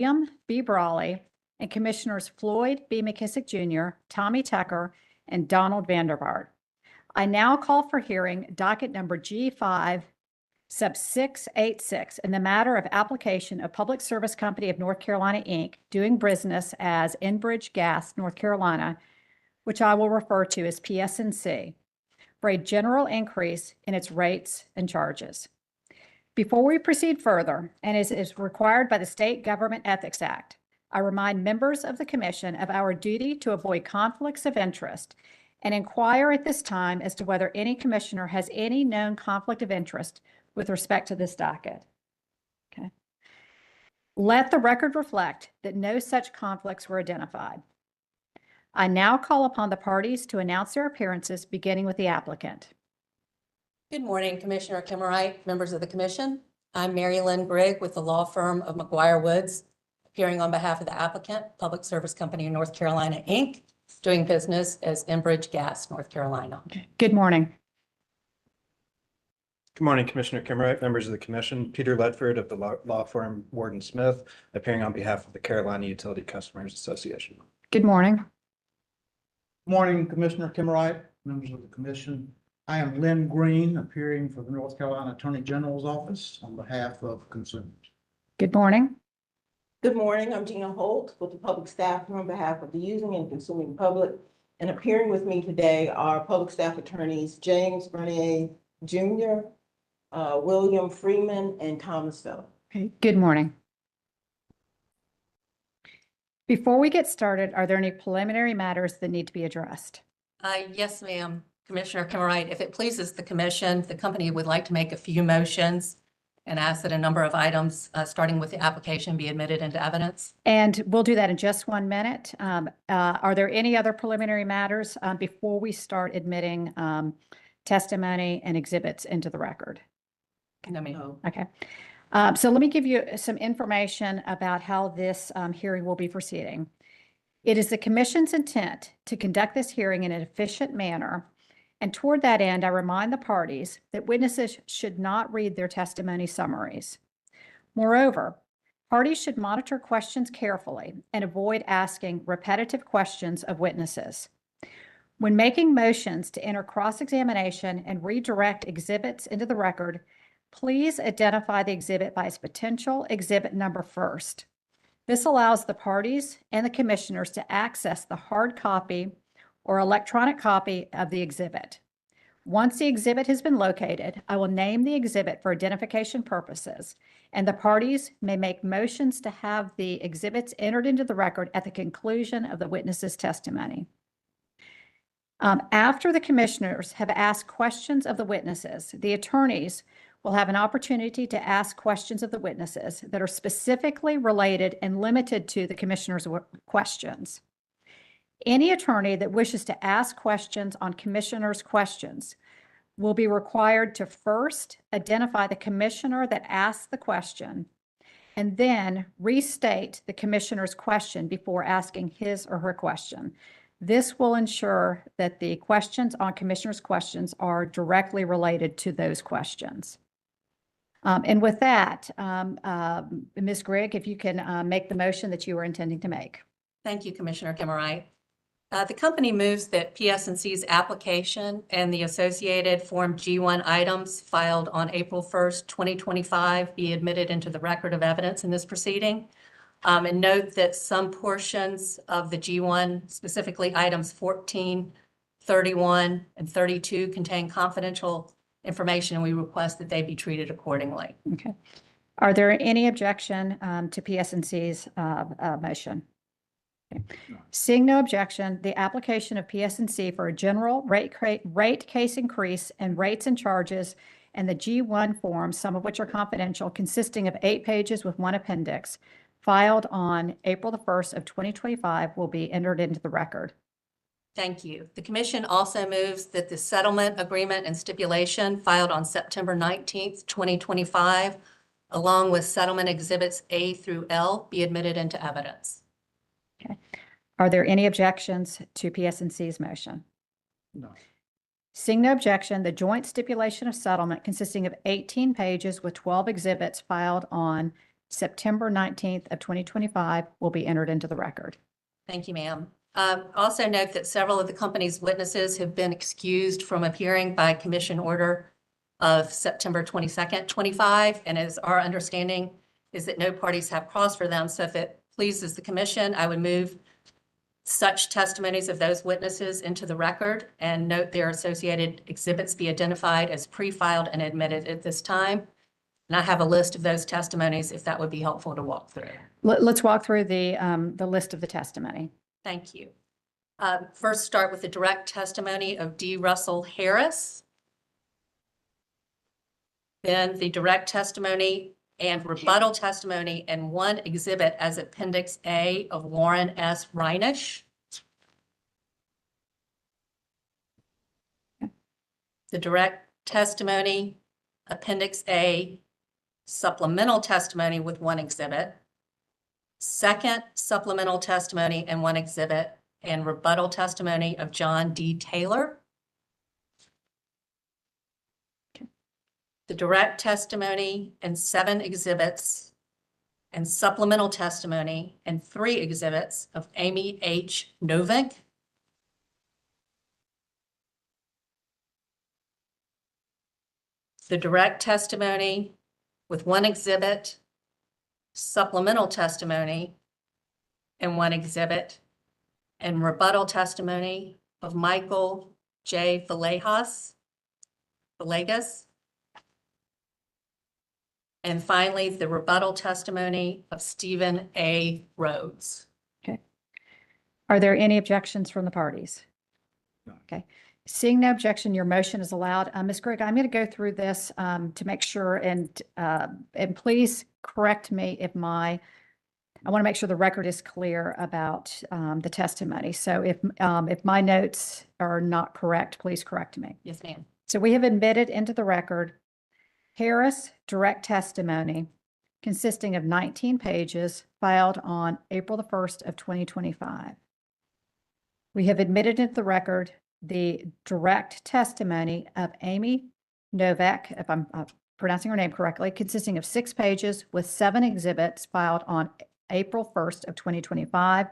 William B. Brawley and Commissioners Floyd B. McKissick Jr., Tommy Tucker, and Donald Vandervaart. I now call for hearing docket number G-5 sub 686 in the matter of application of Public Service Company of North Carolina, Inc., doing business as EnBridge Gas, North Carolina, which I will refer to as PSNC, for a general increase in its rates and charges. Before we proceed further, and as is required by the State Government Ethics Act, I remind members of the Commission of our duty to avoid conflicts of interest and inquire at this time as to whether any commissioner has any known conflict of interest with respect to this docket. Okay. Let the record reflect that no such conflicts were identified. I now call upon the parties to announce their appearances, beginning with the applicant. Good morning, Commissioner Kimmerite, members of the Commission. I'm Mary Lynn Grigg with the law firm of McGuire Woods, appearing on behalf of the applicant, Public Service Company of North Carolina, Inc., doing business as EnBridge Gas, North Carolina. Good morning. Good morning, Commissioner Kimmerite, members of the Commission. Peter Ledford of the law firm Warden Smith, appearing on behalf of the Carolina Utility Customers Association. Good morning. Morning, Commissioner Kimmerite, members of the Commission. I am Lynn Green, appearing for the North Carolina Attorney General's Office on behalf of consumers. Good morning. Good morning. I'm Gina Holt with the public staff on behalf of the using and consuming public. And appearing with me today are public staff attorneys James Bernier Jr., William Freeman, and Thomas Phillip. Okay. Good morning. Before we get started, are there any preliminary matters that need to be addressed? Yes, ma'am. Commissioner Kimmerite, if it pleases the Commission, the company would like to make a few motions and ask that a number of items, starting with the application, be admitted into evidence. And we'll do that in just 1 minute. Are there any other preliminary matters before we start admitting testimony and exhibits into the record? No, ma'am. Okay. So let me give you some information about how this hearing will be proceeding. It is the Commission's intent to conduct this hearing in an efficient manner. And toward that end, I remind the parties that witnesses should not read their testimony summaries. Moreover, parties should monitor questions carefully and avoid asking repetitive questions of witnesses. When making motions to enter cross-examination and redirect exhibits into the record, please identify the exhibit by its potential exhibit number first. This allows the parties and the commissioners to access the hard copy or electronic copy of the exhibit. Once the exhibit has been located, I will name the exhibit for identification purposes, and the parties may make motions to have the exhibits entered into the record at the conclusion of the witness's testimony. After the commissioners have asked questions of the witnesses, the attorneys will have an opportunity to ask questions of the witnesses that are specifically related and limited to the commissioner's questions. Any attorney that wishes to ask questions on commissioner's questions will be required to first identify the commissioner that asked the question and then restate the commissioner's question before asking his or her question. This will ensure that the questions on commissioner's questions are directly related to those questions. And with that, Ms. Grigg, if you can make the motion that you were intending to make. Thank you, Commissioner Kimmerite. The company moves that PSNC's application and the associated Form G1 items filed on April 1st, 2025 be admitted into the record of evidence in this proceeding. And note that some portions of the G1, specifically items 14, 31, and 32, contain confidential information, and we request that they be treated accordingly. Okay. Are there any objection to PSNC's motion? Okay. Seeing no objection, the application of PSNC for a general rate case increase and rates and charges and the G1 form, some of which are confidential, consisting of 8 pages with 1 appendix, filed on April the 1st of 2025 will be entered into the record. Thank you. The Commission also moves that the settlement agreement and stipulation filed on September 19th, 2025, along with settlement exhibits A through L, be admitted into evidence. Okay. Are there any objections to PSNC's motion? No. Seeing no objection, the joint stipulation of settlement consisting of 18 pages with 12 exhibits filed on September 19th of 2025 will be entered into the record. Thank you, ma'am. Also note that several of the company's witnesses have been excused from appearing by commission order of September 22nd, 25, and as our understanding is that no parties have cause for them. So if it pleases the commission, I would move such testimonies of those witnesses into the record and note their associated exhibits be identified as pre-filed and admitted at this time. And I have a list of those testimonies if that would be helpful to walk through. Let's walk through the list of the testimony. Thank you. First, start with the direct testimony of D. Russell Harris. Then the direct testimony and rebuttal testimony and one exhibit as Appendix A of Warren S. Reinisch. The direct testimony, Appendix A, supplemental testimony with one exhibit. Second supplemental testimony and one exhibit, and rebuttal testimony of John D. Taylor. The direct testimony and 7 exhibits, and supplemental testimony and 3 exhibits of Amy H. Novink. The direct testimony with one exhibit, supplemental testimony and one exhibit, and rebuttal testimony of Michael J. Villegas. And finally, the rebuttal testimony of Stephen A. Rhodes. Okay. Are there any objections from the parties? No. Okay. Seeing no objection, your motion is allowed. Ms. Grigg, I'm going to go through this to make sure, and please correct me if I want to make sure the record is clear about the testimony. So if my notes are not correct, please correct me. Yes, ma'am. So we have admitted into the record Harris direct testimony consisting of 19 pages filed on April the 1st of 2025. We have admitted into the record the direct testimony of Amy Novak, if I'm pronouncing her name correctly, consisting of 6 pages with 7 exhibits filed on April 1st of 2025,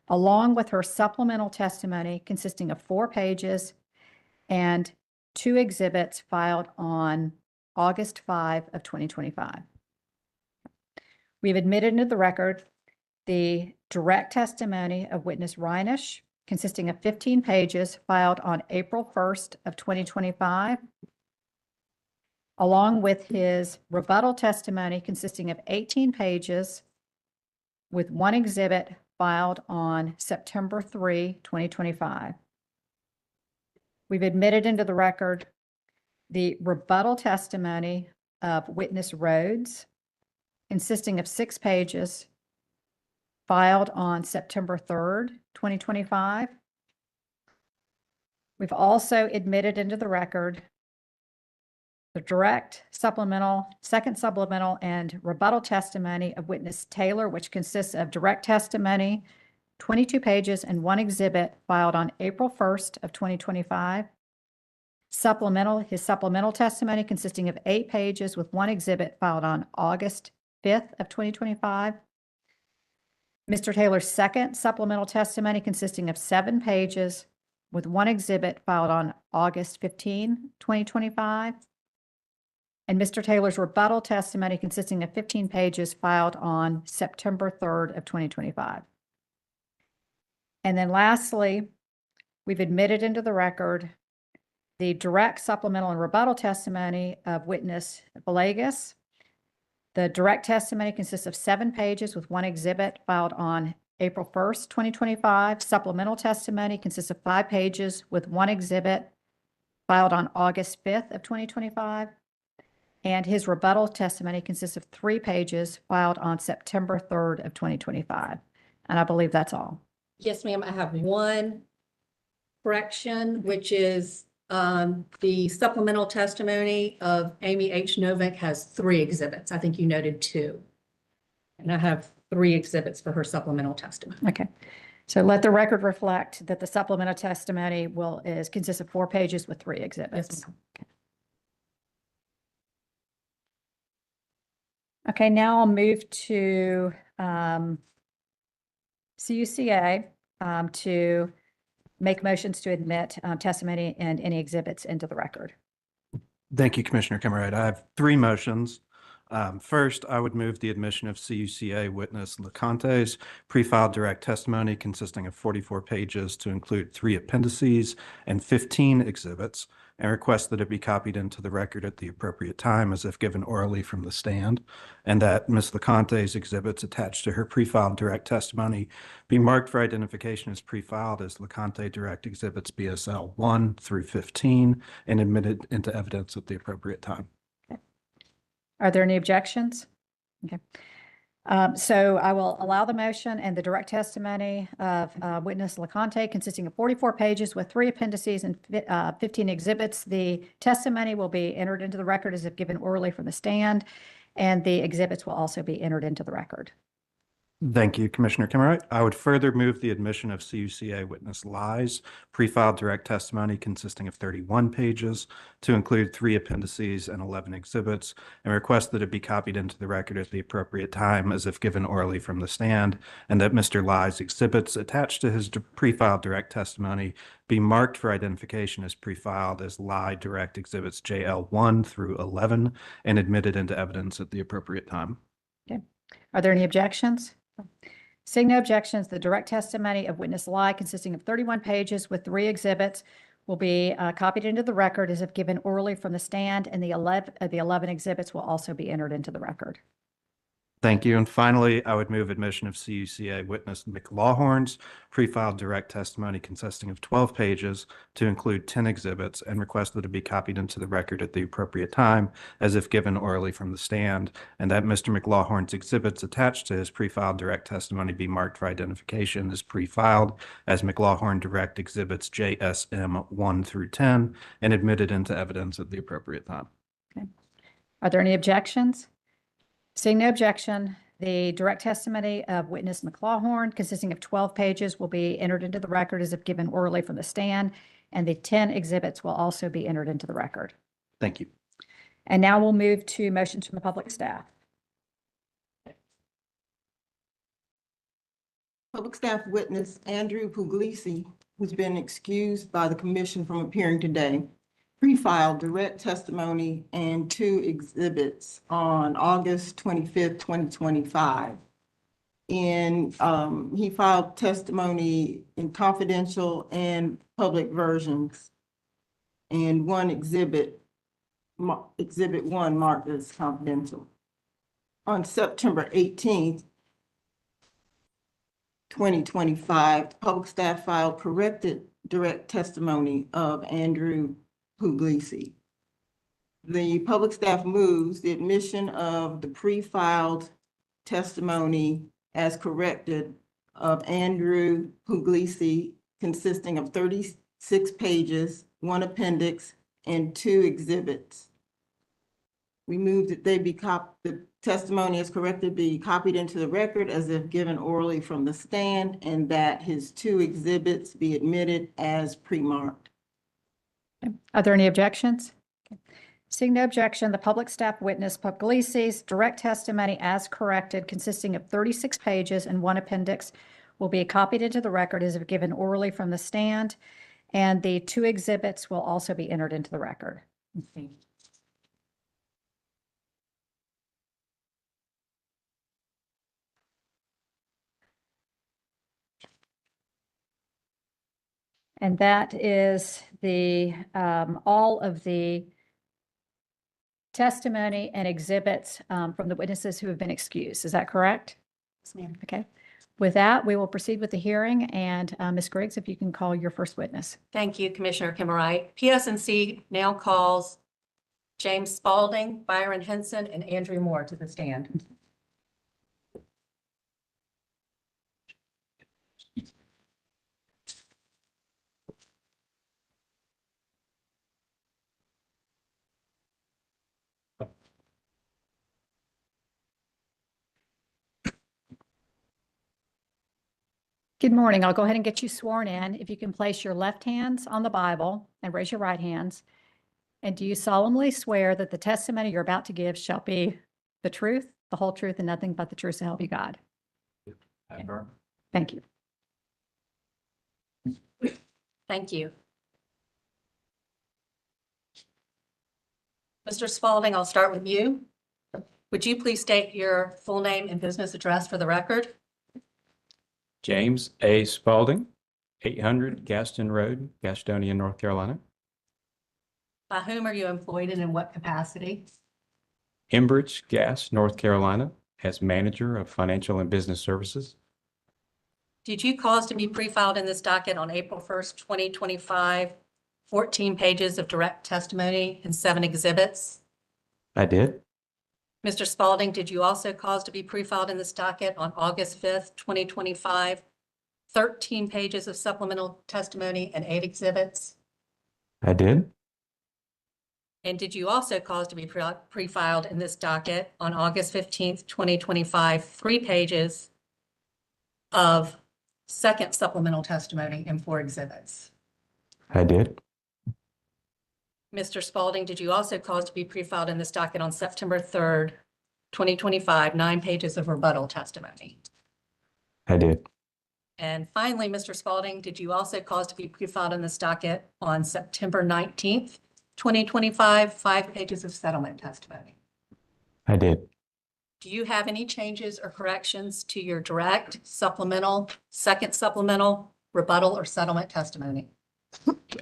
along with her supplemental testimony consisting of 4 pages and 2 exhibits filed on August 5 of 2025. We've admitted into the record the direct testimony of witness Reinisch, consisting of 15 pages filed on April 1st of 2025, along with his rebuttal testimony consisting of 18 pages with 1 exhibit filed on September 3, 2025. We've admitted into the record the rebuttal testimony of witness Rhodes, consisting of 6 pages filed on September 3rd, 2025. We've also admitted into the record the direct supplemental, second supplemental, and rebuttal testimony of witness Taylor, which consists of direct testimony, 22 pages, and 1 exhibit filed on April 1st of 2025. His supplemental testimony consisting of 8 pages with 1 exhibit filed on August 5th of 2025. Mr. Taylor's second supplemental testimony consisting of 7 pages with 1 exhibit filed on August 15, 2025. And Mr. Taylor's rebuttal testimony consisting of 15 pages filed on September 3rd of 2025. And then lastly, we've admitted into the record the direct supplemental and rebuttal testimony of witness Villegas. The direct testimony consists of 7 pages with 1 exhibit filed on April 1st, 2025. Supplemental testimony consists of 5 pages with 1 exhibit filed on August 5th of 2025. And his rebuttal testimony consists of 3 pages filed on September 3rd of 2025. And I believe that's all. Yes, ma'am. I have one correction, which is the supplemental testimony of Amy H. Novak has 3 exhibits. I think you noted 2. And I have 3 exhibits for her supplemental testimony. Okay. So let the record reflect that the supplemental testimony consists of 4 pages with 3 exhibits. Yes, ma'am. Okay, now I'll move to CUCA to make motions to admit testimony and any exhibits into the record. Thank you, Commissioner Kimmerite. I have three motions. First, I would move the admission of CUCA witness LeConte's pre-filed direct testimony consisting of 44 pages to include 3 appendices and 15 exhibits, and request that it be copied into the record at the appropriate time as if given orally from the stand, and that Ms. LeConte's exhibits attached to her pre-filed direct testimony be marked for identification as pre-filed as LeConte Direct Exhibits BSL 1 through 15 and admitted into evidence at the appropriate time. Are there any objections? Okay. So I will allow the motion and the direct testimony of witness LeConte consisting of 44 pages with 3 appendices and 15 exhibits. The testimony will be entered into the record as if given orally from the stand, and the exhibits will also be entered into the record. Thank you, Commissioner Kimmerite. I would further move the admission of CUCA witness Lies pre-filed direct testimony consisting of 31 pages to include 3 appendices and 11 exhibits, and request that it be copied into the record at the appropriate time as if given orally from the stand, and that Mr. Lies' exhibits attached to his pre-filed direct testimony be marked for identification as pre-filed as Lie Direct Exhibits JL 1 through 11 and admitted into evidence at the appropriate time. Okay. Are there any objections? Seeing no objections, the direct testimony of witness Lie consisting of 31 pages with 3 exhibits will be copied into the record as if given orally from the stand, and the 11 exhibits will also be entered into the record. Thank you. And finally, I would move admission of CUCA witness McLawhorn's pre-filed direct testimony consisting of 12 pages to include 10 exhibits, and request that it be copied into the record at the appropriate time as if given orally from the stand, and that Mr. McLawhorn's exhibits attached to his pre-filed direct testimony be marked for identification as pre-filed as McLawhorn Direct Exhibits JSM 1 through 10 and admitted into evidence at the appropriate time. Okay. Are there any objections? Seeing no objection, the direct testimony of witness McLawhorn consisting of 12 pages will be entered into the record as if given orally from the stand, and the 10 exhibits will also be entered into the record. Thank you. And now we'll move to motions from the public staff. Public staff witness Andrew Puglisi, who's been excused by the commission from appearing today, pre-filed direct testimony and 2 exhibits on August 25th, 2025. And he filed testimony in confidential and public versions, and 1 exhibit, exhibit 1 marked as confidential. On September 18th, 2025, public staff filed corrected direct testimony of Andrew Puglisi. The public staff moves the admission of the pre-filed testimony as corrected of Andrew Puglisi consisting of 36 pages, 1 appendix, and 2 exhibits. We move that they be the testimony as corrected be copied into the record as if given orally from the stand, and that his 2 exhibits be admitted as pre-marked. Are there any objections? Okay. Seeing no objection, the public staff witness Puglisi's direct testimony as corrected consisting of 36 pages and 1 appendix will be copied into the record as if given orally from the stand, and the 2 exhibits will also be entered into the record. And that is the all of the testimony and exhibits from the witnesses who have been excused. Is that correct? Yes, ma'am. Okay. With that, we will proceed with the hearing. And Ms. Griggs, if you can call your first witness. Thank you, Commissioner Kimmerite. PSNC now calls James Spalding, Byron Henson, and Andrew Moore to the stand. Good morning. I'll go ahead and get you sworn in. If you can place your left hands on the Bible and raise your right hands. And do you solemnly swear that the testimony you're about to give shall be the truth, the whole truth, and nothing but the truth, so help you God. Thank you. Thank you. Mr. Spalding, I'll start with you. Would you please state your full name and business address for the record? James A. Spalding, 800 Gaston Road, Gastonia, North Carolina. By whom are you employed and in what capacity? EnBridge Gas, North Carolina, as manager of financial and business services. Did you cause to be pre-filed in this docket on April 1st, 2025, 14 pages of direct testimony and 7 exhibits? I did. Mr. Spalding, did you also cause to be pre-filed in this docket on August 5th, 2025, 13 pages of supplemental testimony and 8 exhibits? I did. And did you also cause to be pre-filed in this docket on August 15th, 2025, 3 pages of second supplemental testimony and 4 exhibits? I did. Mr. Spalding, did you also cause to be pre-filed in this docket on September 3rd, 2025, 9 pages of rebuttal testimony? I did. And finally, Mr. Spalding, did you also cause to be pre-filed in this docket on September 19th, 2025, 5 pages of settlement testimony? I did. Do you have any changes or corrections to your direct, supplemental, second supplemental, rebuttal, or settlement testimony?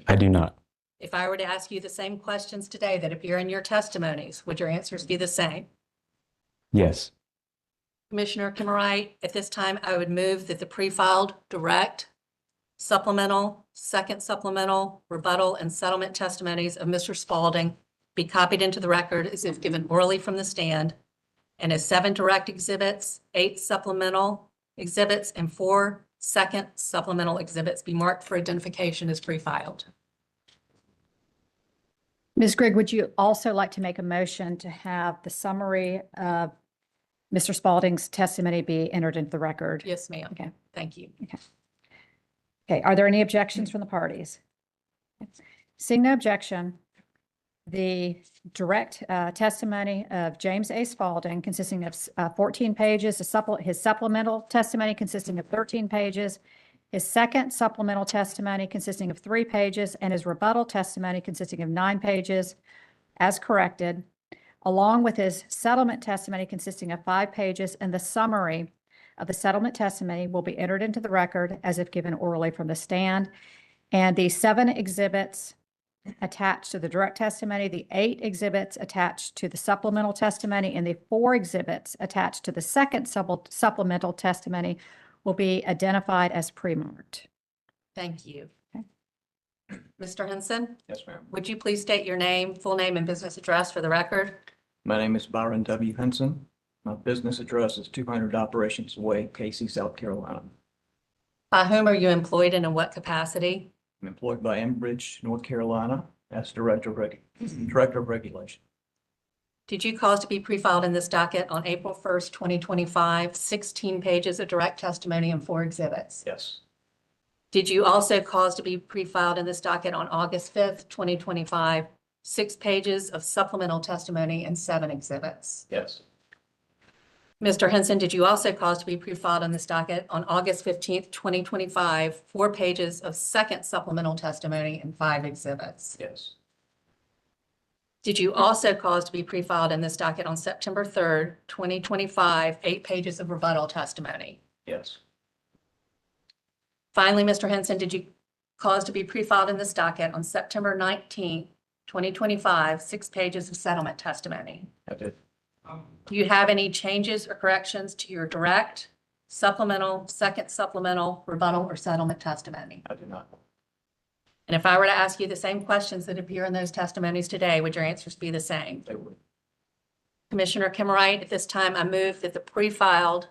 I do not. If I were to ask you the same questions today that appear in your testimonies, would your answers be the same? Yes. Commissioner Kimmerait, at this time, I would move that the pre-filed direct, supplemental, second supplemental, rebuttal, and settlement testimonies of Mr. Spalding be copied into the record as if given orally from the stand, and as 7 direct exhibits, 8 supplemental exhibits, and 4 second supplemental exhibits be marked for identification as pre-filed. Ms. Grigg, would you also like to make a motion to have the summary of Mr. Spalding's testimony be entered into the record? Yes, ma'am. Okay. Thank you. Okay, are there any objections from the parties? Seeing no objection, the direct testimony of James A. Spalding consisting of 14 pages, his supplemental testimony consisting of 13 pages, his second supplemental testimony consisting of 3 pages, and his rebuttal testimony consisting of 9 pages as corrected, along with his settlement testimony consisting of 5 pages, and the summary of the settlement testimony will be entered into the record as if given orally from the stand. And the 7 exhibits attached to the direct testimony, the 8 exhibits attached to the supplemental testimony, and the 4 exhibits attached to the second supplemental testimony will be identified as pre-marked. Thank you. Okay. Mr. Henson, Yes, ma'am. would you please state your name, full name, and business address for the record? My name is Byron W. Henson. My business address is 200 Operations Way, Casey, South Carolina. By whom are you employed and in what capacity? I'm employed by EnBridge, North Carolina, as Director of Regulation. Did you cause to be pre-filed in this docket on April 1st, 2025, 16 pages of direct testimony and 4 exhibits? Yes. Did you also cause to be pre-filed in this docket on August 5th, 2025, 6 pages of supplemental testimony and 7 exhibits? Yes. Mr. Henson, did you also cause to be pre-filed in this docket on August 15th, 2025, 4 pages of second supplemental testimony and 5 exhibits? Yes. Did you also cause to be pre-filed in this docket on September 3rd, 2025, 8 pages of rebuttal testimony? Yes. Finally, Mr. Henson, did you cause to be pre-filed in this docket on September 19th, 2025, 6 pages of settlement testimony? I did. Do you have any changes or corrections to your direct, supplemental, second supplemental, rebuttal, or settlement testimony? I do not. And if I were to ask you the same questions that appear in those testimonies today, would your answers be the same? They would. Commissioner Kimmerait, at this time, I move that the pre-filed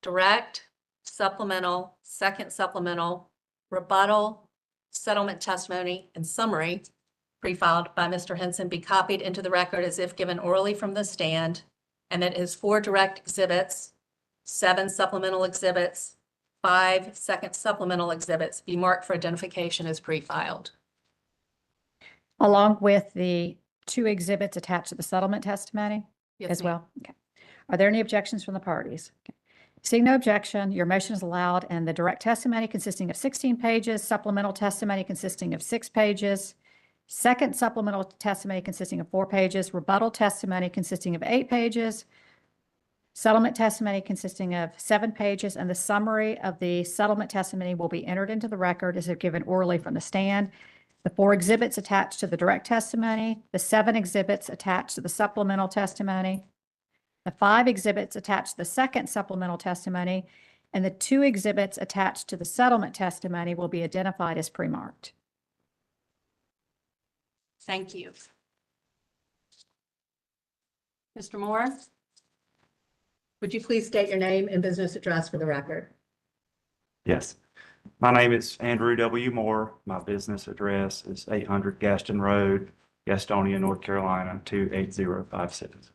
direct, supplemental, second supplemental, rebuttal, settlement testimony, and summary pre-filed by Mr. Henson be copied into the record as if given orally from the stand, and that his 4 direct exhibits, 7 supplemental exhibits, 5 second supplemental exhibits be marked for identification as pre-filed. Along with the 2 exhibits attached to the settlement testimony Yes, as ma'am. well? Okay. Are there any objections from the parties? Okay. Seeing no objection, your motion is allowed, and the direct testimony consisting of 16 pages, supplemental testimony consisting of 6 pages, second supplemental testimony consisting of 4 pages, rebuttal testimony consisting of 8 pages, settlement testimony consisting of 7 pages, and the summary of the settlement testimony will be entered into the record as if given orally from the stand. The 4 exhibits attached to the direct testimony, the 7 exhibits attached to the supplemental testimony, the 5 exhibits attached to the second supplemental testimony, and the 2 exhibits attached to the settlement testimony will be identified as pre-marked. Thank you. Mr. Moore, would you please state your name and business address for the record? Yes. My name is Andrew W. Moore. My business address is 800 Gaston Road, Gastonia, North Carolina, 28056.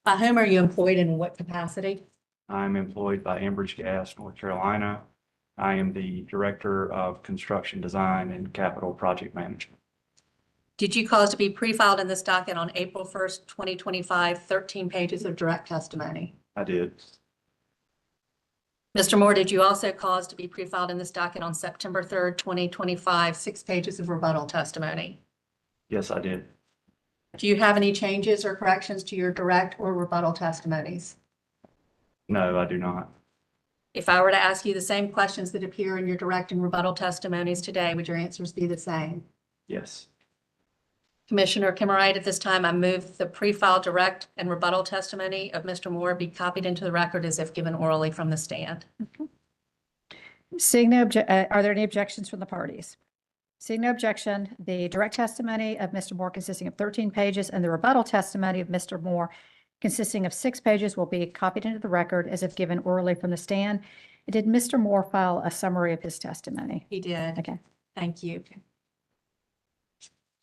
By whom are you employed and in what capacity? I'm employed by EnBridge Gas, North Carolina. I am the Director of Construction Design and Capital Project Management. Did you cause to be pre-filed in this docket on April 1st, 2025, 13 pages of direct testimony? I did. Mr. Moore, did you also cause to be pre-filed in this docket on September 3rd, 2025, 6 pages of rebuttal testimony? Yes, I did. Do you have any changes or corrections to your direct or rebuttal testimonies? No, I do not. If I were to ask you the same questions that appear in your direct and rebuttal testimonies today, would your answers be the same? Yes. Commissioner Kimmerite, at this time, I move the pre-filed direct and rebuttal testimony of Mr. Moore be copied into the record as if given orally from the stand. Seeing no are there any objections from the parties? Seeing no objection, the direct testimony of Mr. Moore consisting of 13 pages and the rebuttal testimony of Mr. Moore consisting of 6 pages will be copied into the record as if given orally from the stand. Did Mr. Moore file a summary of his testimony? He did. Okay. Thank you.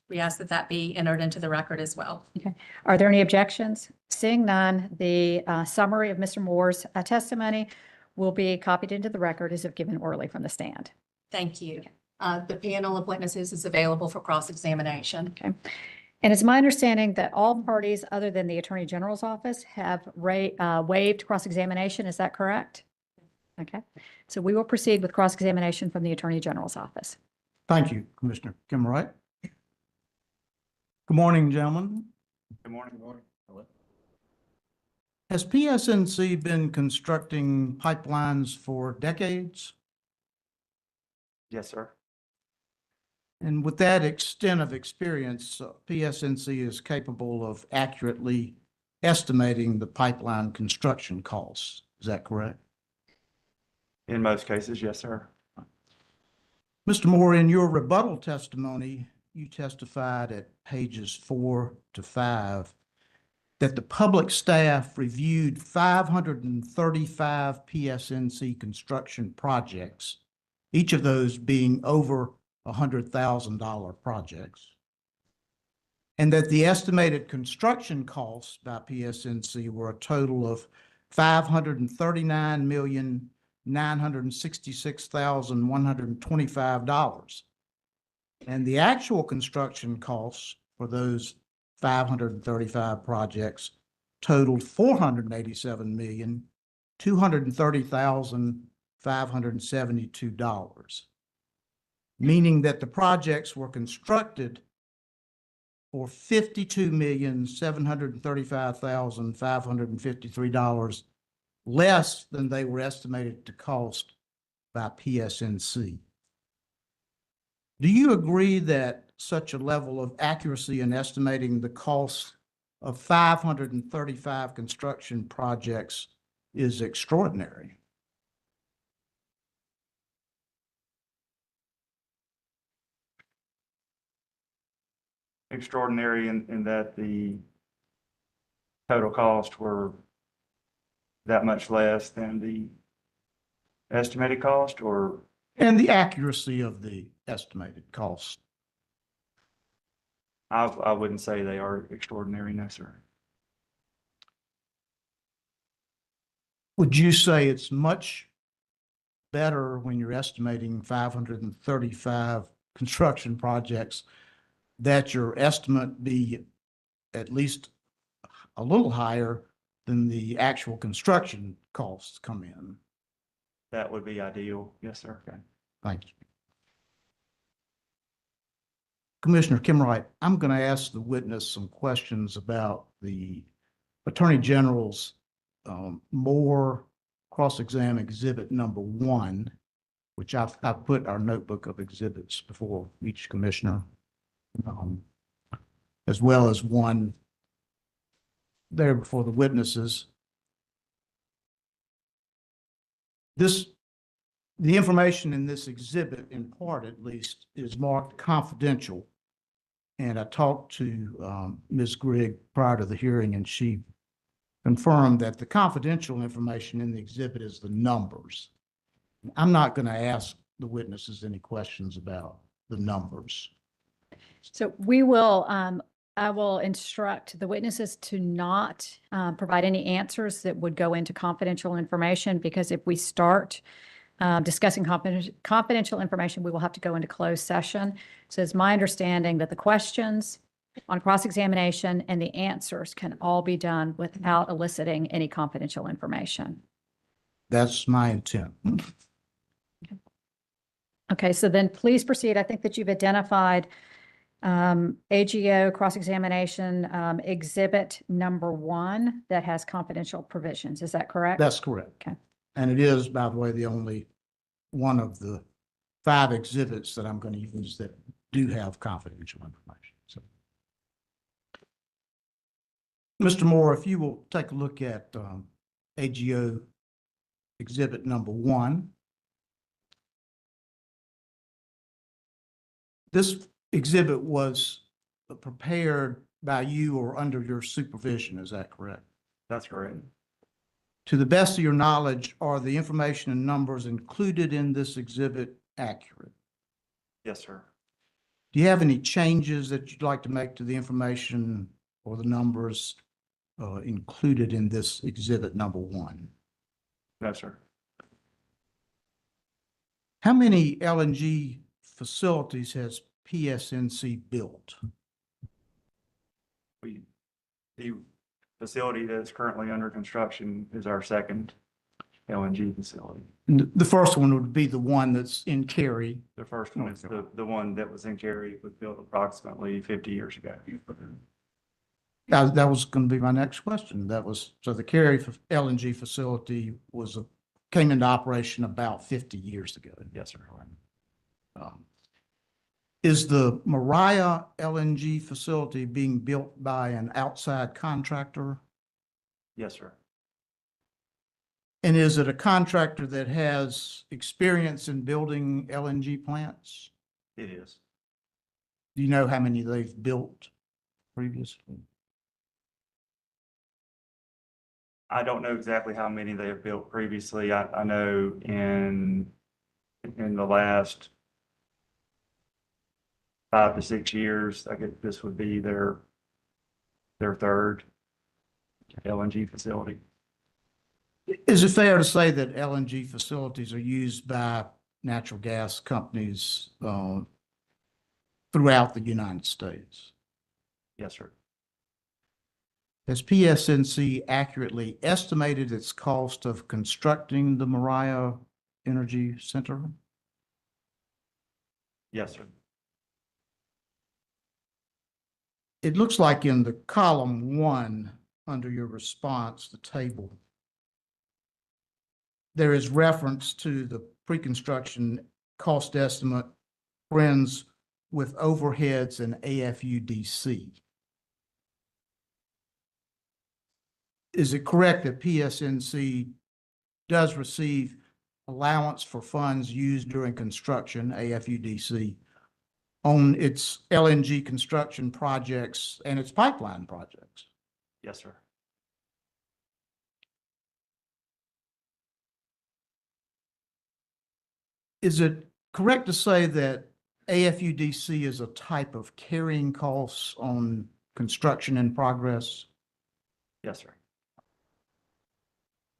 We ask that that be entered into the record as well. Okay. Are there any objections? Seeing none, the summary of Mr. Moore's testimony will be copied into the record as if given orally from the stand. Thank you. The panel of witnesses is available for cross-examination. Okay. And it's my understanding that all parties other than the Attorney General's office have waived cross-examination. Is that correct? Okay. So we will proceed with cross-examination from the Attorney General's office. Thank you, Commissioner Kimmerite. Good morning, gentlemen. Good morning. Has PSNC been constructing pipelines for decades? Yes, sir. And with that extent of experience, PSNC is capable of accurately estimating the pipeline construction costs. Is that correct? In most cases, yes, sir. Mr. Moore, in your rebuttal testimony, you testified at pages 4 to 5 that the public staff reviewed 535 PSNC construction projects, each of those being over $100,000 projects, and that the estimated construction costs by PSNC were a total of $539,966,125. And the actual construction costs for those 535 projects totaled $487,230,572, meaning that the projects were constructed for $52,735,553 less than they were estimated to cost by PSNC. Do you agree that such a level of accuracy in estimating the cost of 535 construction projects is extraordinary? Extraordinary in that the total cost were that much less than the estimated cost, or? And the accuracy of the estimated cost. I wouldn't say they are extraordinary, no, sir. Would you say it's much better when you're estimating 535 construction projects that your estimate be at least a little higher then the actual construction costs come in. That would be ideal. Yes, sir. Okay. Thank you. Commissioner Kimwright, I'm going to ask the witness some questions about the Attorney General's more cross-exam exhibit number 1, which I've put our notebook of exhibits before each commissioner, as well as one there before the witnesses. The information in this exhibit, in part at least, is marked confidential. And I talked to Ms. Grigg prior to the hearing, and she confirmed that the confidential information in the exhibit is the numbers. I'm not going to ask the witnesses any questions about the numbers. So we will, I will instruct the witnesses to not provide any answers that would go into confidential information, because if we start discussing confidential information, we will have to go into closed session. So it's my understanding that the questions on cross-examination and the answers can all be done without eliciting any confidential information. That's my intent. Okay, so then please proceed. I think that you've identified AGO cross-examination exhibit number 1 that has confidential provisions. Is that correct? That's correct. Okay. And it is, by the way, the only one of the 5 exhibits that I'm going to use that do have confidential information. So, Mr. Moore, if you will take a look at AGO exhibit number 1. This exhibit was prepared by you or under your supervision, is that correct? That's correct. To the best of your knowledge, are the information and numbers included in this exhibit accurate? Yes, sir. Do you have any changes that you'd like to make to the information or the numbers included in this exhibit number 1? No, sir. How many LNG facilities has PSNC built? The facility that's currently under construction is our second LNG facility. The first one would be the one that's in Cary. The first one is the one that was in Cary, was built approximately 50 years ago. That was going to be my next question. So the Cary LNG facility came into operation about 50 years ago. Yes, sir. Is the Mariah LNG facility being built by an outside contractor? Yes, sir. And is it a contractor that has experience in building LNG plants? It is. Do you know how many they've built previously? I don't know exactly how many they have built previously. I know in the last 5 to 6 years, I guess this would be their third LNG facility. Is it fair to say that LNG facilities are used by natural gas companies throughout the United States? Yes, sir. Has PSNC accurately estimated its cost of constructing the Mariah Energy Center? Yes, sir. It looks like in the column 1, under your response, the table, there is reference to the pre-construction cost estimate, friends with overheads and AFUDC. Is it correct that PSNC does receive allowance for funds used during construction, AFUDC, on its LNG construction projects and its pipeline projects? Yes, sir. Is it correct to say that AFUDC is a type of carrying costs on construction in progress? Yes, sir.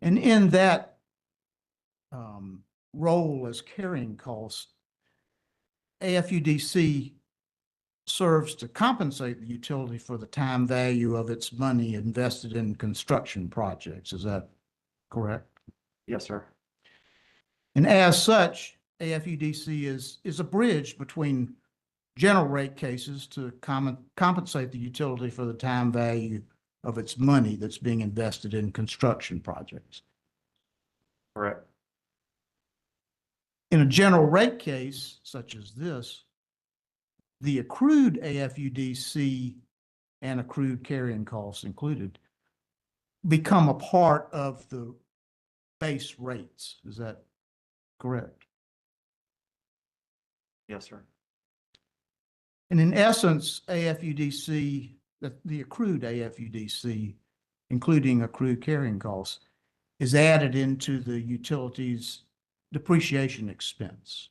And in that role as carrying costs, AFUDC serves to compensate the utility for the time value of its money invested in construction projects. Is that correct? Yes, sir. And as such, AFUDC is a bridge between general rate cases to compensate the utility for the time value of its money that's being invested in construction projects. Correct. In a general rate case such as this, the accrued AFUDC and accrued carrying costs included become a part of the base rates. Is that correct? Yes, sir. And in essence, AFUDC, the accrued AFUDC, including accrued carrying costs, is added into the utility's depreciation expense.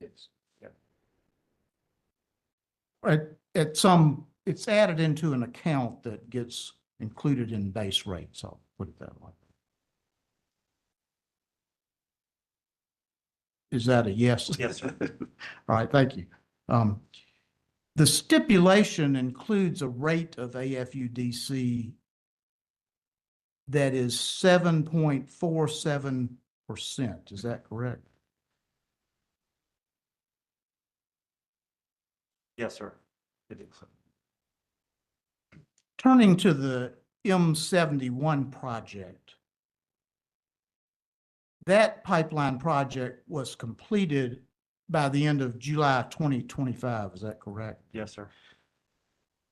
Yes. Yep. It's added into an account that gets included in base rates. I'll put it that way. Is that a yes? Yes, sir. All right, thank you. The stipulation includes a rate of AFUDC that is 7.47%. Is that correct? Yes, sir. It is. Turning to the M71 project, that pipeline project was completed by the end of July 2025. Is that correct? Yes, sir.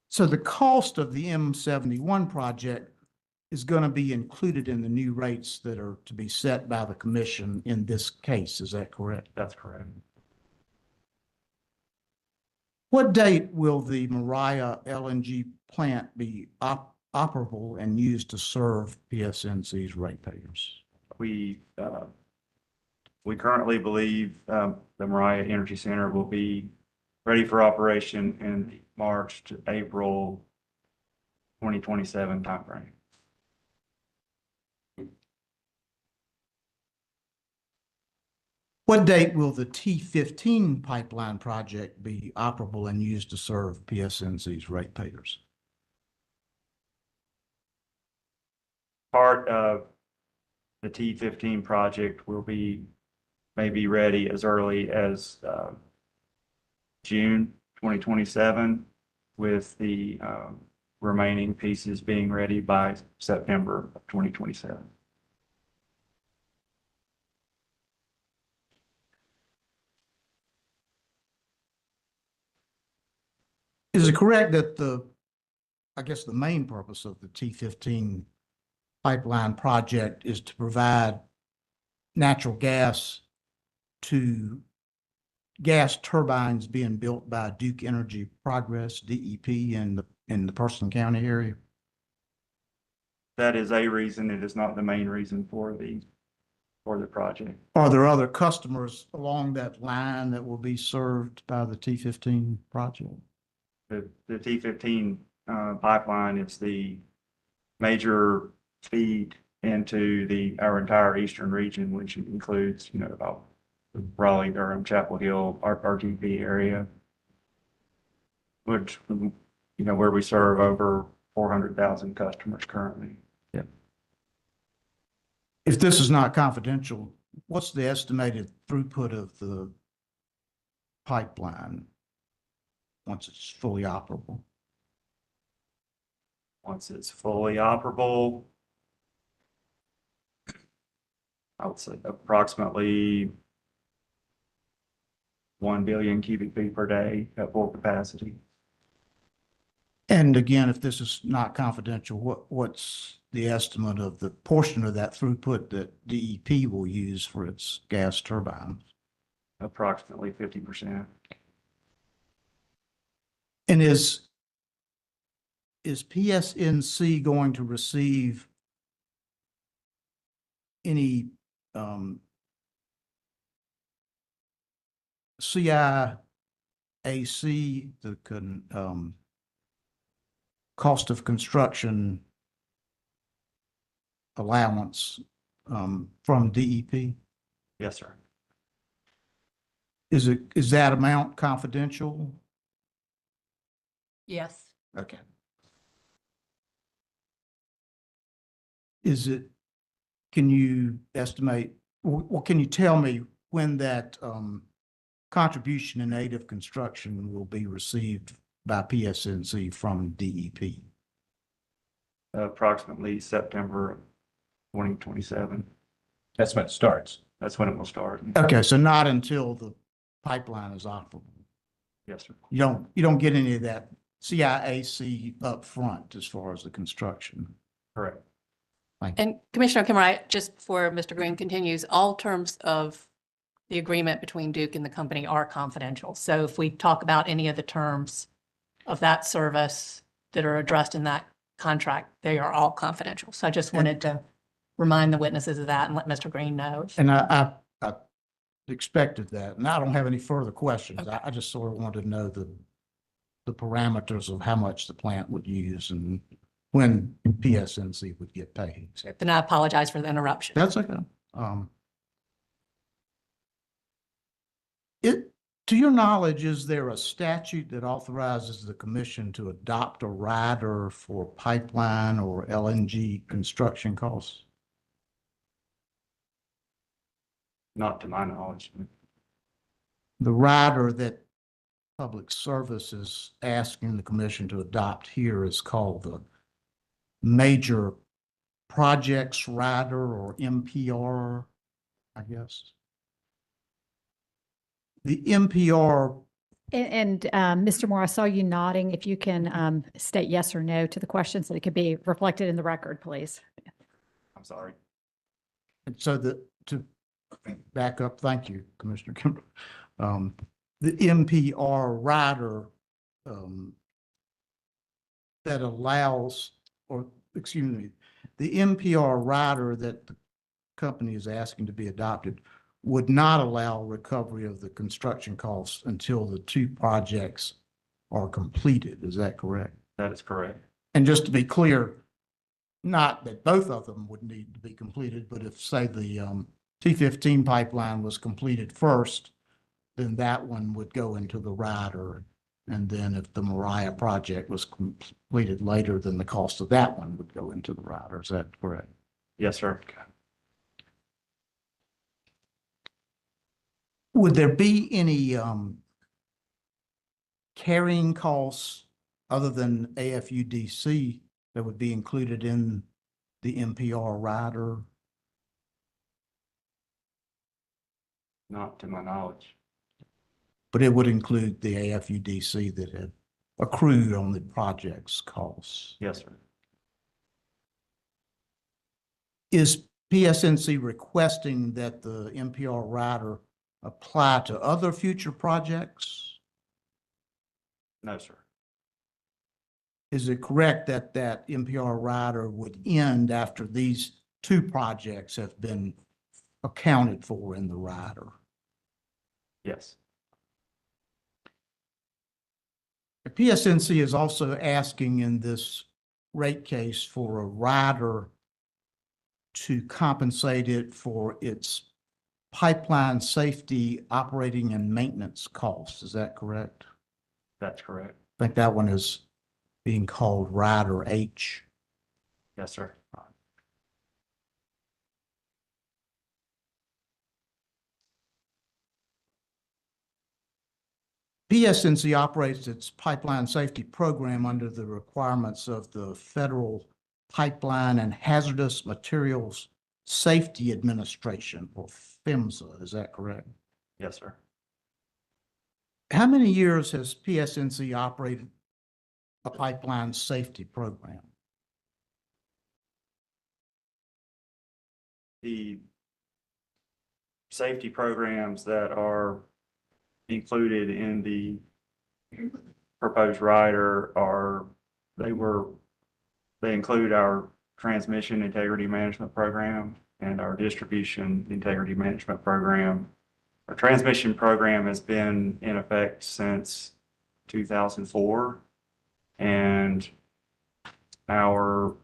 So the cost of the M71 project is going to be included in the new rates that are to be set by the commission in this case. Is that correct? That's correct. What date will the Mariah LNG plant be operable and used to serve PSNC's ratepayers? We currently believe the Mariah Energy Center will be ready for operation in the March to April 2027 timeframe. What date will the T15 pipeline project be operable and used to serve PSNC's ratepayers? Part of the T15 project will may be ready as early as June 2027, with the remaining pieces being ready by September of 2027. Is it correct that I guess the main purpose of the T15 pipeline project is to provide natural gas to gas turbines being built by Duke Energy Progress, DEP, in the Person County area? That is a reason. It is not the main reason for the project. Are there other customers along that line that will be served by the T15 project? The T15 pipeline is the major feed into our entire eastern region, which includes, about Raleigh, Durham, Chapel Hill, our RTP area, which, where we serve over 400,000 customers currently. Yeah. If this is not confidential, what's the estimated throughput of the pipeline once it's fully operable? Once it's fully operable, I would say approximately 1 billion cubic feet per day at full capacity. And again, if this is not confidential, what's the estimate of the portion of that throughput that DEP will use for its gas turbines? Approximately 50%. And is PSNC going to receive any CIAC, the cost of construction allowance from DEP? Yes, sir. Is that amount confidential? Yes. Okay. Can you estimate, or can you tell me when that contribution in aid of construction will be received by PSNC from DEP? Approximately September 2027. That's when it starts. That's when it will start. Okay, so not until the pipeline is operable. Yes, sir. You don't get any of that CIAC up front as far as the construction. Correct. And Commissioner Kimmerer, just before Mr. Green continues, all terms of the agreement between Duke and the company are confidential. So if we talk about any of the terms of that service that are addressed in that contract, they are all confidential. So I just wanted to remind the witnesses of that and let Mr. Green know. And I expected that, and I don't have any further questions. Okay. I just sort of wanted to know the parameters of how much the plant would use and when PSNC would get paid. Then I apologize for the interruption. That's okay. To your knowledge, is there a statute that authorizes the commission to adopt a rider for pipeline or LNG construction costs? Not to my knowledge. The rider that Public Service is asking the commission to adopt here is called the Major Projects Rider, or MPR, I guess. The MPR, And Mr. Moore, I saw you nodding. If you can state yes or no to the question so that it could be reflected in the record, please. I'm sorry. so to back up, thank you, Commissioner Kimber. The MPR rider that allows, or excuse me, the MPR rider that the company is asking to be adopted would not allow recovery of the construction costs until the two projects are completed. Is that correct? That is correct. And just to be clear, not that both of them would need to be completed, but if, say, the T15 pipeline was completed first, then that one would go into the rider. And then if the Mariah project was completed later, then the cost of that one would go into the rider. Is that correct? Yes, sir. Would there be any carrying costs other than AFUDC that would be included in the MPR rider? Not to my knowledge. But it would include the AFUDC that had accrued on the project's costs. Yes, sir. Is PSNC requesting that the MPR rider apply to other future projects? No, sir. Is it correct that that MPR rider would end after these two projects have been accounted for in the rider? Yes. The PSNC is also asking in this rate case for a rider to compensate it for its pipeline safety, operating, and maintenance costs. Is that correct? That's correct. I think that one is being called Rider H. Yes, sir. PSNC operates its pipeline safety program under the requirements of the Federal Pipeline and Hazardous Materials Safety Administration, or PHMSA. Is that correct? Yes, sir. How many years has PSNC operated a pipeline safety program? The safety programs that are included in the proposed rider they include our transmission integrity management program and our distribution integrity management program. Our transmission program has been in effect since 2004, and our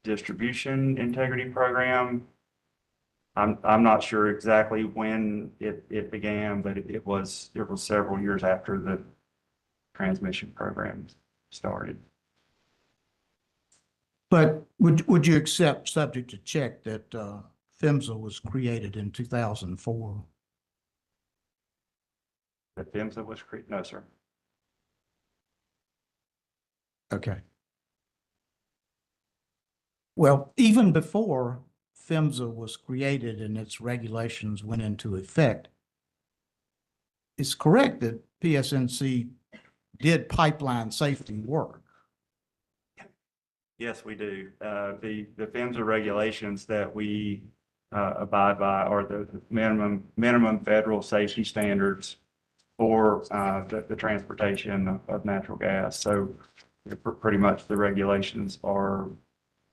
distribution integrity program I'm not sure exactly when it began, but it was several years after the transmission program started. But would you accept, subject to check, that PHMSA was created in 2004? That PHMSA was created? No, sir. Okay. Well, even before PHMSA was created and its regulations went into effect, it's correct that PSNC did pipeline safety work. Yes, we do. The PHMSA regulations that we abide by are the minimum federal safety standards for the transportation of natural gas. So pretty much the regulations are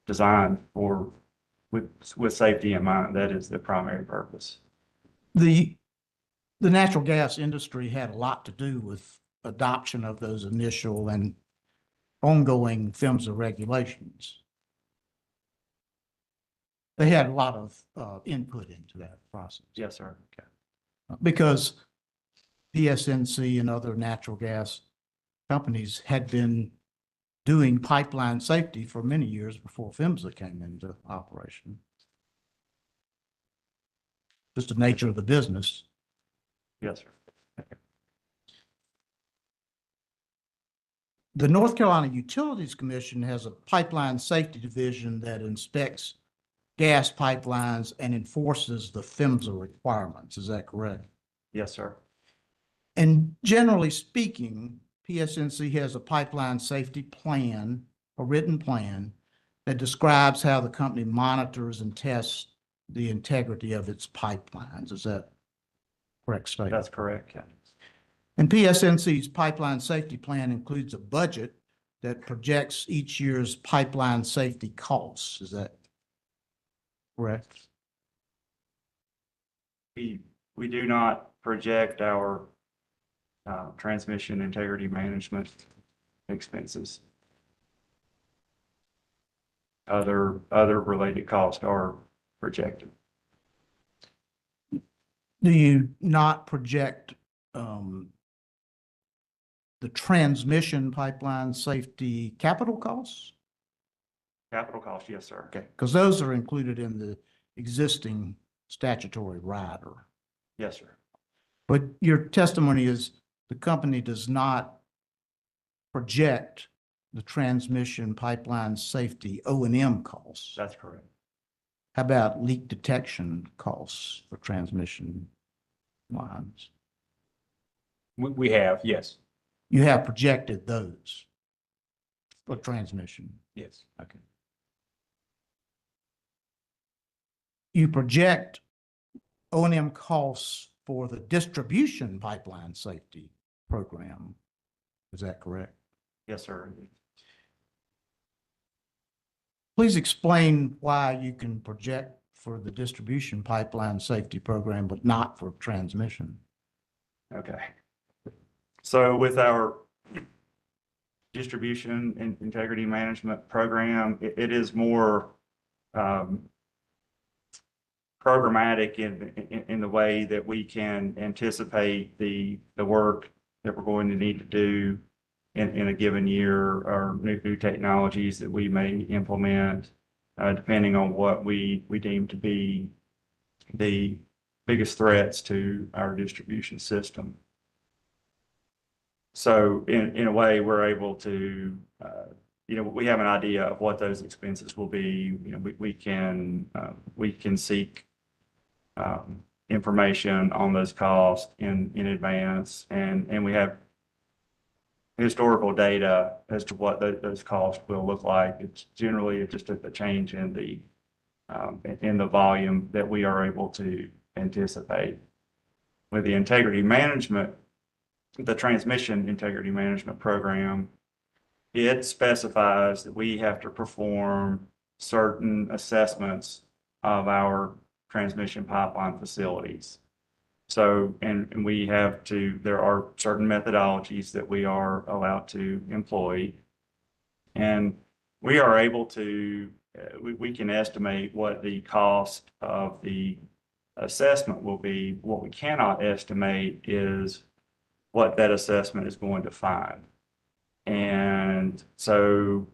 designed with safety in mind. That is the primary purpose. The natural gas industry had a lot to do with adoption of those initial and ongoing PHMSA regulations. They had a lot of input into that process. Yes, sir. Okay. Because PSNC and other natural gas companies had been doing pipeline safety for many years before PHMSA came into operation. Just the nature of the business. Yes, sir. The North Carolina Utilities Commission has a pipeline safety division that inspects gas pipelines and enforces the PHMSA requirements. Is that correct? Yes, sir. And generally speaking, PSNC has a pipeline safety plan, a written plan, that describes how the company monitors and tests the integrity of its pipelines. Is that correct statement? That's correct. Yeah. And PSNC's pipeline safety plan includes a budget that projects each year's pipeline safety costs. Is that correct? We do not project our transmission integrity management expenses. Other related costs are projected. Do you not project the transmission pipeline safety capital costs? Capital costs, yes, sir. Okay, because those are included in the existing statutory rider. Yes, sir. But your testimony is the company does not project the transmission pipeline safety O&M costs. That's correct. How about leak detection costs for transmission lines? We have, yes. You have projected those for transmission. Yes. Okay. You project O&M costs for the distribution pipeline safety program. Is that correct? Yes, sir. Please explain why you can project for the distribution pipeline safety program, but not for transmission. Okay. So with our distribution and integrity management program, it is more programmatic in the way that we can anticipate the work that we're going to need to do in a given year, or new technologies that we may implement, depending on what we deem to be the biggest threats to our distribution system. So in a way, we're able to, we have an idea of what those expenses will be. We can seek information on those costs in advance, and we have historical data as to what those costs will look like. It's generally just a change in the volume that we are able to anticipate. With the integrity management, the transmission integrity management program, it specifies that we have to perform certain assessments of our transmission pipeline facilities. So, and we have to, there are certain methodologies that we are allowed to employ. And we are able to, we can estimate what the cost of the assessment will be. What we cannot estimate is what that assessment is going to find. And so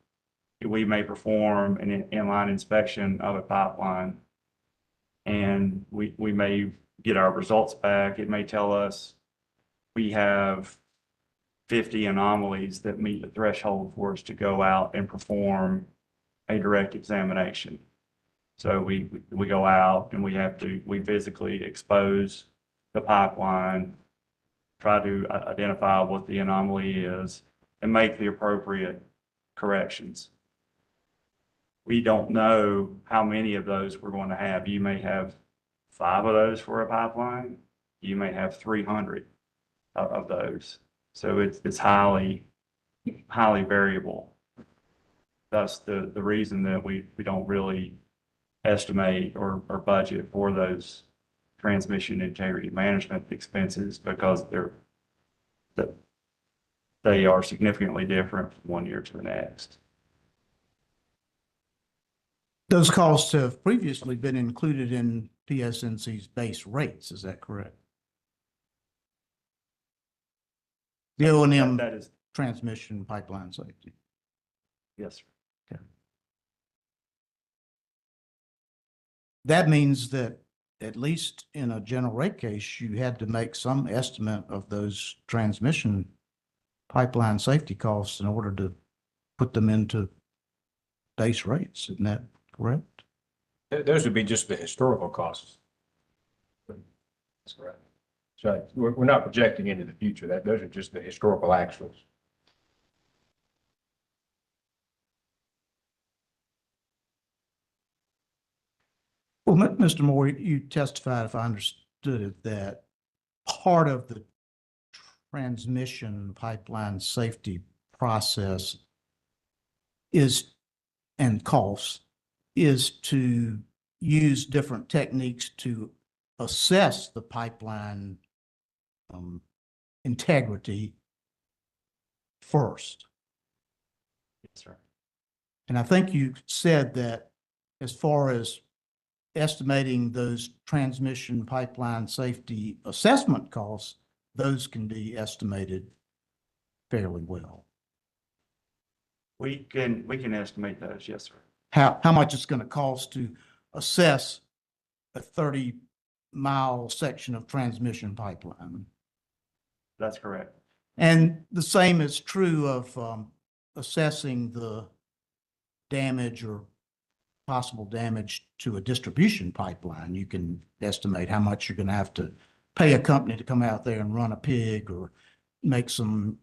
we may perform an inline inspection of a pipeline, and we may get our results back. It may tell us we have 50 anomalies that meet the threshold for us to go out and perform a direct examination. So we go out and we physically expose the pipeline, try to identify what the anomaly is, and make the appropriate corrections. We don't know how many of those we're going to have. You may have 5 of those for a pipeline. You may have 300 of those. So it's highly variable. That's the reason that we don't really estimate or budget for those transmission integrity management expenses, because they are significantly different from one year to the next. Those costs have previously been included in PSNC's base rates, is that correct? The O&M That is, transmission pipeline safety. yes, sir. That means that at least in a general rate case, you had to make some estimate of those transmission pipeline safety costs in order to put them into base rates. Isn't that correct? Those would be just the historical costs. That's correct. So we're not projecting into the future. Those are just the historical actuals. Well, Mr. Moore, you testified, if I understood it, that part of the transmission pipeline safety process is, and costs, is to use different techniques to assess the pipeline integrity first. Yes, sir. And I think you said that as far as estimating those transmission pipeline safety assessment costs, those can be estimated fairly well. We can estimate those, yes, sir. How much it's going to cost to assess a 30-mile section of transmission pipeline. That's correct. And the same is true of assessing the damage or possible damage to a distribution pipeline. You can estimate how much you're going to have to pay a company to come out there and run a pig or make some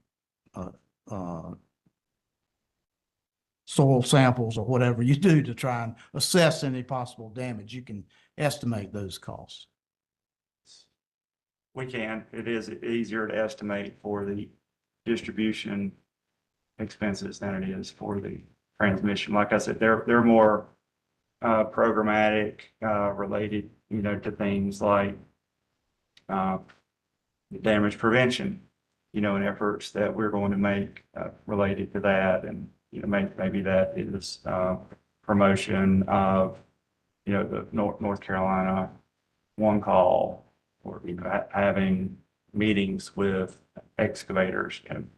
soil samples or whatever you do to try and assess any possible damage. You can estimate those costs. We can. It is easier to estimate for the distribution expenses than it is for the transmission. Like I said, they're more programmatic, related, to things like damage prevention, and efforts that we're going to make related to that. And, maybe that is promotion of, the North Carolina one call, or, having meetings with excavators and,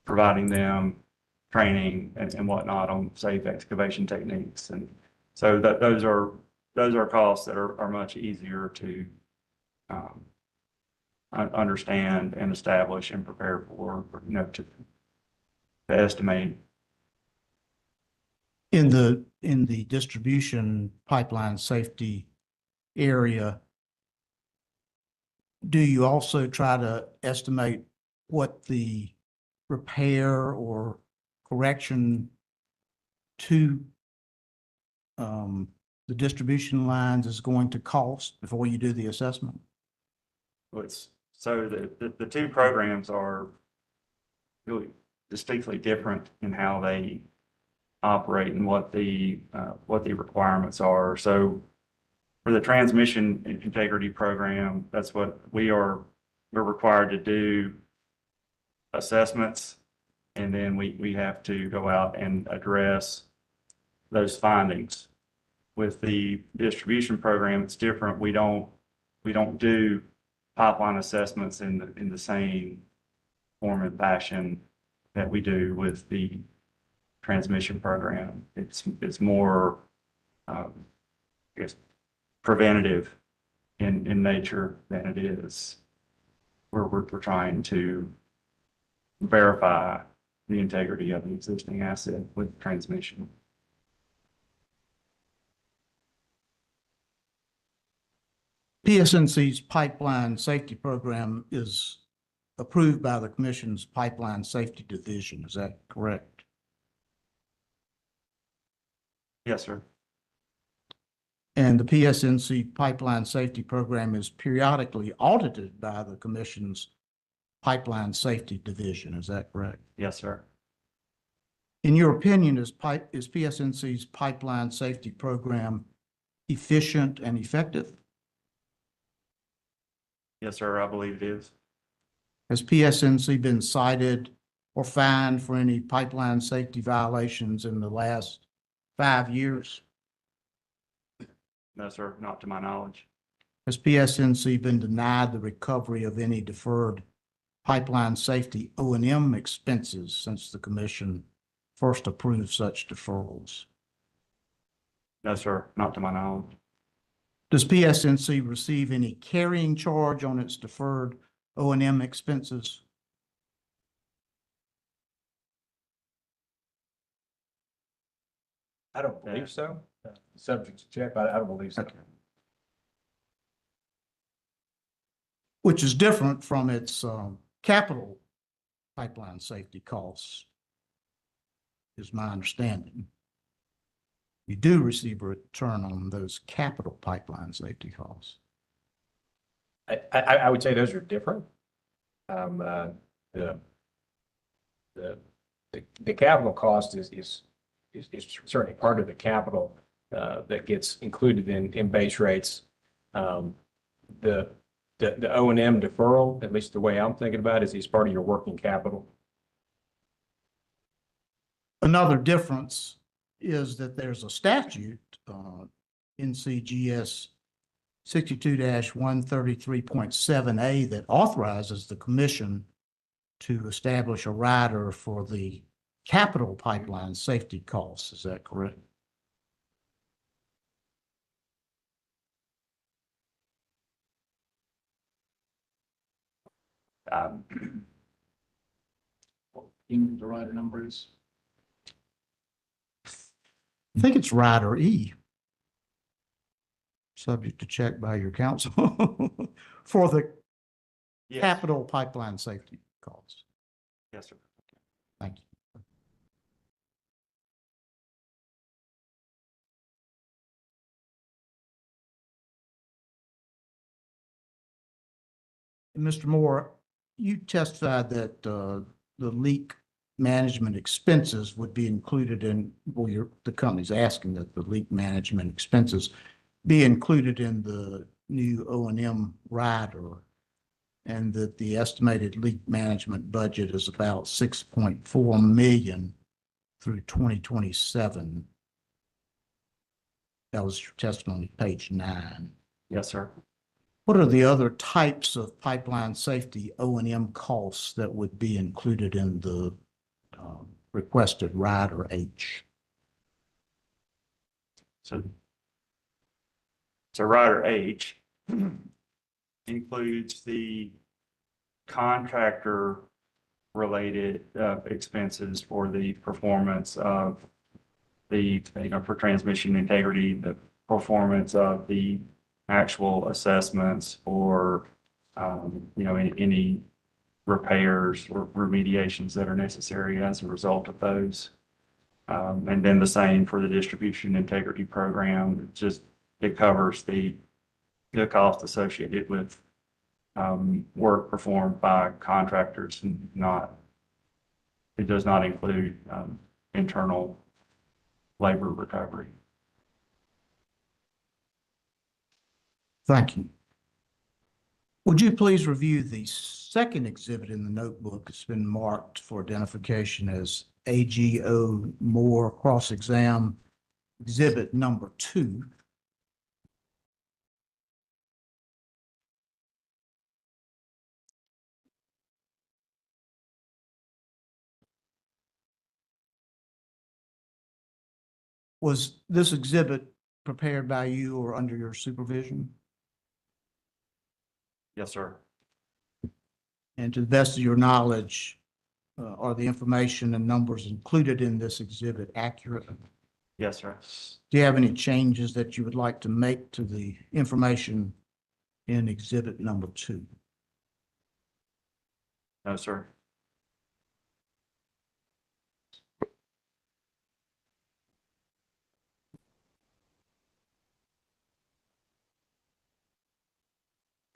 providing them training and whatnot on safe excavation techniques. And so those are costs that are much easier to understand and establish and prepare for, to estimate. In the distribution pipeline safety area, do you also try to estimate what the repair or correction to the distribution lines is going to cost before you do the assessment? So the two programs are really distinctly different in how they operate and what the requirements are. So for the transmission integrity program, that's what we're required to do assessments, and then we have to go out and address those findings. With the distribution program, it's different. We don't do pipeline assessments in the same form and fashion that we do with the transmission program. It's more, I guess, preventative in nature than it is where we're trying to verify the integrity of the existing asset with transmission. PSNC's pipeline safety program is approved by the Commission's Pipeline Safety Division. Is that correct? Yes, sir. And the PSNC pipeline safety program is periodically audited by the Commission's Pipeline Safety Division. Is that correct? Yes, sir. In your opinion, is PSNC's pipeline safety program efficient and effective? Yes, sir. I believe it is. Has PSNC been cited or fined for any pipeline safety violations in the last 5 years? No, sir. Not to my knowledge. Has PSNC been denied the recovery of any deferred pipeline safety O&M expenses since the commission first approved such deferrals? No, sir. Not to my knowledge. Does PSNC receive any carrying charge on its deferred O&M expenses? I don't believe so. Subject to check, but I don't believe so. Okay. Which is different from its capital pipeline safety costs, is my understanding. You do receive a return on those capital pipeline safety costs. I would say those are different. The capital cost is certainly part of the capital that gets included in base rates. The O&M deferral, at least the way I'm thinking about it, is part of your working capital. Another difference is that there's a statute, NCGS 62-133.7A, that authorizes the commission to establish a rider for the capital pipeline safety costs. Is that correct? You know the rider number is? I think it's rider E. Subject to check by your counsel for the Yes. capital pipeline safety costs. Yes, sir. Thank you. Mr. Moore, you testified that the leak management expenses would be included in, well, the company's asking that the leak management expenses be included in the new O&M rider, and that the estimated leak management budget is about $6.4 million through 2027. That was your testimony, page 9. Yes, sir. What are the other types of pipeline safety O&M costs that would be included in the requested rider H? So rider H includes the contractor related expenses for the performance of the, for transmission integrity, the performance of the actual assessments, or any repairs or remediations that are necessary as a result of those. And then the same for the distribution integrity program. It covers the cost associated with work performed by contractors, and it does not include internal labor recovery. Thank you. Would you please review the second exhibit in the notebook? It's been marked for identification as AGO Moore cross-exam exhibit number 2. Was this exhibit prepared by you or under your supervision? Yes, sir. And to the best of your knowledge, are the information and numbers included in this exhibit accurate? Yes, sir. Do you have any changes that you would like to make to the information in exhibit number 2? No, sir.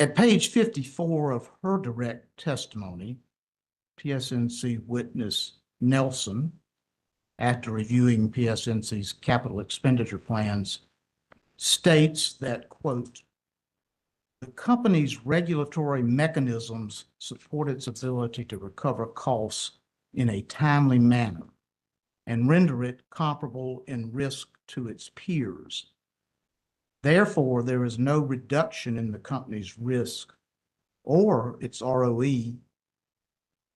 At page 54 of her direct testimony, PSNC witness Nelson, after reviewing PSNC's capital expenditure plans, states that, quote, "The company's regulatory mechanisms support its ability to recover costs in a timely manner and render it comparable in risk to its peers. Therefore, there is no reduction in the company's risk or its ROE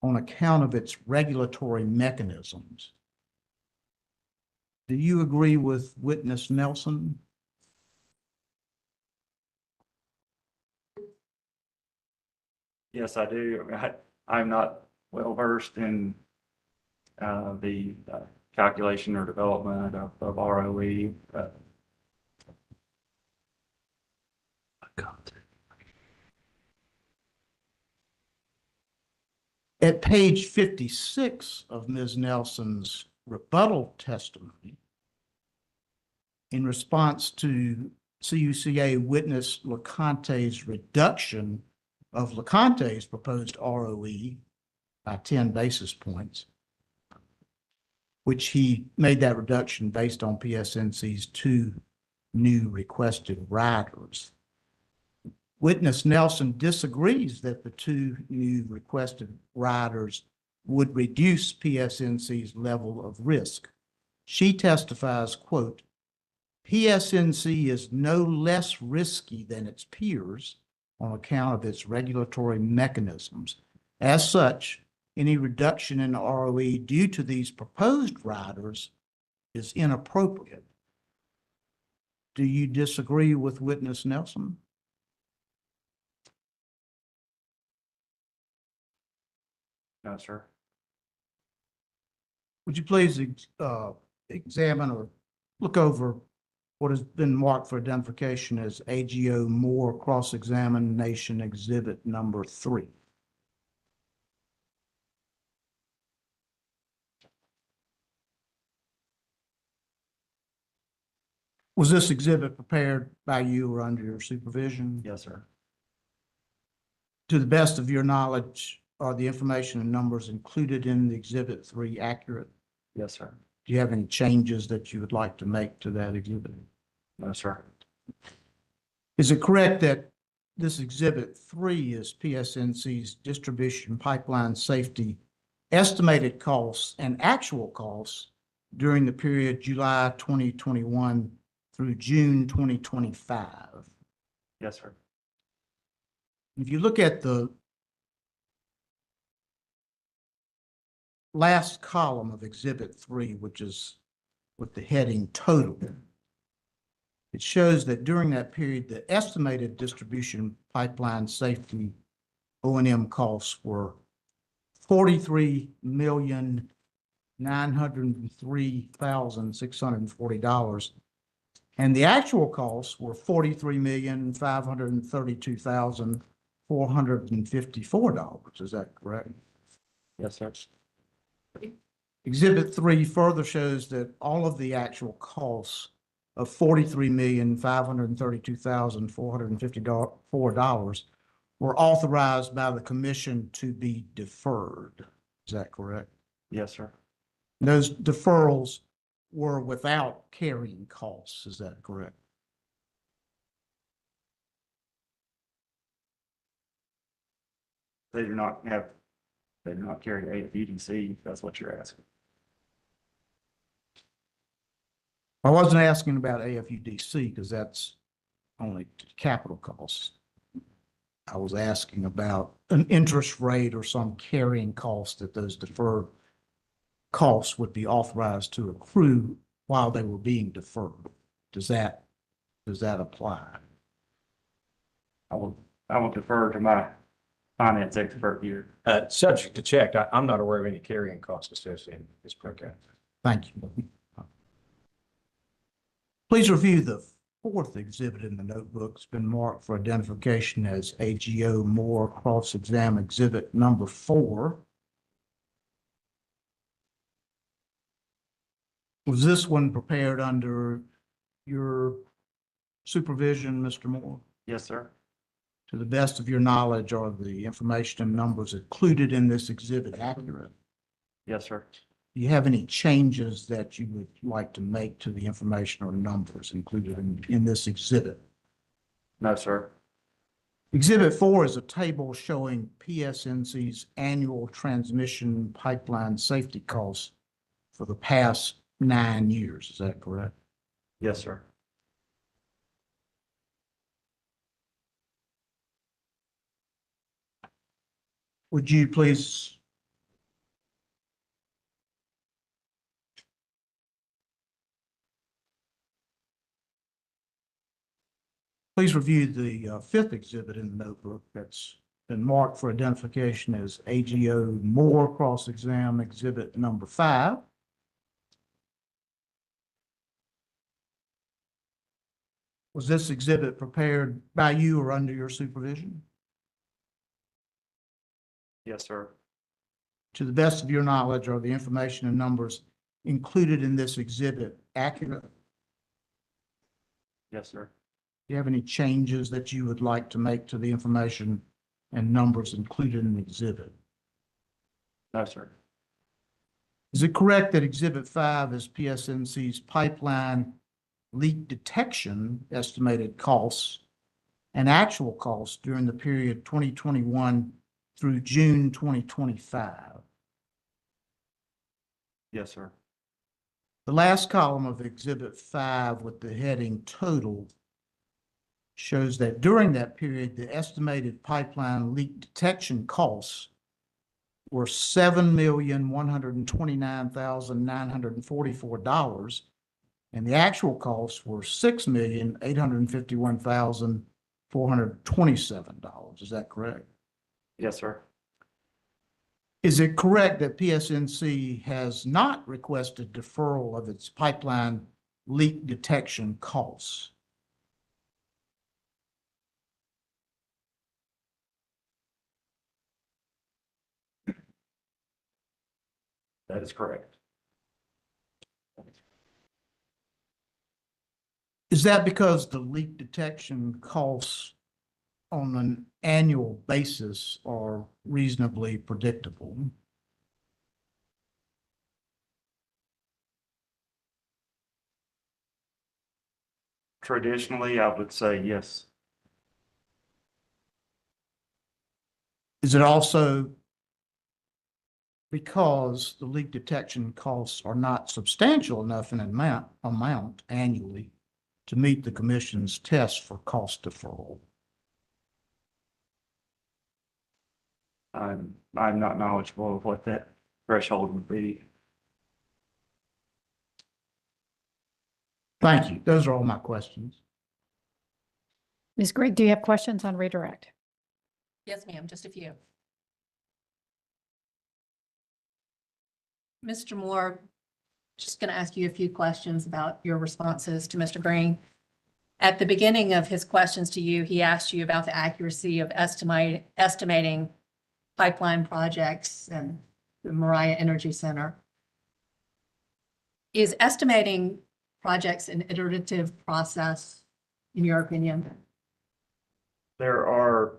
on account of its regulatory mechanisms." Do you agree with witness Nelson? Yes, I do. I'm not well versed in the calculation or development of ROE. At page 56 of Ms. Nelson's rebuttal testimony, in response to CUCA witness LeConte's reduction of LeConte's proposed ROE by 10 basis points, which he made that reduction based on PSNC's 2 new requested riders. Witness Nelson disagrees that the 2 new requested riders would reduce PSNC's level of risk. She testifies, quote, "PSNC is no less risky than its peers on account of its regulatory mechanisms. As such, any reduction in ROE due to these proposed riders is inappropriate." Do you disagree with witness Nelson? No, sir. Would you please examine or look over what has been marked for identification as AGO Moore cross-examination exhibit number 3? Was this exhibit prepared by you or under your supervision? Yes, sir. To the best of your knowledge, are the information and numbers included in the exhibit 3 accurate? Yes, sir. Do you have any changes that you would like to make to that exhibit? No, sir. Is it correct that this exhibit 3 is PSNC's distribution pipeline safety estimated costs and actual costs during the period July 2021 through June 2025? Yes, sir. If you look at the last column of exhibit 3, which is with the heading total, it shows that during that period, the estimated distribution pipeline safety O&M costs were $43,903,640, and the actual costs were $43,532,454. Is that correct? Yes, sir. Exhibit 3 further shows that all of the actual costs of $43,532,454 were authorized by the commission to be deferred. Is that correct? Yes, sir. Those deferrals were without carrying costs. Is that correct? They do not carry a PDC, if that's what you're asking. I wasn't asking about AFUDC because that's only capital costs. I was asking about an interest rate or some carrying cost that those deferred costs would be authorized to accrue while they were being deferred. Does that apply? I will defer to my finance expert here. Subject to check, I'm not aware of any carrying costs associated with this program. Thank you. Please review the fourth exhibit in the notebook. It's been marked for identification as AGO Moore Cross-Exam Exhibit number 4. Was this one prepared under your supervision, Mr. Moore? Yes, sir. To the best of your knowledge, are the information and numbers included in this exhibit accurate? Yes, sir. Do you have any changes that you would like to make to the information or numbers included in this exhibit? No, sir. Exhibit 4 is a table showing PSNC's annual transmission pipeline safety costs for the past 9 years. Is that correct? Yes, sir. Would you please review the fifth exhibit in the notebook that's been marked for identification as AGO Moore Cross-Exam Exhibit number 5. Was this exhibit prepared by you or under your supervision? Yes, sir. To the best of your knowledge, are the information and numbers included in this exhibit accurate? Yes, sir. Do you have any changes that you would like to make to the information and numbers included in the exhibit? No, sir. Is it correct that Exhibit 5 is PSNC's pipeline leak detection estimated costs and actual costs during the period 2021 through June 2025? Yes, sir. The last column of Exhibit 5 with the heading total shows that during that period, the estimated pipeline leak detection costs were $7,129,944, and the actual costs were $6,851,427. Is that correct? Yes, sir. Is it correct that PSNC has not requested deferral of its pipeline leak detection costs? That is correct. Is that because the leak detection costs on an annual basis are reasonably predictable? Traditionally, I would say yes. Is it also because the leak detection costs are not substantial enough in amount annually to meet the commission's test for cost deferral? I'm not knowledgeable of what that threshold would be. Thank you. Those are all my questions. Ms. Grigg, do you have questions on redirect? Yes, ma'am, just a few. Mr. Moore, just going to ask you a few questions about your responses to Mr. Green. At the beginning of his questions to you, he asked you about the accuracy of estimating pipeline projects and the Mariah Energy Center. Is estimating projects an iterative process, in your opinion? There are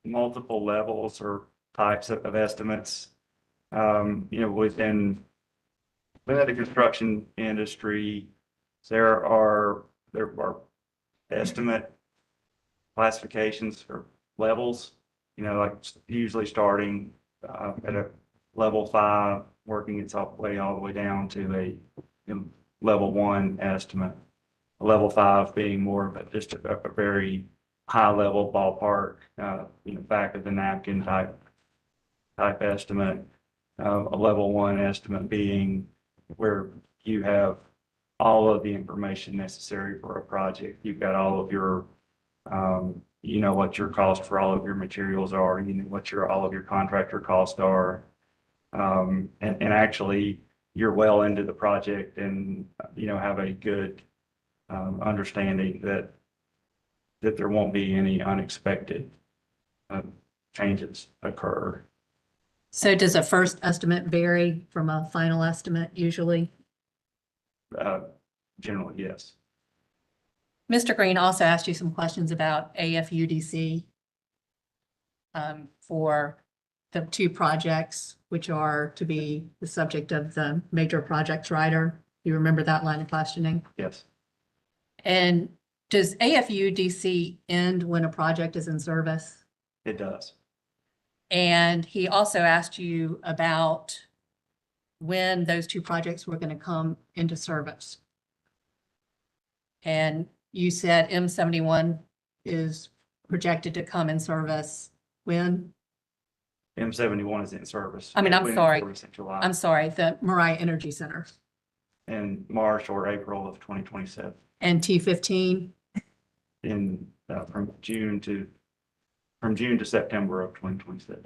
multiple levels or types of estimates. Within the construction industry, there are estimate classifications or levels, like usually starting at a level 5, working its way all the way down to a level 1 estimate. Level 5 being more of just a very high level ballpark, back of the napkin type estimate. A level 1 estimate being where you have all of the information necessary for a project. You've got all of your, what your cost for all of your materials are, what all of your contractor costs are. And actually you're well into the project and, have a good understanding that there won't be any unexpected changes occur. So does a first estimate vary from a final estimate usually? Generally, yes. Mr. Green also asked you some questions about AFUDC for the 2 projects, which are to be the subject of the major projects rider. You remember that line of questioning? Yes, And does AFUDC end when a project is in service? it does. And he also asked you about when those 2 projects were going to come into service. And you said M71 is projected to come in service when? M71 is in service. I mean, I'm Went in sorry. service in July, I'm sorry, the Mariah Energy Center. in March or April of 2027, And T15? from June to September of 2027.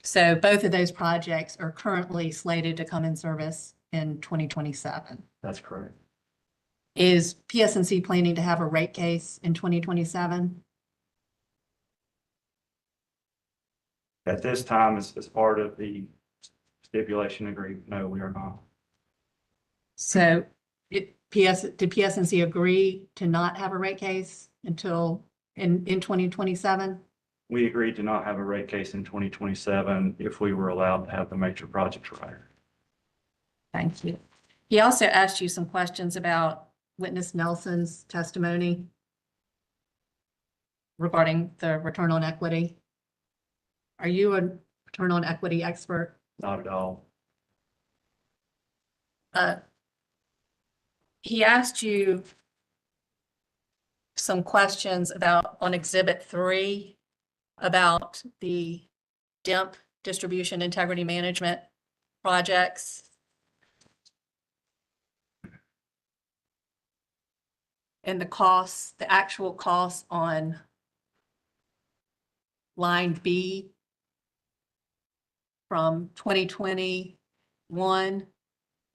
So both of those projects are currently slated to come in service in 2027. That's correct. Is PSNC planning to have a rate case in 2027? At this time, as part of the stipulation agreement, no, we are not. So did PSNC agree to not have a rate case until in 2027? We agreed to not have a rate case in 2027 if we were allowed to have the major project rider. Thank you. He also asked you some questions about witness Nelson's testimony regarding the return on equity. Are you a return on equity expert? Not at all. He asked you some questions about on Exhibit 3 about the DIMP, Distribution Integrity Management projects. And the costs, the actual costs on line B from 2021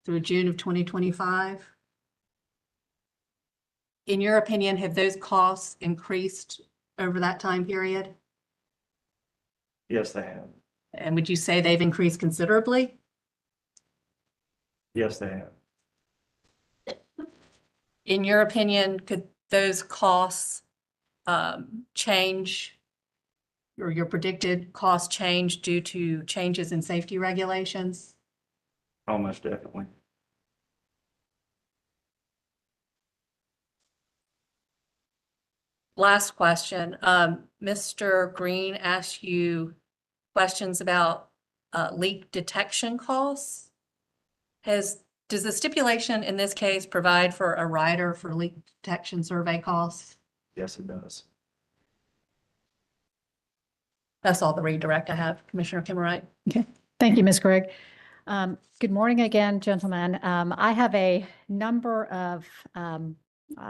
through June of 2025. In your opinion, have those costs increased over that time period? Yes, they have. And would you say they've increased considerably? Yes, they have. In your opinion, could those costs change, or your predicted cost change due to changes in safety regulations? Almost definitely. Last question. Mr. Green asked you questions about leak detection costs. Does the stipulation in this case provide for a rider for leak detection survey costs? Yes, it does. That's all the redirect I have, Commissioner Kimmerite. Okay, thank you, Ms. Gregg. Good morning again, gentlemen. I have a number of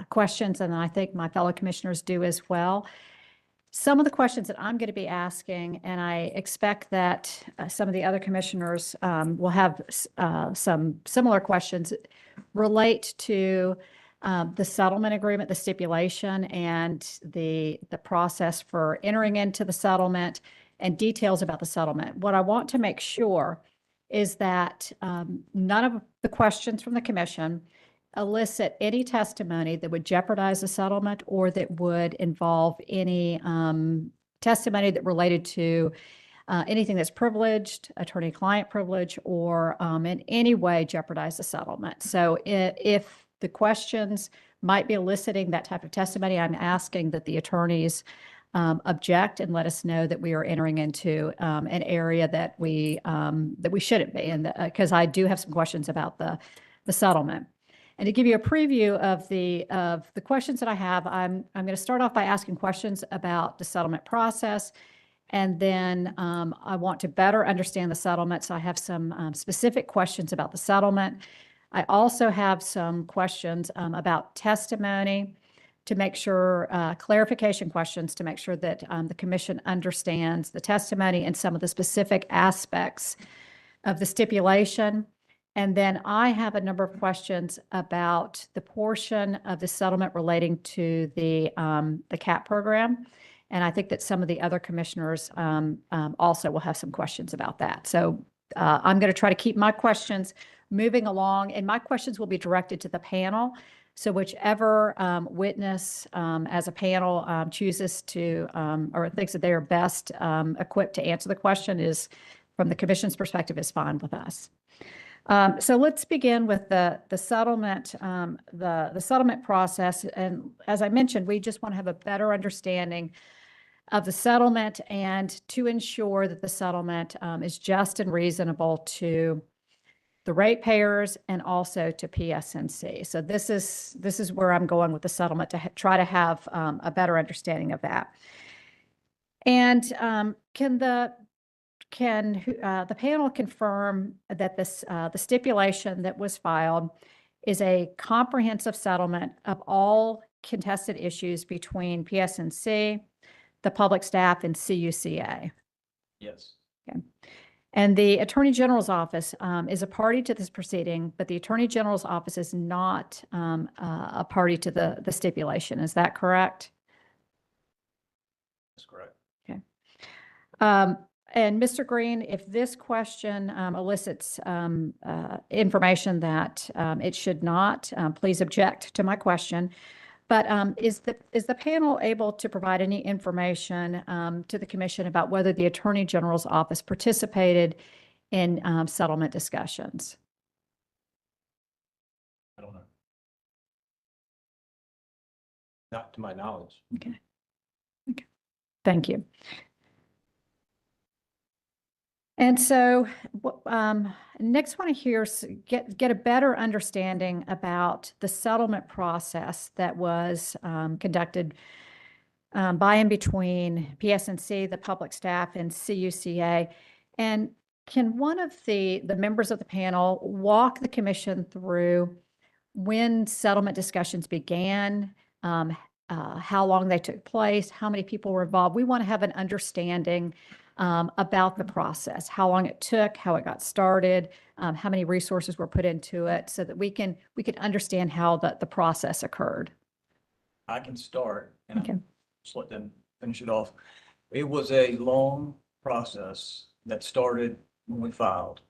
questions, and I think my fellow commissioners do as well. Some of the questions that I'm going to be asking, and I expect that some of the other commissioners will have some similar questions, relate to the settlement agreement, the stipulation, and the process for entering into the settlement and details about the settlement. What I want to make sure is that none of the questions from the commission elicit any testimony that would jeopardize the settlement or that would involve any testimony that related to anything that's privileged, attorney-client privilege, or in any way jeopardize the settlement. So if the questions might be eliciting that type of testimony, I'm asking that the attorneys object and let us know that we are entering into an area that we shouldn't be. And because I do have some questions about the settlement. And to give you a preview of the questions that I have, I'm going to start off by asking questions about the settlement process. And then I want to better understand the settlement. So I have some specific questions about the settlement. I also have some questions about testimony to make sure, clarification questions to make sure that the commission understands the testimony and some of the specific aspects of the stipulation. And then I have a number of questions about the portion of the settlement relating to the CAP program. And I think that some of the other commissioners also will have some questions about that. So I'm going to try to keep my questions moving along, and my questions will be directed to the panel. So whichever witness as a panel chooses to or thinks that they are best equipped to answer the question is, from the commission's perspective, is fine with us. So let's begin with the settlement, the settlement process. And as I mentioned, we just want to have a better understanding of the settlement and to ensure that the settlement is just and reasonable to the ratepayers and also to PSNC. So this is where I'm going with the settlement to try to have a better understanding of that. And can the panel confirm that the stipulation that was filed is a comprehensive settlement of all contested issues between PSNC, the public staff, and CUCA? Yes. Okay. And the Attorney General's office is a party to this proceeding, but the Attorney General's office is not a party to the stipulation. Is that correct? That's correct. Okay. And Mr. Green, if this question elicits information that it should not, please object to my question. But is the panel able to provide any information to the commission about whether the Attorney General's office participated in settlement discussions? I don't know. Not to my knowledge. Okay. Okay. Thank you. And so next want to hear, get a better understanding about the settlement process that was conducted by and between PSNC, the public staff, and CUCA. And can one of the members of the panel walk the commission through when settlement discussions began, how long they took place, how many people were involved? We want to have an understanding about the process, how long it took, how it got started, how many resources were put into it, so that we can understand how the process occurred. I can start and Okay. just let them finish it off. It was a long process that started when we filed.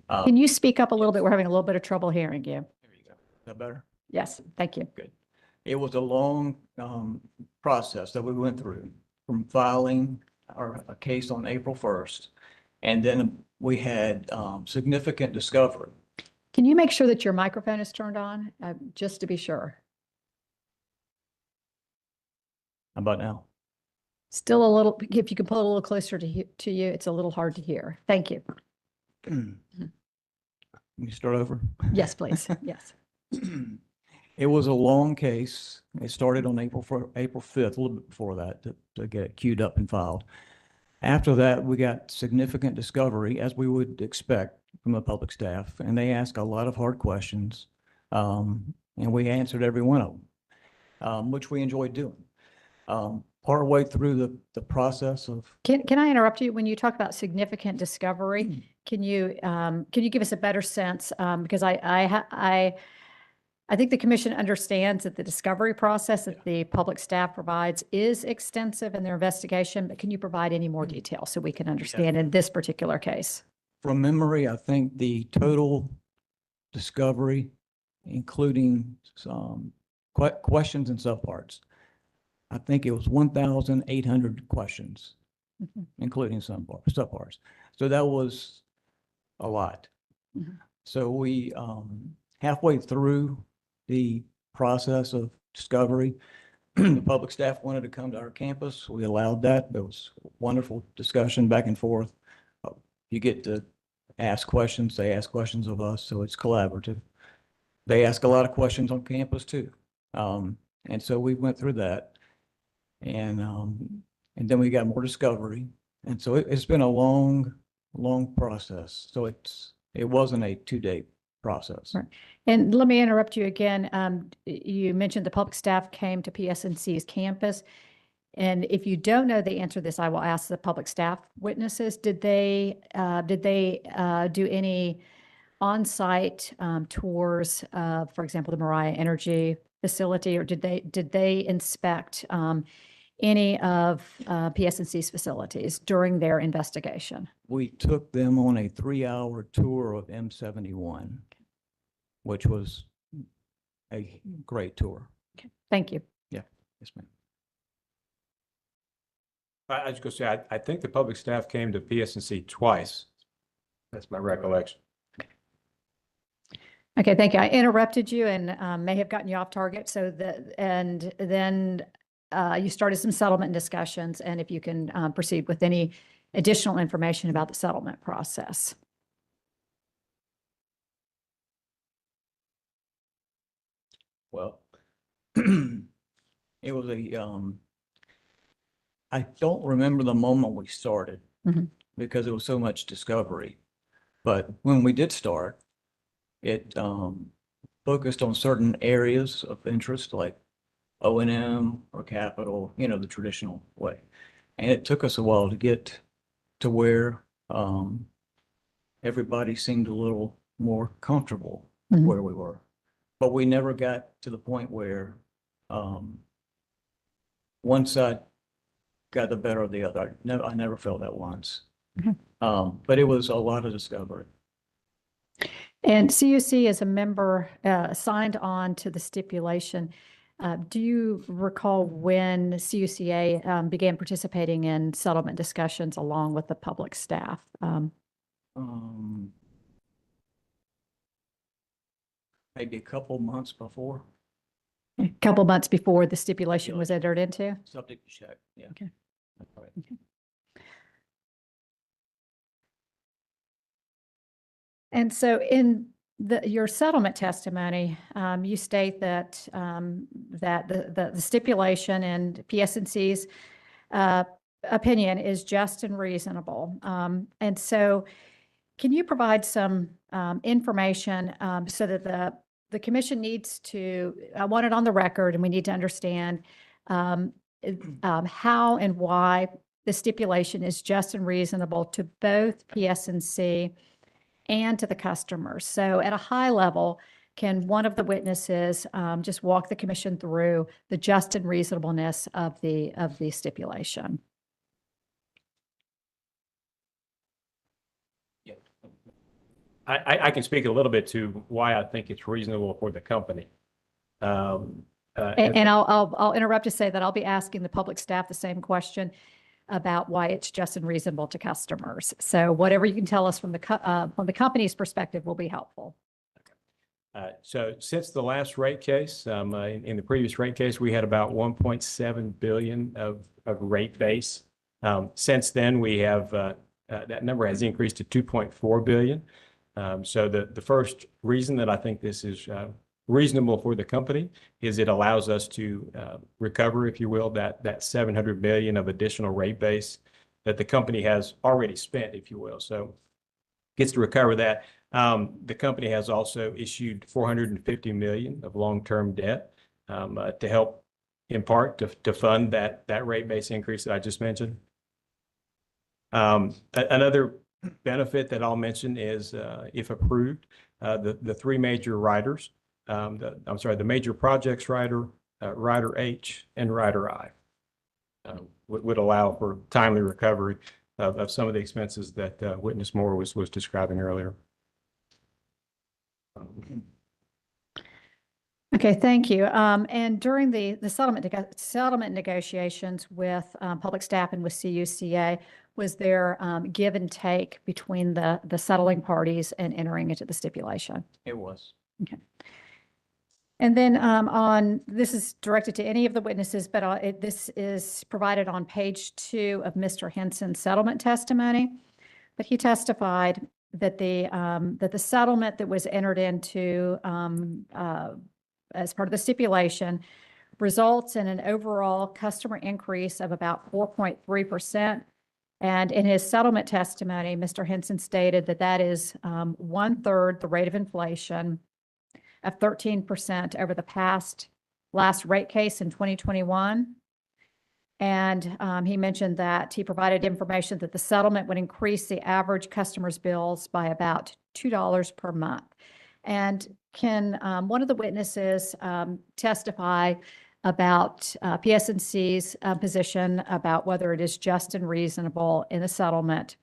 Can you speak up a little bit? We're having a little bit of trouble hearing you. There you go. Is that better? Yes, thank you. Good. It was a long process that we went through from filing a case on April 1st. And then we had significant discovery. Can you make sure that your microphone is turned on, just to be sure? How about now? Still a little, if you can pull it a little closer to you, it's a little hard to hear. Thank you. Can you start over? Yes, please. Yes. It was a long case. It started on April 5th, a little bit before that, to get it queued up and filed. After that, we got significant discovery, as we would expect from the public staff, and they asked a lot of hard questions, and we answered every one of them, which we enjoyed doing. Partway through the process of. Can I interrupt you? When you talk about significant discovery, can you give us a better sense? Because I think the commission understands that the discovery process that the public staff provides is extensive in their investigation, but can you provide any more detail so we can understand in this particular case? From memory, I think the total discovery, including some questions and subparts, I think it was 1,800 questions, including some subparts. So that was a lot. So we, halfway through the process of discovery, the public staff wanted to come to our campus. We allowed that. There was wonderful discussion back and forth. You get to ask questions. They ask questions of us, so it's collaborative. They ask a lot of questions on campus too. And so we went through that. And then we got more discovery. And so it's been a long process. So it wasn't a 2-day process. Right. And let me interrupt you again. You mentioned the public staff came to PSNC's campus. And if you don't know the answer to this, I will ask the public staff witnesses. Did they do any on-site tours of, for example, the Mariah Energy facility, or did they inspect any of PSNC's facilities during their investigation? We took them on a 3-hour tour of M71, which was a great tour. Okay. Thank you. Yes, ma'am. I was going to say, I think the public staff came to PSNC twice. That's my recollection. Okay, thank you. I interrupted you and may have gotten you off target. So and then you started some settlement discussions, and if you can proceed with any additional information about the settlement process. Well, it was I don't remember the moment we started because there was so much discovery. But when we did start, it focused on certain areas of interest like O&M or capital, the traditional way. And it took us a while to get to where everybody seemed a little more comfortable where we were. But we never got to the point where one side got the better of the other. I never felt that once. But it was a lot of discovery. And CUC as a member signed on to the stipulation. Do you recall when CUCA began participating in settlement discussions along with the public staff? Maybe a couple months before. A couple months before the stipulation was entered into? Subject to check, yeah. Okay. That's right. Okay. And so in your settlement testimony, you state that the stipulation and PSNC's opinion is just and reasonable. And so can you provide some information so that the commission needs to, I want it on the record, and we need to understand how and why the stipulation is just and reasonable to both PSNC and to the customers. So at a high level, can one of the witnesses just walk the commission through the just and reasonableness of the stipulation? Yeah. I can speak a little bit to why I think it's reasonable for the company. And I'll interrupt to say that I'll be asking the public staff the same question about why it's just and reasonable to customers. So whatever you can tell us from the company's perspective will be helpful. So since the last rate case, in the previous rate case, we had about 1.7 billion of rate base. Since then, we have that number has increased to 2.4 billion. So the first reason that I think this is reasonable for the company is it allows us to recover, if you will, that 700 million of additional rate base that the company has already spent, if you will. So gets to recover that. The company has also issued 450 million of long-term debt to help, in part, to fund that rate base increase that I just mentioned. Another benefit that I'll mention is, if approved, the three major riders, the major projects rider, rider H, and rider I, would allow for timely recovery of some of the expenses that Witness Moore was describing earlier. Okay, thank you. And during the settlement negotiations with public staff and with CUCA, was there give and take between the settling parties and entering into the stipulation? It was. Okay. And then this is directed to any of the witnesses, but this is provided on page 2 of Mr. Henson's settlement testimony. But he testified that the settlement that was entered into as part of the stipulation results in an overall customer increase of about 4.3%. And in his settlement testimony, Mr. Henson stated that that is 1/3 the rate of inflation of 13% over the last rate case in 2021. And he mentioned that he provided information that the settlement would increase the average customer's bills by about $2 per month. And can one of the witnesses testify about PSNC's position about whether it is just and reasonable in the settlement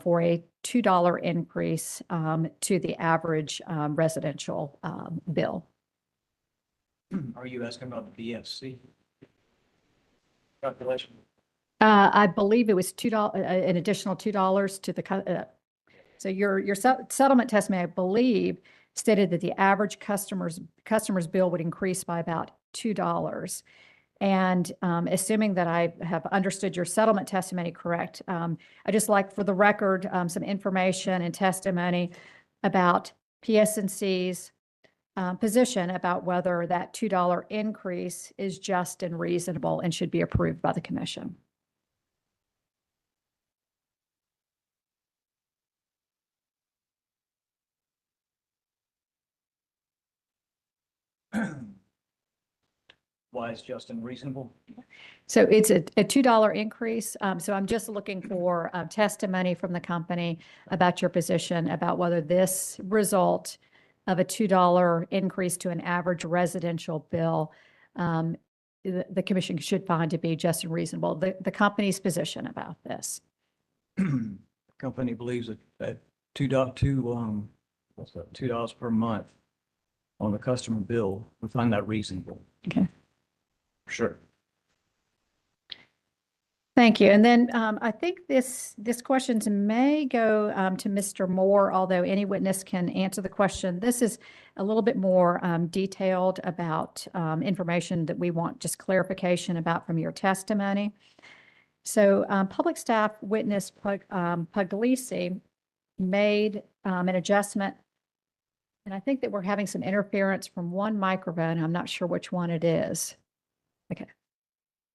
for a $2 increase to the average residential bill? Are you asking about the BFC calculation? I believe it was $2, an additional $2 to the, so your settlement testimony, I believe, stated that the average customer's bill would increase by about $2. And assuming that I have understood your settlement testimony correct, I just like for the record some information and testimony about PSNC's position about whether that $2 increase is just and reasonable and should be approved by the commission. Why is just and reasonable? So it's a $2 increase. So I'm just looking for testimony from the company about your position about whether this result of a $2 increase to an average residential bill, the commission should find to be just and reasonable. The company's position about this. The company believes that $2 per month on the customer bill, we find that reasonable. Okay. Sure. Thank you. And then I think this questions may go to Mr. Moore, although any witness can answer the question. This is a little bit more detailed about information that we want just clarification about from your testimony. So public staff witness Puglisi made an adjustment, and I think that we're having some interference from one microphone. I'm not sure which one it is. Okay,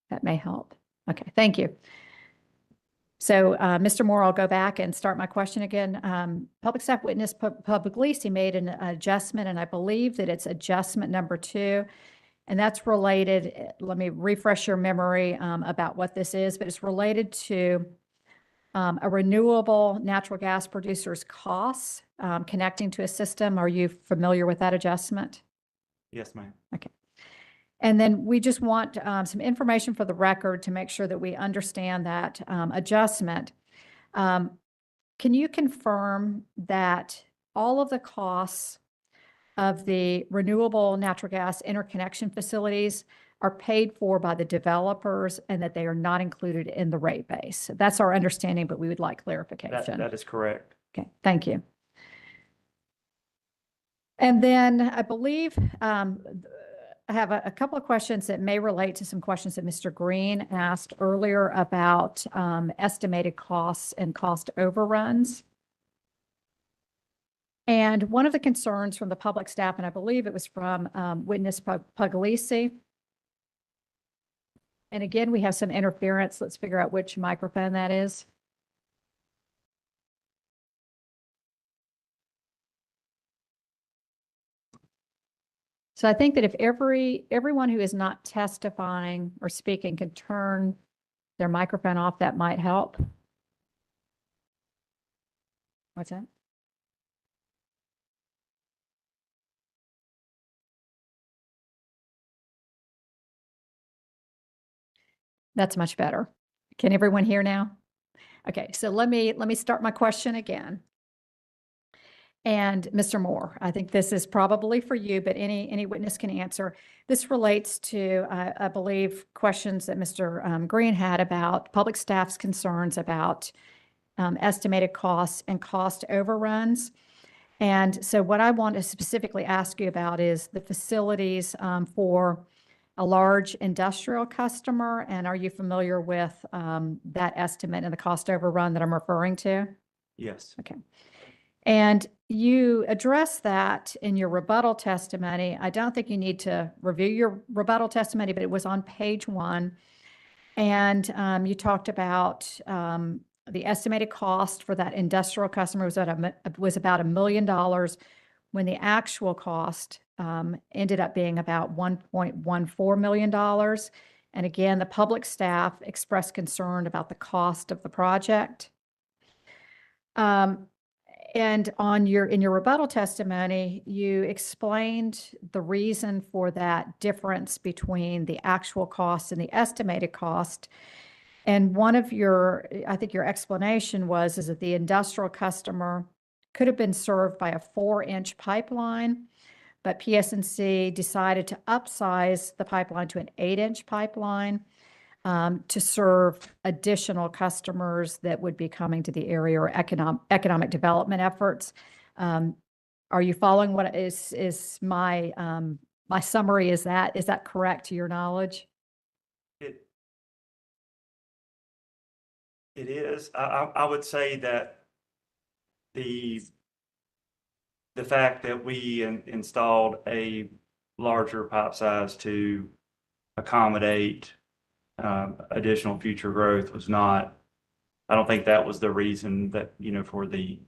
that may help. Okay, thank you. So, Mr. Moore, I'll go back and start my question again. Public staff witness Puglisi made an adjustment, and I believe that it's adjustment number 2, and that's related. Let me refresh your memory about what this is, but it's related to a renewable natural gas producer's costs connecting to a system. Are you familiar with that adjustment? Yes, ma'am. Okay. And then we just want some information for the record to make sure that we understand that adjustment. Can you confirm that all of the costs of the renewable natural gas interconnection facilities are paid for by the developers and that they are not included in the rate base? That's our understanding, but we would like clarification. That is correct. Okay, thank you. And then I believe I have a couple of questions that may relate to some questions that Mr. Green asked earlier about estimated costs and cost overruns. And one of the concerns from the public staff, and I believe it was from witness Puglisi. And again, we have some interference. Let's figure out which microphone that is. So I think that if everyone who is not testifying or speaking can turn their microphone off, that might help. What's that? That's much better. Can everyone hear now? Okay, so let me start my question again. And Mr. Moore, I think this is probably for you, but any witness can answer. This relates to, I believe, questions that Mr. Green had about public staff's concerns about estimated costs and cost overruns. And so what I want to specifically ask you about is the facilities for a large industrial customer. And are you familiar with that estimate and the cost overrun that I'm referring to? Yes. Okay. And you address that in your rebuttal testimony. I don't think you need to review your rebuttal testimony, but it was on page 1. And you talked about the estimated cost for that industrial customer was about $1 million, when the actual cost ended up being about $1.14 million. And again, the public staff expressed concern about the cost of the project. And in your rebuttal testimony, you explained the reason for that difference between the actual cost and the estimated cost. And one of I think your explanation is that the industrial customer could have been served by a 4-inch pipeline, but PSNC decided to upsize the pipeline to an 8-inch pipeline to serve additional customers that would be coming to the area, or economic development efforts. Are you following what is my summary? Is that correct to your knowledge? It is. I would say that the fact that we installed a larger pipe size to accommodate additional future growth was not, I don't think that was the reason that, for the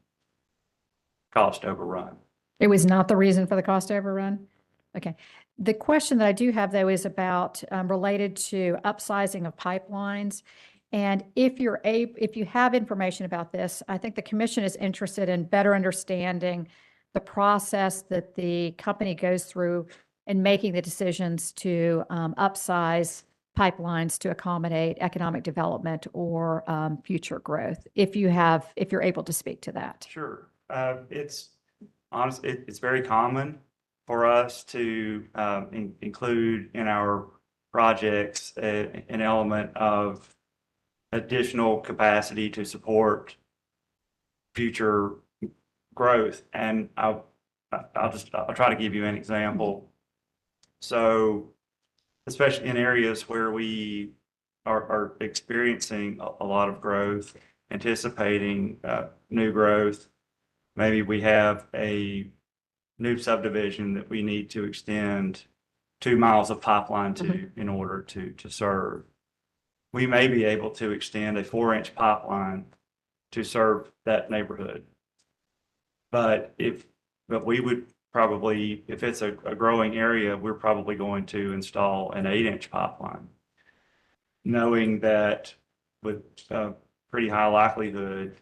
cost overrun. It was not the reason for the cost overrun? Okay. The question that I do have, though, is about related to upsizing of pipelines. And if you have information about this, I think the commission is interested in better understanding the process that the company goes through in making the decisions to upsize pipelines to accommodate economic development or future growth, if you're able to speak to that. Sure. It's very common for us to include in our projects an element of additional capacity to support future growth. And I'll try to give you an example. So, especially in areas where we are experiencing a lot of growth, anticipating new growth, maybe we have a new subdivision that we need to extend 2 miles of pipeline to in order to serve. We may be able to extend a 4-inch pipeline to serve that neighborhood. But we would probably, if it's a growing area, we're probably going to install an 8-inch pipeline, knowing that with pretty high likelihood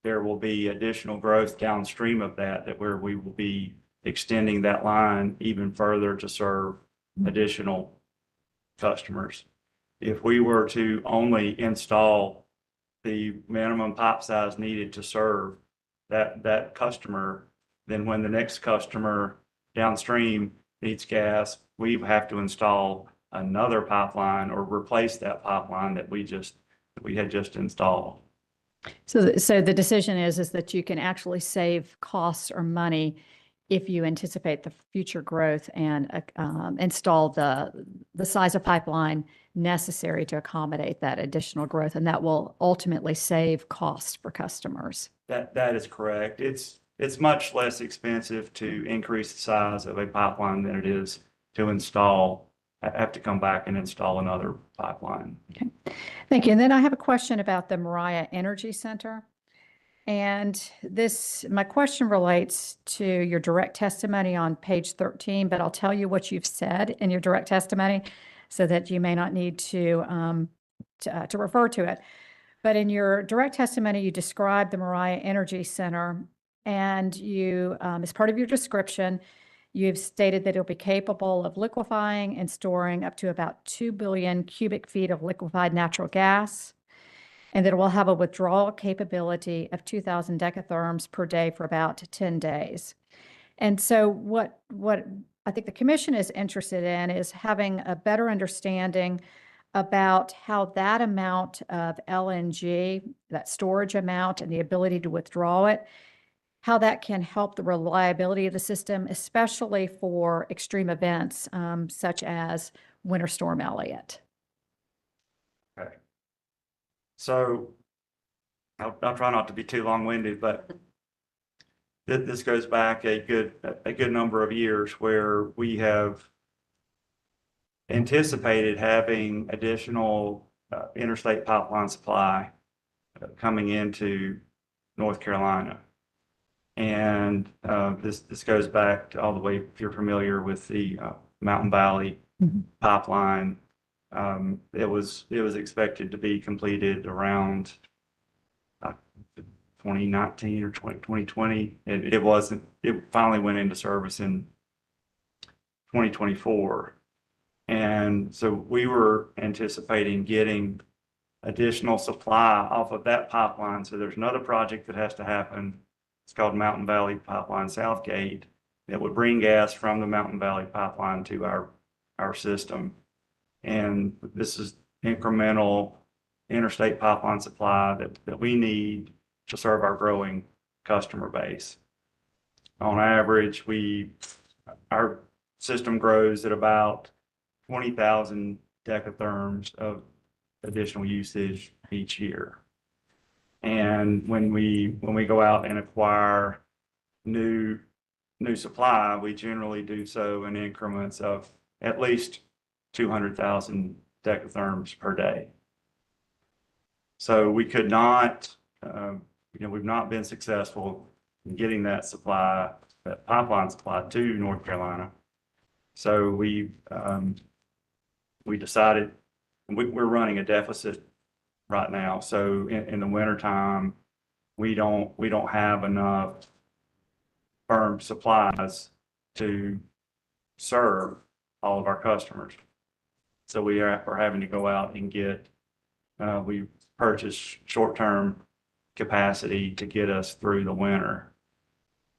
there will be additional growth downstream of that where we will be extending that line even further to serve additional customers. If we were to only install the minimum pipe size needed to serve that customer, then when the next customer downstream needs gas, we have to install another pipeline or replace that pipeline that we had just installed. So the decision is that you can actually save costs or money if you anticipate the future growth and install the size of pipeline necessary to accommodate that additional growth, and that will ultimately save costs for customers. That is correct. It's much less expensive to increase the size of a pipeline than it is to have to come back and install another pipeline. Okay, thank you. And then I have a question about the Moriah Energy Center. And my question relates to your direct testimony on page 13, but I'll tell you what you've said in your direct testimony so that you may not need to refer to it. But in your direct testimony, you described the Moriah Energy Center, and you, as part of your description, you've stated that it'll be capable of liquefying and storing up to about 2 billion cubic feet of liquefied natural gas, and that it will have a withdrawal capability of 2,000 decatherms per day for about 10 days. And so what I think the commission is interested in is having a better understanding about how that amount of LNG, that storage amount and the ability to withdraw it, how that can help the reliability of the system, especially for extreme events such as Winter Storm Elliott. Okay. So I'll try not to be too long-winded, but this goes back a good number of years where we have anticipated having additional interstate pipeline supply coming into North Carolina. And this goes back to all the way, if you're familiar with the Mountain Valley pipeline, it was expected to be completed around 2019 or 2020. It wasn't. It finally went into service in 2024. And so we were anticipating getting additional supply off of that pipeline. So there's another project that has to happen. It's called Mountain Valley Pipeline Southgate that would bring gas from the Mountain Valley Pipeline to our system. And this is incremental interstate pipeline supply that we need to serve our growing customer base. On average, our system grows at about 20,000 decatherms of additional usage each year. And when we go out and acquire new supply, we generally do so in increments of at least 200,000 decatherms per day. So we could not, we've not been successful in getting that supply, that pipeline supply to North Carolina. So we decided we're running a deficit right now. So in the wintertime, we don't have enough firm supplies to serve all of our customers. So we're having to go out and get, we purchase short-term capacity to get us through the winter.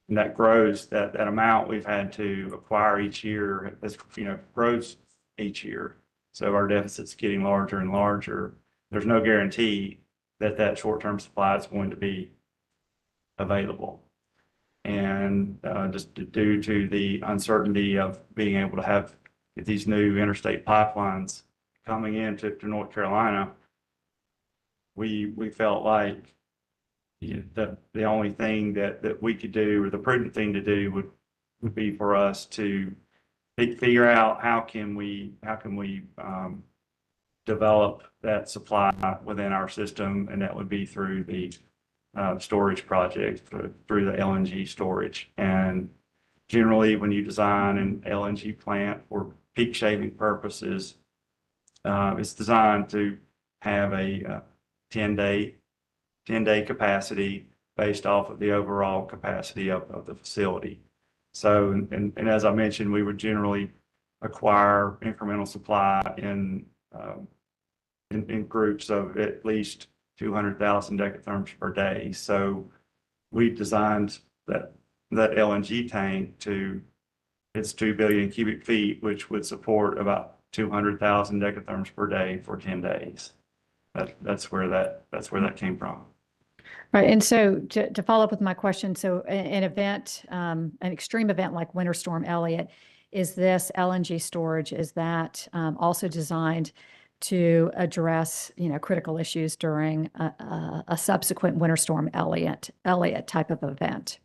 And that grows, that amount we've had to acquire each year, as grows each year. So our deficit's getting larger and larger. There's no guarantee that short-term supply is going to be available. And just due to the uncertainty of being able to have these new interstate pipelines coming into North Carolina, we felt like the only thing that we could do, or the prudent thing to do, would be for us to figure out how can we develop that supply within our system, and that would be through the storage project, through the LNG storage. And generally, when you design an LNG plant for peak shaving purposes, it's designed to have a 10-day capacity based off of the overall capacity of the facility. So, and as I mentioned, we would generally acquire incremental supply in groups of at least 200,000 decatherms per day. So we designed that LNG tank to its 2 billion cubic feet, which would support about 200,000 decatherms per day for 10 days. That's where that came from. Right. And so to follow up with my question, so an event, an extreme event like Winter Storm Elliott, is this LNG storage, is that also designed to address, critical issues during a subsequent Winter Storm Elliott type of event?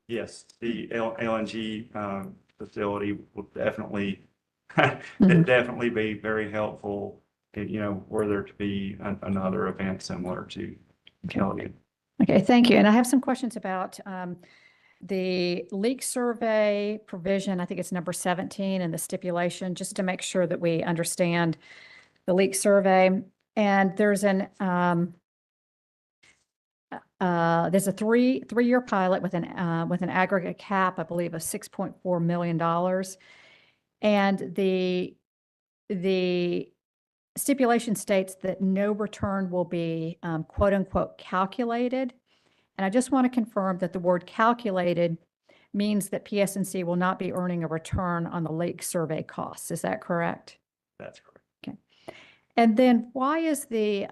Yes, the LNG facility will definitely definitely be very helpful. Were there to be another event similar to Elliott. Okay, thank you. And I have some questions about the leak survey provision. I think it's number 17 in the stipulation, just to make sure that we understand the leak survey. And there's there's a three-year pilot with an aggregate cap, I believe, of $6.4 million. And the stipulation states that no return will be quote unquote calculated. And I just want to confirm that the word calculated means that PSNC will not be earning a return on the leak survey costs. Is that correct? That's correct. Okay. And then why is the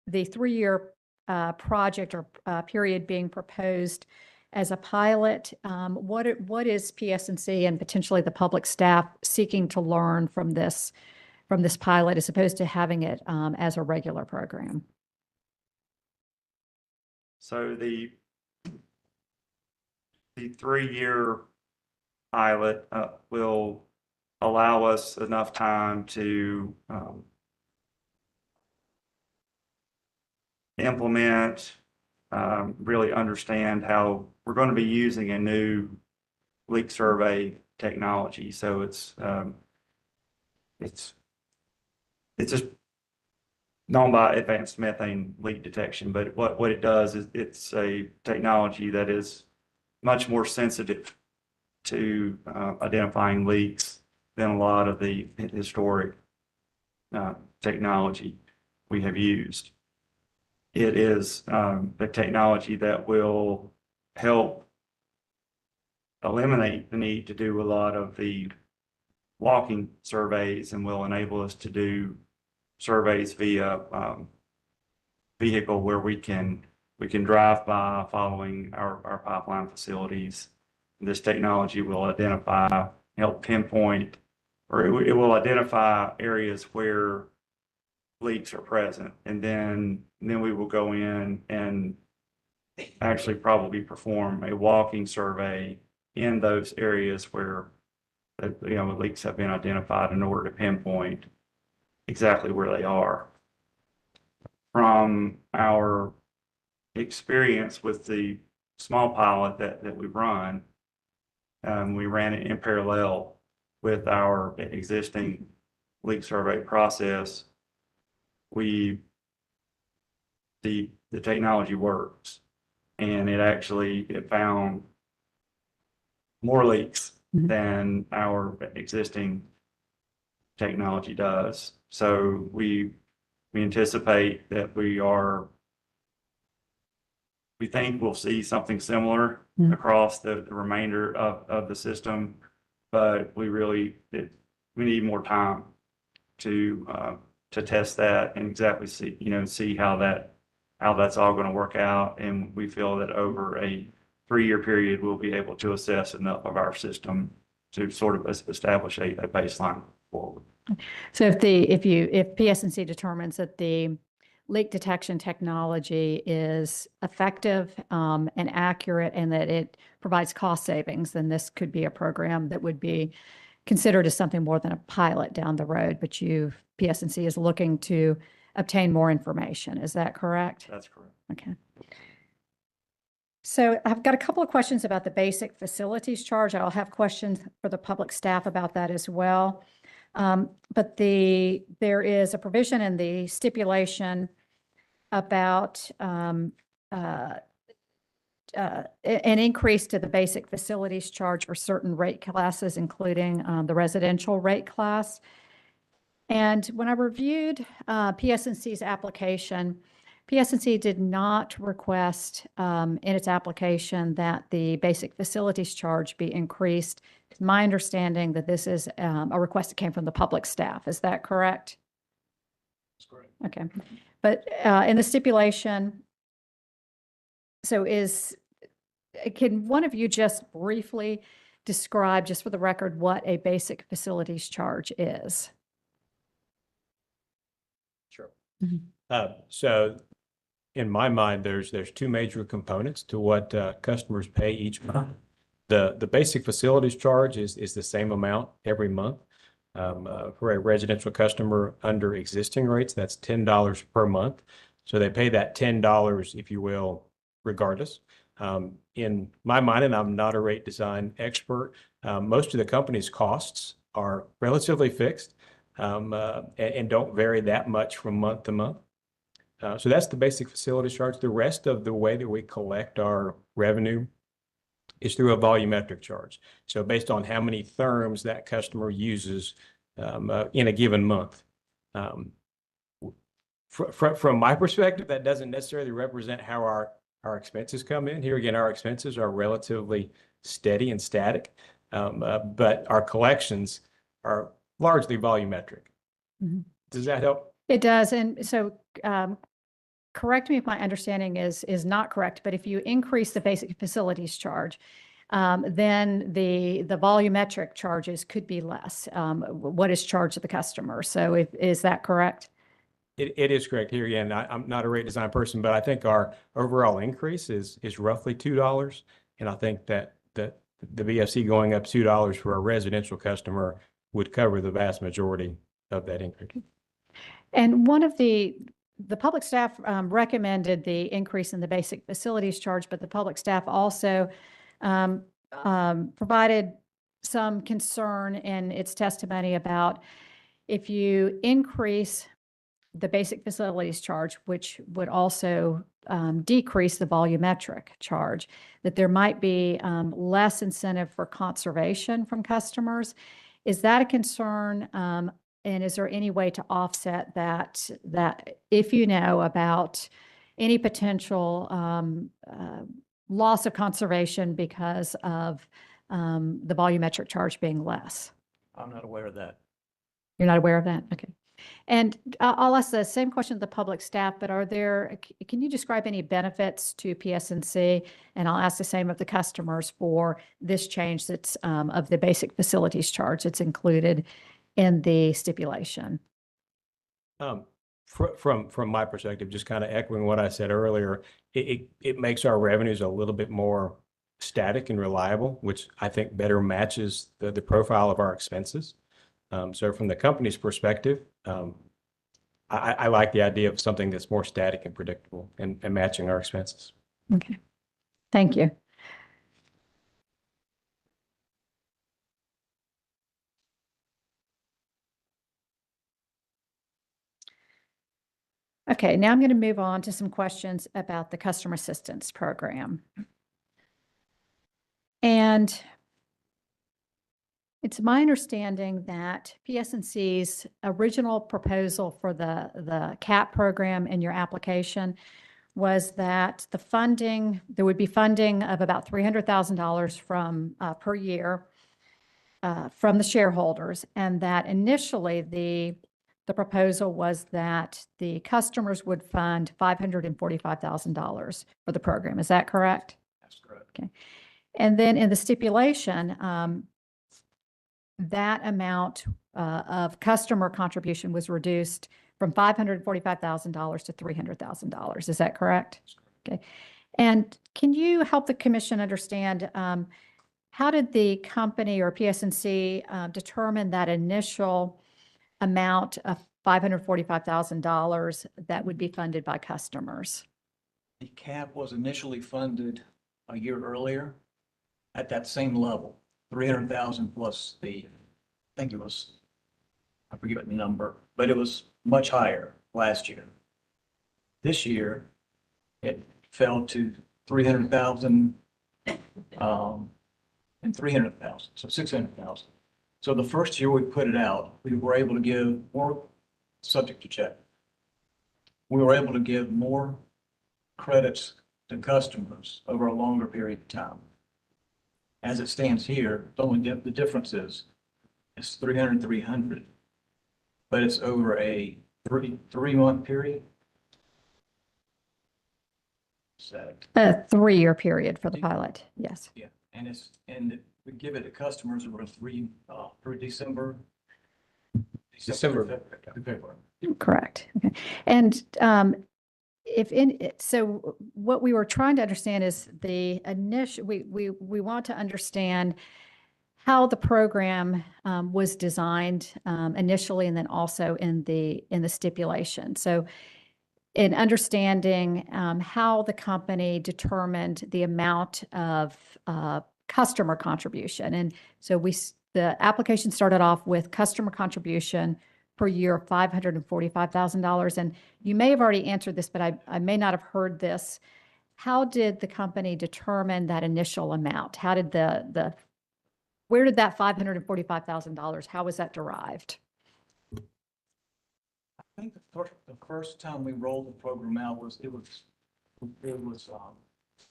3-year project or period being proposed as a pilot. What is PSNC and potentially the public staff seeking to learn from this pilot as opposed to having it as a regular program? So the 3-year pilot will allow us enough time to implement, really understand how we're going to be using a new leak survey technology. So it's just known by advanced methane leak detection, but what it does is it's a technology that is much more sensitive to identifying leaks than a lot of the historic technology we have used. It is the technology that will help eliminate the need to do a lot of the walking surveys and will enable us to do surveys via vehicle where we can drive by following our pipeline facilities. This technology will identify, help pinpoint, or it will identify areas where leaks are present. And then we will go in and actually probably perform a walking survey in those areas where the leaks have been identified in order to pinpoint exactly where they are. From our experience with the small pilot that we run, we ran it in parallel with our existing leak survey process. The technology works, and it found more leaks than our existing technology does. So we anticipate that we think we'll see something similar across the remainder of the system, but we need more time to test that and exactly see how that's all going to work out. And we feel that over a 3-year period, we'll be able to assess enough of our system to sort of establish a baseline forward. So if PSNC determines that the leak detection technology is effective and accurate and that it provides cost savings, then this could be a program that would be considered as something more than a pilot down the road, but PSNC is looking to obtain more information. Is that correct? That's correct. Okay. So I've got a couple of questions about the basic facilities charge. I'll have questions for the public staff about that as well. But there is a provision in the stipulation about an increase to the basic facilities charge for certain rate classes, including the residential rate class. And when I reviewed PSNC's application, PSNC did not request in its application that the basic facilities charge be increased. It's my understanding that this is a request that came from the public staff. Is that correct? That's correct. Okay. But in the stipulation, can one of you just briefly describe, just for the record, what a basic facilities charge is? Sure. Mhm. So in my mind, there's 2 major components to what customers pay each month. The basic facilities charge is the same amount every month. For a residential customer under existing rates, that's $10 per month. So they pay that $10, if you will, regardless. In my mind, and I'm not a rate design expert, most of the company's costs are relatively fixed and don't vary that much from month to month. So that's the basic facilities charge. The rest of the way that we collect our revenue is through a volumetric charge. So based on how many therms that customer uses in a given month. From my perspective, that doesn't necessarily represent how our expenses come in. Here again, our expenses are relatively steady and static, but our collections are largely volumetric. Mm-hmm. Does that help? It does. And so correct me if my understanding is not correct, but if you increase the basic facilities charge, then the volumetric charges could be less, what is charged to the customer. So is that correct? It is correct here. Again, I'm not a rate design person, but I think our overall increase is roughly $2. And I think that the BFC going up $2 for a residential customer would cover the vast majority of that increase. And one of the public staff recommended the increase in the basic facilities charge, but the public staff also provided some concern in its testimony about if you increase the basic facilities charge, which would also decrease the volumetric charge, that there might be less incentive for conservation from customers. Is that a concern? And is there any way to offset that if you know about any potential loss of conservation because of the volumetric charge being less? I'm not aware of that. You're not aware of that? Okay. And I'll ask the same question to the public staff, but can you describe any benefits to PSNC? And I'll ask the same of the customers for this change that's of the basic facilities charge that's included in the stipulation. From my perspective, just kind of echoing what I said earlier, it makes our revenues a little bit more static and reliable, which I think better matches the profile of our expenses. So from the company's perspective, I like the idea of something that's more static and predictable and matching our expenses. Okay. Thank you. Okay, now I'm going to move on to some questions about the customer assistance program. And it's my understanding that PSNC's original proposal for the CAP program in your application was that the funding, there would be funding of about $300,000 from per year from the shareholders, and that initially the proposal was that the customers would fund $545,000 for the program. Is that correct? That's correct. Okay. And then in the stipulation, that amount of customer contribution was reduced from $545,000 to $300,000. Is that correct? Okay. And can you help the commission understand how did the company or PSNC determine that initial amount of $545,000 that would be funded by customers? The cap was initially funded a year earlier at that same level, 300,000 plus I think it was, I forget the number, but it was much higher last year. This year, it fell to 300,000 and 300,000, so 600,000. So the first year we put it out, we were able to give more, subject to check. We were able to give more credits to customers over a longer period of time. As it stands here, the difference is it's 300, but it's over a three-month period. A 3-year period for the pilot, yes. Yeah, and we give it to customers over through December. February. Correct. Okay. And so what we were trying to understand is the initial, we want to understand how the program was designed initially, and then also in the stipulation. So in understanding how the company determined the amount of customer contribution. And so the application started off with customer contribution per year of $545,000. And you may have already answered this, but I may not have heard this. How did the company determine that initial amount? How did where did that $545,000, how was that derived? I think the first time we rolled the program out it was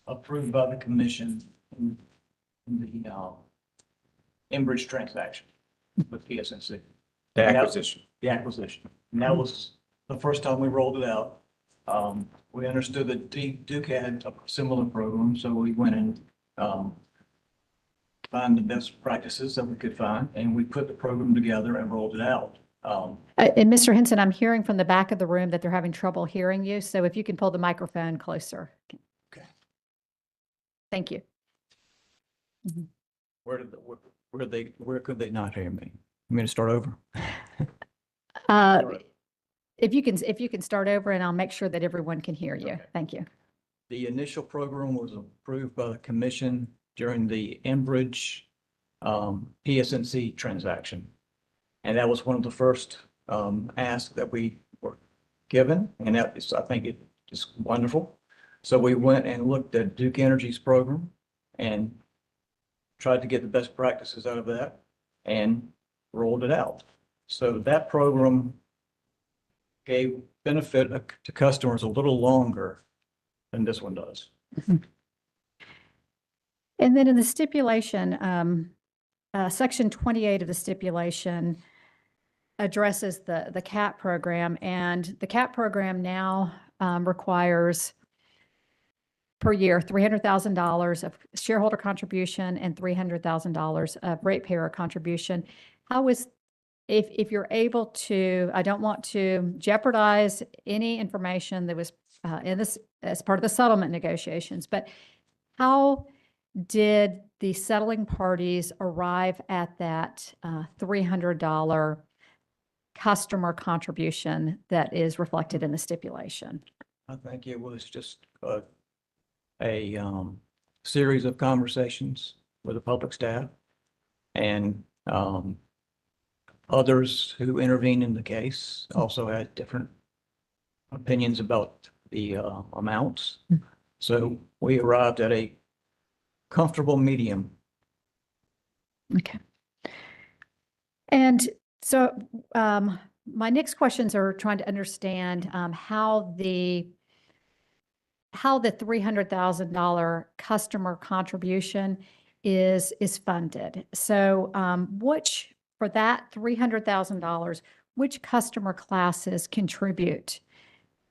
approved by the commission in the EnBridge transaction with PSNC. The acquisition. The acquisition. And that was the first time we rolled it out. We understood that CUCA had a similar program, so we went and found the best practices that we could find, and we put the program together and rolled it out. And Mr. Henson, I'm hearing from the back of the room that they're having trouble hearing you. So if you can pull the microphone closer. Okay. Thank you. Where could they not hear me? You mean to start over? If you can start over, and I'll make sure that everyone can hear you. Okay. Thank you. The initial program was approved by the commission during the EnBridge PSNC transaction. And that was one of the first asks that we were given, and that is, I think it is wonderful. So we went and looked at Duke Energy's program and tried to get the best practices out of that and rolled it out. So that program gave benefit to customers a little longer than this one does. And then in the stipulation, section 28 of the stipulation addresses the CAP program, and the CAP program now requires per year $300,000 of shareholder contribution and $300,000 of ratepayer contribution. How is, if you're able to, I don't want to jeopardize any information that was in this as part of the settlement negotiations, but how did the settling parties arrive at that $300 customer contribution that is reflected in the stipulation? I think it was just a series of conversations with the public staff and others who intervened in the case also had different opinions about the amounts. So we arrived at a comfortable medium. Okay. And so my next questions are trying to understand how the $300,000 customer contribution is funded. So for that $300,000, which customer classes contribute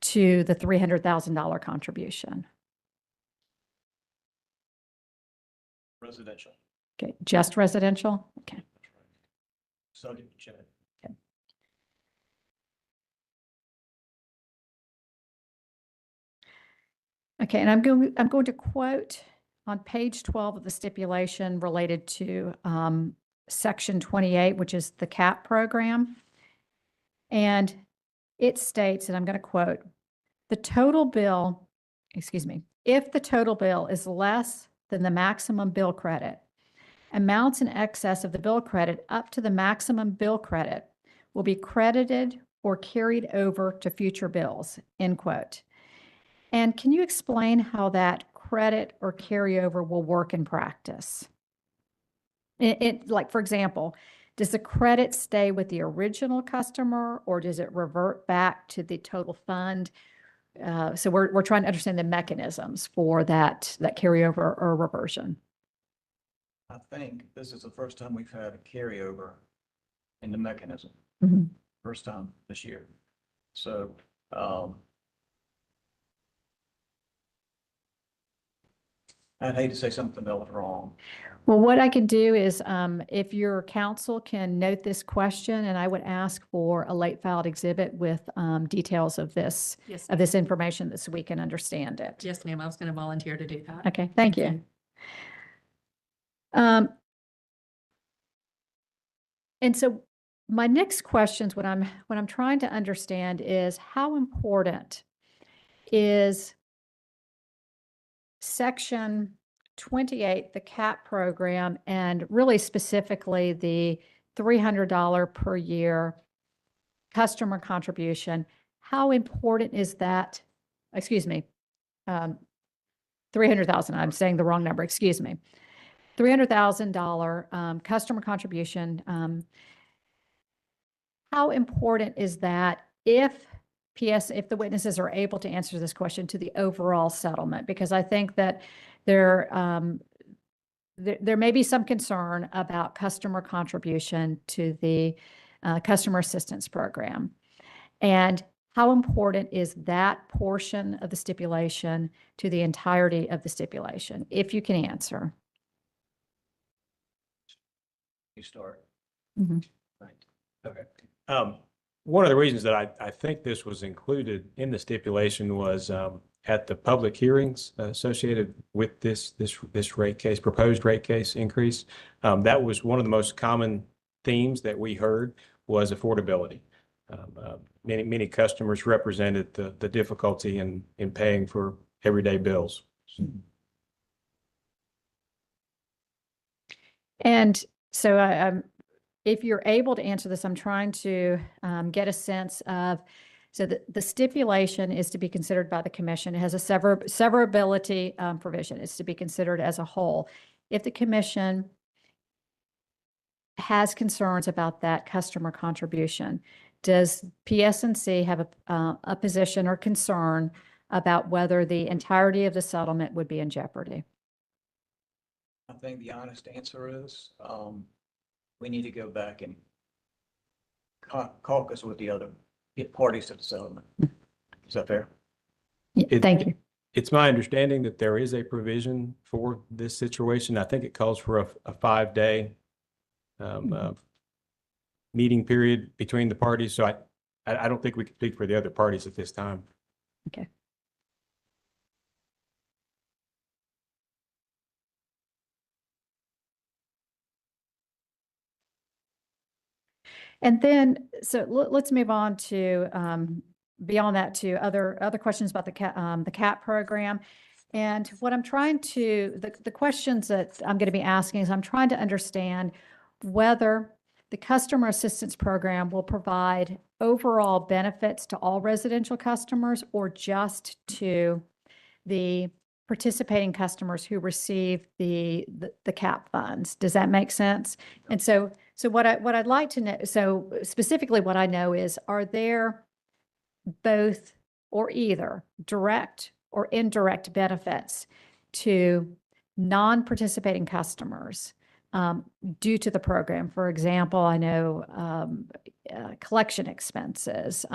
to the $300,000 contribution? Residential. Okay, just residential? Okay. Subject to check. Okay, and I'm going to quote on page 12 of the stipulation related to section 28, which is the CAP program. And it states, and I'm going to quote, if the total bill is less than the maximum bill credit, amounts in excess of the bill credit up to the maximum bill credit will be credited or carried over to future bills, end quote. And can you explain how that credit or carryover will work in practice? Like, for example, does the credit stay with the original customer or does it revert back to the total fund? So we're trying to understand the mechanisms for that carryover or reversion. I think this is the first time we've had a carryover in the mechanism. Mm-hmm. First time this year. So I'd hate to say something else wrong. Well, what I can do is if your counsel can note this question, and I would ask for a late filed exhibit with details of this, Yes, information so we can understand it. yes, ma'am. I was going to volunteer to do that. Okay, thank you. And so my next questions, what I'm trying to understand is how important is section 28, the CAP program, and really specifically the $300 per year customer contribution. How important is that? Excuse me, 300,000. I'm saying the wrong number. Excuse me. $300,000 customer contribution. How important is that if the witnesses are able to answer this question to the overall settlement? Because I think that there may be some concern about customer contribution to the customer assistance program. And how important is that portion of the stipulation to the entirety of the stipulation, if you can answer? You start. Mhm. Right. Okay. One of the reasons that I think this was included in the stipulation was at the public hearings associated with this rate case, proposed rate case increase. That was one of the most common themes that we heard was affordability. Many customers represented the difficulty in paying for everyday bills. And so if you're able to answer this, I'm trying to get a sense of, so the stipulation is to be considered by the commission. It has a severability provision. It's to be considered as a whole. If the commission has concerns about that customer contribution, does PSNC have a position or concern about whether the entirety of the settlement would be in jeopardy? I think the honest answer is, we need to go back and caucus with the other parties to the settlement. Is that fair? Yeah, thank you. It's my understanding that there is a provision for this situation. I think it calls for a 5-day meeting period between the parties. So I don't think we can speak for the other parties at this time. Okay. And then, so let's move on to beyond that to other questions about the CAP program. And what I'm trying to, the questions that I'm going to be asking is I'm trying to understand whether the customer assistance program will provide overall benefits to all residential customers or just to the participating customers who receive the CAP funds. Does that make sense? And so what I'd like to know, so specifically what I know is, are there both or either direct or indirect benefits to non-participating customers due to the program? For example, I know collection expenses,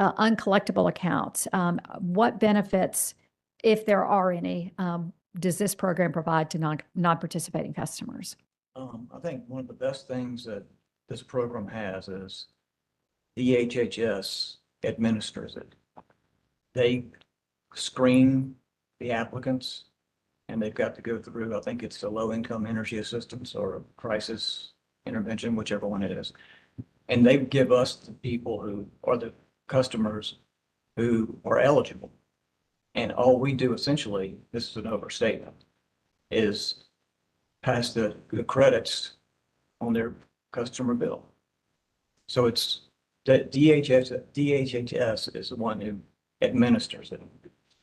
uncollectible accounts. What benefits, if there are any, does this program provide to non-participating customers? I think one of the best things that this program has is DHHS administers it. They screen the applicants and they've got to go through, I think it's the low-income energy assistance or crisis intervention, whichever one it is. And they give us the people who are the customers who are eligible. And all we do essentially, this is an overstatement, is pass the credits on their customer bill. So it's that DHHS is the one who administers it.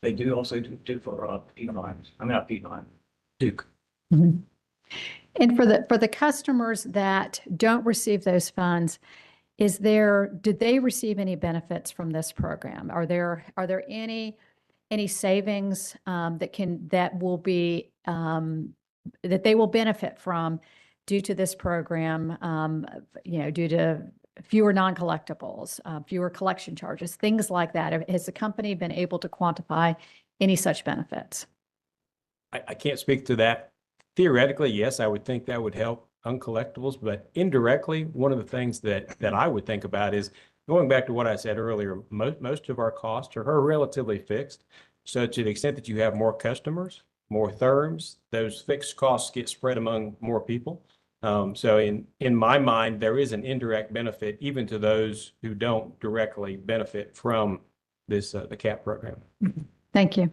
They do also do for Duke. Mm-hmm. And for the customers that don't receive those funds, did they receive any benefits from this program? Are there any savings that they will benefit from due to this program? Due to fewer non-collectibles, fewer collection charges, things like that. Has the company been able to quantify any such benefits? I can't speak to that. Theoretically, yes, I would think that would help Uncollectibles, but indirectly, one of the things that I would think about is going back to what I said earlier. Most of our costs are relatively fixed. So to the extent that you have more customers, more therms, those fixed costs get spread among more people. So in my mind, there is an indirect benefit even to those who don't directly benefit from this the CAP program. Thank you.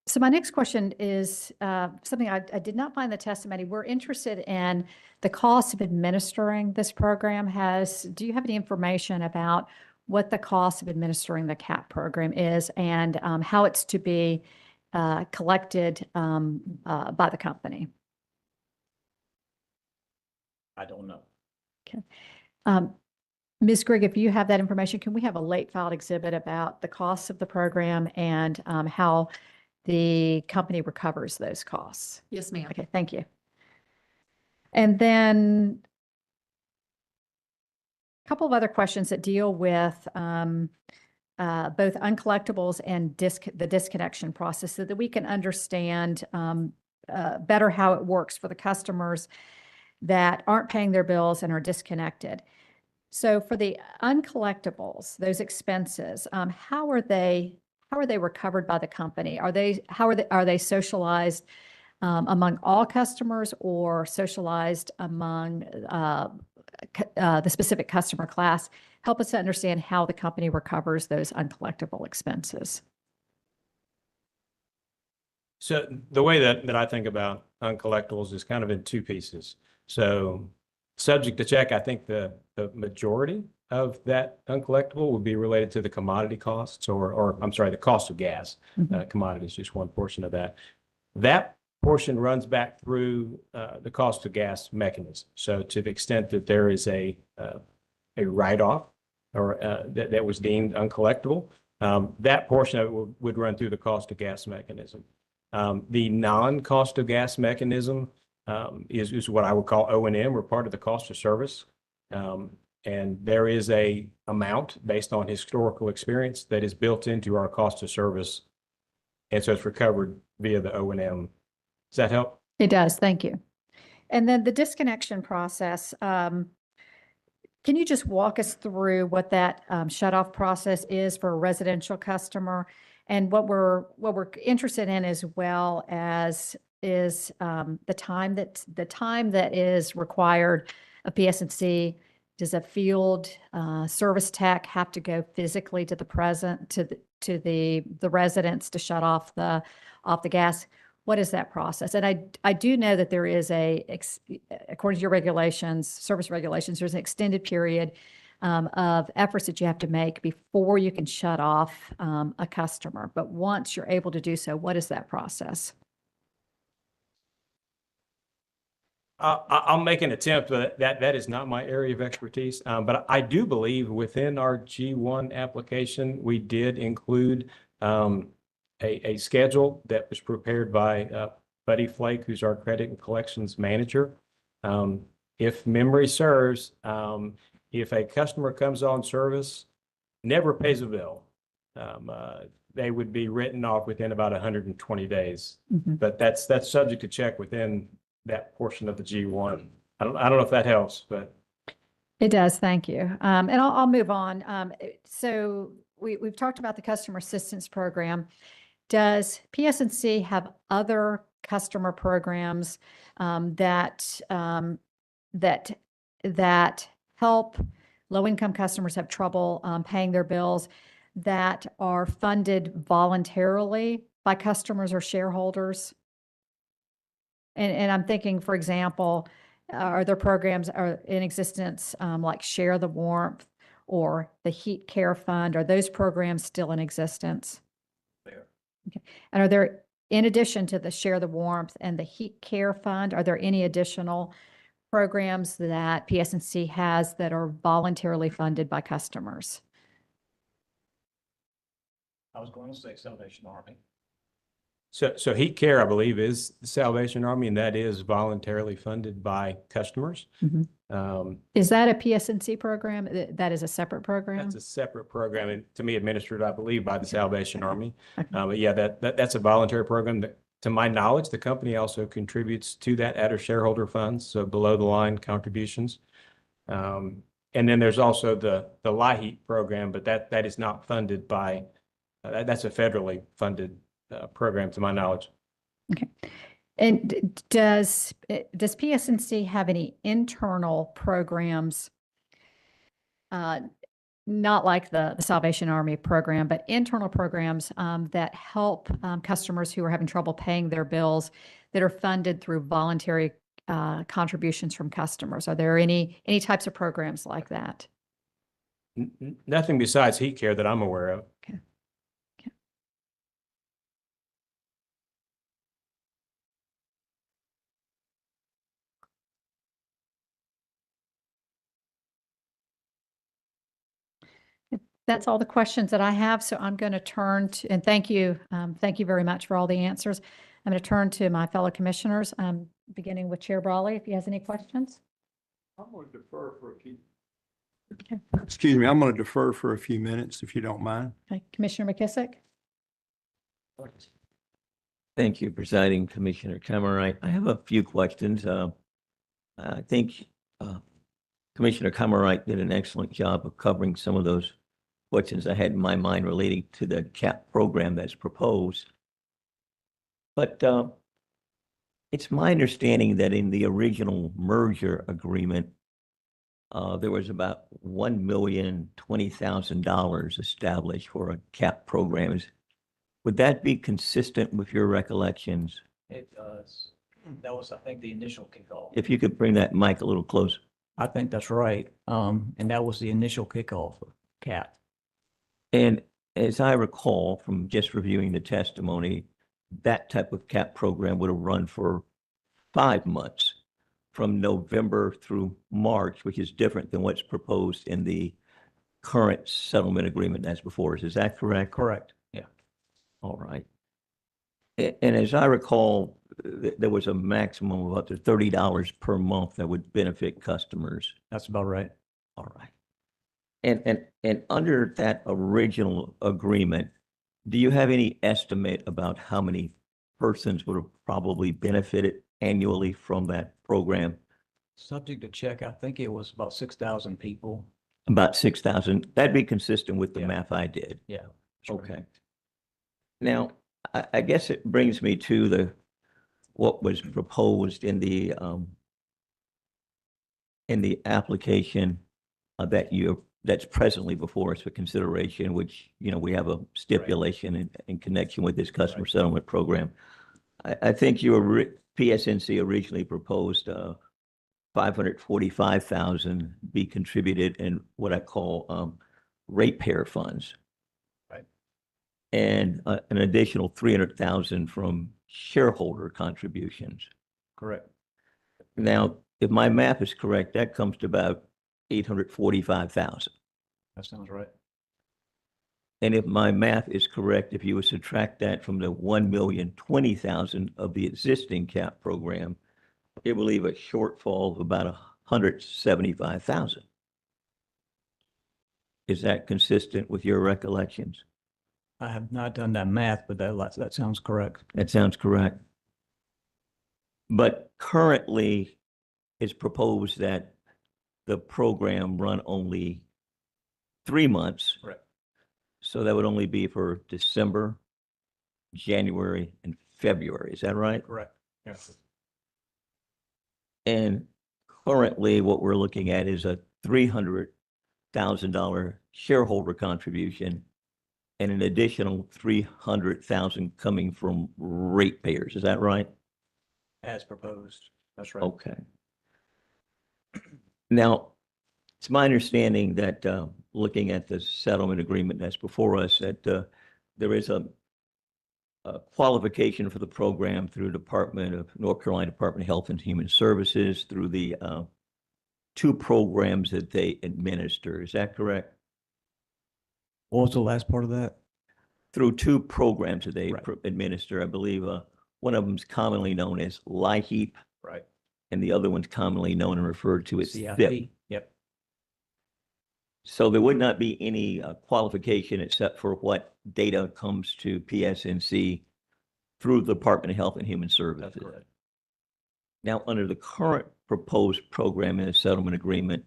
So my next question is something I did not find in the testimony. We're interested in the cost of administering this program. Do you have any information about what the cost of administering the CAP program is and how it's to be collected by the company? I don't know. Okay. Ms. Grigg, if you have that information, can we have a late filed exhibit about the costs of the program and how the company recovers those costs. Yes, ma'am. Okay, thank you. And then a couple of other questions that deal with both uncollectibles and the disconnection process so that we can understand better how it works for the customers that aren't paying their bills and are disconnected. So for the uncollectibles, those expenses, how are they recovered by the company? Are they socialized among all customers or socialized among the specific customer class? Help us to understand how the company recovers those uncollectible expenses. So the way that I think about uncollectibles is kind of in two pieces. So subject to check, I think the majority of that uncollectible would be related to the commodity costs or I'm sorry, the cost of gas. Commodity is just one portion of that. That portion runs back through the cost of gas mechanism. So to the extent that there is a write-off or that was deemed uncollectible, that portion of it would run through the cost of gas mechanism. The non-cost of gas mechanism is what I would call O&M, or part of the cost of service. And there is a amount based on historical experience that is built into our cost of service. And so it's recovered via the O&M. Does that help? It does, thank you. And then the disconnection process, can you just walk us through what that shutoff process is for a residential customer? And what we're interested in as well as is the time that is required of PSNC. Does a field service tech have to go physically to the residence to shut off the gas? What is that process? And I do know that there is according to your regulations, service regulations, there's an extended period of efforts that you have to make before you can shut off a customer. But once you're able to do so, what is that process? I'll make an attempt, but that is not my area of expertise. But I do believe within our G1 application, we did include a schedule that was prepared by Buddy Flake, who's our credit and collections manager. If memory serves, if a customer comes on service, never pays a bill, they would be written off within about 120 days. But that's subject to check within that portion of the G1. I don't know if that helps, but. It does, thank you. And I'll move on. So we've talked about the customer assistance program. Does PSNC have other customer programs that help low-income customers have trouble paying their bills that are funded voluntarily by customers or shareholders? And I'm thinking, for example, are there programs are in existence like Share the Warmth or the Heat Care Fund? Are those programs still in existence? They are. Okay. And are there, in addition to the Share the Warmth and the Heat Care Fund, are there any additional programs that PSNC has that are voluntarily funded by customers? I was going to say Salvation Army. So Heat Care, I believe, is the Salvation Army, and that is voluntarily funded by customers. Is that a PSNC program? That is a separate program? That's a separate program, and to me administered, I believe, by the Salvation Army. But yeah, that's a voluntary program that, to my knowledge, the company also contributes to that at our shareholder funds, so below the line contributions. And then there's also the LIHEAP program, but that is not funded by, that's a federally funded program to my knowledge. Okay. And does PSNC have any internal programs, not like the Salvation Army program, but internal programs that help customers who are having trouble paying their bills that are funded through voluntary contributions from customers? Are there any types of programs like that? Nothing besides Heat Care that I'm aware of. Okay. That's all the questions that I have. So I'm going to turn to, and thank you very much for all the answers. I'm going to turn to my fellow commissioners, beginning with Chair Brawley, if he has any questions. I'm going to defer for a few. Excuse me, I'm going to defer for a few minutes if you don't mind. Okay, Commissioner McKissick. Thank you, Presiding Commissioner Cameron. I have a few questions. I think Commissioner Cameron did an excellent job of covering some of those questions I had in my mind relating to the CAP program that's proposed. But it's my understanding that in the original merger agreement, there was about $1,020,000 established for a CAP program. Would that be consistent with your recollections? It does. That was, I think, the initial kickoff. If you could bring that mic a little closer. I think that's right. And that was the initial kickoff of CAP. And as I recall from just reviewing the testimony, that type of CAP program would have run for 5 months from November through March, which is different than what's proposed in the current settlement agreement that's before us. Is that correct? Correct. Yeah. All right. And as I recall, there was a maximum of up to $30 per month that would benefit customers. That's about right. All right. And under that original agreement, do you have any estimate about how many persons would have probably benefited annually from that program? Subject to check, I think it was about 6,000 people. About 6,000. That'd be consistent with the Yeah. math I did. Yeah. Okay. Now, I guess it brings me to what was proposed in the application that's presently before us for consideration, which, we have a stipulation in connection with this customer settlement program. I think PSNC originally proposed 545,000 be contributed in what I call ratepayer funds. Right. And an additional 300,000 from shareholder contributions. Correct. Now, if my math is correct, that comes to about 845,000. That sounds right. And if my math is correct, if you would subtract that from the 1,020,000 of the existing CAP program, it will leave a shortfall of about 175,000. Is that consistent with your recollections? I have not done that math, but that sounds correct. That sounds correct. But currently, it's proposed that the program run only 3 months. Correct. So that would only be for December, January, and February. Is that right? Correct. Yes. And currently, what we're looking at is a $300,000 shareholder contribution and an additional 300,000 coming from ratepayers. Is that right? As proposed. That's right. Okay. Now, it's my understanding that looking at the settlement agreement that's before us, that there is a qualification for the program through North Carolina Department of Health and Human Services through the 2 programs that they administer. Is that correct? What was the last part of that? Through 2 programs that they Right. administer. I believe one of them is commonly known as LIHEAP, Right. and the other one's commonly known and referred to as CIP. FIP. Yep. So there would not be any qualification except for what data comes to PSNC through the Department of Health and Human Services. That's correct. Now, under the current proposed program in the settlement agreement,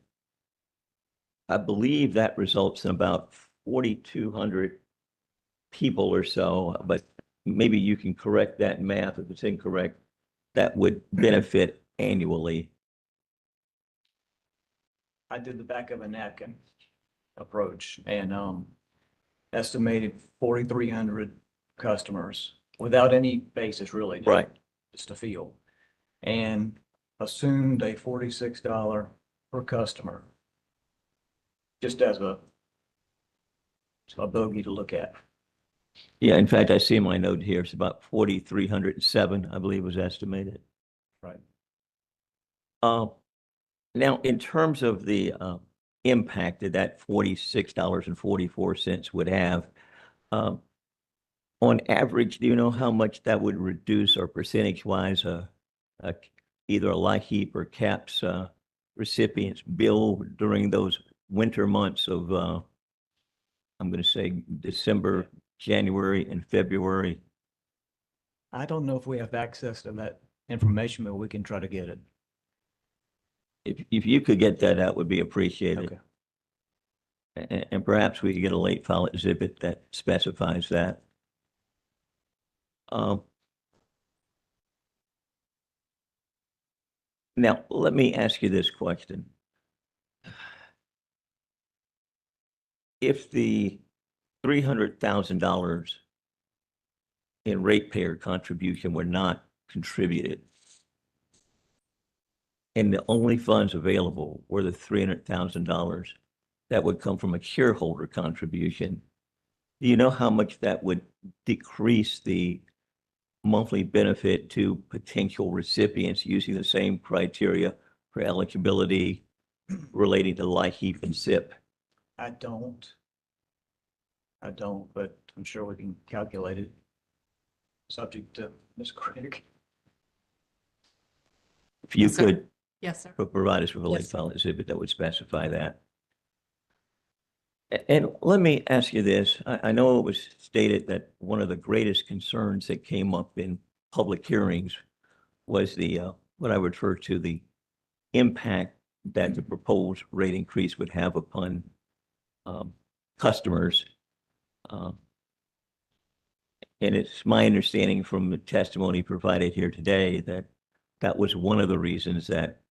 I believe that results in about 4,200 people or so, but maybe you can correct that math if it's incorrect, that would benefit annually. I did the back of a napkin approach and estimated 4,300 customers without any basis really. Right. Just a feel. And assumed a $46 per customer. Just as a bogey to look at. Yeah, in fact, I see in my note here, it's about 4,307, I believe was estimated. Right. Now, in terms of the impact that that $46.44 would have. On average, do you know how much that would reduce or percentage-wise either a LIHEAP or CAPS recipient's bill during those winter months of, I'm going to say December, January, and February? I don't know if we have access to that information, but we can try to get it. If you could get that out, would be appreciated. Okay. And perhaps we could get a late file exhibit that specifies that. Now, let me ask you this question. If the $300,000 in ratepayer contribution were not contributed, and the only funds available were the $300,000 that would come from a shareholder contribution, do you know how much that would decrease the monthly benefit to potential recipients using the same criteria for eligibility relating to LIHEAP and SIP? I don't, but I'm sure we can calculate it. Subject to Ms. Craig. If you Yes, sir. could Yes, sir. provide us with a late Yes, sir. file exhibit that would specify that. And let me ask you this. I know it was stated that one of the greatest concerns that came up in public hearings was the, what I refer to the impact that the proposed rate increase would have upon customers. And it's my understanding from the testimony provided here today that that was one of the reasons that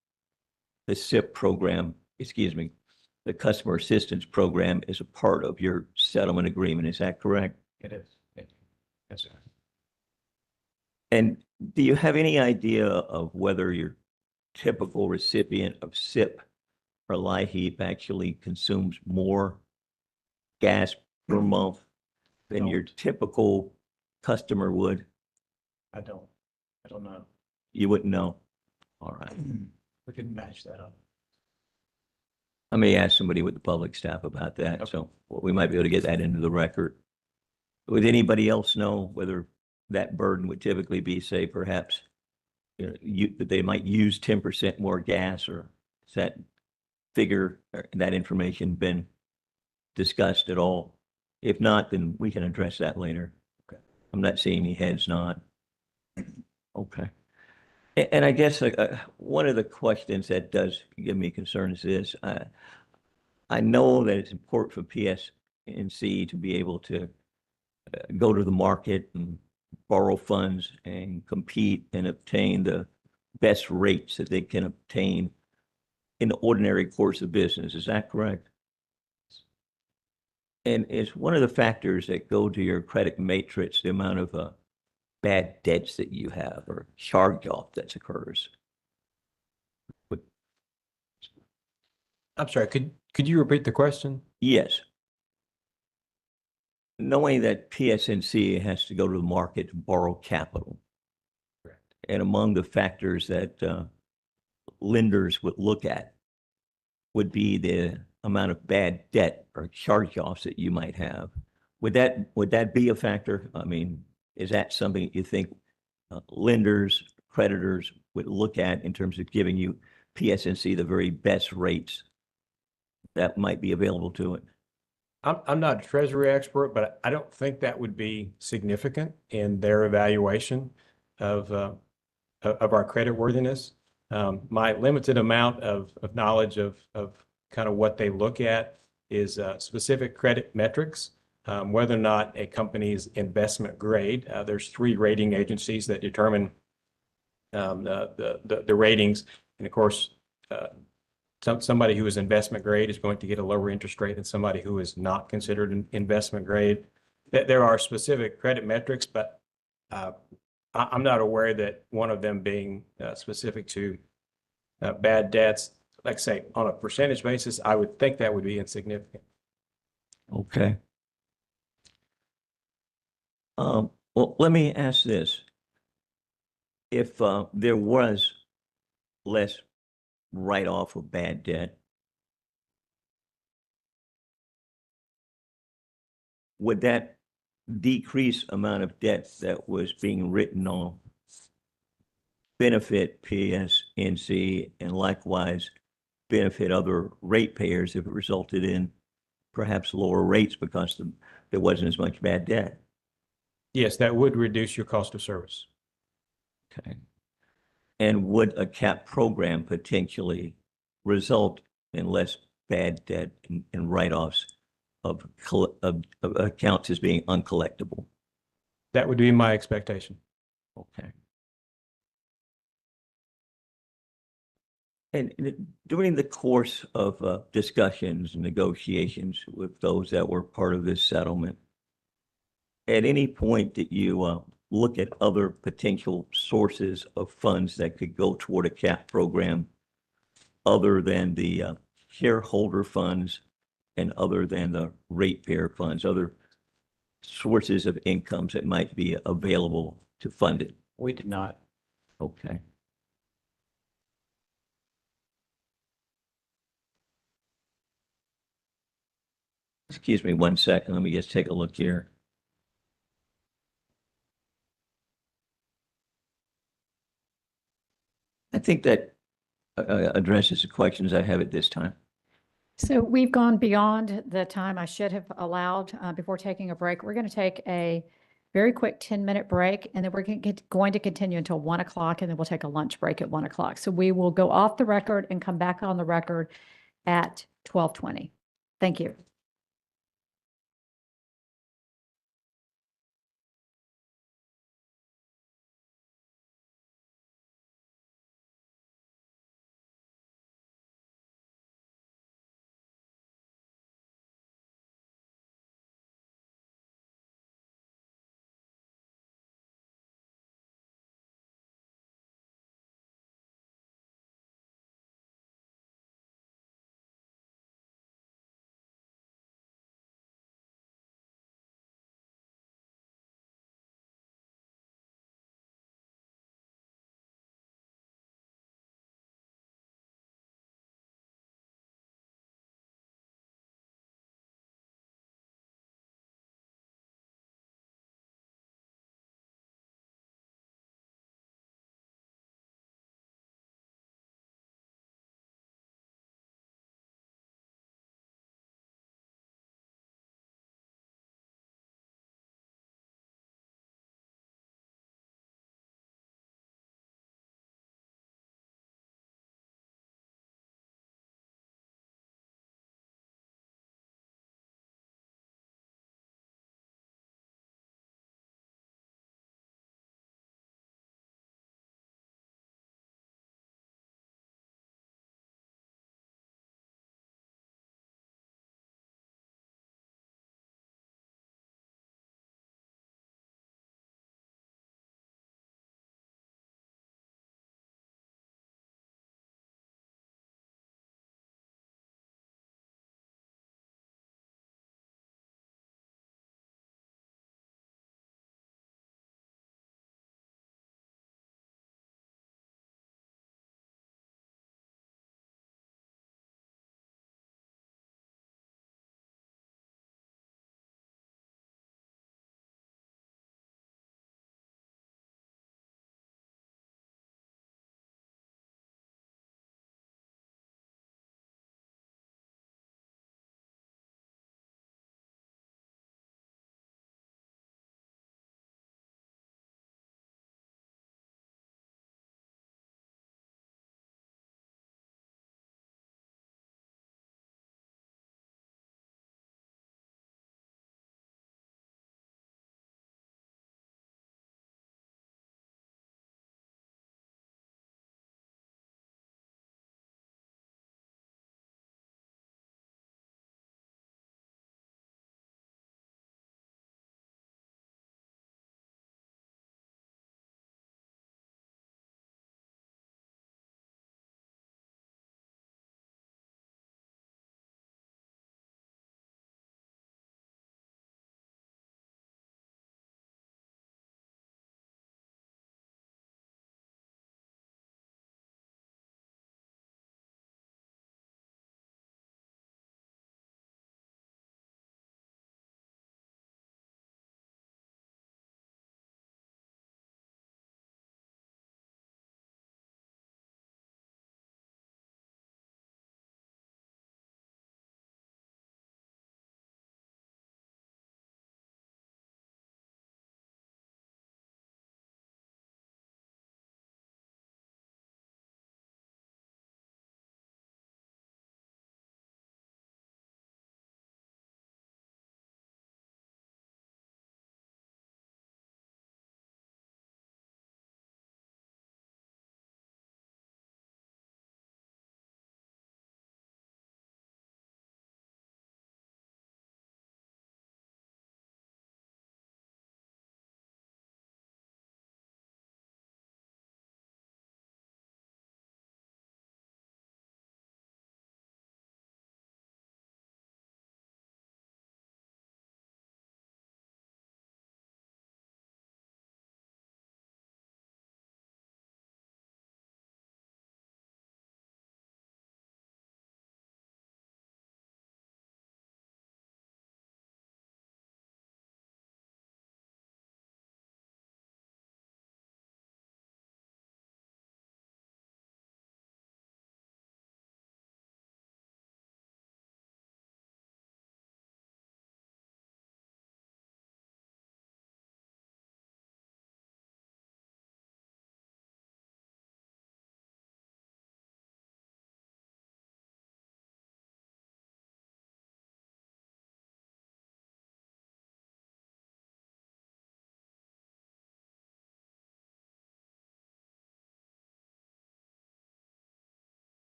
the SIP program, the customer assistance program is a part of your settlement agreement. Is that correct? It is. Yes, sir. And do you have any idea of whether your typical recipient of SIP or LIHEAP actually consumes more gas per month than your typical customer would? I don't know. You wouldn't know. All right. We can match that up. I may ask somebody with the public staff about that. Okay. So we might be able to get that into the record. Would anybody else know whether that burden would typically be, say, perhaps that they might use 10% more gas, or has that figure or that information been discussed at all? If not, then we can address that later. Okay. I'm not seeing any heads nod. Okay. And I guess one of the questions that does give me concern is this. I know that it's important for PSNC to be able to go to the market and borrow funds and compete and obtain the best rates that they can obtain in the ordinary course of business. Is that correct? And is one of the factors that go to your credit matrix the amount of bad debts that you have or charge-off that occurs? I'm sorry, could you repeat the question? Yes. Knowing that PSNC has to go to the market to borrow capital. Correct. And among the factors that lenders would look at would be the amount of bad debt or charge-offs that you might have. Would that be a factor? I mean, is that something you think lenders, creditors would look at in terms of giving you PSNC the very best rates that might be available to it? I'm not a treasury expert, but I don't think that would be significant in their evaluation of our credit worthiness. My limited amount of knowledge of kind of what they look at is specific credit metrics, whether or not a company's investment grade. There's 3 rating agencies that determine the ratings, and of course, somebody who is investment grade is going to get a lower interest rate than somebody who is not considered an investment grade. There are specific credit metrics, but I'm not aware that one of them being specific to bad debts. Like I say, on a percentage basis, I would think that would be insignificant. Okay. Well, let me ask this. If there was less write-off of bad debt, would that decrease amount of debt that was being written on benefit PSNC and likewise benefit other ratepayers if it resulted in perhaps lower rates because there wasn't as much bad debt? Yes, that would reduce your cost of service. Okay. And would a cap program potentially result in less bad debt and write-offs of accounts as being uncollectible? That would be my expectation. Okay. And during the course of discussions and negotiations with those that were part of this settlement, at any point did you look at other potential sources of funds that could go toward a cap program other than the shareholder funds and other than the ratepayer funds, other sources of incomes that might be available to fund it? We did not. Okay. Excuse me 1 second. Let me just take a look here. I think that addresses the questions I have at this time. So we've gone beyond the time I should have allowed before taking a break. We're going to take a very quick 10-minute break, and then we're going to continue until 1 o'clock, and then we'll take a lunch break at 1 o'clock. So we will go off the record and come back on the record at 12:20. Thank you.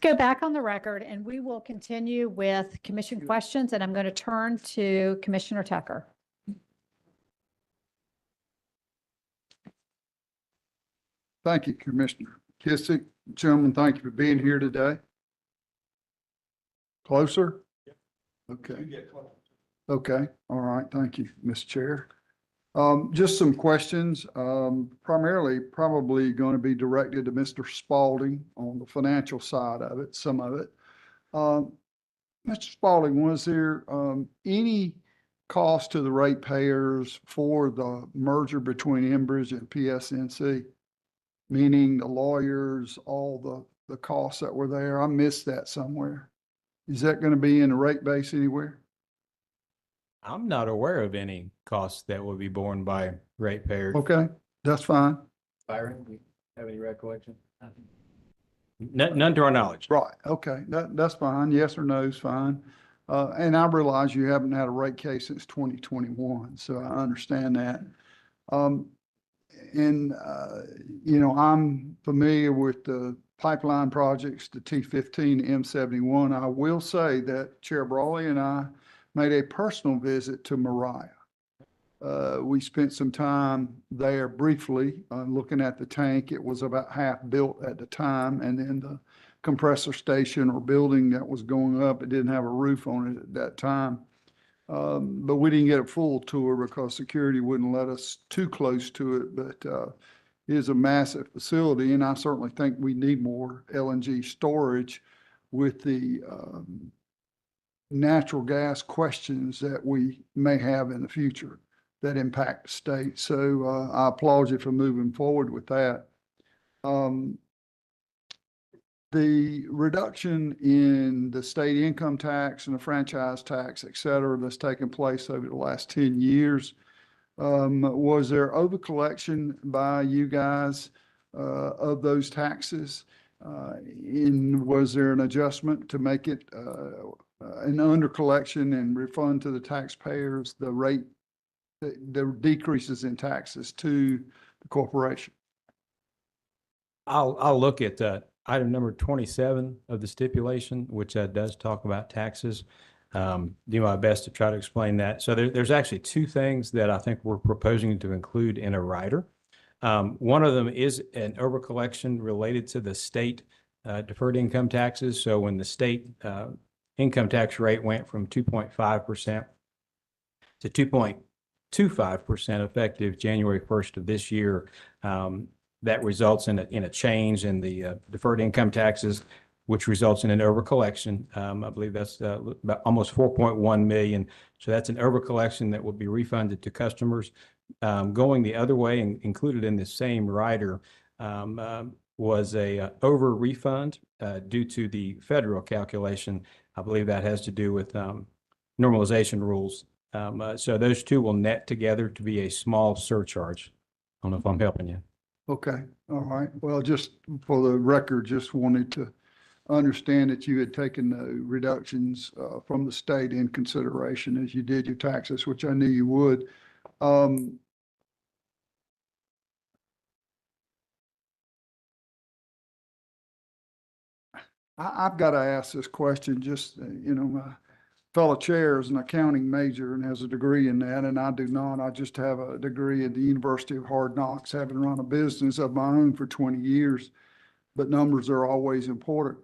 Let's go back on the record and we will continue with commission questions, and I'm going to turn to Commissioner Tucker. Thank you, Commissioner Kissick. Gentlemen, thank you for being here today. Closer? Okay. Okay, all right, thank you, Mr. Chair. Just some questions, primarily probably going to be directed to Mr. Spalding on the financial side of it, some of it. Mr. Spalding, was there any cost to the ratepayers for the merger between EnBridge and PSNC? Meaning the lawyers, all the costs that were there? I missed that somewhere. Is that going to be in the rate base anywhere? I'm not aware of any costs that will be borne by ratepayers. Okay, that's fine. Byron, do you have any recollection? None to our knowledge. Right, okay, that's fine. Yes or no is fine. And I realize you haven't had a rate case since 2021, so I understand that. I'm familiar with the pipeline projects, the T15, M71. I will say that Chair Brawley and I made a personal visit to Mariah. We spent some time there briefly, looking at the tank. It was about half built at the time, and then the compressor station or building that was going up, it didn't have a roof on it at that time. But we didn't get a full tour because security wouldn't let us too close to it, but it is a massive facility, and I certainly think we need more LNG storage with the natural gas questions that we may have in the future that impact the state. So I applaud you for moving forward with that. The reduction in the state income tax and the franchise tax, et cetera, that's taken place over the last 10 years, was there overcollection by you guys of those taxes? And was there an adjustment to make it an undercollection and refund to the taxpayers the rate, the decreases in taxes to the corporation? I'll look at item number 27 of the stipulation, which does talk about taxes. Do my best to try to explain that. So there's actually two things that I think we're proposing to include in a rider. One of them is an overcollection related to the state deferred income taxes. So when the state income tax rate went from 2.5% to 2.25% effective January 1st of this year, that results in a change in the deferred income taxes, which results in an overcollection. I believe that's about almost 4.1 million. So that's an overcollection that will be refunded to customers. Going the other way, and included in the same rider, was a over refund due to the federal calculation. I believe that has to do with normalization rules. So those two will net together to be a small surcharge. I don't know if I'm helping you. Okay, all right. Well, just for the record, just wanted to understand that you had taken the reductions from the state in consideration as you did your taxes, which I knew you would. I've got to ask this question. Just, my fellow chair is an accounting major and has a degree in that, and I do not. I just have a degree at the University of Hard Knocks, having run a business of my own for 20 years, but numbers are always important.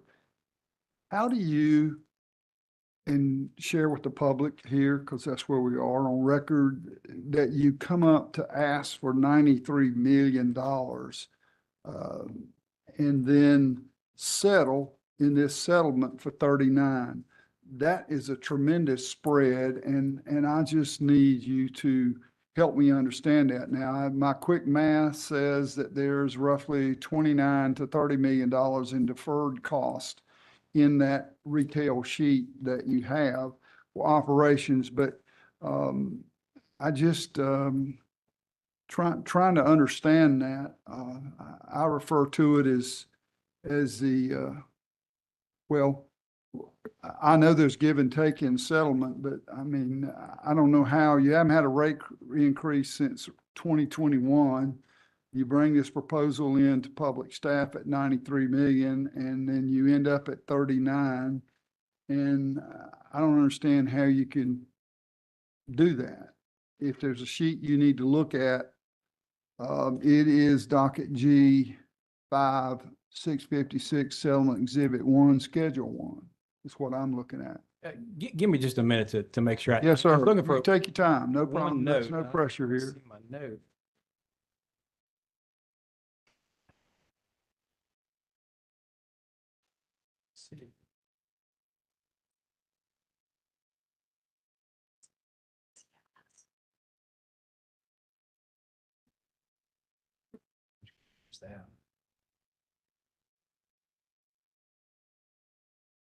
How do you, and share with the public here, because that's where we are on record, that you come up to ask for $93 million and then settle in this settlement for 39? That is a tremendous spread, and I just need you to help me understand that. Now, my quick math says that there's roughly $29 to $30 million in deferred cost in that retail sheet that you have for operations, but I just trying to understand that. I refer to it as the well, I know there's give and take in settlement, but I mean, I don't know how you haven't had a rate increase since 2021. you bring this proposal into public staff at 93 million, and then you end up at 39. And I don't understand how you can do that. If there's a sheet you need to look at, it is docket G-5, 656, settlement exhibit 1, schedule 1. That's what I'm looking at. Give me just a minute to make sure. Yes, I sir. was looking for You take your time. No one problem. There's note. no pressure Let's here. see my note. Let's see. Where's that?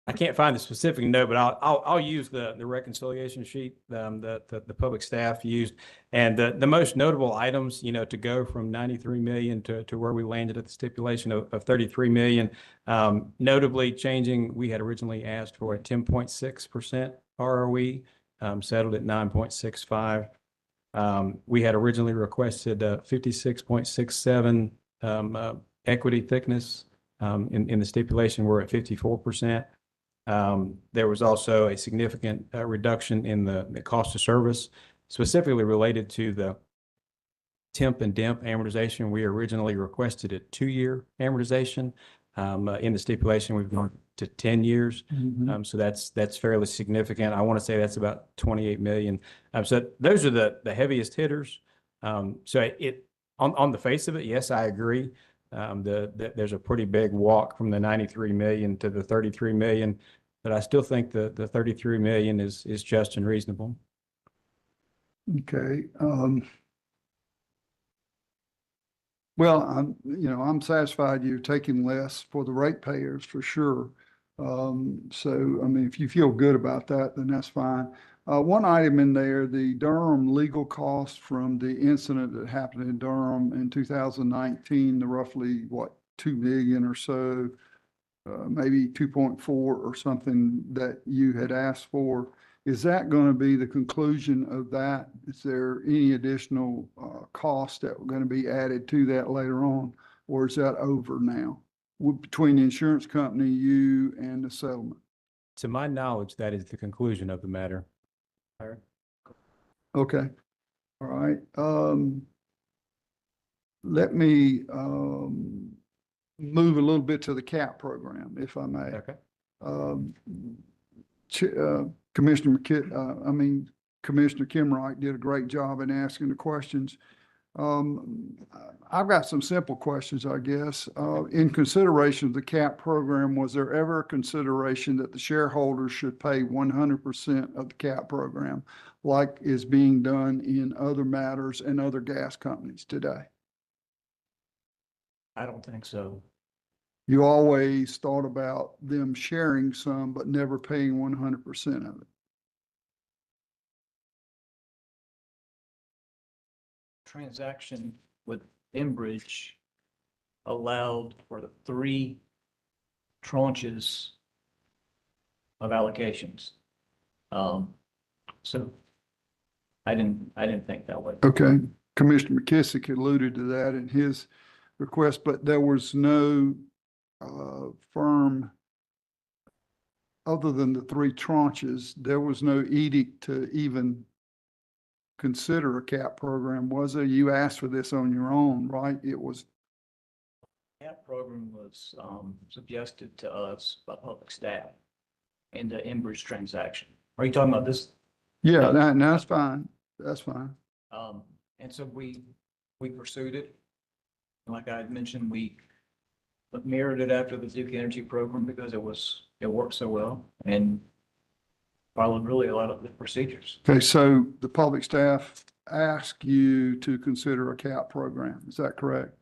I can't find the specific note, but I'll use the reconciliation sheet that the public staff used. And the most notable items, to go from 93 million to where we landed at the stipulation of 33 million, notably changing, we had originally asked for a 10.6% ROE, settled at 9.65. We had originally requested 56.67 equity thickness. In the stipulation, we're at 54%. There was also a significant reduction in the cost of service, specifically related to the temp and DEMP amortization. We originally requested a 2-year amortization. In the stipulation, we've gone to 10 years. So that's fairly significant. I want to say that's about 28 million. So those are the heaviest hitters. So on the face of it, yes, I agree. There's a pretty big walk from the 93 million to the 33 million, but I still think the 33 million is just and reasonable. Okay. Well, I'm satisfied you're taking less for the ratepayers for sure. So, I mean, if you feel good about that, then that's fine. One item in there, the Durham legal cost from the incident that happened in Durham in 2019, the roughly, 2 million or so, maybe 2.4 or something that you had asked for. Is that going to be the conclusion of that? Is there any additional cost that are going to be added to that later on? Or is that over now between the insurance company, you, and the settlement? To my knowledge, that is the conclusion of the matter. Okay, all right. Let me move a little bit to the CAP program, if I may. Okay. Commissioner Kimwright did a great job in asking the questions. I've got some simple questions, I guess. In consideration of the CAP program, was there ever a consideration that the shareholders should pay 100% of the CAP program, like is being done in other matters and other gas companies today? I don't think so. You always thought about them sharing some, but never paying 100% of it. Transaction with EnBridge allowed for the 3 tranches of allocations. So I didn't think that way. Okay, Commissioner McKissick alluded to that in his request, but there was no firm, other than the 3 tranches, there was no edict to even consider a CAP program, was there? You asked for this on your own, right? It was. That program was suggested to us by public staff in the EnBridge transaction. Are you talking about this? Yeah, that's fine. That's fine. And so we pursued it. Like I had mentioned, we mirrored it after the Duke Energy program because it worked so well and followed really a lot of the procedures. Okay, so the public staff asked you to consider a CAP program. Is that correct?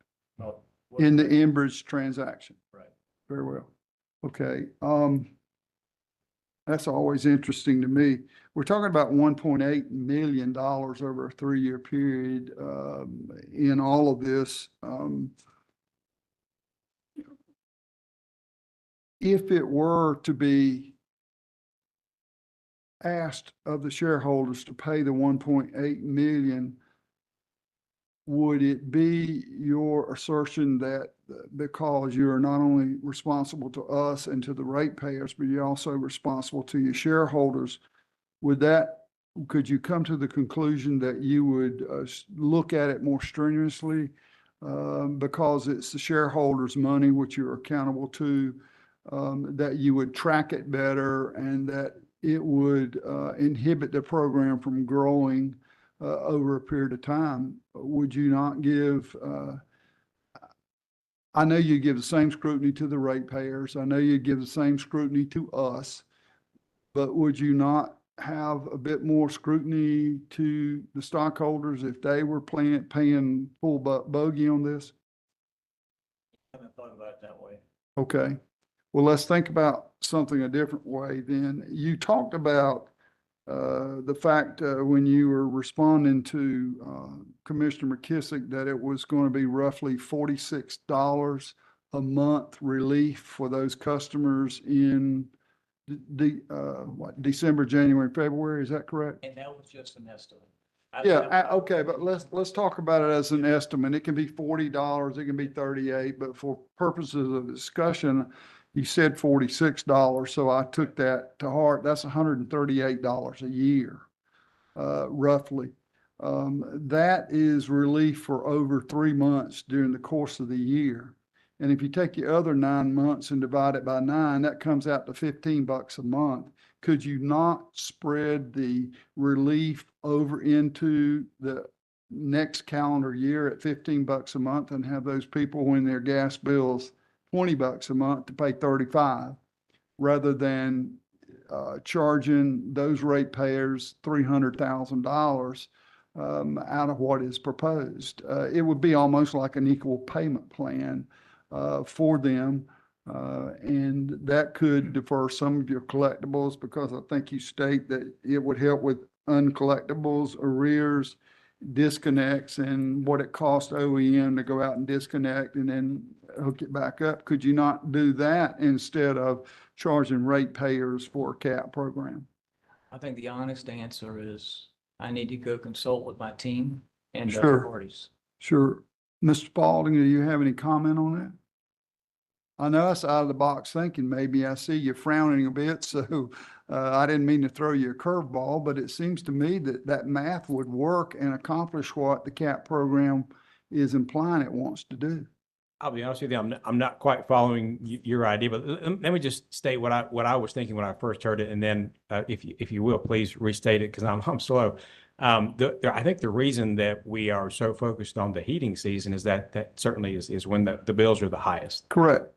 In the EnBridge transaction? Right. Very well. Okay. That's always interesting to me. We're talking about $1.8 million over a 3-year period in all of this. If it were to be asked of the shareholders to pay the 1.8 million, would it be your assertion that because you are not only responsible to us and to the ratepayers, but you're also responsible to your shareholders, could you come to the conclusion that you would look at it more strenuously because it's the shareholders' money which you're accountable to, that you would track it better and that it would inhibit the program from growing over a period of time? Would you not give, I know you give the same scrutiny to the ratepayers. I know you give the same scrutiny to us, but would you not have a bit more scrutiny to the stockholders if they were paying full bogey on this? I haven't thought about it that way. Okay. Well, let's think about something a different way then. You talked about the fact when you were responding to Commissioner McKissick that it was going to be roughly $46 a month relief for those customers in December, January, February. Is that correct? And that was just an estimate. Yeah, okay, but let's talk about it as an estimate. It can be $40, it can be 38, but for purposes of discussion, you said $46, so I took that to heart. That's $138 a year, roughly. That is relief for over 3 months during the course of the year. And if you take the other 9 months and divide it by 9, that comes out to $15 a month. Could you not spread the relief over into the next calendar year at $15 a month and have those people, when their gas bills $20 a month, to pay $35 rather than charging those ratepayers $300,000 out of what is proposed? It would be almost like an equal payment plan for them. And that could defer some of your collectibles, because I think you state that it would help with uncollectibles, arrears, disconnects, and what it costs OEM to go out and disconnect and then hook it back up. Could you not do that instead of charging ratepayers for a CAP program? I think the honest answer is I need to go consult with my team and Sure. other parties. Sure. Mr. Spalding, do you have any comment on that? I know that's out of the box thinking. Maybe I see you frowning a bit, so I didn't mean to throw you a curveball, but it seems to me that that math would work and accomplish what the CAP program is implying it wants to do. I'll be honest with you, I'm not quite following your idea, but let me just state what I was thinking when I first heard it, and then if you will, please restate it, because I'm slow. I think the reason that we are so focused on the heating season is that certainly is when the bills are the highest. Correct.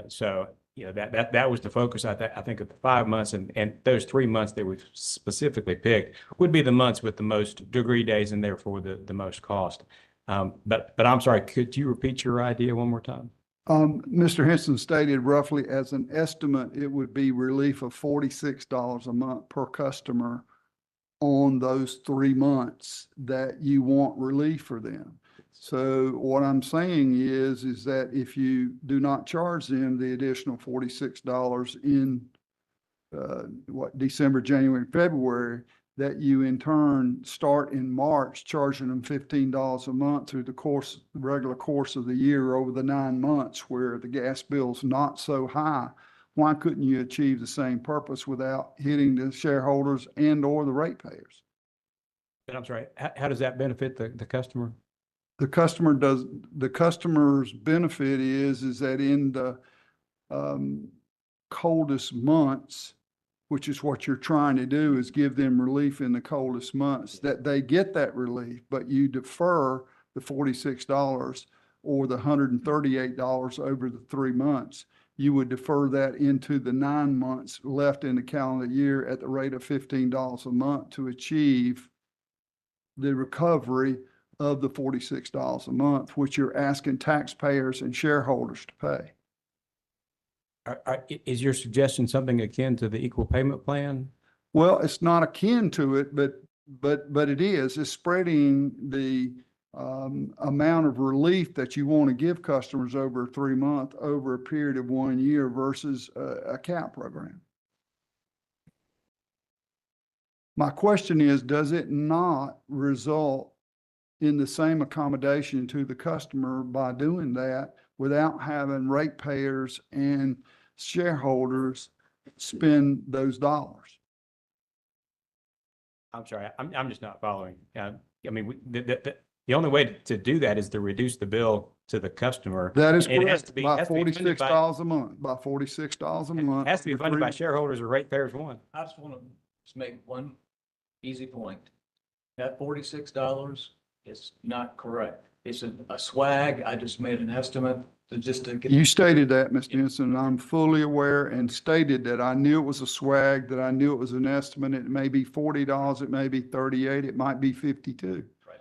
So that was the focus. I think of the 5 months, and those 3 months that we've specifically picked would be the months with the most degree days and therefore the most cost. But I'm sorry, could you repeat your idea one more time? Mr. Henson stated roughly as an estimate, it would be relief of $46 a month per customer on those 3 months that you want relief for them. So what I'm saying is that if you do not charge them the additional $46 in December, January, and February, that you in turn start in March charging them $15 a month through the regular course of the year over the 9 months where the gas bill's not so high. Why couldn't you achieve the same purpose without hitting the shareholders and or the ratepayers? But I'm sorry, how does that benefit the customer? The customer's benefit is that in the coldest months, which is what you're trying to do, is give them relief in the coldest months, that they get that relief, but you defer the $46 or the $138 over the 3 months. You would defer that into the 9 months left in the calendar year at the rate of $15 a month to achieve the recovery of the $46 a month, which you're asking taxpayers and shareholders to pay. Is your suggestion something akin to the equal payment plan? Well, it's not akin to it, but it is. It's spreading the amount of relief that you want to give customers over a 3 month, over a period of 1 year versus a CAP program. My question is, does it not result in the same accommodation to the customer by doing that without having ratepayers and shareholders spend those dollars. I'm sorry, I'm just not following. I mean, the only way to do that is to reduce the bill to the customer. That is And it has to correct, be- by has to be funded by- $46 a month, by $46 a month. It has to be for funded by 3 shareholders or ratepayers one. I just want to just make one easy point. That $46 is not correct. It's a swag. I just made an estimate to get. You stated that, Mr. Henson, and I'm fully aware and stated that I knew it was a swag, that I knew it was an estimate. It may be $40, it may be 38, it might be 52. Right.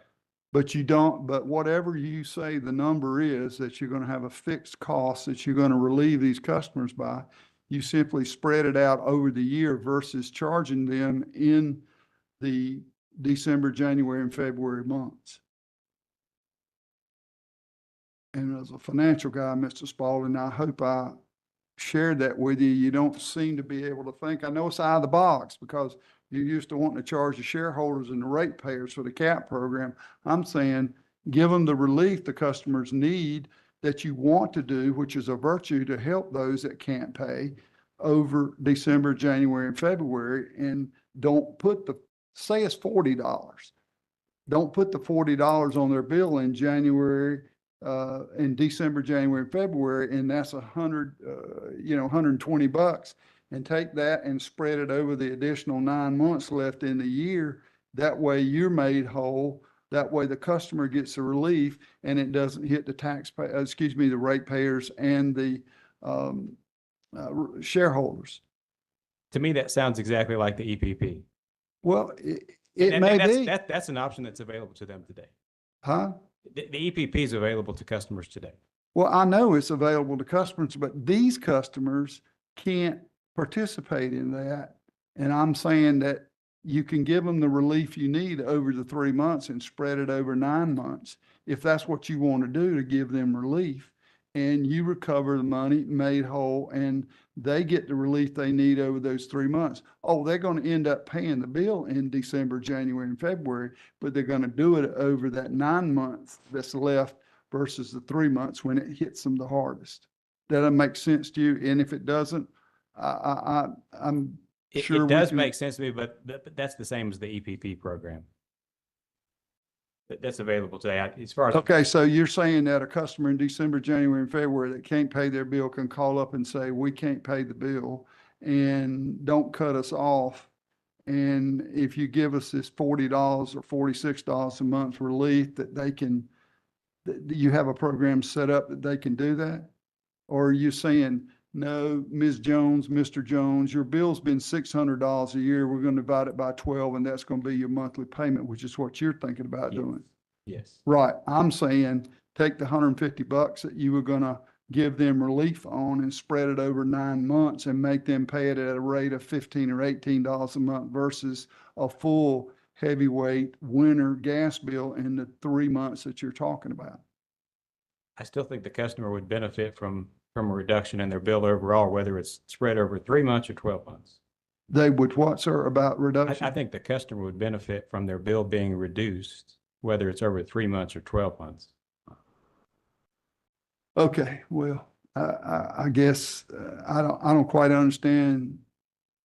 But you don't, but whatever you say the number is, that you're gonna have a fixed cost that you're gonna relieve these customers by, you simply spread it out over the year versus charging them in the December, January, and February months. And as a financial guy, Mr. Spalding, I hope I shared that with you. You don't seem to be able to think. I know it's out of the box because you're used to wanting to charge the shareholders and the ratepayers for the CAP program. I'm saying, give them the relief the customers need that you want to do, which is a virtue to help those that can't pay over December, January, and February, and don't put say it's $40. Don't put the $40 on their bill in January, in December, January, and February, and that's $120, and take that and spread it over the additional 9 months left in the year. That way you're made whole. That way the customer gets the relief and it doesn't hit the the ratepayers and the shareholders. To me, that sounds exactly like the EPP. Well, it And may that's- be. That's an option that's available to them today. Huh? The EPP is available to customers today. Well, I know it's available to customers, but these customers can't participate in that. And I'm saying that you can give them the relief you need over the 3 months and spread it over 9 months, if that's what you want to do to give them relief. And you recover the money, made whole, and they get the relief they need over those 3 months. Oh, they're going to end up paying the bill in December, January, and February, but they're going to do it over that 9 months that's left versus the 3 months when it hits them the hardest. That makes sense to you? And if it doesn't, I'm sure It we does can- make sense to me, but that's the same as the EPP program. That's available today. As far as. Okay, so you're saying that a customer in December, January, and February that can't pay their bill can call up and say, we can't pay the bill and don't cut us off. And if you give us this $40 or $46 a month relief, that they can, that you have a program set up that they can do that? Or are you saying, no, Ms. Jones, Mr. Jones, your bill's been $600 a year. We're going to divide it by 12 and that's going to be your monthly payment, which is what you're thinking about Yes. doing. Yes. Right. I'm saying take the $150 that you were going to give them relief on and spread it over 9 months and make them pay it at a rate of $15 or $18 a month versus a full heavyweight winter gas bill in the 3 months that you're talking about. I still think the customer would benefit from a reduction in their bill overall, whether it's spread over 3 months or 12 months. They would what, sir, about reduction? I think the customer would benefit from their bill being reduced, whether it's over 3 months or 12 months. Okay, well, I guess I don't quite understand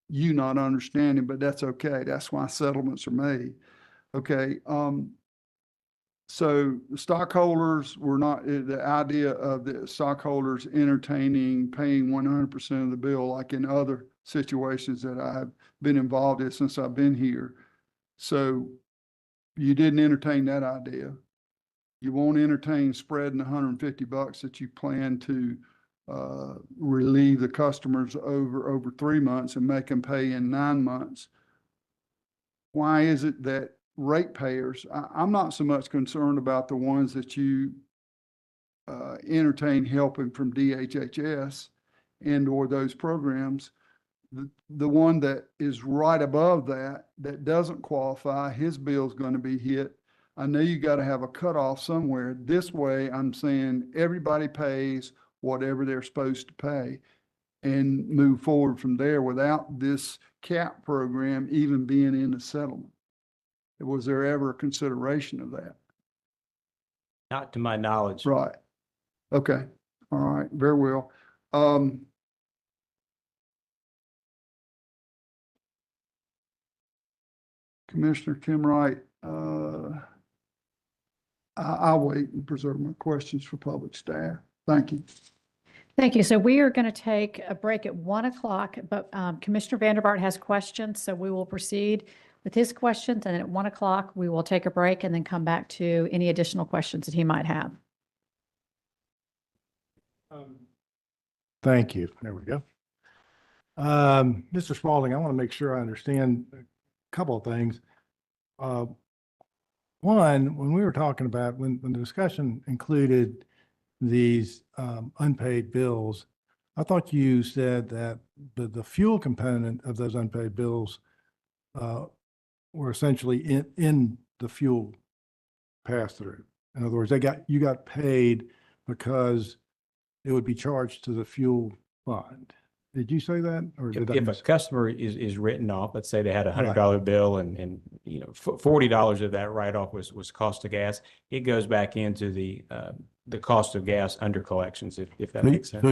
you not understanding, but that's okay. That's why settlements are made. Okay, so the stockholders were not, the idea of the stockholders entertaining paying 100% of the bill, like in other situations that I've been involved in since I've been here. So you didn't entertain that idea. You won't entertain spreading $150 that you plan to relieve the customers over 3 months and make them pay in 9 months. Why is it that ratepayers, I'm not so much concerned about the ones that you entertain helping from DHHS and or those programs. The one that is right above that doesn't qualify, his bill's going to be hit. I know you got to have a cutoff somewhere. This way, I'm saying everybody pays whatever they're supposed to pay and move forward from there without this CAP program even being in the settlement. Was there ever a consideration of that? Not to my knowledge. Right. Okay. All right. Very well. Commissioner Kim Wright, I'll wait and preserve my questions for public staff. Thank you. Thank you. So we are going to take a break at 1 o'clock, but Commissioner Vanderbart has questions, so we will proceed with his questions. And at 1 o'clock, we will take a break and then come back to any additional questions that he might have. Thank you. There we go. Mr. Spalding, I want to make sure I understand a couple of things. One, when we were talking about, when the discussion included these unpaid bills, I thought you said that the fuel component of those unpaid bills were essentially in the fuel pass-through. In other words, you got paid because it would be charged to the fuel fund. Did you say that, or did I If a miss? customer is written off, let's say they had $100 bill and $40 of that write-off was cost of gas, it goes back into the cost of gas under collections, if that makes sense. So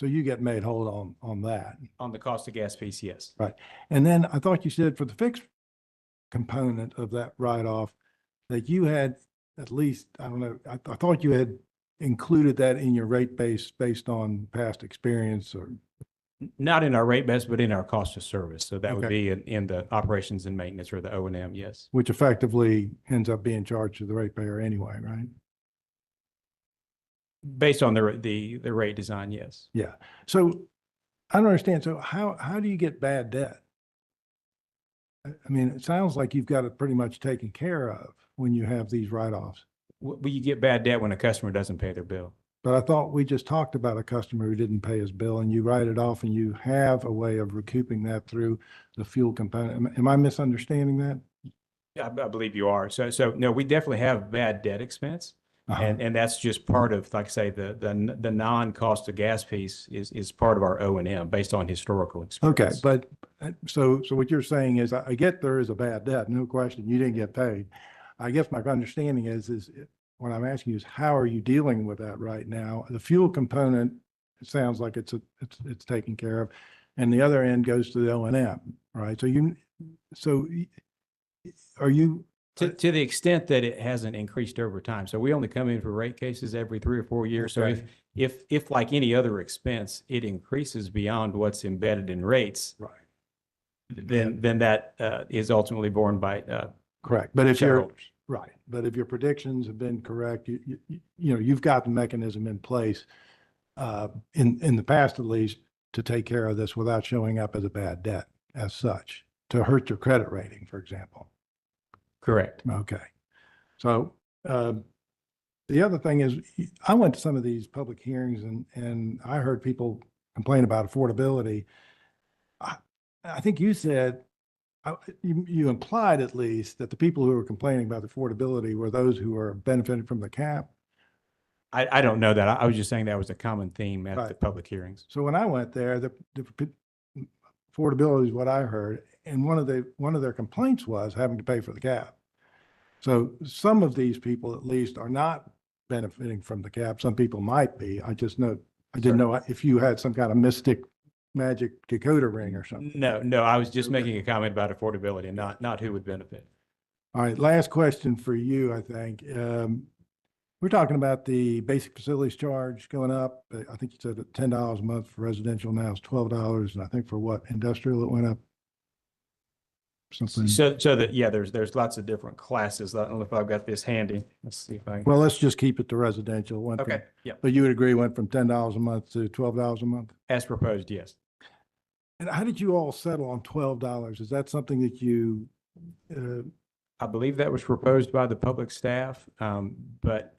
you get made whole on that. On the cost of gas piece, yes. Right. And then I thought you said for the fixed component of that write-off that you had at least, I don't know, I thought you had included that in your rate base based on past experience or. Not in our rate base, but in our cost of service. So that would Okay. be in the operations and maintenance or the O&M, yes. Which effectively ends up being charged to the ratepayer anyway, right? Based on the rate design, yes. Yeah. So I don't understand. So how do you get bad debt? I mean, it sounds like you've got it pretty much taken care of when you have these write-offs. Well, you get bad debt when a customer doesn't pay their bill. But I thought we just talked about a customer who didn't pay his bill and you write it off and you have a way of recouping that through the fuel component. Am I misunderstanding that? I believe you are. So no, we definitely have bad debt expense. Uh-huh. And that's just part of, like I say, the non-cost of gas piece is part of our O&M based on historical experience. Okay, but so what you're saying is I get there is a bad debt, no question. You didn't get paid. I guess my understanding is what I'm asking you is how are you dealing with that right now? The fuel component, it sounds like it's taken care of, and the other end goes to the O&M, right? So are you? To the extent that it hasn't increased over time. So we only come in for rate cases every 3 or 4 years. So Okay. if like any other expense, it increases beyond what's embedded in rates, Right. then that is ultimately borne by Correct, but if you're, shareholders. right, but if your predictions have been correct, you've got the mechanism in place in the past at least to take care of this without showing up as a bad debt as such, to hurt your credit rating, for example. Correct. Okay. So the other thing is I went to some of these public hearings and I heard people complain about affordability. I think you said, you implied at least that the people who were complaining about affordability were those who are benefiting from the cap. I don't know that. I was just saying that was a common theme at the Right. public hearings. So when I went there, the affordability is what I heard. And one of their complaints was having to pay for the cap. So some of these people at least are not benefiting from the cap. Some people might be. I didn't know if you had some kind of mystic magic decoder ring or something. No, I was just Okay. making a comment about affordability and not who would benefit. All right, last question for you, I think. We're talking about the basic facilities charge going up. I think you said at $10 a month for residential, now it's $12. And I think for what, industrial, it went up something. So that, yeah, there's lots of different classes. I don't know if I've got this handy. Let's see if I can. Well, let's just keep it to residential. Went from- Okay, yeah, But you would agree it went from $10 a month to $12 a month? as proposed, yes. And how did you all settle on $12? Is that something that you, I believe that was proposed by the public staff, but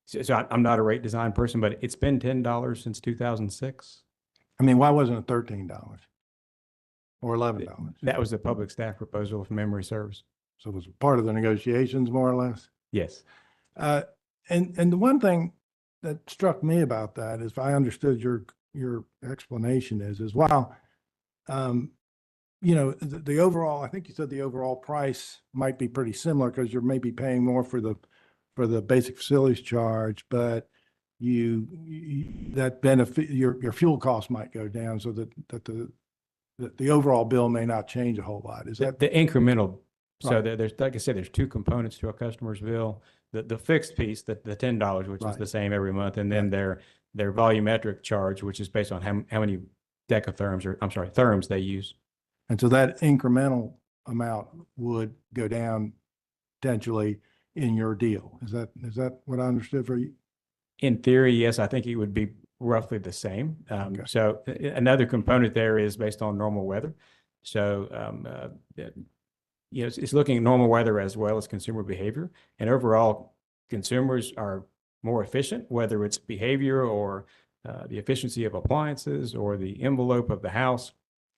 so I'm not a rate design person, but it's been $10 since 2006. I mean, why wasn't it $13 or $11? That was the public staff proposal if memory serves. So it was part of the negotiations, more or less? Yes. And the one thing that struck me about that is, if I understood your explanation is while, the overall, I think you said the overall price might be pretty similar because you're maybe paying more for the for the basic facilities charge, but that benefit, your fuel cost might go down so that the overall bill may not change a whole lot. Is that? The incremental, so Right. there's, like I said, there's two components to a customer's bill. The fixed piece, the $10, which is Right. the same every month, and then their volumetric charge, which is based on how many decatherms, or I'm sorry, therms they use. And so that incremental amount would go down potentially in your deal. Is that what I understood for you? In theory, yes, I think it would be roughly the same. Okay. So another component there is based on normal weather. So, it's looking at normal weather as well as consumer behavior. And overall, consumers are more efficient, whether it's behavior or the efficiency of appliances or the envelope of the house.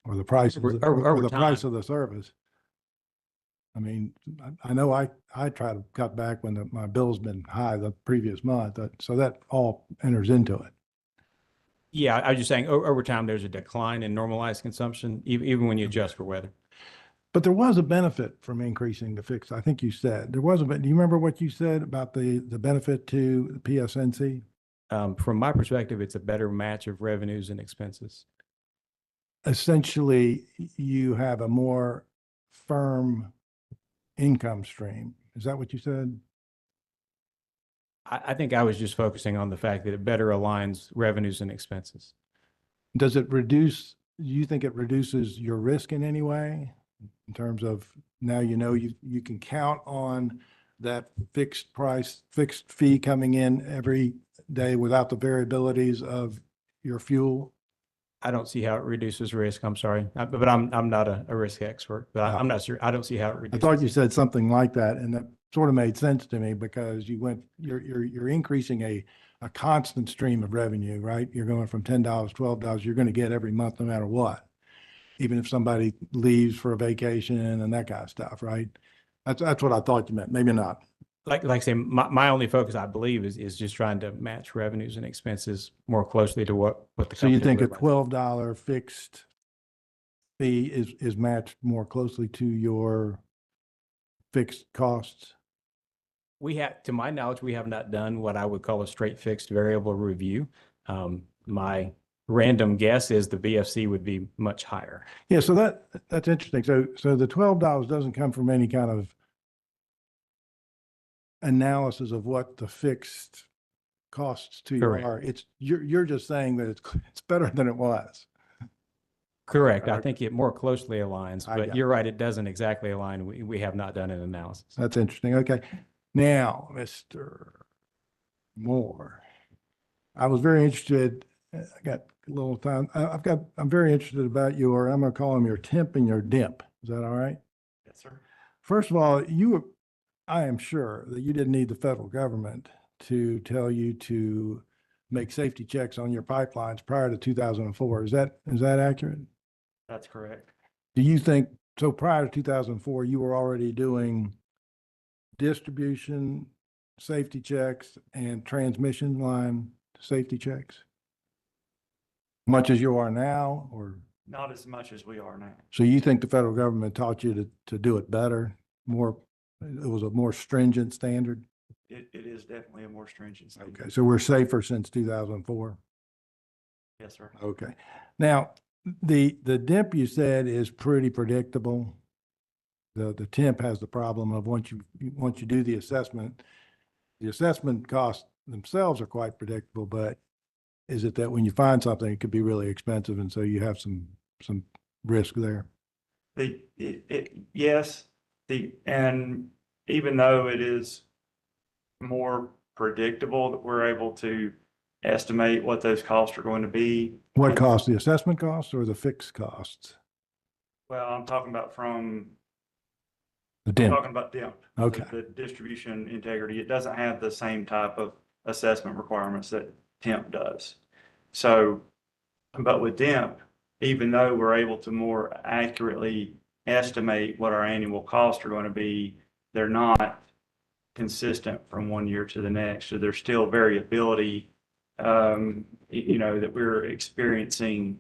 Or the price of the, Over or the price time. of the service? I mean, I know I try to cut back when my bill's been high the previous month, so that all enters into it. Yeah, I was just saying over time, there's a decline in normalized consumption, even when you adjust for weather. But there was a benefit from increasing the fixed. I think you said there was do you remember what you said about the benefit to the PSNC? From my perspective, it's a better match of revenues and expenses. Essentially, you have a more firm income stream. Is that what you said? I think I was just focusing on the fact that it better aligns revenues and expenses. Does it reduce, do you think it reduces your risk in any way? In terms of now you can count on that fixed price, fixed fee coming in every day without the variabilities of your fuel? I don't see how it reduces risk. I'm sorry, but I'm not a risk expert, but I'm not sure. I don't see how it I reduces. thought you said something like that, and that sort of made sense to me because you're increasing a constant stream of revenue, right? You're going from $10, $12, you're going to get every month no matter what. Even if somebody leaves for a vacation and that kind of stuff, right? That's what I thought you meant. Maybe not. Like I say, my only focus, I believe, is just trying to match revenues and expenses more closely to what the So you company think a delivers. $12 fixed fee is matched more closely to your fixed costs? We have, to my knowledge, we have not done what I would call a straight fixed variable review. My random guess is the VFC would be much higher. Yeah, so that's interesting. So the $12 doesn't come from any kind of analysis of what the fixed costs to you Correct. are. You're just saying that it's better than it was. Correct. I Okay. think it more closely aligns, I but got you're right, it doesn't exactly align. We have not done an analysis. That's interesting. Okay. Now, Mr. Moore, I was very interested. I got a little time. I'm very interested about I'm going to call them your temp and your dimp. Is that all right? Yes, sir. First of all, I am sure that you didn't need the federal government to tell you to make safety checks on your pipelines prior to 2004. Is that accurate? That's correct. Do you think, so prior to 2004, you were already doing distribution safety checks and transmission line safety checks? Much as you are now, or? Not as much as we are now. So you think the federal government taught you to do it better, it was a more stringent standard? It is definitely a more stringent standard. Okay, so we're safer since 2004? Yes, sir. Okay. Now, the DIMP you said is pretty predictable. The TIMP has the problem of once you do the assessment costs themselves are quite predictable, but is it that when you find something, it could be really expensive, and so you have some risk there? Yes, and even though it is more predictable that we're able to estimate what those costs are going to be. What costs, the assessment costs or the fixed costs? Well, I'm talking about The DIMP. talking about DIMP. Okay. The distribution integrity. It doesn't have the same type of assessment requirements that TIMP does. So, but with DIMP, even though we're able to more accurately estimate what our annual costs are going to be, they're not consistent from one year to the next. So there's still variability, that we're experiencing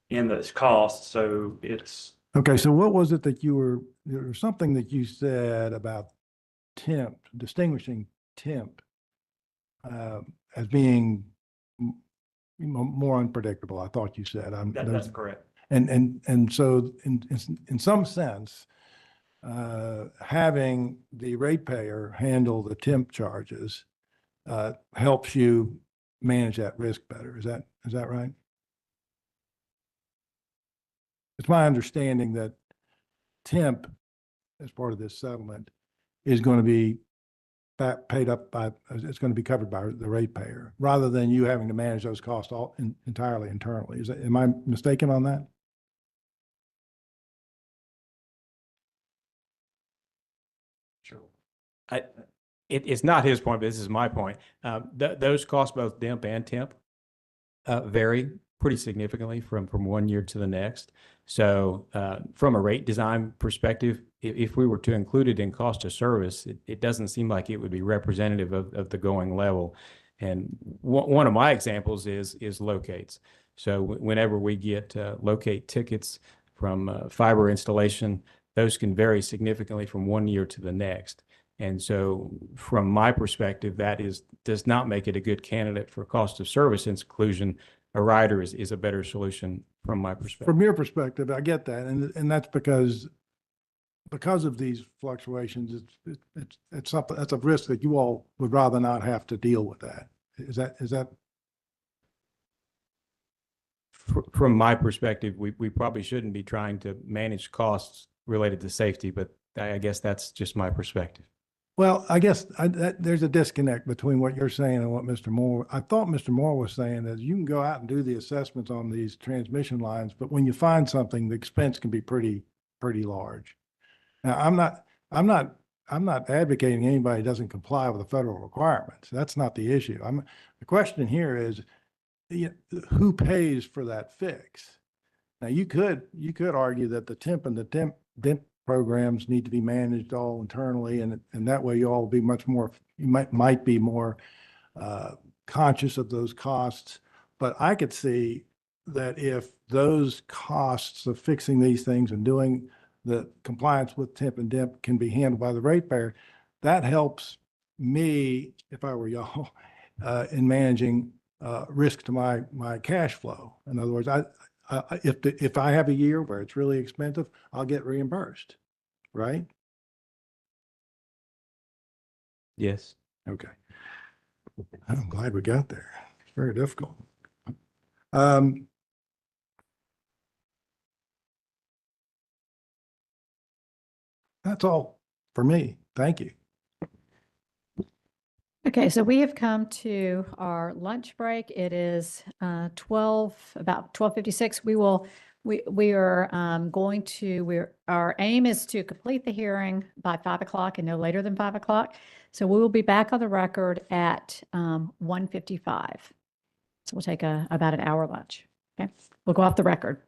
in those costs. So it's. Okay, so what was it that there was something that you said about TIMP, distinguishing temp as being more unpredictable, I thought you said. That's correct. And so in some sense, having the ratepayer handle the temp charges helps you manage that risk better. Is that right? It's my understanding that temp, as part of this settlement, is going to be paid up by, it's going to be covered by the ratepayer, rather than you having to manage those costs entirely internally. Am I mistaken on that? Sure. It's not his point, but this is my point. Those costs, both DEMP and TEMP, vary pretty significantly from one year to the next. So from a rate design perspective, if we were to include it in cost of service, it doesn't seem like it would be representative of the going level. And one of my examples is locates. So whenever we get locate tickets from fiber installation, those can vary significantly from one year to the next. And so from my perspective, does not make it a good candidate for cost of service inclusion. A rider is a better solution from my perspective. From your perspective, I get that. And that's because of these fluctuations, it's something, that's a risk that you all would rather not have to deal with that. Is that? From my perspective, we probably shouldn't be trying to manage costs related to safety, but I guess that's just my perspective. Well, I guess there's a disconnect between what you're saying and what Mr. Moore, I thought Mr. Moore was saying that you can go out and do the assessments on these transmission lines, but when you find something, the expense can be pretty large. Now, I'm not advocating anybody doesn't comply with the federal requirements. That's not the issue. The question here is, who pays for that fix? Now, you could argue that the temp and the DEMP programs need to be managed all internally, and that way you all will be much more, you might be more conscious of those costs. But I could see that if those costs of fixing these things and doing the compliance with temp and DEMP can be handled by the ratepayer, that helps me, if I were y'all, in managing risk to my cash flow. In other words, if I have a year where it's really expensive, I'll get reimbursed, right? Yes. Okay. I'm glad we got there. It's very difficult. That's all for me. Thank you. Okay, so we have come to our lunch break. It is about 12:56. Our aim is to complete the hearing by 5 o'clock and no later than 5 o'clock. So we will be back on the record at 1:55. So we'll take about an hour lunch. Okay, we'll go off the record.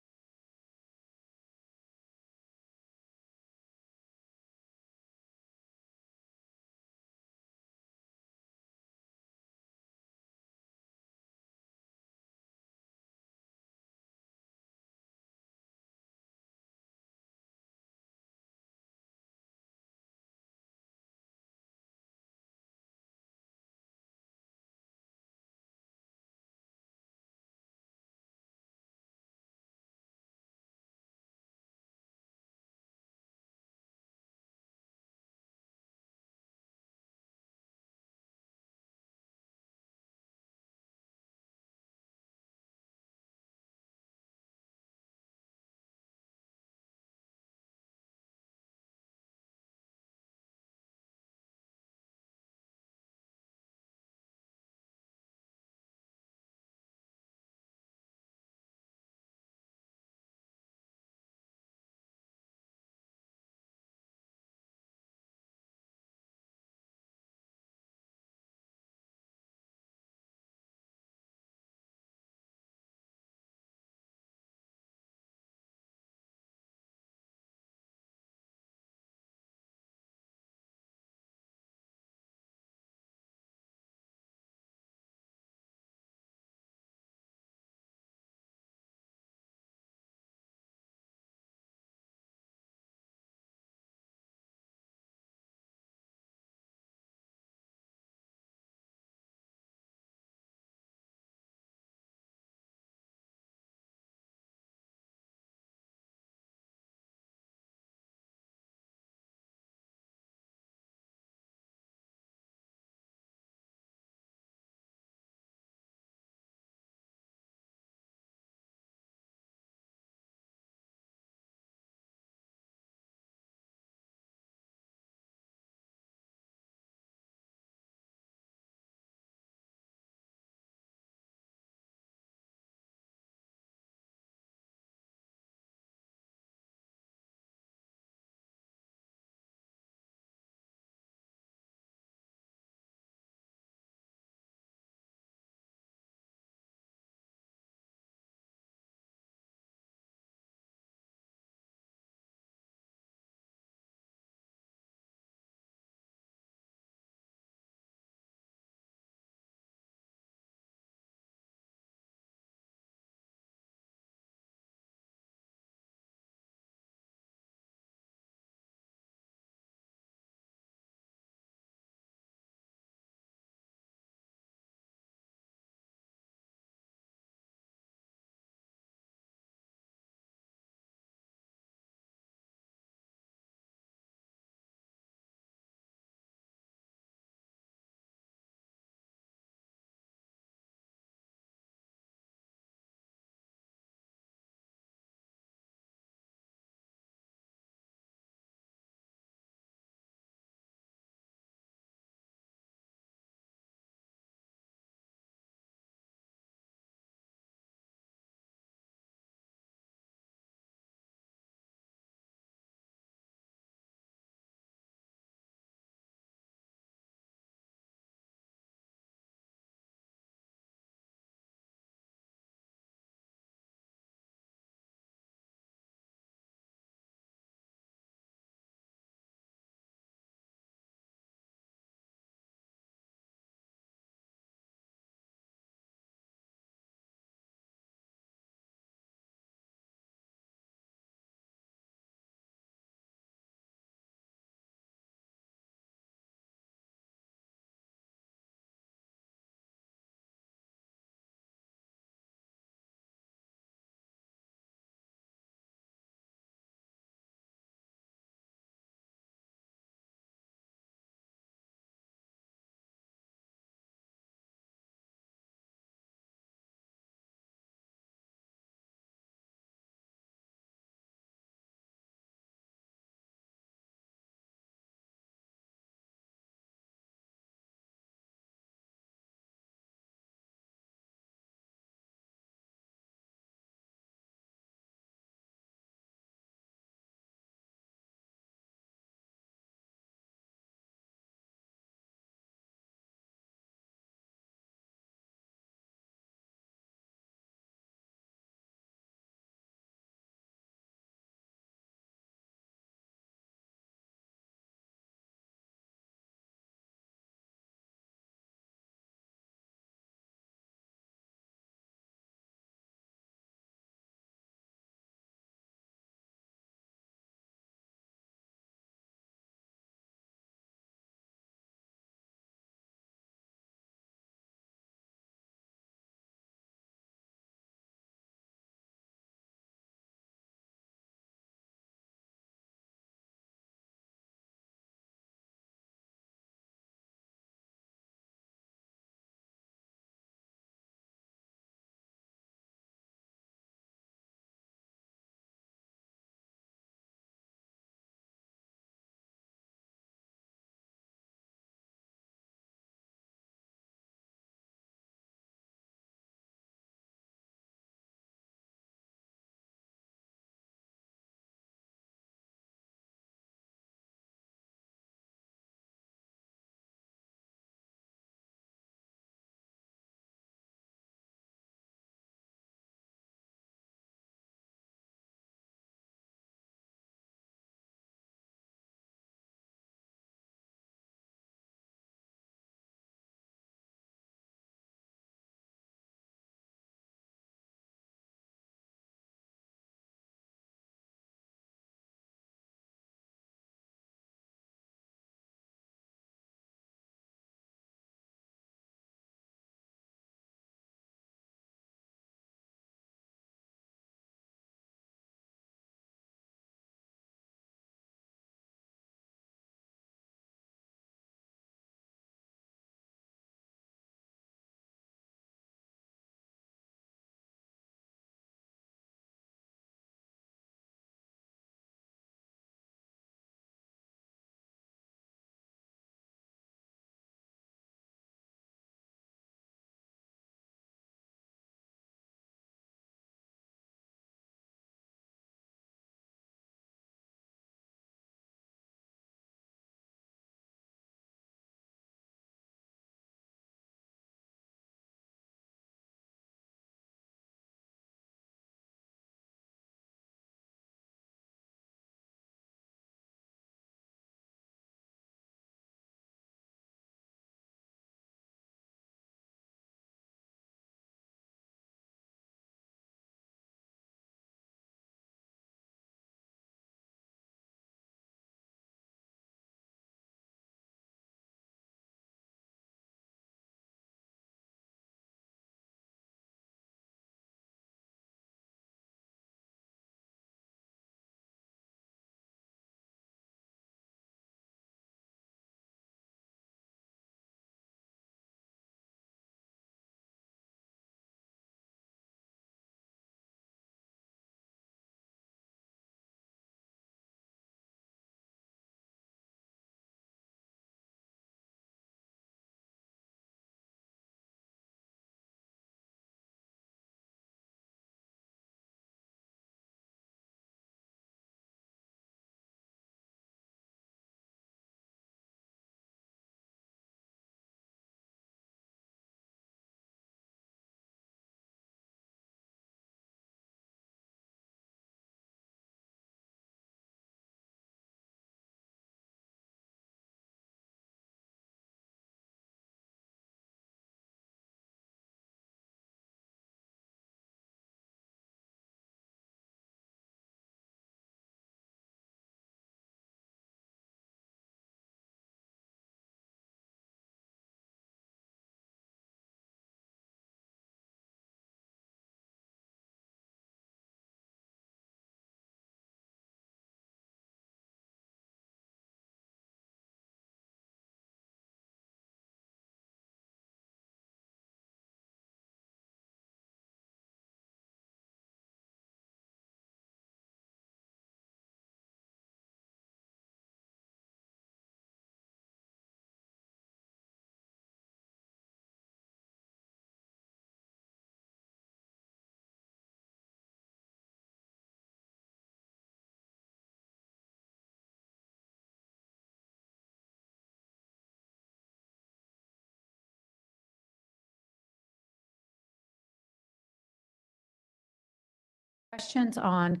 Questions on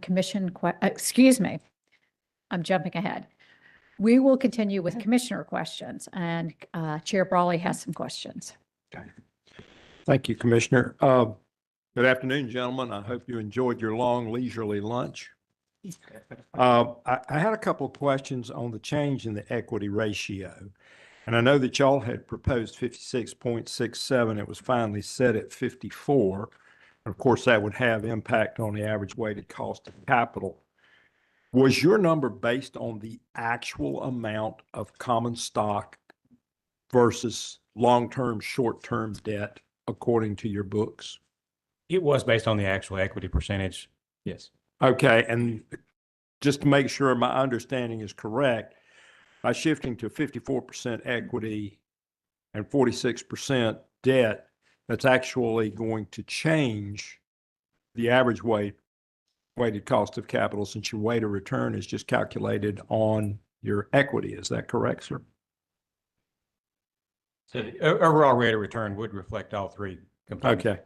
excuse me, I'm jumping ahead. We will continue with commissioner questions, and Chair Brawley has some questions. Thank you, Commissioner. Good afternoon, gentlemen. I hope you enjoyed your long leisurely lunch. I had a couple of questions on the change in the equity ratio. And I know that y'all had proposed 56.67. It was finally set at 54. And of course, that would have impact on the average weighted cost of capital. Was your number based on the actual amount of common stock versus long-term, short-term debt according to your books? It was based on the actual equity percentage. Yes. Okay, and just to make sure my understanding is correct, by shifting to 54% equity and 46% debt, that's actually going to change the average weighted cost of capital, since your weight of return is just calculated on your equity. Is that correct, sir? So the overall rate of return would reflect all three components. Okay.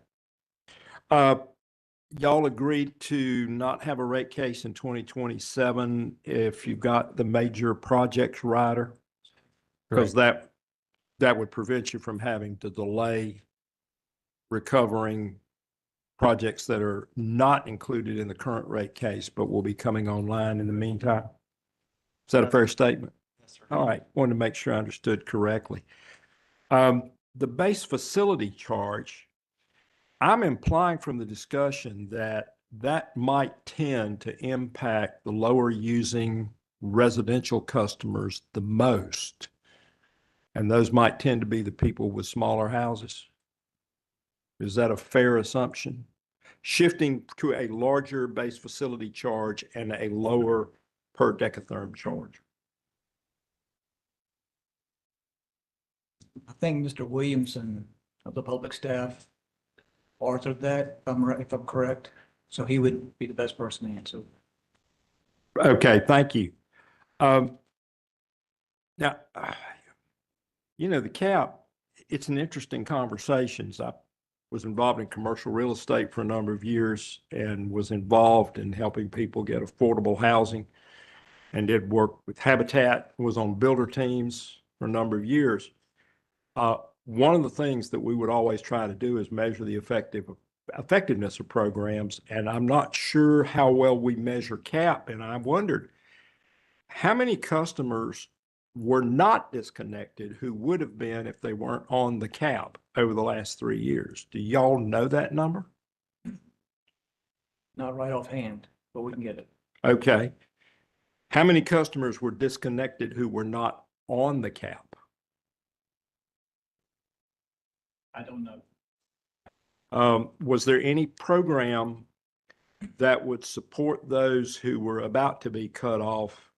Y'all agreed to not have a rate case in 2027 if you've got the major projects rider? Because that would prevent you from having to delay recovering projects that are not included in the current rate case, but will be coming online in the meantime. Is that a fair statement? Yes, sir. All right. Wanted to make sure I understood correctly. The base facility charge, I'm implying from the discussion that that might tend to impact the lower using residential customers the most. And those might tend to be the people with smaller houses. Is that a fair assumption? Shifting to a larger base facility charge and a lower per decatherm charge. I think Mr. Williamson of the public staff authored that, if I'm correct. So he would be the best person to answer. Okay, thank you. Now, the cap, it's an interesting conversation. I was involved in commercial real estate for a number of years and was involved in helping people get affordable housing and did work with Habitat, was on builder teams for a number of years. One of the things that we would always try to do is measure the effectiveness of programs, and I'm not sure how well we measure cap, and I wondered how many customers were not disconnected who would have been if they weren't on the cap over the last 3 years. Do y'all know that number? Not right offhand, but we can get it. Okay. How many customers were disconnected who were not on the cap? I don't know. Was there any program that would support those who were about to be cut off,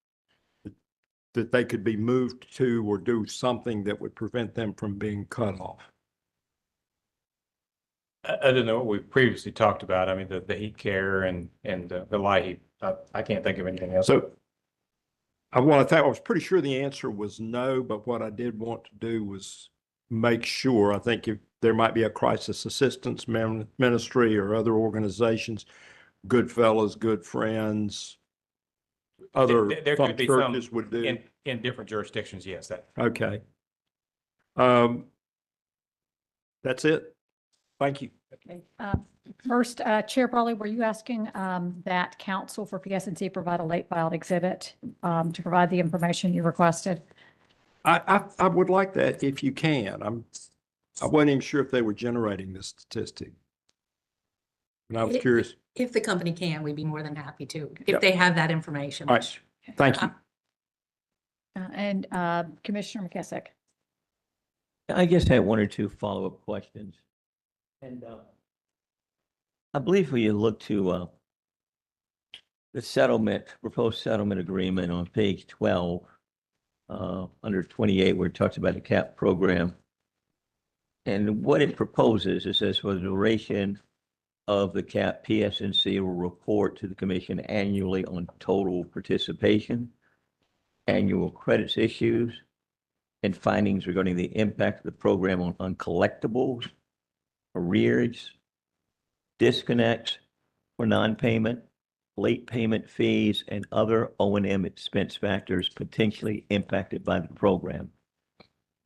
that they could be moved to or do something that would prevent them from being cut off? Other than what we previously talked about, I mean, the heat care and the light heat, I can't think of anything else. So I was pretty sure the answer was no, but what I did want to do was make sure. I think if there might be a crisis assistance ministry or other organizations, Goodfellas, Good Friends, other There could be some churches would do. in different jurisdictions, yes. Okay. That's it. Thank you. Okay. First, Chair Brawley, were you asking that counsel for PSNC provide a late filed exhibit to provide the information you requested? I would like that if you can. I wasn't even sure if they were generating this statistic. And I was curious. If the company can, we'd be more than happy to, if Yep. they have that information. All right. Thank you. And Commissioner McKissick. I just had one or two follow-up questions. And I believe when you look to the proposed settlement agreement on page 12, under 28, where it talks about the CAP program. And what it proposes, it says for the duration of the CAP, PSNC will report to the commission annually on total participation, annual credits issues, and findings regarding the impact of the program on uncollectibles, arrears, disconnects, for non-payment, late payment fees, and other O&M expense factors potentially impacted by the program.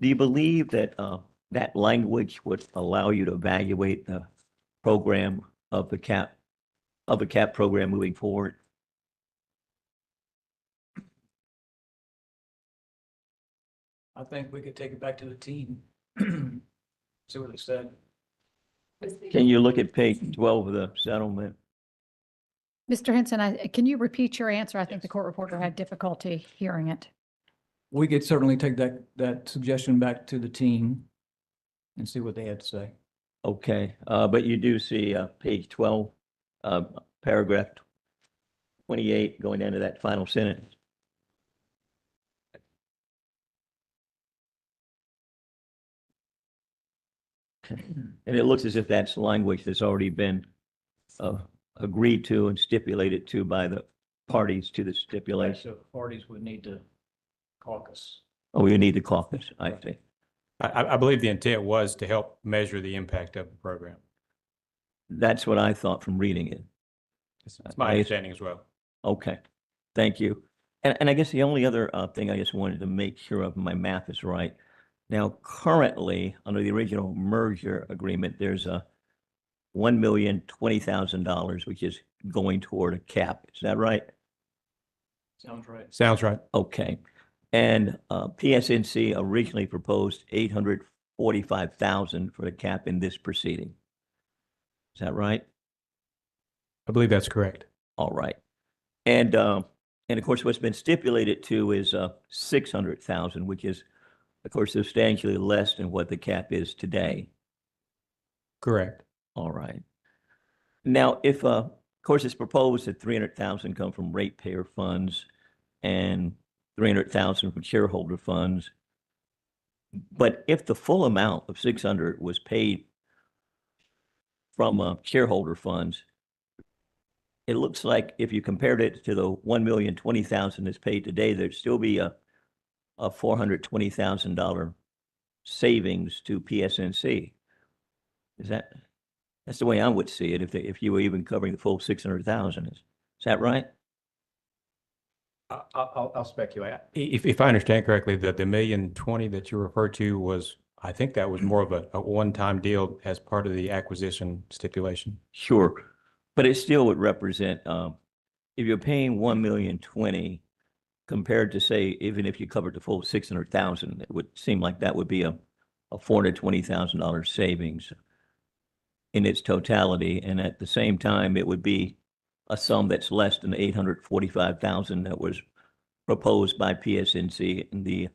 Do you believe that that language would allow you to evaluate the program of the CAP program moving forward? I think we could take it back to the team. See what they said. Can you look at page 12 of the settlement? Mr. Henson, can you repeat your answer? I think the court reporter had difficulty hearing it. We could certainly take that suggestion back to the team and see what they had to say. Okay, but you do see page 12, paragraph 28 going into that final sentence. And it looks as if that's language that's already been agreed to and stipulated to by the parties to the stipulation. So parties would need to caucus. Oh, you need the caucus, I see. I believe the intent was to help measure the impact of the program. That's what I thought from reading it. That's my understanding as well. Okay, thank you. And I guess the only other thing I just wanted to make sure of my math is right. Now, currently, under the original merger agreement, there's a $1,020,000, which is going toward a cap. Is that right? Sounds right. Sounds right. Okay. And PSNC originally proposed $845,000 for the cap in this proceeding. Is that right? I believe that's correct. All right. And of course, what's been stipulated to is $600,000, which is, of course, substantially less than what the cap is today. Correct. All right. Now, if, of course, it's proposed that $300,000 come from ratepayer funds and $300,000 from shareholder funds. But if the full amount of $600 was paid from shareholder funds, it looks like if you compared it to the $1,020,000 that's paid today, there'd still be a $420,000 savings to PSNC. That's the way I would see it if you were even covering the full 600,000. Is that right? I'll speculate. If I understand correctly, the $1,020,000 that you referred to was, I think that was more of a one-time deal as part of the acquisition stipulation. Sure, but it still would represent, if you're paying $1,020,000 compared to, say, even if you covered the full 600,000, it would seem like that would be a $420,000 savings in its totality. And at the same time, it would be a sum that's less than the $845,000 that was proposed by PSNC in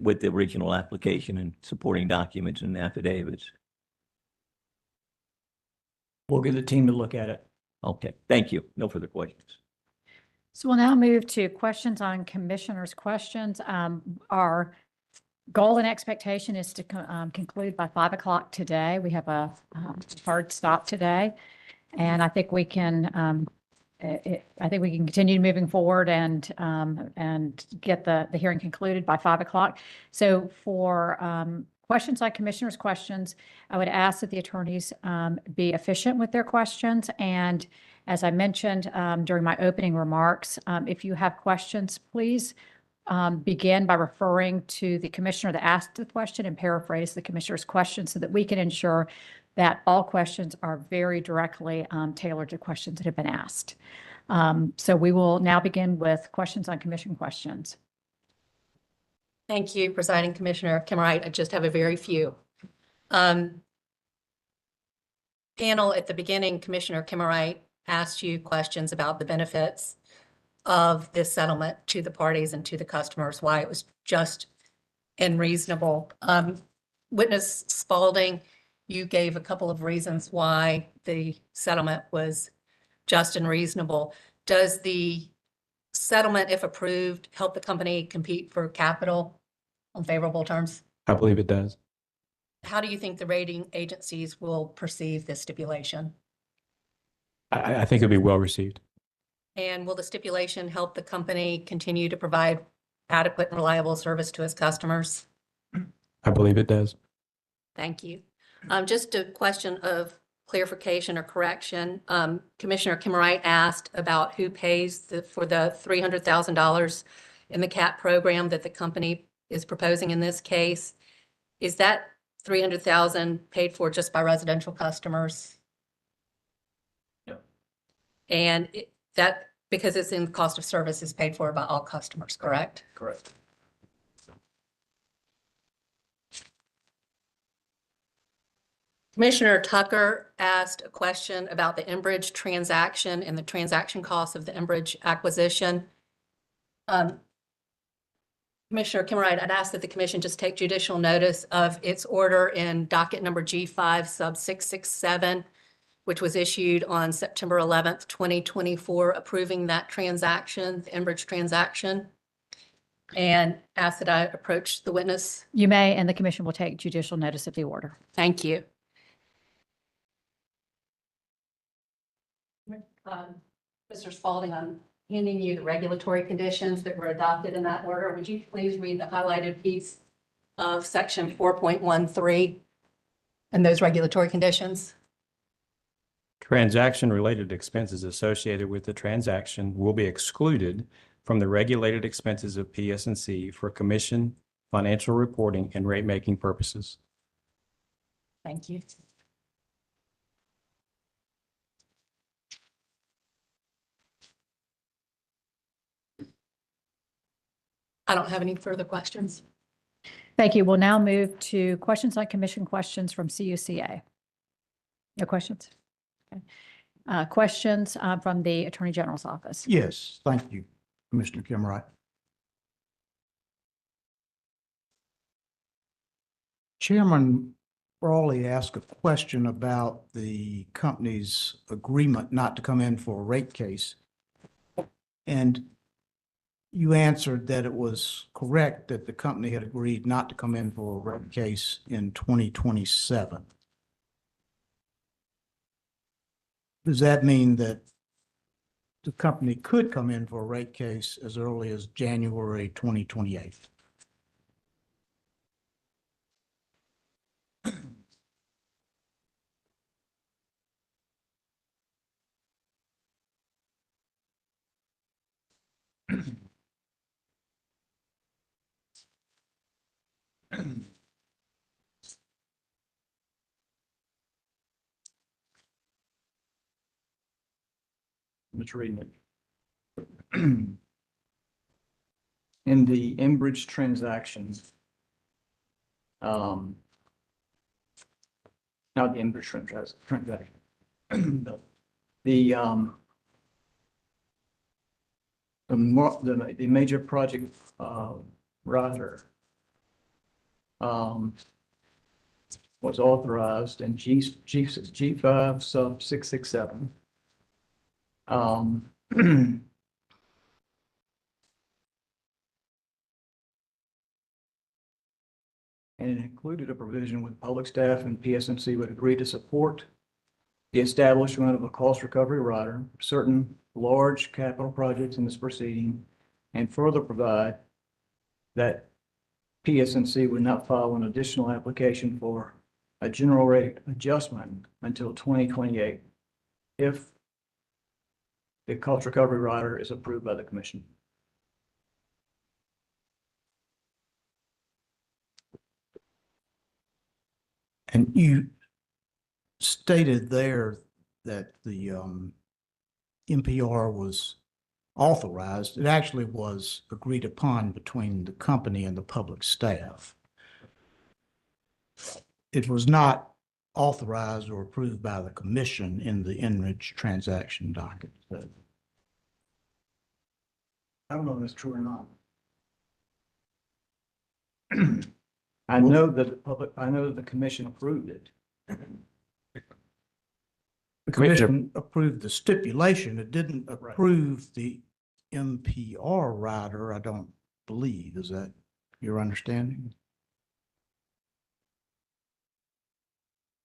with the original application and supporting documents and affidavits. We'll get the team to look at it. Okay, thank you. No further questions. So we'll now move to questions on commissioners' questions. Our goal and expectation is to conclude by 5 o'clock today. We have a hard stop today, and I think we can. I think we can continue moving forward and get the hearing concluded by 5 o'clock. So for questions on commissioners' questions, I would ask that the attorneys be efficient with their questions. And as I mentioned during my opening remarks, if you have questions, please begin by referring to the commissioner that asked the question and paraphrase the commissioner's question so that we can ensure that all questions are very directly tailored to questions that have been asked. So we will now begin with questions on commission questions. Thank you, Presiding Commissioner Kimmerite. I just have a very few. Panel, at the beginning, Commissioner Kimmerite asked you questions about the benefits of this settlement to the parties and to the customers, why it was just and reasonable. Witness Spalding, you gave a couple of reasons why the settlement was just and reasonable. Does the settlement, if approved, help the company compete for capital on favorable terms? I believe it does. How do you think the rating agencies will perceive this stipulation? I think it'll be well received. And will the stipulation help the company continue to provide adequate and reliable service to its customers? I believe it does. Thank you. Just a question of clarification or correction. Commissioner Kimmerait asked about who pays for the $300,000 in the CAP program that the company is proposing in this case. Is that 300,000 paid for just by residential customers? No. And that, because it's in cost of service, is paid for by all customers, correct? Correct. Commissioner Tucker asked a question about the EnBridge transaction and the transaction costs of the EnBridge acquisition. Commissioner Kimmerait, I'd ask that the commission just take judicial notice of its order in docket number G-5 sub 667, which was issued on September 11th, 2024, approving that transaction, the EnBridge transaction, and ask that I approach the witness. You may, and the commission will take judicial notice of the order. Thank you. Mr. Spalding, I'm handing you the regulatory conditions that were adopted in that order. Would you please read the highlighted piece of section 4.13 and those regulatory conditions? Transaction-related expenses associated with the transaction will be excluded from the regulated expenses of PSNC for commission, financial reporting, and rate-making purposes. Thank you. I don't have any further questions. Thank you. We'll now move to questions on commission questions from CUCA. No questions? Okay. Questions from the Attorney General's office? Yes, thank you, Commissioner Kimmerait. Chairman Brawley asked a question about the company's agreement not to come in for a rate case. And you answered that it was correct that the company had agreed not to come in for a rate case in 2027. Does that mean that the company could come in for a rate case as early as January 2028? I'm just reading it. In the EnBridge transactions, not the EnBridge transaction, the major project rider was authorized in G5 sub 667. And it included a provision with public staff and PSNC would agree to support the establishment of a cost recovery rider, certain large capital projects in this proceeding, and further provide that PSNC would not file an additional application for a general rate adjustment until 2028 if the cost recovery rider is approved by the commission. And you stated there that the NPR was authorized. It actually was agreed upon between the company and the public staff. It was not authorized or approved by the commission in the EnBridge transaction docket. I don't know if that's true or not. I know that the commission approved it. The commission approved the stipulation. It didn't approve the NPR rider, I don't believe. Is that your understanding?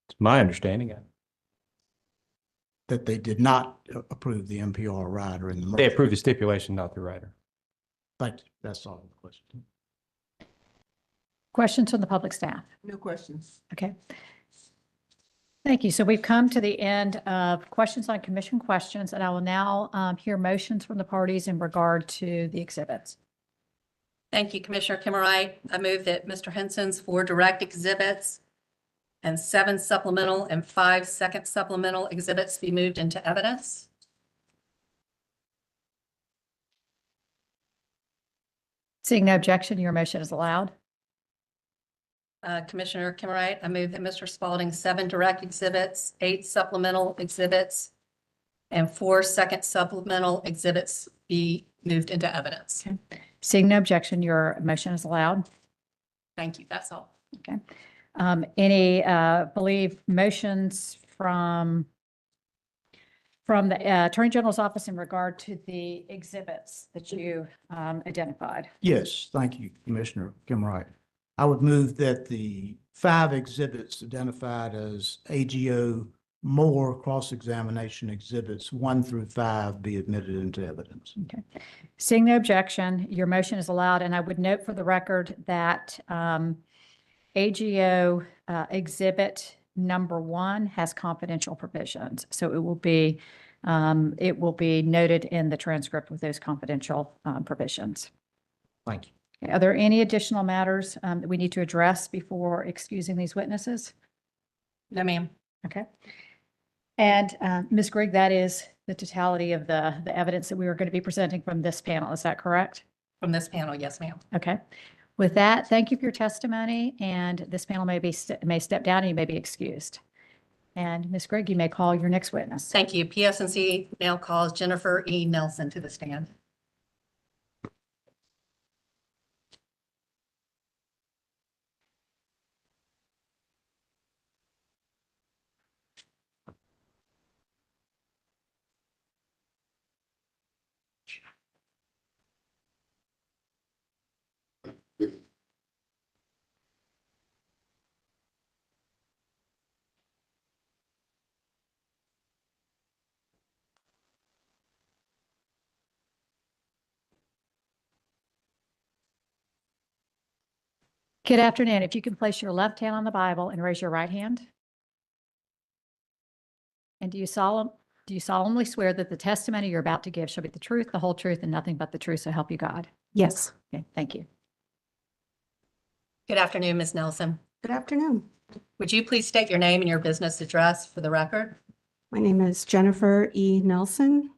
It's my understanding. That they did not approve the NPR rider in the merger. They approved the stipulation, not the rider. But that's all the question. Questions from the public staff? No questions. Okay. Thank you. So we've come to the end of questions on commission questions, and I will now hear motions from the parties in regard to the exhibits. Thank you, Commissioner Kimmerer. I move that Mr. Henson's 4 direct exhibits and 7 supplemental and 5 second supplemental exhibits be moved into evidence. Seeing no objection, your motion is allowed. Commissioner Kimmerer, I move that Mr. Spalding's 7 direct exhibits, 8 supplemental exhibits, and 4 second supplemental exhibits be moved into evidence. Okay. Seeing no objection, your motion is allowed. Thank you. That's all. Okay. Any, believe motions from the Attorney General's office in regard to the exhibits that you identified? Yes, thank you, Commissioner Kimmerer. I would move that the 5 exhibits identified as AGO more cross-examination exhibits 1 through 5 be admitted into evidence. Okay. Seeing no objection, your motion is allowed. And I would note for the record that AGO exhibit number 1 has confidential provisions. So it will be noted in the transcript with those confidential provisions. Thank you. Okay. Are there any additional matters that we need to address before excusing these witnesses? No, ma'am. Okay. And Ms. Grigg, that is the totality of the evidence that we are going to be presenting from this panel. Is that correct? From this panel, yes, ma'am. Okay. With that, thank you for your testimony, and this panel may step down and you may be excused. And Ms. Grigg, you may call your next witness. Thank you. PSNC now calls Jennifer E. Nelson to the stand. Good afternoon. If you can place your left hand on the Bible and raise your right hand. And do you solemnly swear that the testimony you're about to give shall be the truth, the whole truth, and nothing but the truth, so help you God? Yes. Okay, thank you. Good afternoon, Ms. Nelson. Good afternoon. Would you please state your name and your business address for the record? My name is Jennifer E. Nelson.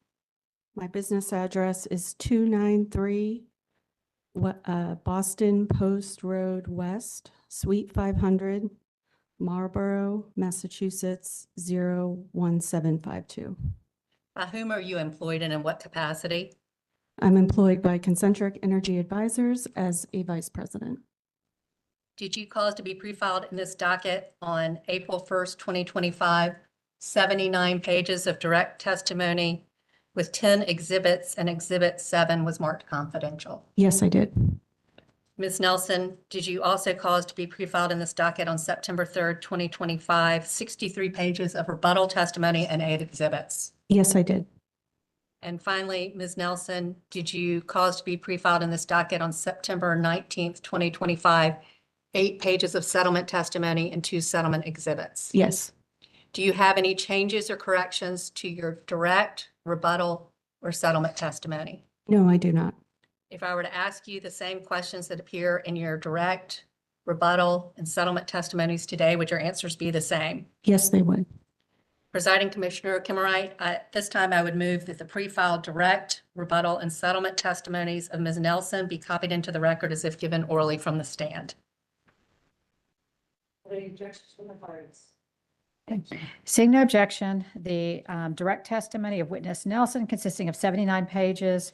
My business address is 293 Boston Post Road West, Suite 500, Marlborough, Massachusetts, 01752. By whom are you employed and in what capacity? I'm employed by Concentric Energy Advisors as a vice president. Did you cause to be pre-filed in this docket on April 1st, 2025, 79 pages of direct testimony with 10 exhibits, and Exhibit 7 was marked confidential? Yes, I did. Ms. Nelson, did you also cause to be pre-filed in this docket on September 3rd, 2025, 63 pages of rebuttal testimony and 8 exhibits? Yes, I did. And finally, Ms. Nelson, did you cause to be pre-filed in this docket on September 19th, 2025, 8 pages of settlement testimony and 2 settlement exhibits? Yes. Do you have any changes or corrections to your direct, rebuttal, or settlement testimony? No, I do not. If I were to ask you the same questions that appear in your direct, rebuttal, and settlement testimonies today, would your answers be the same? Yes, they would. Presiding Commissioner Kimmerer, at this time I would move that the pre-filed direct, rebuttal, and settlement testimonies of Ms. Nelson be copied into the record as if given orally from the stand. Any objections from the parties? Seeing no objection, the direct testimony of witness Nelson consisting of 79 pages,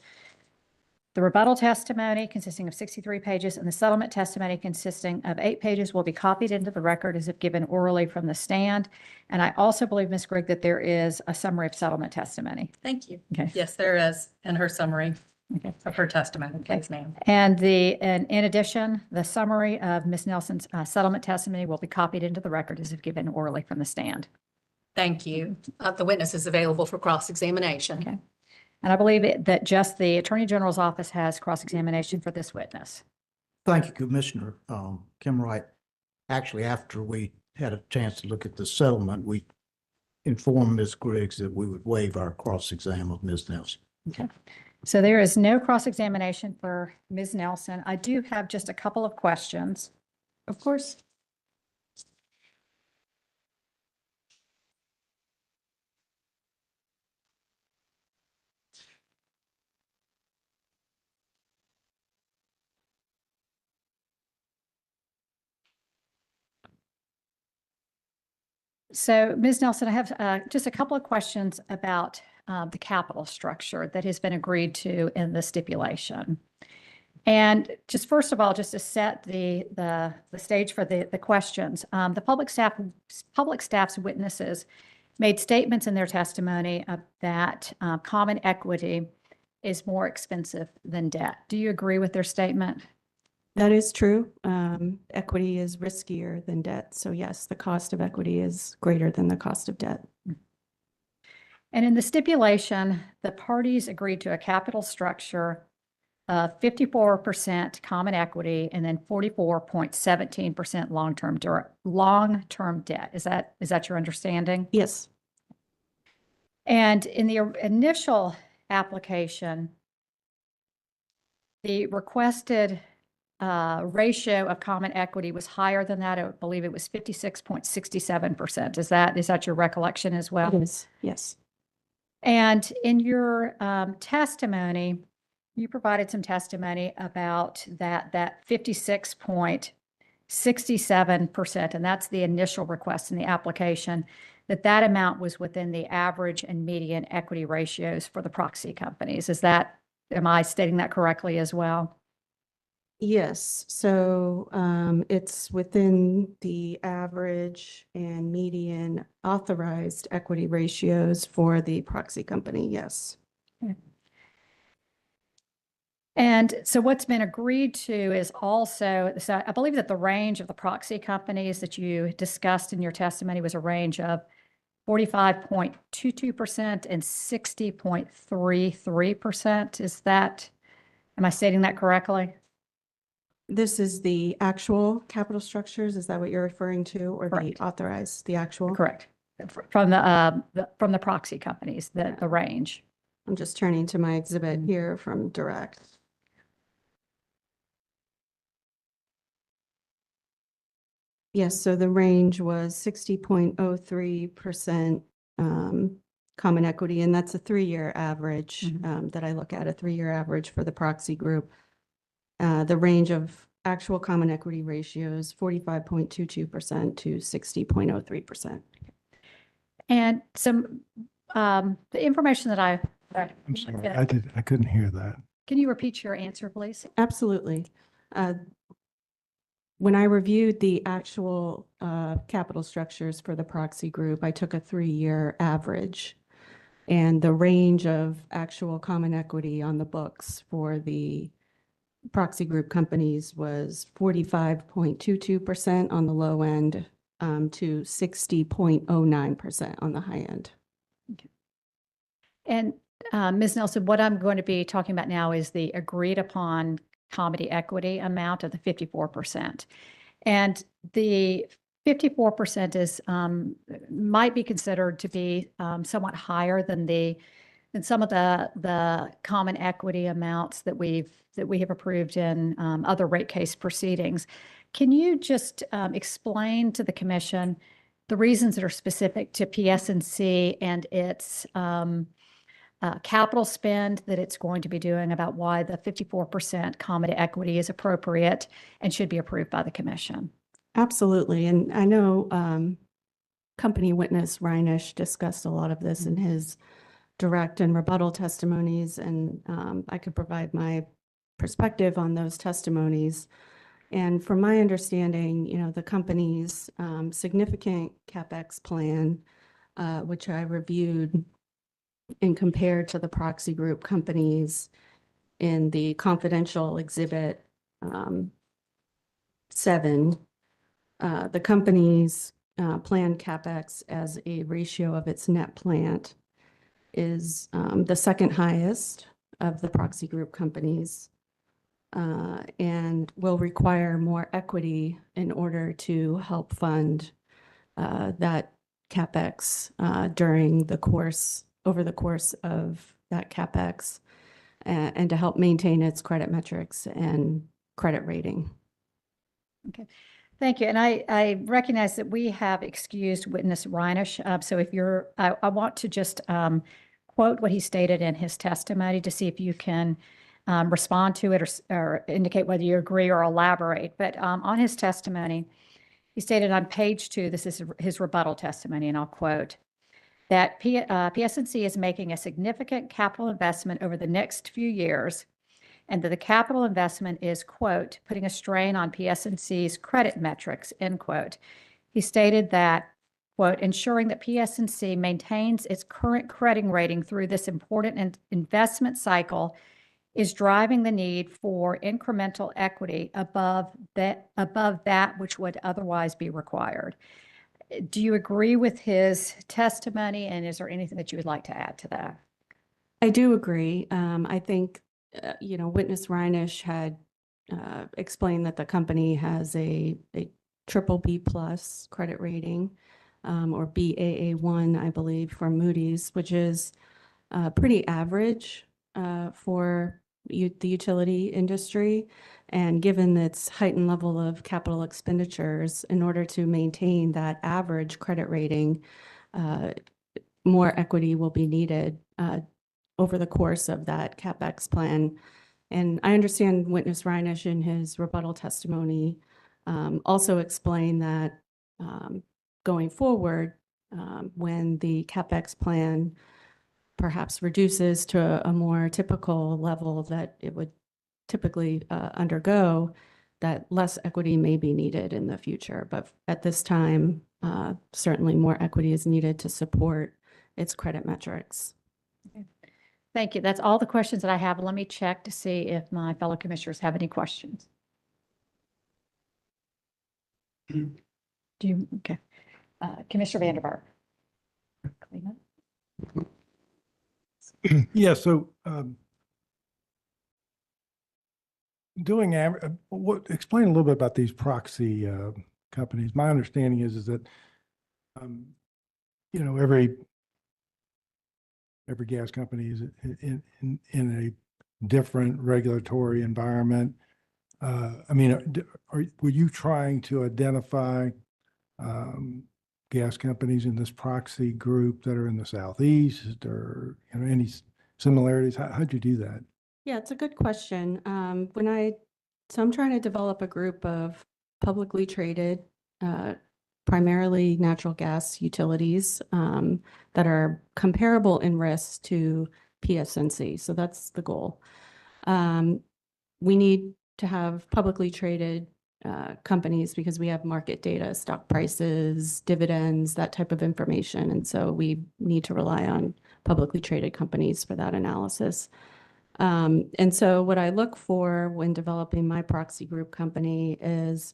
the rebuttal testimony consisting of 63 pages, and the settlement testimony consisting of 8 pages will be copied into the record as if given orally from the stand. And I also believe, Ms. Grigg, that there is a summary of settlement testimony. Thank you. Okay. Yes, there is in her summary Okay. of her testimony. Please, ma'am. And in addition, the summary of Ms. Nelson's settlement testimony will be copied into the record as if given orally from the stand. Thank you. The witness is available for cross-examination. Okay. And I believe that just the Attorney General's office has cross-examination for this witness. Thank you, Commissioner Kimmerer. Actually, after we had a chance to look at the settlement, we informed Ms. Griggs that we would waive our cross-exam of Ms. Nelson. Okay. So there is no cross-examination for Ms. Nelson. I do have just a couple of questions. Of course. So Ms. Nelson, I have just a couple of questions about the capital structure that has been agreed to in the stipulation. And just first of all, just to set the stage for the questions, the public staff's witnesses made statements in their testimony that common equity is more expensive than debt. Do you agree with their statement? That is true. Equity is riskier than debt. So yes, the cost of equity is greater than the cost of debt. And in the stipulation, the parties agreed to a capital structure of 54% common equity and then 44.17% long-term debt. Is that your understanding? Yes. And in the initial application, the requested ratio of common equity was higher than that. I believe it was 56.67%. Is that your recollection as well? It is, yes. And in your testimony, you provided some testimony about that 56.67%, and that's the initial request in the application, that amount was within the average and median equity ratios for the proxy companies. Am I stating that correctly as well? Yes, so it's within the average and median authorized equity ratios for the proxy company, yes. Okay. And so what's been agreed to is also, so I believe that the range of the proxy companies that you discussed in your testimony was a range of 45.22% and 60.33%. Am I stating that correctly? This is the actual capital structures, is that what you're referring to, or Correct. the authorized, the actual? Correct. From the proxy companies, the range. I'm just turning to my exhibit here from Direct. Yes, so the range was 60.03% common equity, and that's a 3-year average that I look at, a 3-year average for the proxy group. The range of actual common equity ratios, 45.22% to 60.03%. And some the information that I'm sorry, I couldn't hear that. Can you repeat your answer, please? Absolutely. When I reviewed the actual capital structures for the proxy group, I took a 3-year average, and the range of actual common equity on the books for the proxy group companies was 45.22% on the low end to 60.09% on the high end. Okay. And Ms. Nelson, what I'm going to be talking about now is the agreed upon common equity amount of the 54%. And the 54% is might be considered to be somewhat higher than some of the common equity amounts that we have approved in other rate case proceedings. Can you just explain to the commission the reasons that are specific to PSNC and its capital spend that it's going to be doing, about why the 54% common equity is appropriate and should be approved by the commission? Absolutely. And I know company witness Reinish discussed a lot of this in his direct and rebuttal testimonies, and I could provide my perspective on those testimonies. And from my understanding, the company's significant CapEx plan, which I reviewed and compared to the proxy group companies in the confidential exhibit 7, the company's planned CapEx as a ratio of its net plant is the second highest of the proxy group companies, and will require more equity in order to help fund that CapEx over the course of that CapEx, and to help maintain its credit metrics and credit rating. Okay, thank you. And I recognize that we have excused witness Reinisch. So if I want to just quote what he stated in his testimony to see if you can respond to it or indicate whether you agree or elaborate. But on his testimony, he stated on page 2, this is his rebuttal testimony, and I'll quote, that PSNC is making a significant capital investment over the next few years, and that the capital investment is, quote, putting a strain on PSNC's credit metrics, end quote. He stated that, quote, ensuring that PSNC maintains its current credit rating through this important investment cycle is driving the need for incremental equity above that which would otherwise be required. Do you agree with his testimony, and is there anything that you would like to add to that? I do agree. I think, witness Reinisch had explained that the company has a BBB plus credit rating, or Baa1, I believe, for Moody's, which is pretty average for the utility industry. And given its heightened level of capital expenditures, in order to maintain that average credit rating, more equity will be needed over the course of that CapEx plan. And I understand witness Reinisch in his rebuttal testimony also explained that going forward, when the CapEx plan perhaps reduces to a more typical level that it would typically undergo, that less equity may be needed in the future. But at this time, certainly more equity is needed to support its credit metrics. Okay. Thank you. That's all the questions that I have. Let me check to see if my fellow commissioners have any questions. Do you? Okay. Commissioner Vanderburg. Yeah, so explain a little bit about these proxy companies. My understanding is that every gas company is in a different regulatory environment. Were you trying to identify gas companies in this proxy group that are in the Southeast, or any similarities? How'd you do that? Yeah, it's a good question. So I'm trying to develop a group of publicly traded, primarily natural gas utilities that are comparable in risk to PSNC. So that's the goal. We need to have publicly traded companies because we have market data, stock prices, dividends, that type of information. And so we need to rely on publicly traded companies for that analysis. And so what I look for when developing my proxy group company is,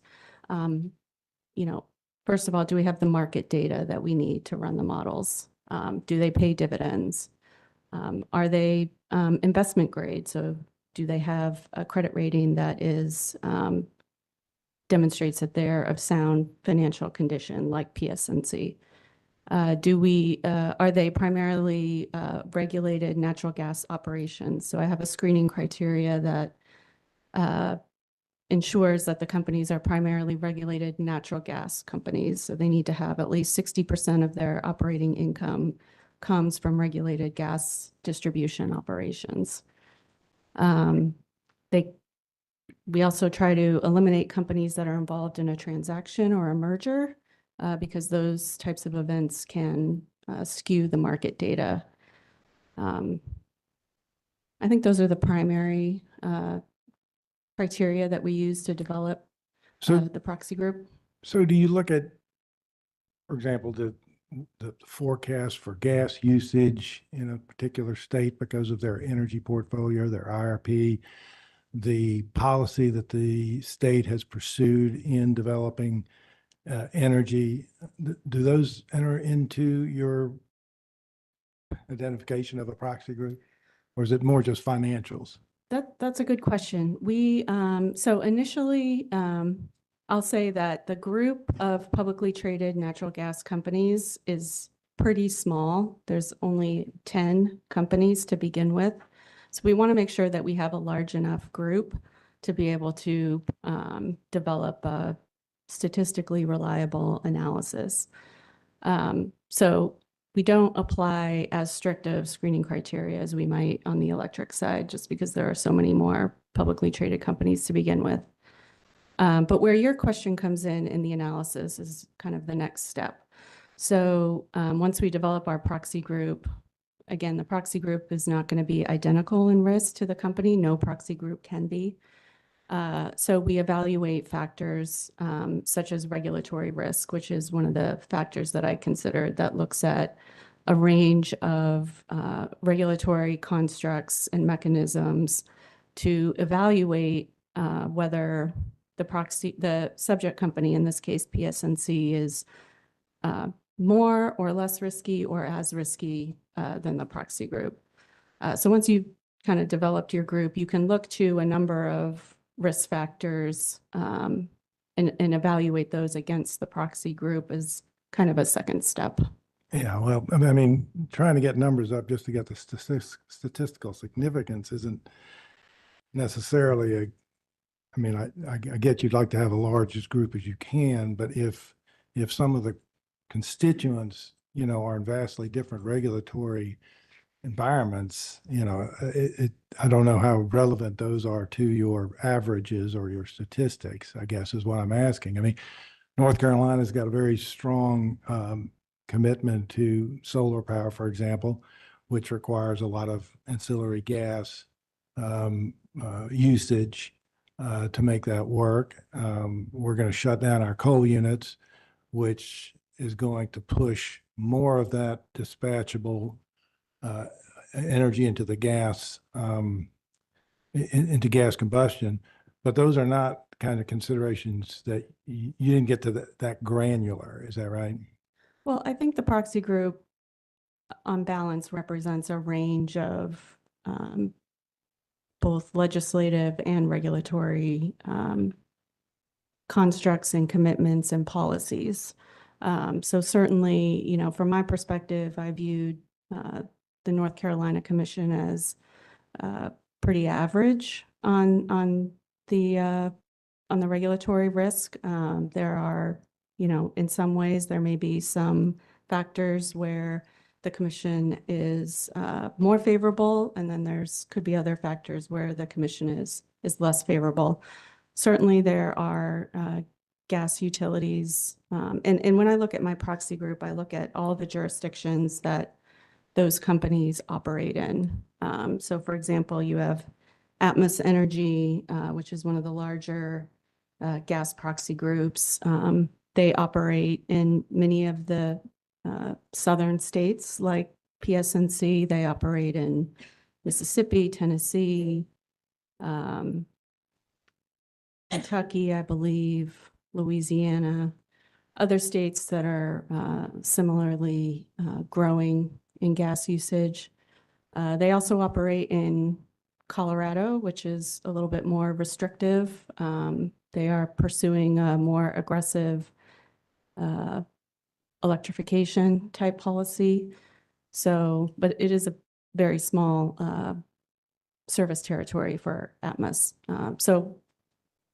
first of all, do we have the market data that we need to run the models? Do they pay dividends? Are they investment grade? So do they have a credit rating that is demonstrates that they're of sound financial condition, like PSNC? Are they primarily regulated natural gas operations? So I have a screening criteria that ensures that the companies are primarily regulated natural gas companies. So they need to have at least 60% of their operating income comes from regulated gas distribution operations. We also try to eliminate companies that are involved in a transaction or a merger, because those types of events can skew the market data. I think those are the primary criteria that we use to develop the proxy group. So do you look at, for example, the forecast for gas usage in a particular state because of their energy portfolio, their IRP, the policy that the state has pursued in developing energy? Do those enter into your identification of a proxy group, or is it more just financials? That's a good question. So initially, I'll say that the group of publicly traded natural gas companies is pretty small. There's only 10 companies to begin with. So we want to make sure that we have a large enough group to be able to develop a statistically reliable analysis. So we don't apply as strict of screening criteria as we might on the electric side, just because there are so many more publicly traded companies to begin with. But where your question comes in the analysis is kind of the next step. So once we develop our proxy group, again, the proxy group is not going to be identical in risk to the company. No proxy group can be. So we evaluate factors such as regulatory risk, which is one of the factors that I considered that looks at a range of regulatory constructs and mechanisms to evaluate whether the subject company, in this case PSNC, is more or less risky or as risky than the proxy group. So once you've kind of developed your group, you can look to a number of risk factors and evaluate those against the proxy group as kind of a second step. Yeah, well, I mean, trying to get numbers up just to get the statistical significance isn't necessarily I mean, I get you'd like to have a largest group as you can, but if some of the constituents, are in vastly different regulatory environments, I don't know how relevant those are to your averages or your statistics, I guess is what I'm asking. I mean, North Carolina's got a very strong commitment to solar power, for example, which requires a lot of ancillary gas usage to make that work. We're going to shut down our coal units, which is going to push more of that dispatchable energy into the gas, into gas combustion. But those are not kind of considerations that you didn't get to that granular. Is that right? Well, I think the proxy group on balance represents a range of both legislative and regulatory constructs and commitments and policies. So certainly, from my perspective, I viewed the North Carolina Commission as pretty average on the regulatory risk. There are, in some ways, there may be some factors where the commission is more favorable, and then could be other factors where the commission is less favorable. Certainly, there are gas utilities, and when I look at my proxy group, I look at all the jurisdictions that those companies operate in. So, for example, you have Atmos Energy, which is one of the larger gas proxy groups. They operate in many of the southern states like PSNC. They operate in Mississippi, Tennessee, Kentucky, I believe, Louisiana, other states that are similarly growing in gas usage. They also operate in Colorado, which is a little bit more restrictive. They are pursuing a more aggressive electrification type policy. So, but it is a very small service territory for Atmos. So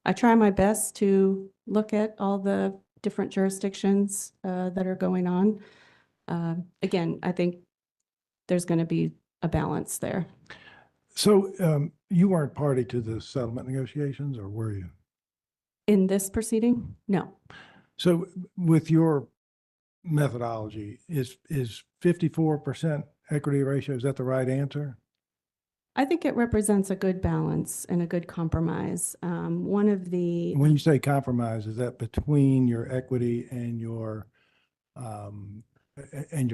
I try my best to look at all the different jurisdictions that are going on. Again, I think there's going to be a balance there. So you weren't party to the settlement negotiations, or were you? In this proceeding? No. So with your methodology, is 54% equity ratio, is that the right answer? I think it represents a good balance and a good compromise. One of the When you say compromise, is that between your equity and your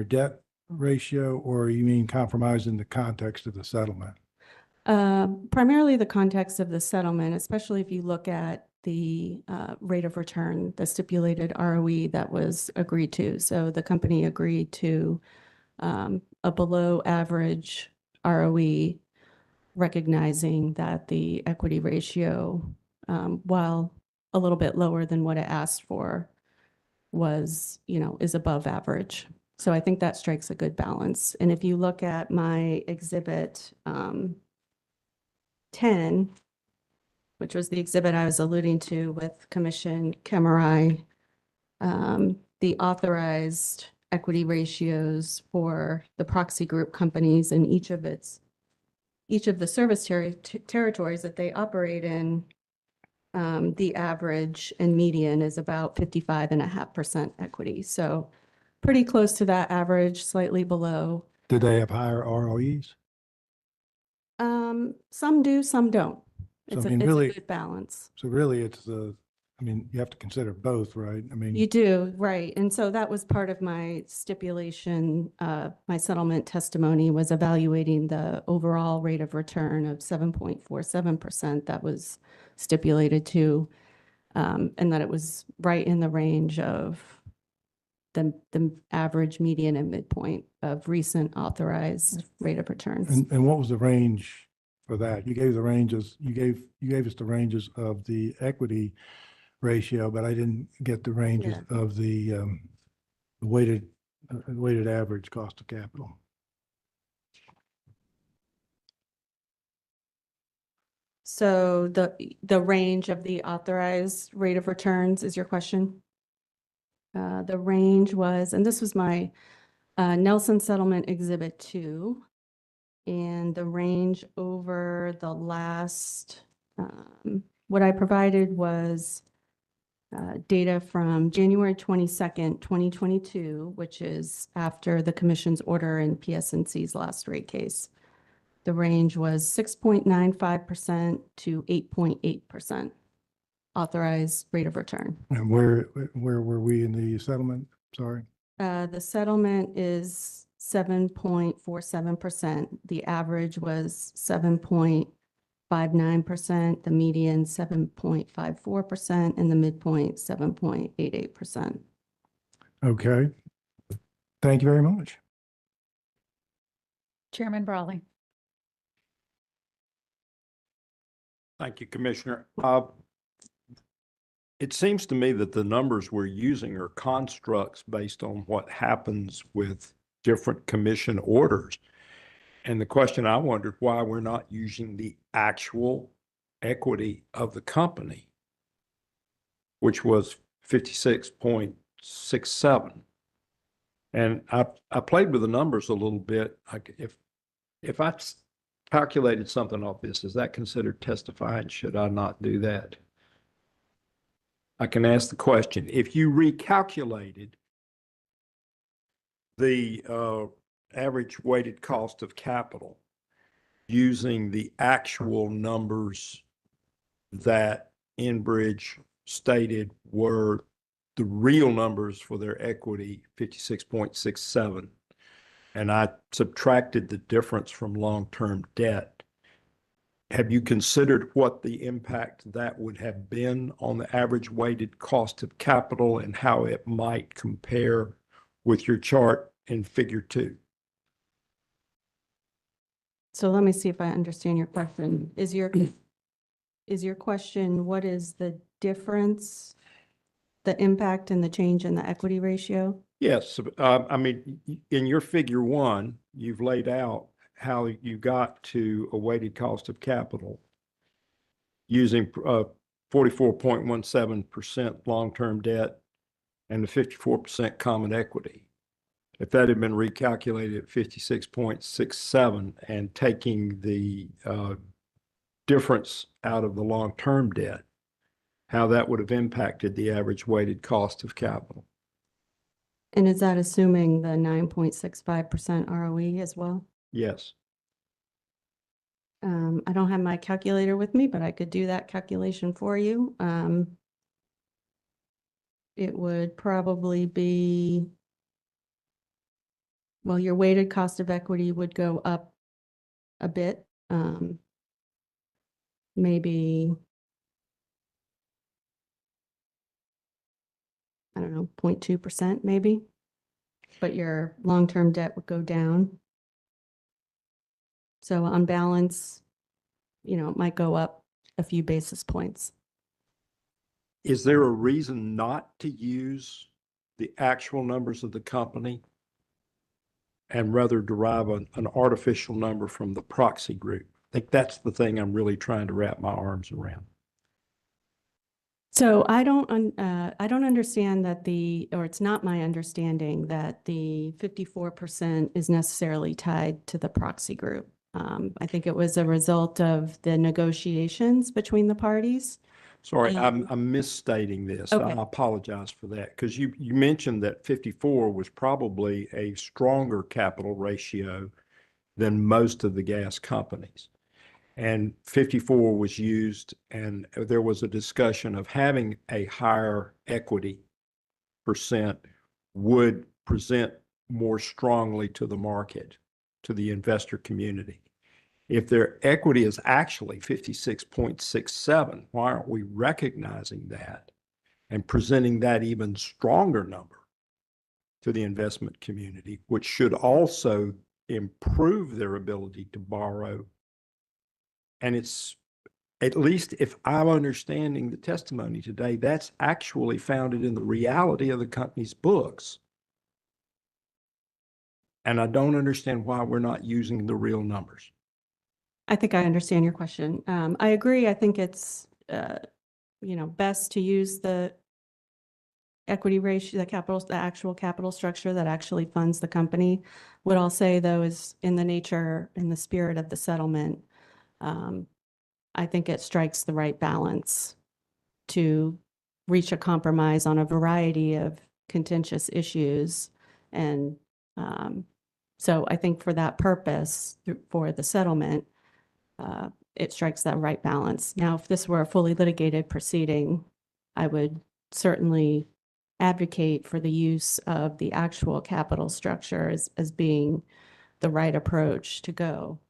debt ratio, or you mean compromise in the context of the settlement? Primarily the context of the settlement, especially if you look at the rate of return, the stipulated ROE that was agreed to. So the company agreed to a below average ROE, recognizing that the equity ratio, while a little bit lower than what it asked for was, is above average. So I think that strikes a good balance. And if you look at my exhibit 10, which was the exhibit I was alluding to with Commission Kemmerai, the authorized equity ratios for the proxy group companies in each of the service territories that they operate in, the average and median is about 55.5% equity. So pretty close to that average, slightly below. Did they have higher ROEs? Some do, some don't. So, It's I mean, a really- good balance. So really, it's you have to consider both, right? I mean. You do, right. And so that was part of my stipulation, my settlement testimony was evaluating the overall rate of return of 7.47% that was stipulated to, and that it was right in the range of the average, median, and midpoint of recent authorized rate of returns. And what was the range for that? You gave the ranges, you gave us the ranges of the equity ratio, but I didn't get the ranges of the weighted average cost of capital. So the range of the authorized rate of returns is your question? The range was, and this was my Nelson Settlement Exhibit 2, and the range over the last, what I provided was data from January 22nd, 2022, which is after the commission's order in PSNC's last rate case. The range was 6.95% to 8.8% authorized rate of return. And where were we in the settlement? Sorry. The settlement is 7.47%. The average was 7.59%, the median 7.54%, and the midpoint 7.88%. Okay. Thank you very much. Chairman Brawley. Thank you, Commissioner. It seems to me that the numbers we're using are constructs based on what happens with different commission orders. And the question I wondered why we're not using the actual equity of the company, which was 56.67. And I played with the numbers a little bit. If I calculated something off this, is that considered testifying? Should I not do that? I can ask the question. If you recalculated the average weighted cost of capital using the actual numbers that EnBridge stated were the real numbers for their equity, 56.67, and I subtracted the difference from long-term debt, have you considered what the impact that would have been on the average weighted cost of capital and how it might compare with your chart in Figure 2? So let me see if I understand your question. Is your question, what is the difference, the impact and the change in the equity ratio? Yes, I mean, in your Figure 1, you've laid out how you got to a weighted cost of capital using 44.17% long-term debt and the 54% common equity. If that had been recalculated at 56.67 and taking the difference out of the long-term debt, how that would have impacted the average weighted cost of capital. And is that assuming the 9.65% ROE as well? Yes. I don't have my calculator with me, but I could do that calculation for you. It would probably be, well, your weighted cost of equity would go up a bit. Maybe, I don't know, 0.2% maybe, but your long-term debt would go down. So on balance, it might go up a few basis points. Is there a reason not to use the actual numbers of the company and rather derive an artificial number from the proxy group? I think that's the thing I'm really trying to wrap my arms around. So I don't understand that or it's not my understanding that the 54% is necessarily tied to the proxy group. I think it was a result of the negotiations between the parties. Sorry, I'm misstating this. Okay. I apologize for that, because you mentioned that 54 was probably a stronger capital ratio than most of the gas companies. And 54 was used, and there was a discussion of having a higher equity percent would present more strongly to the market, to the investor community. If their equity is actually 56.67, why aren't we recognizing that and presenting that even stronger number to the investment community, which should also improve their ability to borrow? And it's, at least if I'm understanding the testimony today, that's actually founded in the reality of the company's books. And I don't understand why we're not using the real numbers. I think I understand your question. I agree. I think it's, best to use the equity ratio, the actual capital structure that actually funds the company. What I'll say, though, is in the spirit of the settlement, I think it strikes the right balance to reach a compromise on a variety of contentious issues. And so I think for that purpose, for the settlement, it strikes that right balance. Now, if this were a fully litigated proceeding, I would certainly advocate for the use of the actual capital structure as being the right approach to go.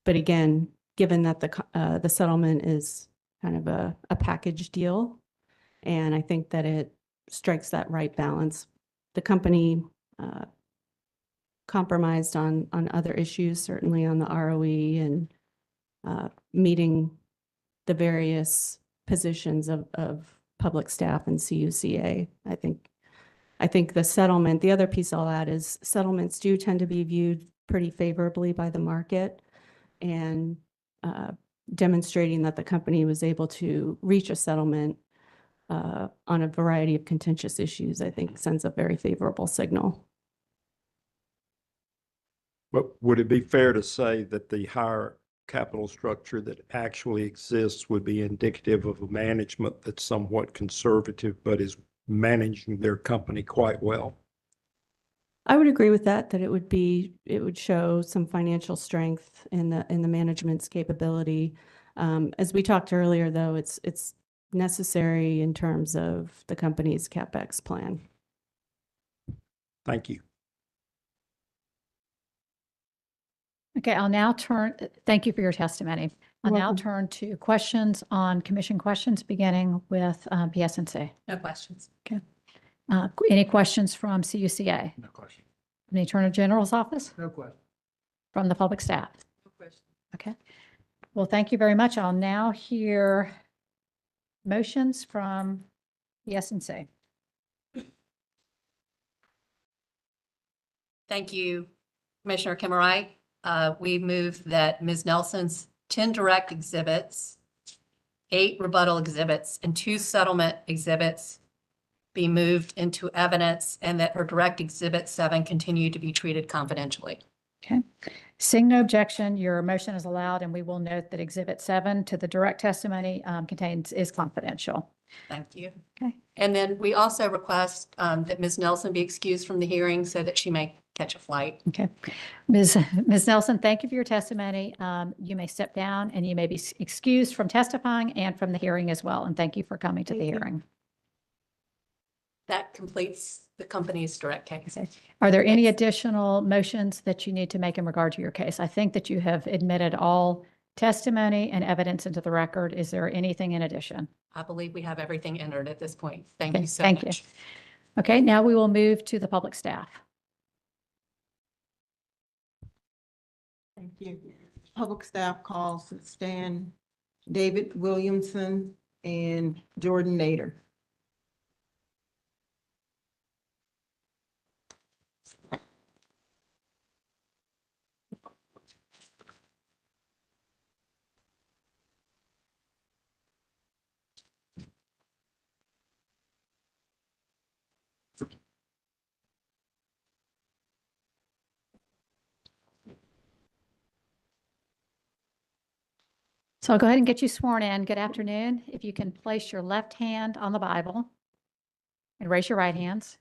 But again, given that the settlement is kind of a package deal, and I think that it strikes that right balance. The company compromised on other issues, certainly on the ROE and meeting the various positions of public staff and CUCA. I think the settlement, the other piece I'll add is settlements do tend to be viewed pretty favorably by the market, and demonstrating that the company was able to reach a settlement on a variety of contentious issues, I think sends a very favorable signal. But would it be fair to say that the higher capital structure that actually exists would be indicative of a management that's somewhat conservative, but is managing their company quite well? I would agree with that it would show some financial strength in the management's capability. As we talked earlier, though, it's necessary in terms of the company's CapEx plan. Thank you. Okay, thank you for your testimony. I'll now turn to questions on commission questions, beginning with PSNC. No questions. Okay. Any questions from CUCA? No question. From the Attorney General's office? No question. From the public staff? No question. Okay. Well, thank you very much. I'll now hear motions from PSNC. Thank you, Commissioner Kimmerer. We move that Ms. Nelson's 10 direct exhibits, 8 rebuttal exhibits, and 2 settlement exhibits be moved into evidence, and that her direct exhibit 7 continue to be treated confidentially. Okay. Seeing no objection, your motion is allowed, and we will note that Exhibit 7 to the direct testimony is confidential. Thank you. Okay. And then we also request that Ms. Nelson be excused from the hearing so that she may catch a flight. Okay. Ms. Nelson, thank you for your testimony. You may step down, and you may be excused from testifying and from the hearing as well. And thank you for coming to the hearing. That completes the company's direct case. Okay. Are there any additional motions that you need to make in regard to your case? I think that you have admitted all testimony and evidence into the record. Is there anything in addition? I believe we have everything entered at this point. Thank you so Thank much. you. Okay, now we will move to the public staff. Thank you. Public staff calls to stand David Williamson, and Jordan Nader. So I'll go ahead and get you sworn in. Good afternoon. If you can place your left hand on the Bible and raise your right hands.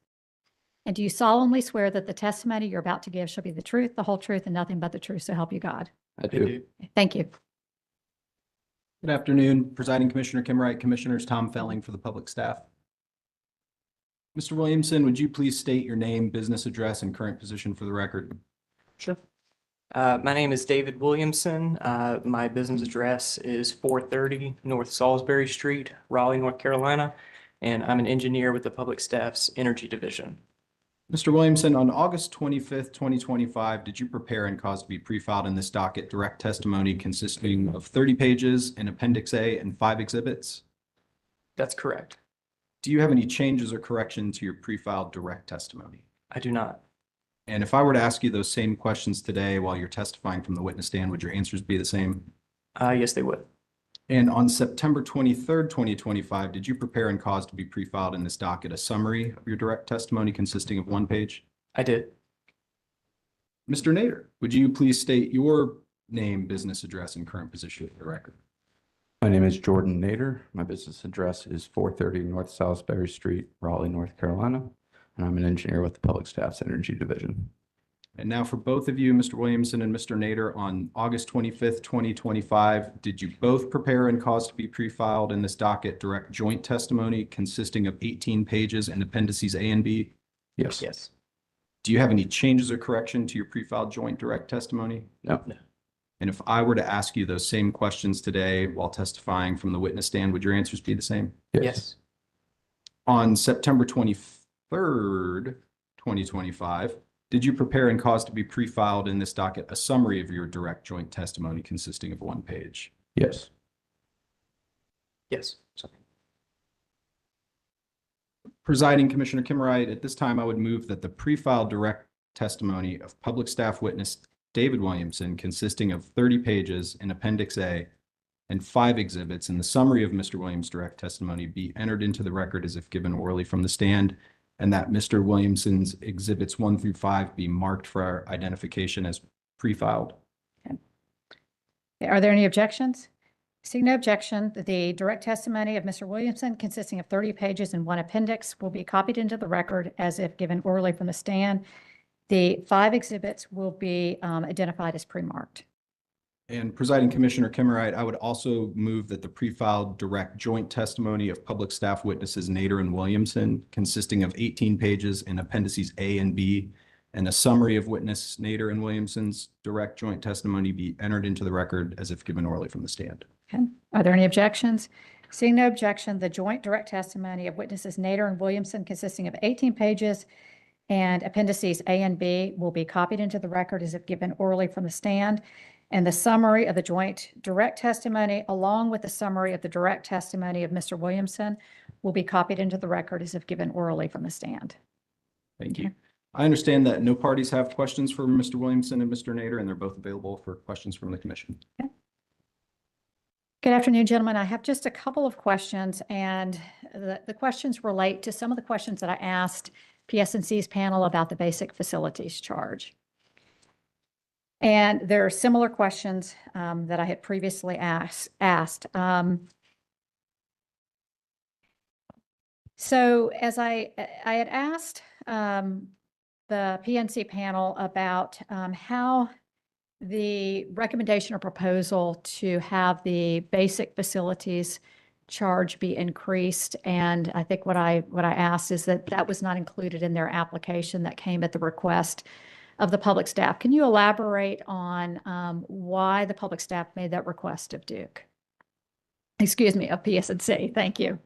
And do you solemnly swear that the testimony you're about to give shall be the truth, the whole truth, and nothing but the truth, so help you God? I do. Thank you. Good afternoon, Presiding Commissioner Kimwright, Commissioners Tom Felling for the public staff. Mr. Williamson, would you please state your name, business address, and current position for the record? Sure. My name is David Williamson. My business address is 430 North Salisbury Street, Raleigh, North Carolina, and I'm an engineer with the Public Staff's Energy Division. Mr. Williamson, on August 25th, 2025, did you prepare and cause to be pre-filed in this docket direct testimony consisting of 30 pages, an Appendix A, and 5 exhibits? That's correct. Do you have any changes or corrections to your pre-filed direct testimony? I do not. And if I were to ask you those same questions today while you're testifying from the witness stand, would your answers be the same? Yes, they would. And on September 23rd, 2025, did you prepare and cause to be pre-filed in this docket a summary of your direct testimony consisting of 1 page? I did. Mr. Nader, would you please state your name, business address, and current position for the record? My name is Jordan Nader. My business address is 430 North Salisbury Street, Raleigh, North Carolina, and I'm an engineer with the Public Staff's Energy Division. And now for both of you, Mr. Williamson and Mr. Nader, on August 25th, 2025, did you both prepare and cause to be pre-filed in this docket direct joint testimony consisting of 18 pages and appendices A and B? Yes. Yes. Do you have any changes or correction to your pre-filed joint direct testimony? No. And if I were to ask you those same questions today while testifying from the witness stand, would your answers be the same? Yes. On September 23rd, 2025, did you prepare and cause to be pre-filed in this docket a summary of your direct joint testimony consisting of 1 page? Yes. Yes. Presiding Commissioner Kimwright, at this time I would move that the pre-filed direct testimony of public staff witness David Williamson consisting of 30 pages in Appendix A and 5 exhibits in the summary of Mr. Williams' direct testimony be entered into the record as if given orally from the stand, and that Mr. Williamson's exhibits 1 through 5 be marked for our identification as pre-filed. Okay. Are there any objections? Seeing no objection, the direct testimony of Mr. Williamson consisting of 30 pages and 1 appendix will be copied into the record as if given orally from the stand. The 5 exhibits will be identified as pre-marked. And Presiding Commissioner Kimwright, I would also move that the pre-filed direct joint testimony of public staff witnesses Nader and Williamson consisting of 18 pages in appendices A and B and a summary of witness Nader and Williamson's direct joint testimony be entered into the record as if given orally from the stand. Okay. Are there any objections? Seeing no objection, the joint direct testimony of witnesses Nader and Williamson consisting of 18 pages and appendices A and B will be copied into the record as if given orally from the stand. And the summary of the joint direct testimony, along with the summary of the direct testimony of Mr. Williamson, will be copied into the record as if given orally from the stand. Thank you. I understand that no parties have questions for Mr. Williamson and Mr. Nader, and they're both available for questions from the commission. Okay. Good afternoon, gentlemen. I have just a couple of questions, and the questions relate to some of the questions that I asked PSNC's panel about the basic facilities charge. And there are similar questions that I had previously asked. So as I had asked the PNC panel about how the recommendation or proposal to have the basic facilities charge be increased, and I think what I asked is that was not included in their application that came at the request of the public staff. Can you elaborate on why the public staff made that request of Duke? Excuse me, of PSNC. Thank you.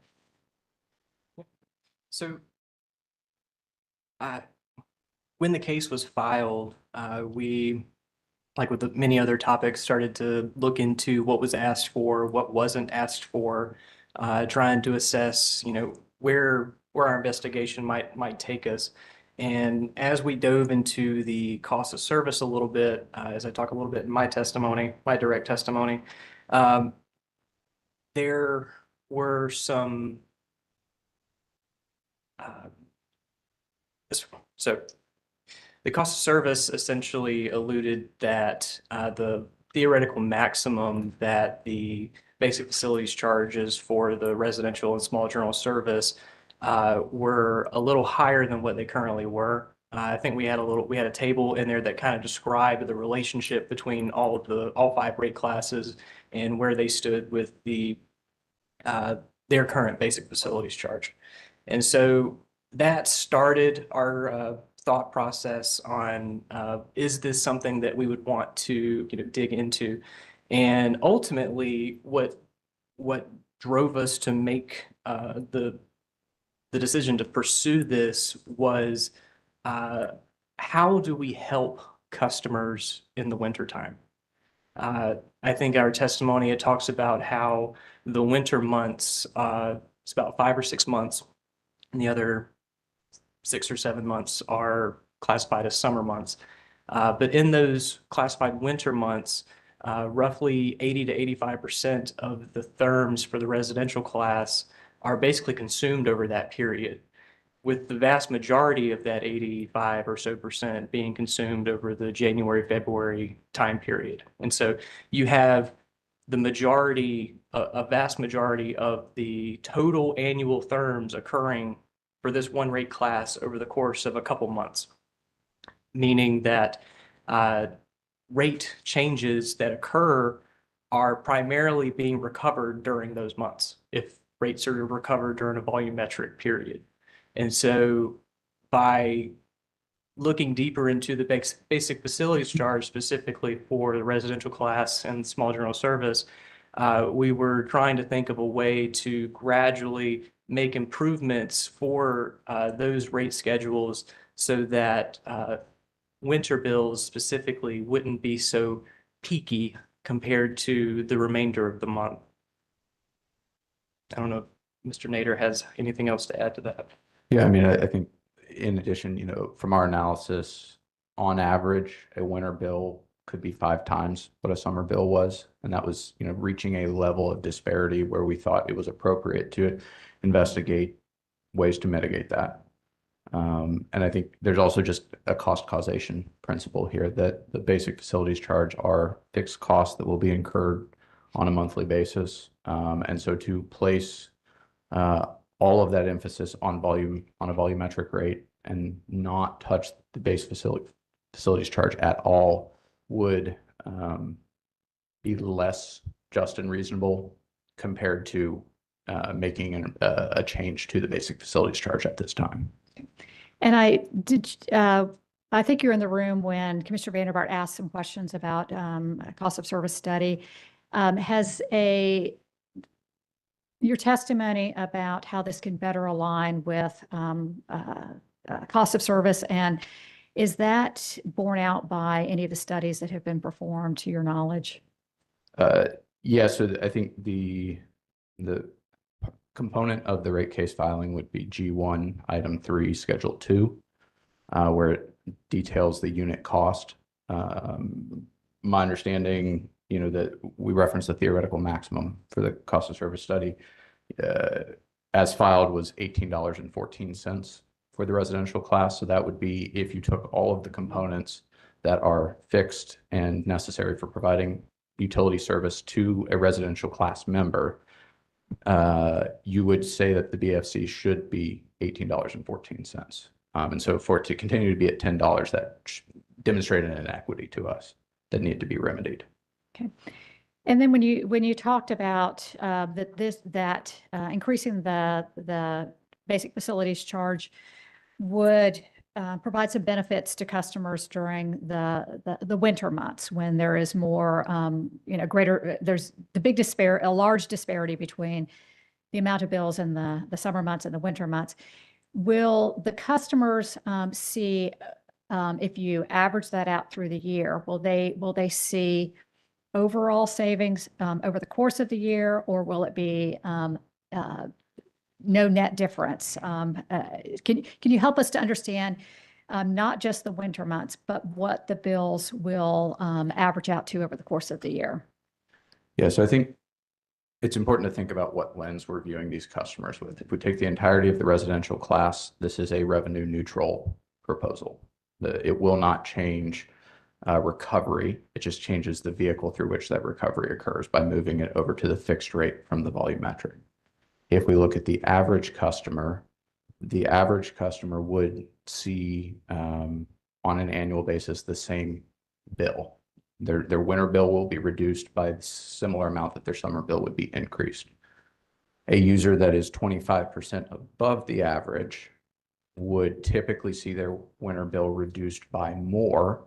So when the case was filed, we, like with the many other topics, started to look into what was asked for, what wasn't asked for. trying to assess, where our investigation might take us. And as we dove into the cost of service a little bit, as I talk a little bit in my testimony, my direct testimony, there were some so the cost of service essentially alluded that the theoretical maximum that the basic facilities charges for the residential and small general service were a little higher than what they currently were. I think we had a table in there that kind of described the relationship between all 5 rate classes and where they stood with their current basic facilities charge. And so that started our thought process on is this something that we would want to dig into? And ultimately, what drove us to make the decision to pursue this was how do we help customers in the wintertime? I think our testimony, it talks about how the winter months, it's about 5 or 6 months, and the other 6 or 7 months are classified as summer months. But in those classified winter months, roughly 80 to 85% of the therms for the residential class are basically consumed over that period, with the vast majority of that 85 or so percent being consumed over the January, February time period. And so you have the majority, a vast majority of the total annual therms occurring for this one rate class over the course of a couple months, meaning that rate changes that occur are primarily being recovered during those months if rates are recovered during a volumetric period. And so by looking deeper into the basic facilities charge specifically for the residential class and small general service, we were trying to think of a way to gradually make improvements for those rate schedules so that winter bills specifically wouldn't be so peaky compared to the remainder of the month. I don't know if Mr. Nader has anything else to add to that. Yeah, I mean, I think in addition, from our analysis, on average, a winter bill could be 5 times what a summer bill was. And that was, reaching a level of disparity where we thought it was appropriate to investigate ways to mitigate that. And I think there's also just a cost causation principle here that the basic facilities charge are fixed costs that will be incurred on a monthly basis. And so to place all of that emphasis on volume, on a volumetric rate, and not touch the base facilities charge at all would be less just and reasonable compared to making a change to the basic facilities charge at this time. And I think you're in the room when Commissioner Vanderbart asked some questions about a cost of service study. Has your testimony about how this can better align with cost of service, and is that borne out by any of the studies that have been performed to your knowledge? Yeah, so I think the component of the rate case filing would be G1, Item 3, Schedule 2, where it details the unit cost. My understanding, that we referenced the theoretical maximum for the cost of service study, as filed was $18.14 for the residential class. So that would be if you took all of the components that are fixed and necessary for providing utility service to a residential class member, you would say that the BFC should be $18.14. And so for it to continue to be at $10, that demonstrated an inequity to us that needed to be remedied. Okay. And then when you talked about increasing the basic facilities charge would provide some benefits to customers during the winter months when there is more, there's a large disparity between the amount of bills in the summer months and the winter months. Will the customers see, if you average that out through the year, will they see overall savings over the course of the year, or will it be no net difference. Can you help us to understand not just the winter months, but what the bills will average out to over the course of the year? Yeah, so I think it's important to think about what lens we're viewing these customers with. If we take the entirety of the residential class, this is a revenue neutral proposal. It will not change recovery. It just changes the vehicle through which that recovery occurs by moving it over to the fixed rate from the volumetric. If we look at the average customer would see on an annual basis the same bill. Their winter bill will be reduced by a similar amount that their summer bill would be increased. A user that is 25% above the average would typically see their winter bill reduced by more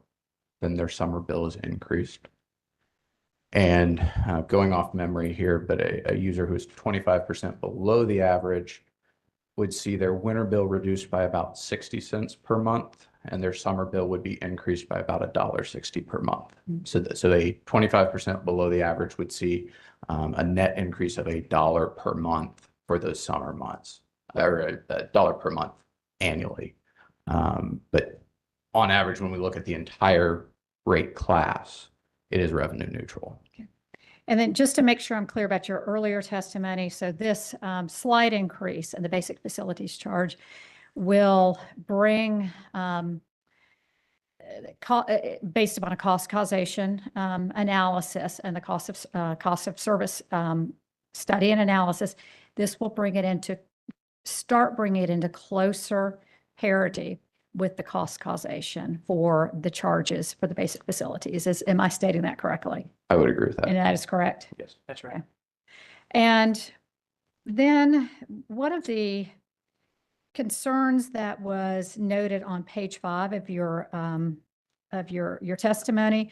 than their summer bill is increased. And going off memory here, but a user who is 25% below the average would see their winter bill reduced by about 60 cents per month, and their summer bill would be increased by about $1.60 per month. So a 25% below the average would see a net increase of $1 per month for those summer months, or $1 per month annually. But on average, when we look at the entire rate class, it is revenue neutral. Okay. And then just to make sure I'm clear about your earlier testimony, so this slight increase in the basic facilities charge will bring, based upon a cost causation analysis and the cost of service study and analysis, this will start bringing it into closer parity with the cost causation for the charges for the basic facilities. Am I stating that correctly? I would agree with that. And that is correct? Yes, That's right. Okay. And then one of the concerns that was noted on page 5 of your testimony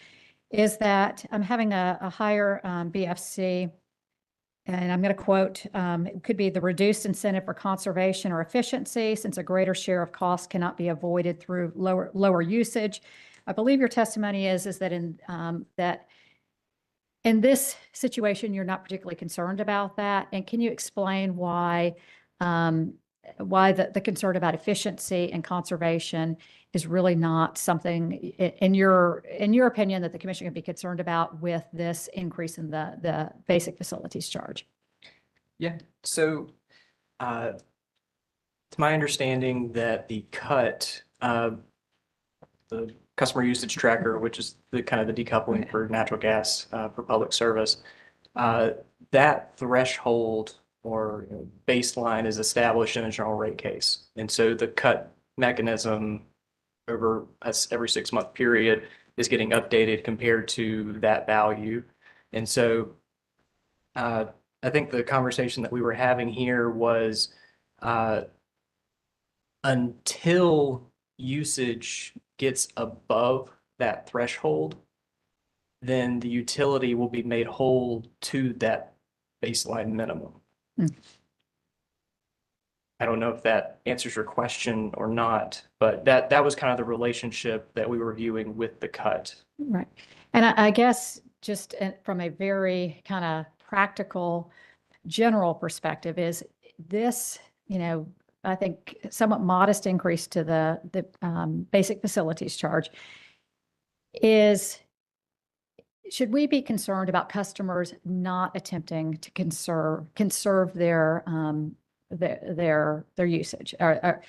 is that I'm having a higher BFC, and I'm going to quote, it could be the reduced incentive for conservation or efficiency, since a greater share of costs cannot be avoided through lower usage. I believe your testimony is that in this situation, you're not particularly concerned about that. And can you explain why the concern about efficiency and conservation is really not something, in your opinion, that the commission can be concerned about with this increase in the basic facilities charge? Yeah, so it's my understanding that the CUT, the customer usage tracker, which is the kind of the decoupling for natural gas for public service, that threshold or baseline is established in a general rate case. And so the CUT mechanism over every 6-month period is getting updated compared to that value. And so I think the conversation that we were having here was until usage gets above that threshold, then the utility will be made whole to that baseline minimum. I don't know if that answers your question or not, but that was kind of the relationship that we were viewing with the CUT. Right. And I guess just from a very kind of practical, general perspective, is this, I think somewhat modest increase to the basic facilities charge should we be concerned about customers not attempting to conserve their usage, or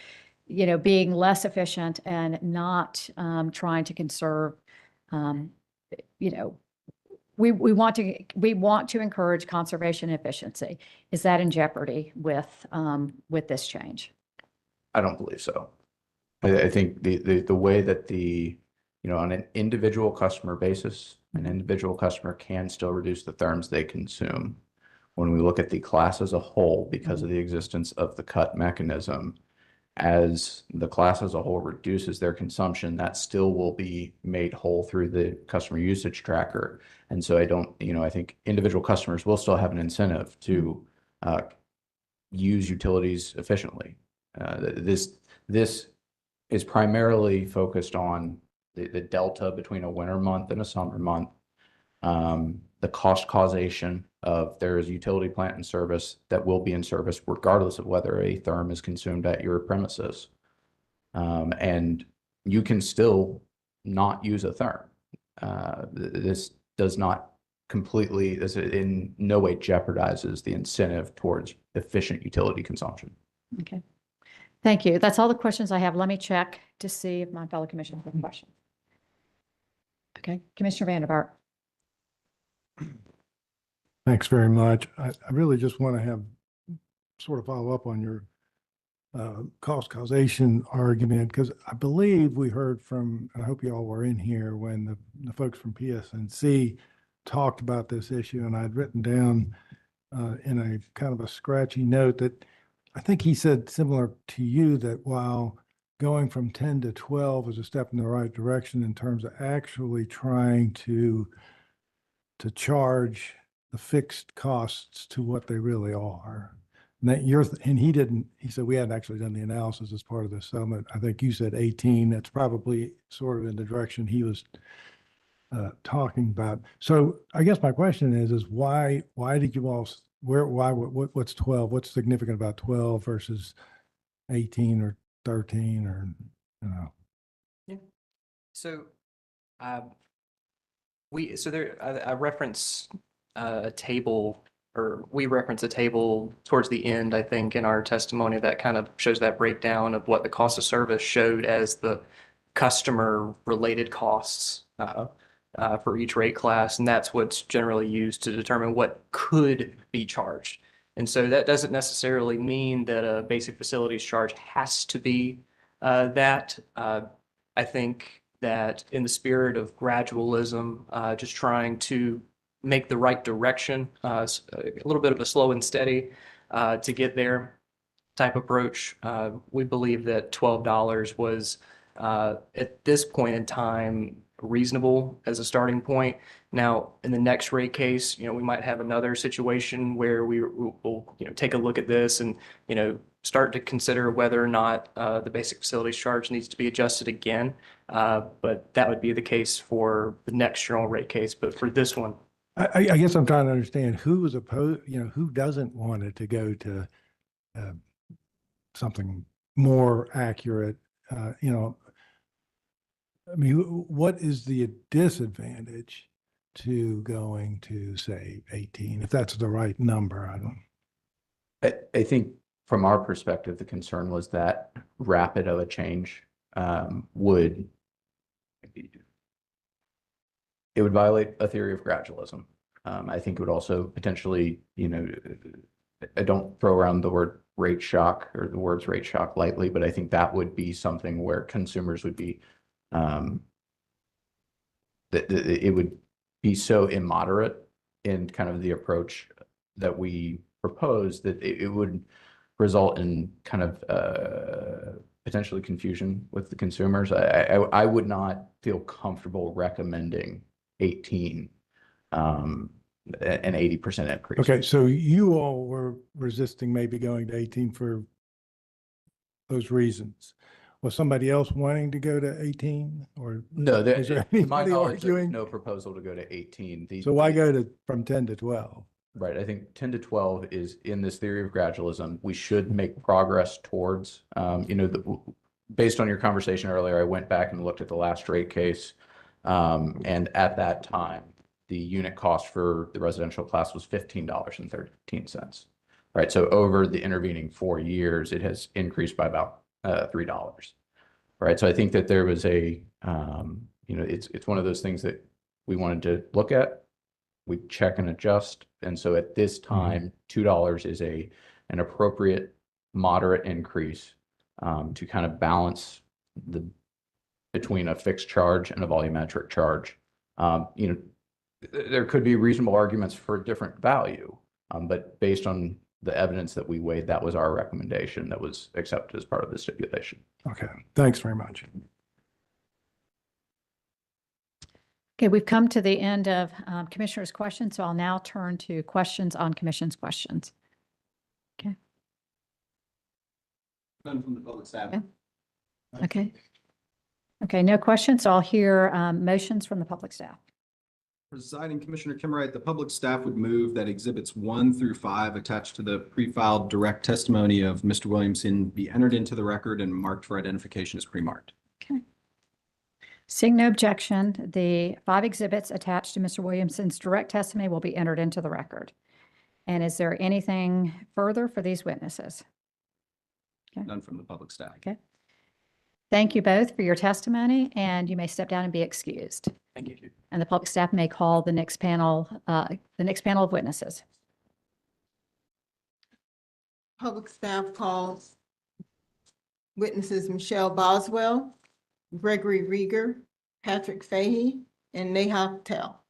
being less efficient and not trying to conserve? We want to encourage conservation and efficiency. Is that in jeopardy with this change? I don't believe so. I think the way that on an individual customer basis, an individual customer can still reduce the therms they consume. When we look at the class as a whole, because of the existence of the CUT mechanism, as the class as a whole reduces their consumption, that still will be made whole through the customer usage tracker. And so I think individual customers will still have an incentive to use utilities efficiently. This is primarily focused on the delta between a winter month and a summer month. the cost causation of there is utility plant in service that will be in service regardless of whether a therm is consumed at your premises. And you can still not use a therm. This does not completely, this in no way jeopardizes the incentive towards efficient utility consumption. Okay. Thank you. That's all the questions I have. Let me check to see if my fellow commissioners have questions. Okay, Commissioner Vanderbilt. Thanks very much. I really just want to have sort of follow up on your cost causation argument, because I believe we heard from, I hope you all were in here when the folks from PSNC talked about this issue, and I'd written down in a kind of a scratchy note that I think he said similar to you, that while going from 10 to 12 is a step in the right direction in terms of actually trying to charge the fixed costs to what they really are. And that he said we hadn't actually done the analysis as part of the settlement. I think you said 18. That's probably sort of in the direction he was talking about. So I guess my question is why did you all, what's 12? What's significant about 12 versus 18 or 13 or, you know? Yeah. So, I reference a table, or we reference a table towards the end, I think, in our testimony that kind of shows that breakdown of what the cost of service showed as the customer related costs for each rate class. And that's what's generally used to determine what could be charged. And so that doesn't necessarily mean that a basic facilities charge has to be that. I think that in the spirit of gradualism, just trying to make the right direction, a little bit of a slow and steady to get there type approach. We believe that $12 was at this point in time reasonable as a starting point. Now, in the next rate case, we might have another situation where we'll take a look at this and start to consider whether or not the basic facilities charge needs to be adjusted again. But that would be the case for the next general rate case. But for this one, I guess I'm trying to understand who is opposed, who doesn't want it to go to something more accurate. I mean, what is the disadvantage to going to, say, 18, if that's the right number? I think from our perspective, the concern was that rapid of a change would violate a theory of gradualism. I think it would also potentially, I don't throw around the word rate shock or the words rate shock lightly, but I think that would be something where consumers would be, that it would be so immoderate in kind of the approach that we propose that it would result in kind of potentially confusion with the consumers. I would not feel comfortable recommending 18, an 80% increase. Okay, so you all were resisting maybe going to 18 for those reasons. Was somebody else wanting to go to 18, or no? Is there To my anybody knowledge, there's arguing? no proposal to go to 18. So why go from 10 to 12? Right. I think 10 to 12 is in this theory of gradualism. We should make progress towards, based on your conversation earlier, I went back and looked at the last rate case. And at that time, the unit cost for the residential class was $15.13. Right. So over the intervening 4 years, it has increased by about $3. Right. So I think that there was a, it's one of those things that we wanted to look at. We check and adjust. And so at this time, $2 is an appropriate moderate increase to kind of balance between a fixed charge and a volumetric charge. There could be reasonable arguments for a different value, but based on the evidence that we weighed, that was our recommendation that was accepted as part of the stipulation. Okay, thanks very much. Okay, we've come to the end of commissioners' questions, so I'll now turn to questions on commission's questions. Okay. None from the public staff. Okay. Okay, no questions. So I'll hear motions from the public staff. Presiding Commissioner Kimmerer, the public staff would move that exhibits 1 through 5 attached to the pre-filed direct testimony of Mr. Williamson be entered into the record and marked for identification as pre-marked. Okay. Seeing no objection, the 5 exhibits attached to Mr. Williamson's direct testimony will be entered into the record. And is there anything further for these witnesses? Okay. None from the public staff. Okay. Thank you both for your testimony, and you may step down and be excused. Thank you. And the public staff may call the next panel of witnesses. Public staff calls witnesses Michelle Boswell, Gregory Reager, Patrick Fehee, and Neha Patel.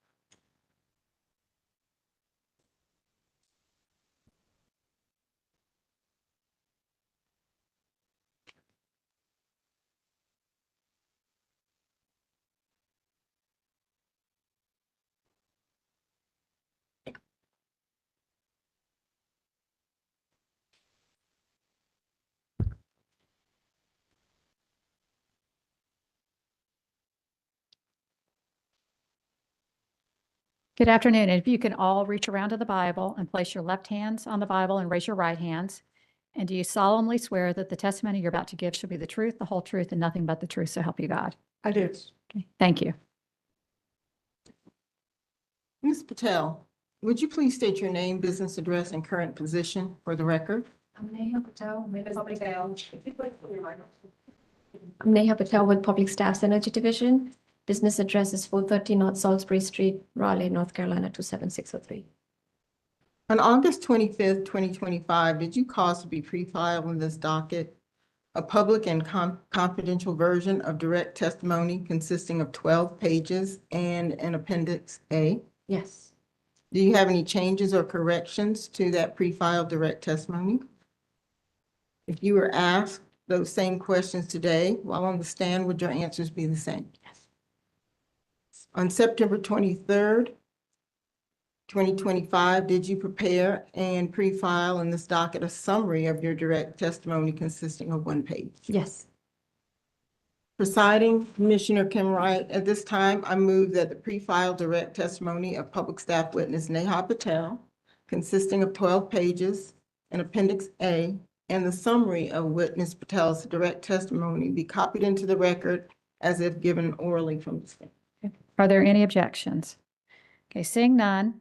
Good afternoon. And if you can all reach around to the Bible and place your left hands on the Bible and raise your right hands. And do you solemnly swear that the testimony you're about to give shall be the truth, the whole truth, and nothing but the truth, so help you God? I do. Okay. Thank you. Ms. Patel, would you please state your name, business address, and current position for the record? I'm Neha Patel with Public Staff's Energy Division. Business address is 430 North Salisbury Street, Raleigh, North Carolina, 27603. On August 25th, 2025, did you cause to be pre-filed in this docket a public and confidential version of direct testimony consisting of 12 pages and an Appendix A? Yes. Do you have any changes or corrections to that pre-filed direct testimony? If you were asked those same questions today while on the stand, would your answers be the same? Yes. On September 23rd, 2025, did you prepare and pre-file in this docket a summary of your direct testimony consisting of 1 page? Yes. Presiding Commissioner Kimmerer, at this time, I move that the pre-filed direct testimony of public staff witness Neha Patel, consisting of 12 pages, and Appendix A, and the summary of witness Patel's direct testimony be copied into the record as if given orally from the stand. Are there any objections? Okay, seeing none,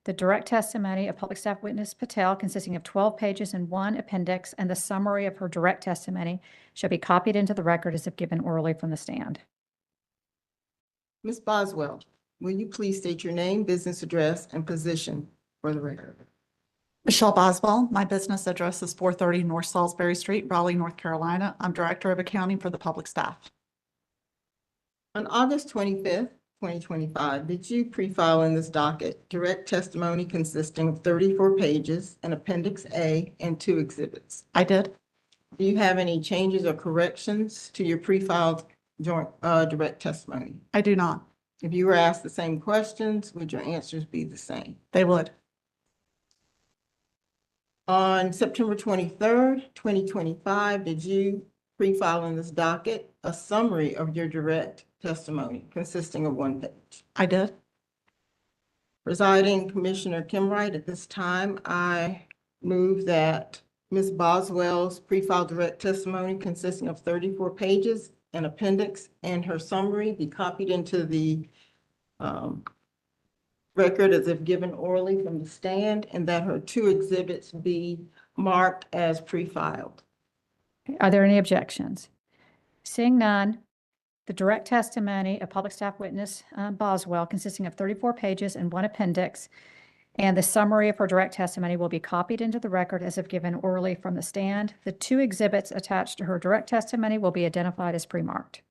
the direct testimony of public staff witness Patel consisting of 12 pages and 1 appendix and the summary of her direct testimony shall be copied into the record as if given orally from the stand. Ms. Boswell, will you please state your name, business address, and position for the record? Michelle Boswell. My business address is 430 North Salisbury Street, Raleigh, North Carolina. I'm Director of Accounting for the Public Staff. On August 25th, 2025, did you pre-file in this docket direct testimony consisting of 34 pages, an Appendix A, and 2 exhibits? I did. Do you have any changes or corrections to your pre-filed joint direct testimony? I do not. If you were asked the same questions, would your answers be the same? They would. On September 23rd, 2025, did you pre-file in this docket a summary of your direct testimony consisting of 1 page? I did. Presiding Commissioner Kimmerer, at this time, I move that Ms. Boswell's pre-filed direct testimony consisting of 34 pages, an appendix, and her summary be copied into the record as if given orally from the stand, and that her 2 exhibits be marked as pre-filed. Are there any objections? Seeing none, the direct testimony of public staff witness Boswell consisting of 34 pages and 1 appendix and the summary of her direct testimony will be copied into the record as if given orally from the stand. The 2 exhibits attached to her direct testimony will be identified as pre-marked.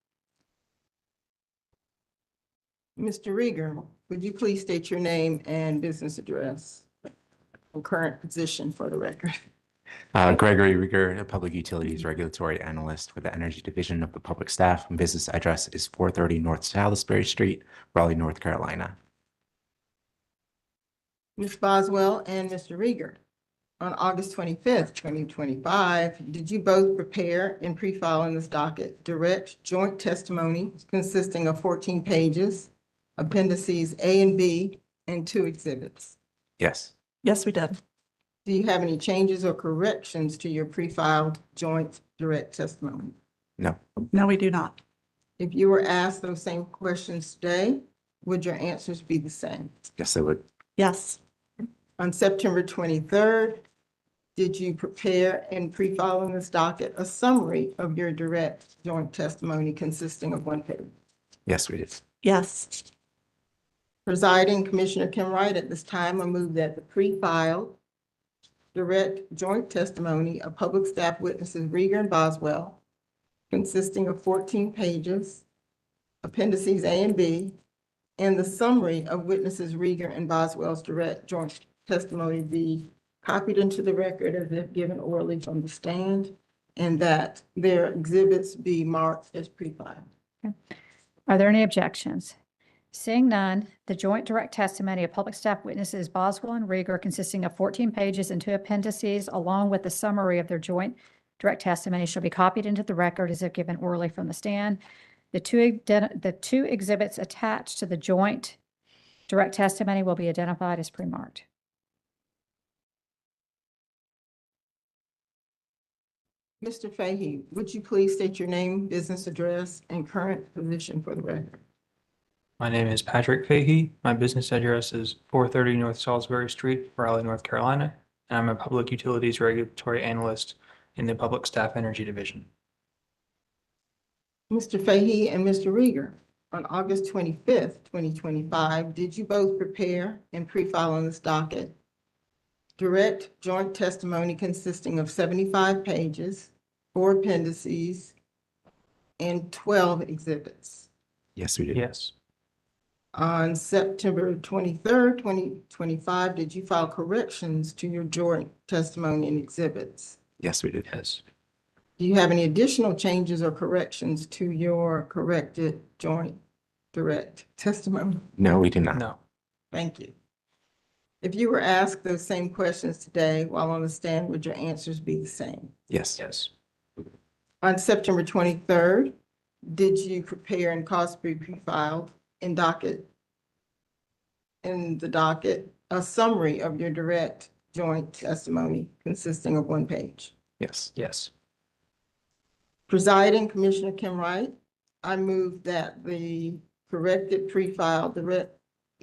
Mr. Reager, would you please state your name and business address and current position for the record? Gregory Reager, a Public Utilities Regulatory Analyst with the Energy Division of the Public Staff, and business address is 430 North Salisbury Street, Raleigh, North Carolina. Ms. Boswell and Mr. Reager, on August 25th, 2025, did you both prepare and pre-file in this docket direct joint testimony consisting of 14 pages, appendices A and B, and 2 exhibits. Yes. Yes, we did. Do you have any changes or corrections to your pre-filed joint direct testimony? No. No, we do not. If you were asked those same questions today, would your answers be the same? Yes, I would. Yes. On September 23rd, did you prepare and pre-file in this docket a summary of your direct joint testimony consisting of 1 page? Yes, we did. Yes. Presiding Commissioner Kim Wright, at this time, I move that the pre-filed direct joint testimony of public staff witnesses Reager and Boswell, consisting of 14 pages, appendices A and B, and the summary of witnesses Reager and Boswell's direct joint testimony be copied into the record as if given orally from the stand, and that their exhibits be marked as pre-filed. Are there any objections? Seeing none, the joint direct testimony of public staff witnesses Boswell and Reager, consisting of 14 pages and 2 appendices, along with the summary of their joint direct testimony, shall be copied into the record as if given orally from the stand. The two exhibits attached to the joint direct testimony will be identified as pre-marked. Mr. Fehee, would you please state your name, business address, and current position for the record? My name is Patrick Fehee. My business address is 430 North Salisbury Street, Raleigh, North Carolina, and I'm a public utilities regulatory analyst in the Public Staff Energy Division. Mr. Fehee and Mr. Reager, on August 25th, 2025, did you both prepare and pre-file on this docket direct joint testimony consisting of 75 pages, 4 appendices, and 12 exhibits? Yes, we did. Yes. On September 23rd, 2025, did you file corrections to your joint testimony and exhibits? Yes, we did. Yes. Do you have any additional changes or corrections to your corrected joint direct testimony? No, we did not. No. Thank you. If you were asked those same questions today while on the stand, would your answers be the same? Yes. Yes. On September 23rd, did you prepare and cause to be pre-filed in the docket, a summary of your direct joint testimony consisting of 1 page? Yes. Yes. Presiding Commissioner Kim Wright, I move that the corrected pre-filed direct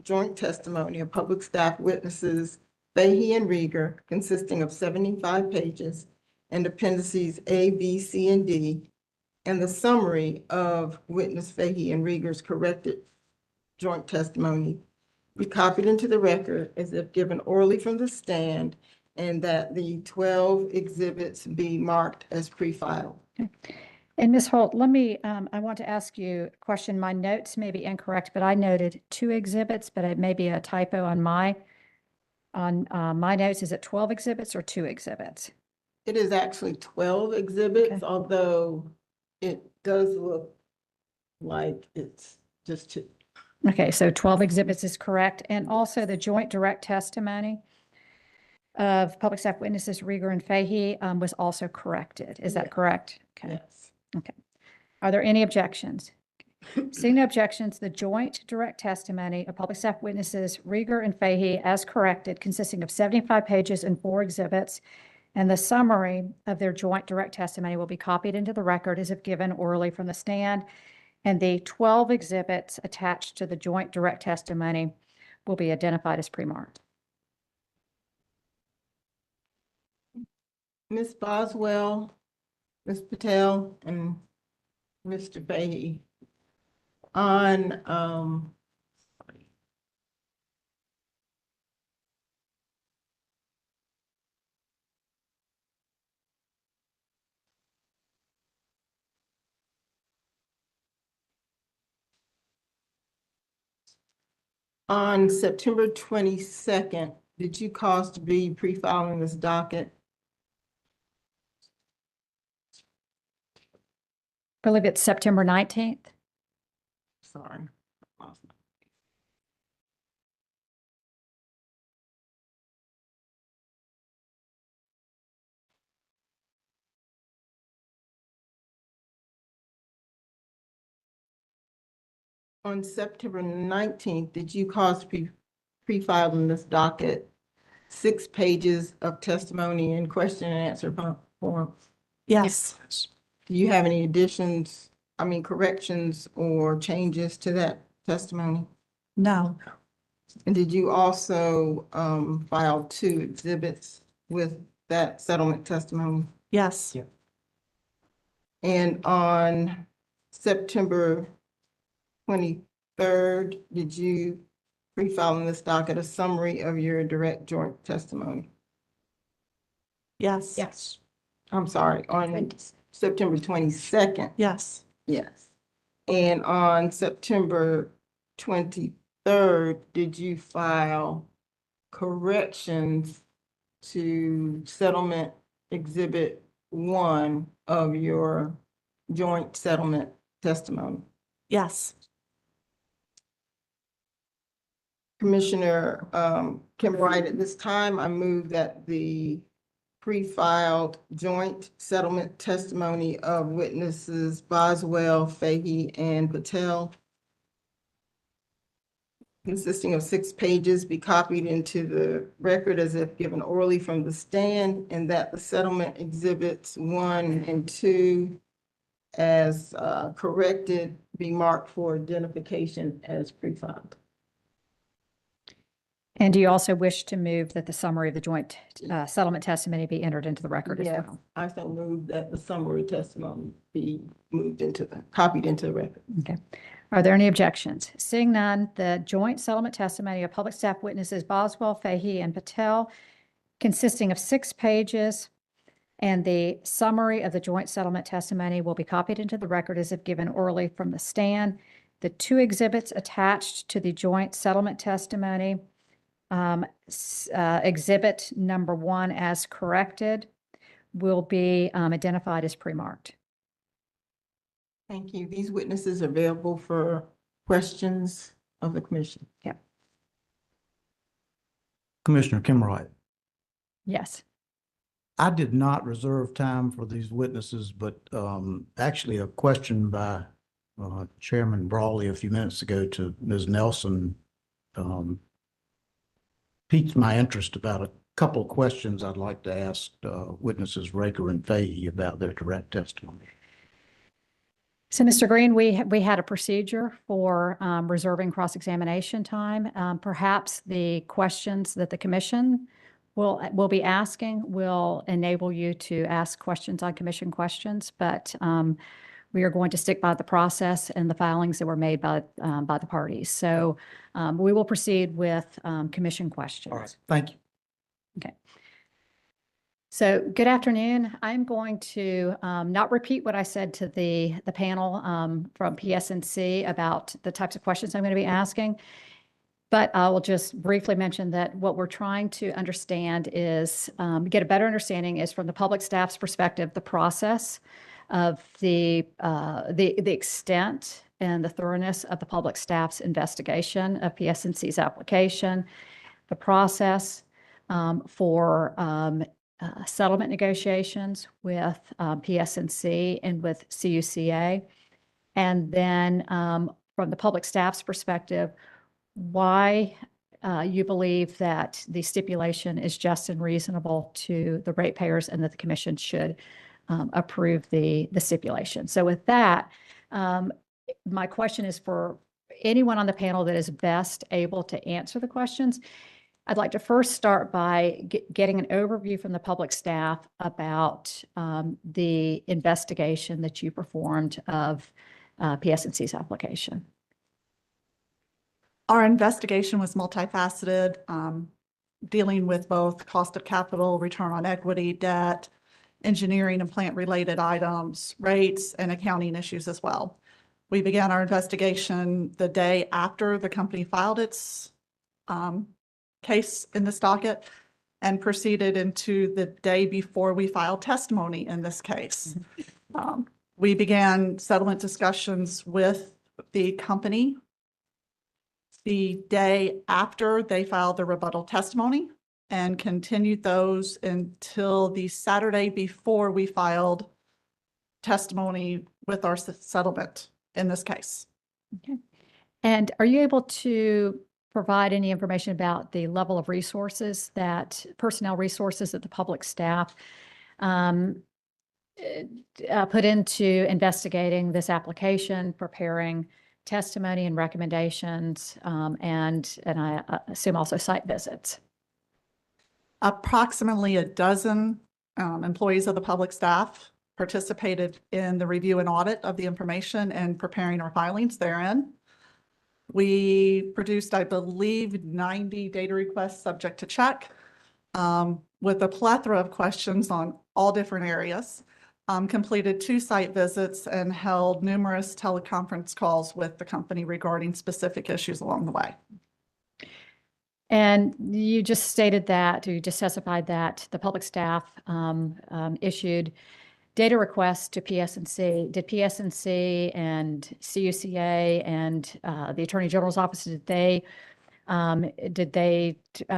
joint testimony of public staff witnesses Fehee and Reager, consisting of 75 pages, and appendices A, B, C, and D, and the summary of witness Fehee and Reager's corrected joint testimony be copied into the record as if given orally from the stand, and that the 12 exhibits be marked as pre-filed. And Ms. Holt, I want to ask you a question. My notes may be incorrect, but I noted 2 exhibits, but it may be a typo on my notes. Is it 12 exhibits or 2 exhibits? It is actually 12 exhibits, although it does look like it's just 2. Okay, so 12 exhibits is correct. And also the joint direct testimony of public staff witnesses Reager and Fehee was also corrected. Is that correct? Okay. Yes. Okay. Are there any objections? Seeing no objections, the joint direct testimony of public staff witnesses Reager and Fehee as corrected, consisting of 75 pages and 4 exhibits, and the summary of their joint direct testimony will be copied into the record as if given orally from the stand, and the 12 exhibits attached to the joint direct testimony will be identified as pre-marked. Ms. Boswell, Ms. Patel, and Mr. Fehee, on September 22nd, did you cause to be pre-filing this docket? I believe it's September 19th. Sorry. on September 19th, did you cause pre-filed in this docket 6 pages of testimony and question and answer forms? Yes. Do you have any additions, corrections or changes to that testimony? No. And did you also file 2 exhibits with that settlement testimony? Yes. Yeah. And on September 23rd, did you pre-file in this docket a summary of your direct joint testimony? Yes. Yes. I'm sorry, on September 22nd? Yes. Yes. And on September 23rd, did you file corrections to settlement exhibit 1 of your joint settlement testimony? Yes. Commissioner Kim Wright, at this time, I move that the pre-filed joint settlement testimony of witnesses Boswell, Fehee, and Patel, consisting of 6 pages, be copied into the record as if given orally from the stand, and that the settlement exhibits 1 and 2 as corrected be marked for identification as pre-filed. And do you also wish to move that the summary of the joint settlement testimony be entered into the record as Yes, well? I so move that the summary testimony be copied into the record. Okay. Are there any objections? Seeing none, the joint settlement testimony of public staff witnesses Boswell, Fehee, and Patel, consisting of 6 pages, and the summary of the joint settlement testimony will be copied into the record as if given orally from the stand. The 2 exhibits attached to the joint settlement testimony, exhibit number 1 as corrected, will be identified as pre-marked. Thank you. These witnesses are available for questions of the commission. Yeah. Commissioner Kimmerer, Yes. I did not reserve time for these witnesses, but actually a question by Chairman Brawley a few minutes ago to Ms. Nelson piqued my interest about a couple of questions I'd like to ask witnesses Reager and Fehee about their direct testimony. So, Mr. Green, we had a procedure for reserving cross-examination time. Perhaps the questions that the commission will be asking will enable you to ask questions on commission questions, but we are going to stick by the process and the filings that were made by the parties. So we will proceed with commission questions. All right, thank you. Okay. So good afternoon. I'm going to not repeat what I said to the panel from PSNC about the types of questions I'm going to be asking, but I will just briefly mention that what we're trying to understand is get a better understanding is from the public staff's perspective, the process of the extent and the thoroughness of the public staff's investigation of PSNC's application, the process for settlement negotiations with PSNC and with CUCA, and then from the public staff's perspective, why you believe that the stipulation is just and reasonable to the ratepayers and that the commission should approve the stipulation. So with that, my question is for anyone on the panel that is best able to answer the questions. I'd like to first start by getting an overview from the public staff about the investigation that you performed of PSNC's application. Our investigation was multifaceted, dealing with both cost of capital, return on equity, debt, engineering and plant-related items, rates, and accounting issues as well. We began our investigation the day after the company filed its case in this docket and proceeded into the day before we filed testimony in this case. We began settlement discussions with the company the day after they filed the rebuttal testimony and continued those until the Saturday before we filed testimony with our settlement in this case. Okay. And are you able to provide any information about the level of resources personnel resources that the public staff put into investigating this application, preparing testimony and recommendations, and I assume also site visits? Approximately a dozen employees of the public staff participated in the review and audit of the information and preparing our filings therein. We produced, I believe, 90 data requests subject to check, with a plethora of questions on all different areas. Completed 2 site visits and held numerous teleconference calls with the company regarding specific issues along the way. And you just stated that, or you just testified that the public staff issued data requests to PSNC. Did PSNC and CUCA and the Attorney General's office, did they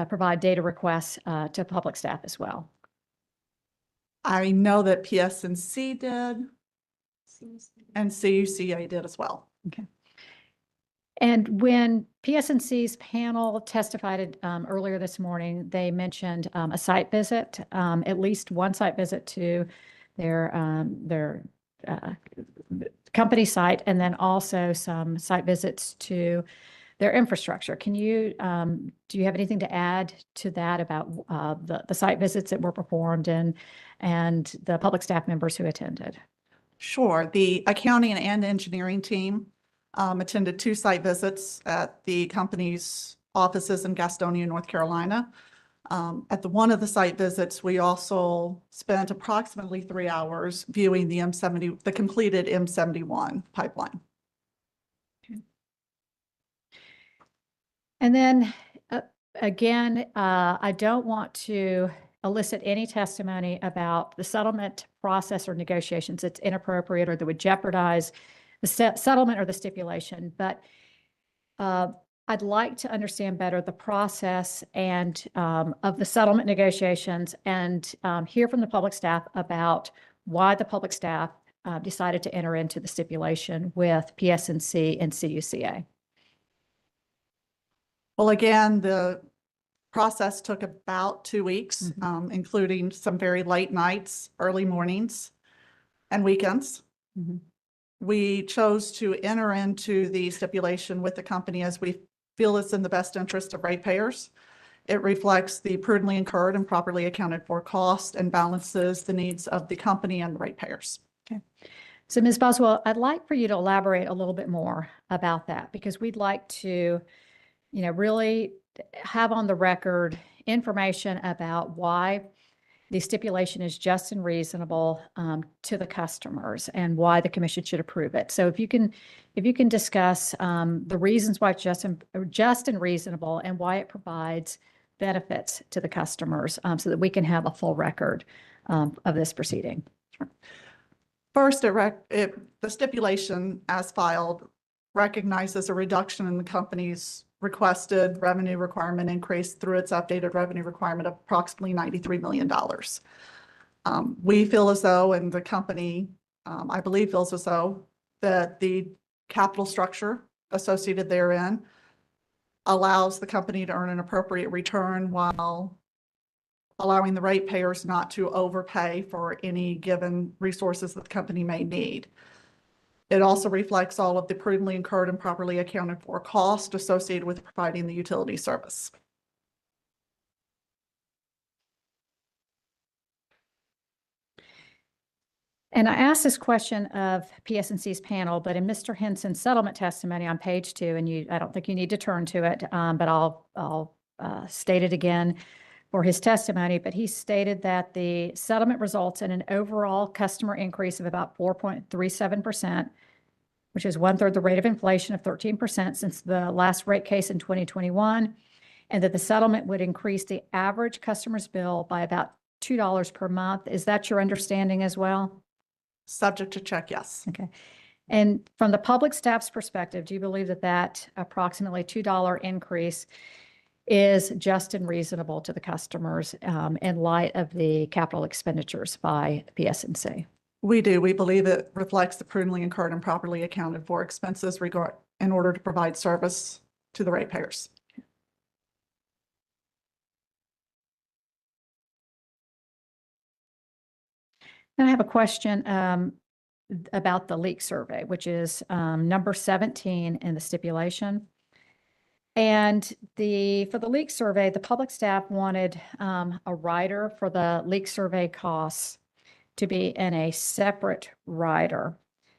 provide data requests to public staff as well? I know that PSNC did and CUCA did as well. Okay. And when PSNC's panel testified earlier this morning, they mentioned a site visit, at least one site visit to their company site, and then also some site visits to their infrastructure. Can you, do you have anything to add to that about the site visits that were performed and the public staff members who attended? Sure. The accounting and engineering team attended 2 site visits at the company's offices in Gastonia, North Carolina. At one of the site visits, we also spent approximately 3 hours viewing the completed M71 pipeline. Okay. And then again, I don't want to elicit any testimony about the settlement process or negotiations that's inappropriate or that would jeopardize the settlement or the stipulation, but I'd like to understand better the process and of the settlement negotiations and hear from the public staff about why the public staff decided to enter into the stipulation with PSNC and CUCA. Well, again, the process took about 2 weeks, including some very late nights, early mornings, and weekends. We chose to enter into the stipulation with the company as we feel it's in the best interest of ratepayers. It reflects the prudently incurred and properly accounted for cost and balances the needs of the company and the ratepayers. Okay. So Ms. Boswell, I'd like for you to elaborate a little bit more about that, because we'd like to, really have on the record information about why the stipulation is just and reasonable to the customers and why the commission should approve it. So if you can discuss the reasons why it's just and reasonable and why it provides benefits to the customers, so that we can have a full record of this proceeding. Sure. First, the stipulation as filed recognizes a reduction in the company's requested revenue requirement increase through its updated revenue requirement of approximately $93 million. We feel as though, and the company, I believe, feels as though that the capital structure associated therein allows the company to earn an appropriate return while allowing the ratepayers not to overpay for any given resources that the company may need. It also reflects all of the prudently incurred and properly accounted for cost associated with providing the utility service. And I asked this question of PSNC's panel, but in Mr. Henson's settlement testimony on page 2, and I don't think you need to turn to it, but I'll state it again for his testimony, but he stated that the settlement results in an overall customer increase of about 4.37%, which is 1/3 the rate of inflation of 13% since the last rate case in 2021, and that the settlement would increase the average customer's bill by about $2 per month. Is that your understanding as well? Subject to check, yes. Okay. And from the public staff's perspective, do you believe that that approximately $2 increase is just and reasonable to the customers in light of the capital expenditures by PSNC? We do. We believe it reflects the prudently incurred and properly accounted for expenses in order to provide service to the ratepayers. And I have a question about the leak survey, which is number 17 in the stipulation. And for the leak survey, the public staff wanted a rider for the leak survey costs to be in a separate rider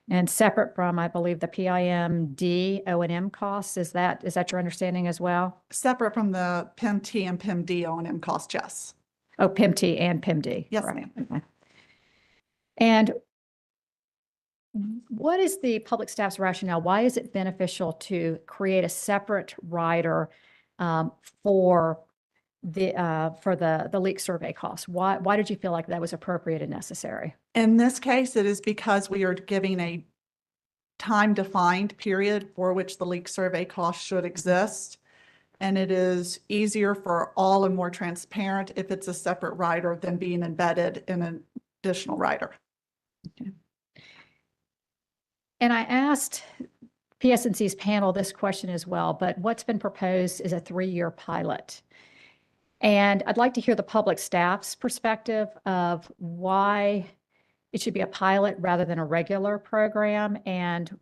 and separate from, I believe, the PIMD O&M costs. Is that your understanding as well? Separate from the PIMT and PIMD O&M costs, yes. Oh, PIMT and PIMD. Yes, right. ma'am. Okay. And what is the public staff's rationale? Why is it beneficial to create a separate rider for the leak survey costs? Why did you feel like that was appropriate and necessary? In this case, it is because we are giving a time-defined period for which the leak survey costs should exist. And it is easier for all and more transparent if it's a separate rider than being embedded in an additional rider. Okay. And I asked PSNC's panel this question as well, but what's been proposed is a 3-year pilot. And I'd like to hear the public staff's perspective of why it should be a pilot rather than a regular program, and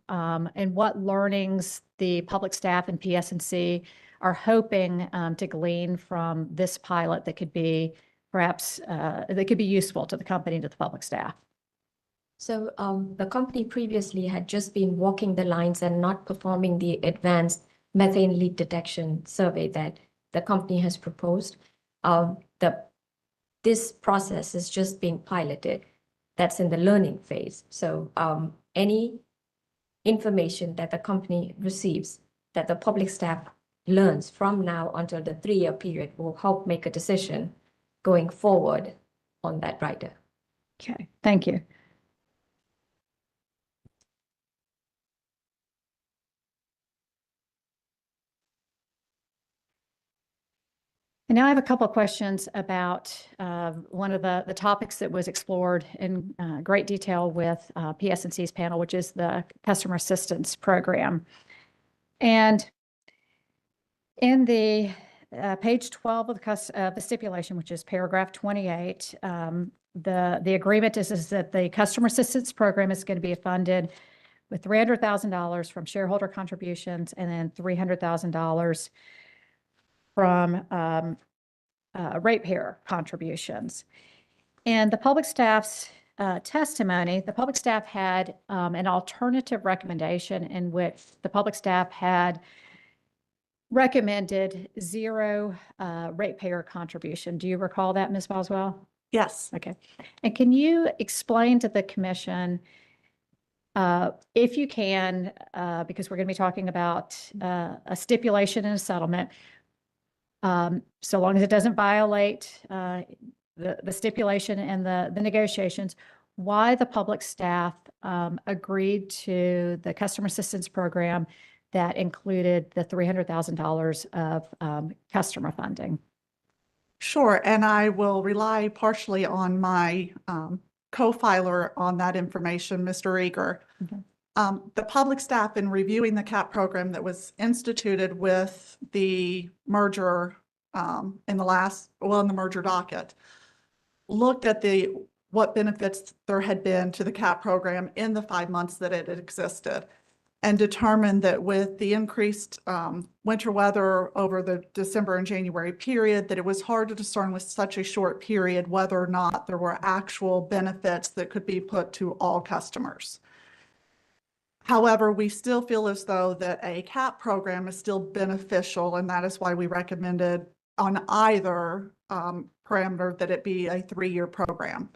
what learnings the public staff and PSNC are hoping to glean from this pilot that could be perhaps that could be useful to the company and to the public staff. So the company previously had just been walking the lines and not performing the advanced methane leak detection survey that the company has proposed. This process is just being piloted. That's in the learning phase. So any information that the company receives, that the public staff learns from now until the 3-year period, will help make a decision going forward on that rider. Okay, thank you. And now I have a couple of questions about one of the topics that was explored in great detail with PSNC's panel, which is the customer assistance program. And in the page 12 of the stipulation, which is paragraph 28, the agreement is that the customer assistance program is going to be funded with $300,000 from shareholder contributions and then $300,000 from ratepayer contributions. And the public staff's testimony, the public staff had an alternative recommendation in which the public staff had recommended 0 ratepayer contribution. Do you recall that, Ms. Boswell? Yes. Okay. And can you explain to the commission, if you can, because we're going to be talking about a stipulation and a settlement, so long as it doesn't violate the stipulation and the negotiations, why the public staff agreed to the customer assistance program that included the $300,000 of customer funding? Sure, and I will rely partially on my co-filer on that information, Mr. Reager. Okay. The public staff, in reviewing the CAP program that was instituted with the merger in the merger docket, looked at what benefits there had been to the CAP program in the 5 months that it had existed, and determined that with the increased winter weather over the December and January period, that it was hard to discern with such a short period whether or not there were actual benefits that could be put to all customers. However, we still feel as though that a CAP program is still beneficial, and that is why we recommended on either parameter that it be a 3-year program.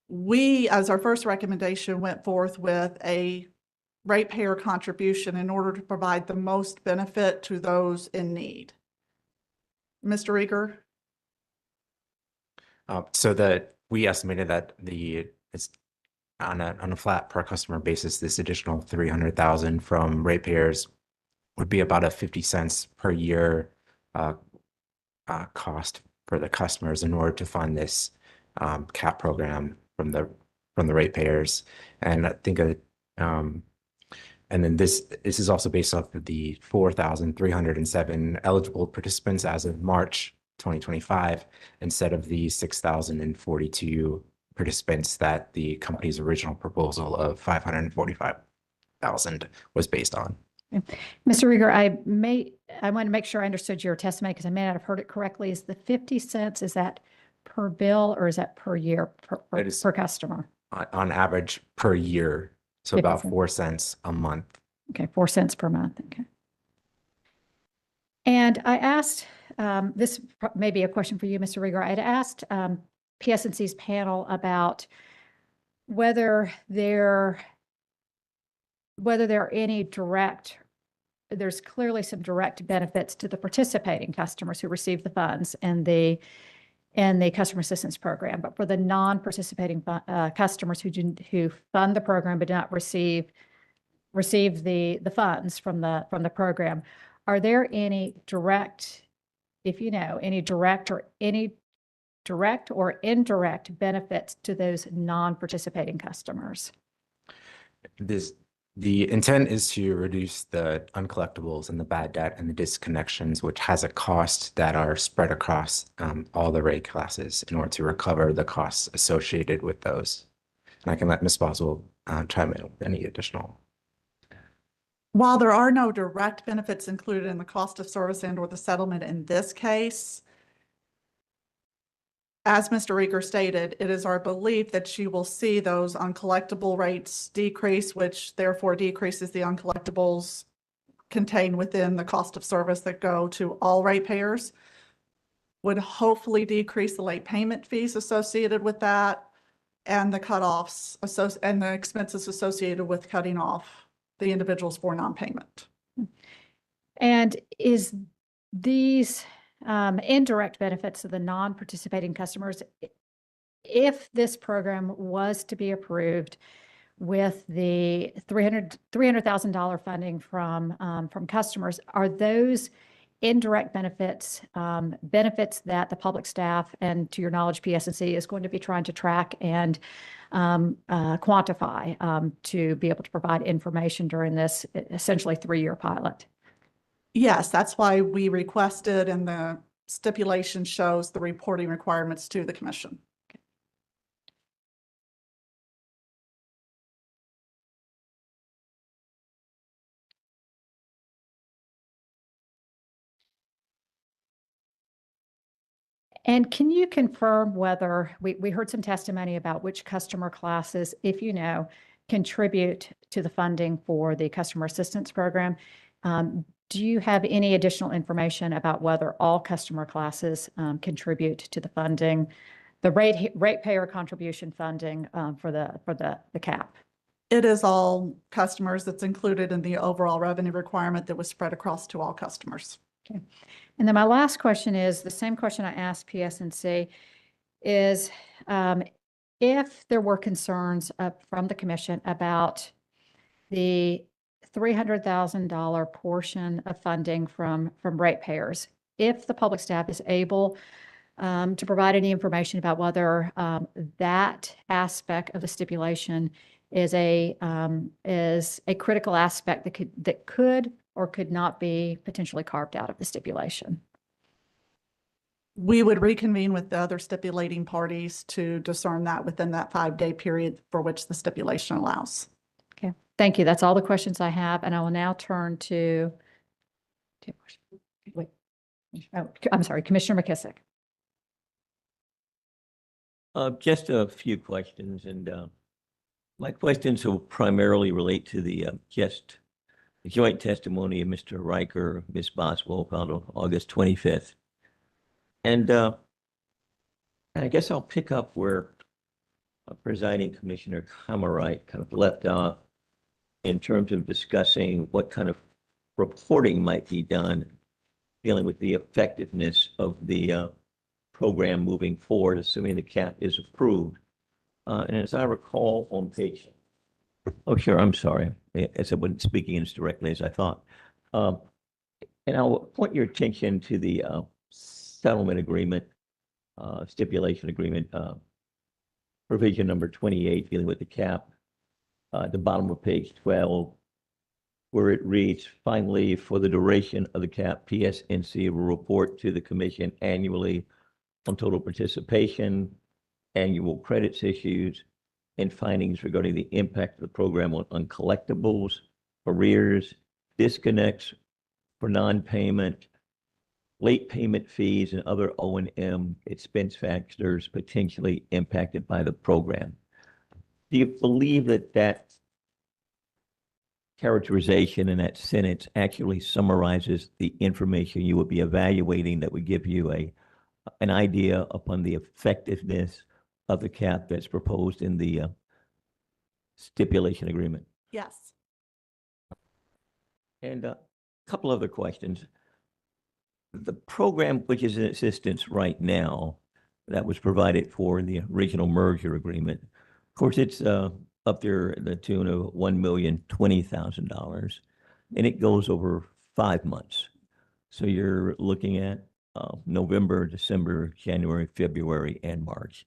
We, as our first recommendation, went forth with a ratepayer contribution in order to provide the most benefit to those in need. Mr. Reager? So that we estimated that it's on a flat per customer basis, this additional 300,000 from ratepayers would be about a 50 cents per year cost for the customers in order to fund this CAP program from the ratepayers. And I think And then this is also based off of the 4,307 eligible participants as of March 2025, instead of the 6,042 participants that the company's original proposal of 545,000 was based on. Mr. Reager, I want to make sure I understood your testimony because I may not have heard it correctly. Is the 50 cents, is that per bill or is that per year, per customer? On average per year, so 50 about cents. 4 cents a month. Okay, 4 cents per month. Okay. And I asked, this may be a question for you, Mr. Reager. I had asked PSNC's panel about whether there are any there's clearly some direct benefits to the participating customers who receive the funds and the customer assistance program. But for the non-participating customers who fund the program but do not receive the funds from the program, are there any direct, if you know, any direct or indirect benefits to those non-participating customers? The intent is to reduce the uncollectibles and the bad debt and the disconnections, which has a cost that are spread across all the rate classes in order to recover the costs associated with those. And I can let Ms. Boswell chime in with any additional. While there are no direct benefits included in the cost of service and or the settlement in this case, as Mr. Reager stated, it is our belief that she will see those uncollectible rates decrease, which therefore decreases the uncollectibles contained within the cost of service that go to all ratepayers, would hopefully decrease the late payment fees associated with that and the cutoffs and the expenses associated with cutting off the individuals for non-payment. And is these indirect benefits of the non-participating customers, if this program was to be approved with the $300,000 funding from customers, are those indirect benefits that the public staff and, to your knowledge, PSNC is going to be trying to track and quantify to be able to provide information during this essentially 3-year pilot? Yes, that's why we requested, and the stipulation shows the reporting requirements to the commission. And can you confirm whether, we heard some testimony about which customer classes, if you know, contribute to the funding for the customer assistance program? Do you have any additional information about whether all customer classes contribute to the funding, the ratepayer contribution funding for the cap? It is all customers. That's included in the overall revenue requirement that was spread across to all customers. Okay. And then my last question is the same question I asked PSNC is if there were concerns from the commission about the $300,000 portion of funding from ratepayers, if the public staff is able to provide any information about whether that aspect of the stipulation is a critical aspect that could or could not be potentially carved out of the stipulation. We would reconvene with the other stipulating parties to discern that within that 5-day period for which the stipulation allows. Okay, thank you. That's all the questions I have, and I will now turn to I'm sorry, Commissioner McKissick. Just a few questions, and my questions will primarily relate to the joint testimony of Mr. Riker, Ms. Boswell, filed on August 25th. And I guess I'll pick up where Presiding Commissioner Kammerite kind of left off in terms of discussing what kind of reporting might be done dealing with the effectiveness of the program moving forward, assuming the cap is approved. And as I recall on page, oh, sure, I'm sorry, as I wasn't speaking as directly as I thought. And I'll point your attention to the settlement agreement, stipulation agreement, provision number 28 dealing with the cap, at the bottom of page 12. where it reads, finally, for the duration of the cap, PSNC will report to the commission annually on total participation, annual credits issues, and findings regarding the impact of the program on uncollectibles, arrears, disconnects for non-payment, late payment fees, and other O&M expense factors potentially impacted by the program. Do you believe that that characterization in that sentence actually summarizes the information you would be evaluating that would give you an idea upon the effectiveness of the cap that's proposed in the stipulation agreement? Yes. And a couple other questions. The program which is in existence right now that was provided for in the original merger agreement, of course, it's up there in the tune of $1,020,000, and it goes over 5 months. So you're looking at November, December, January, February, and March.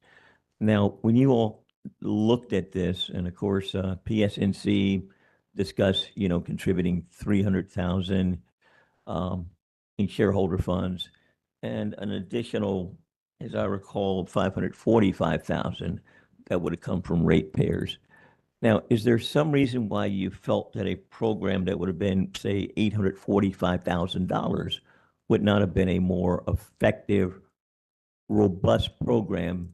Now, when you all looked at this, and of course, PSNC discussed, contributing 300,000 in shareholder funds, and an additional, as I recall, 545,000 that would have come from ratepayers. Now, is there some reason why you felt that a program that would have been, say, $845,000 would not have been a more effective, robust program,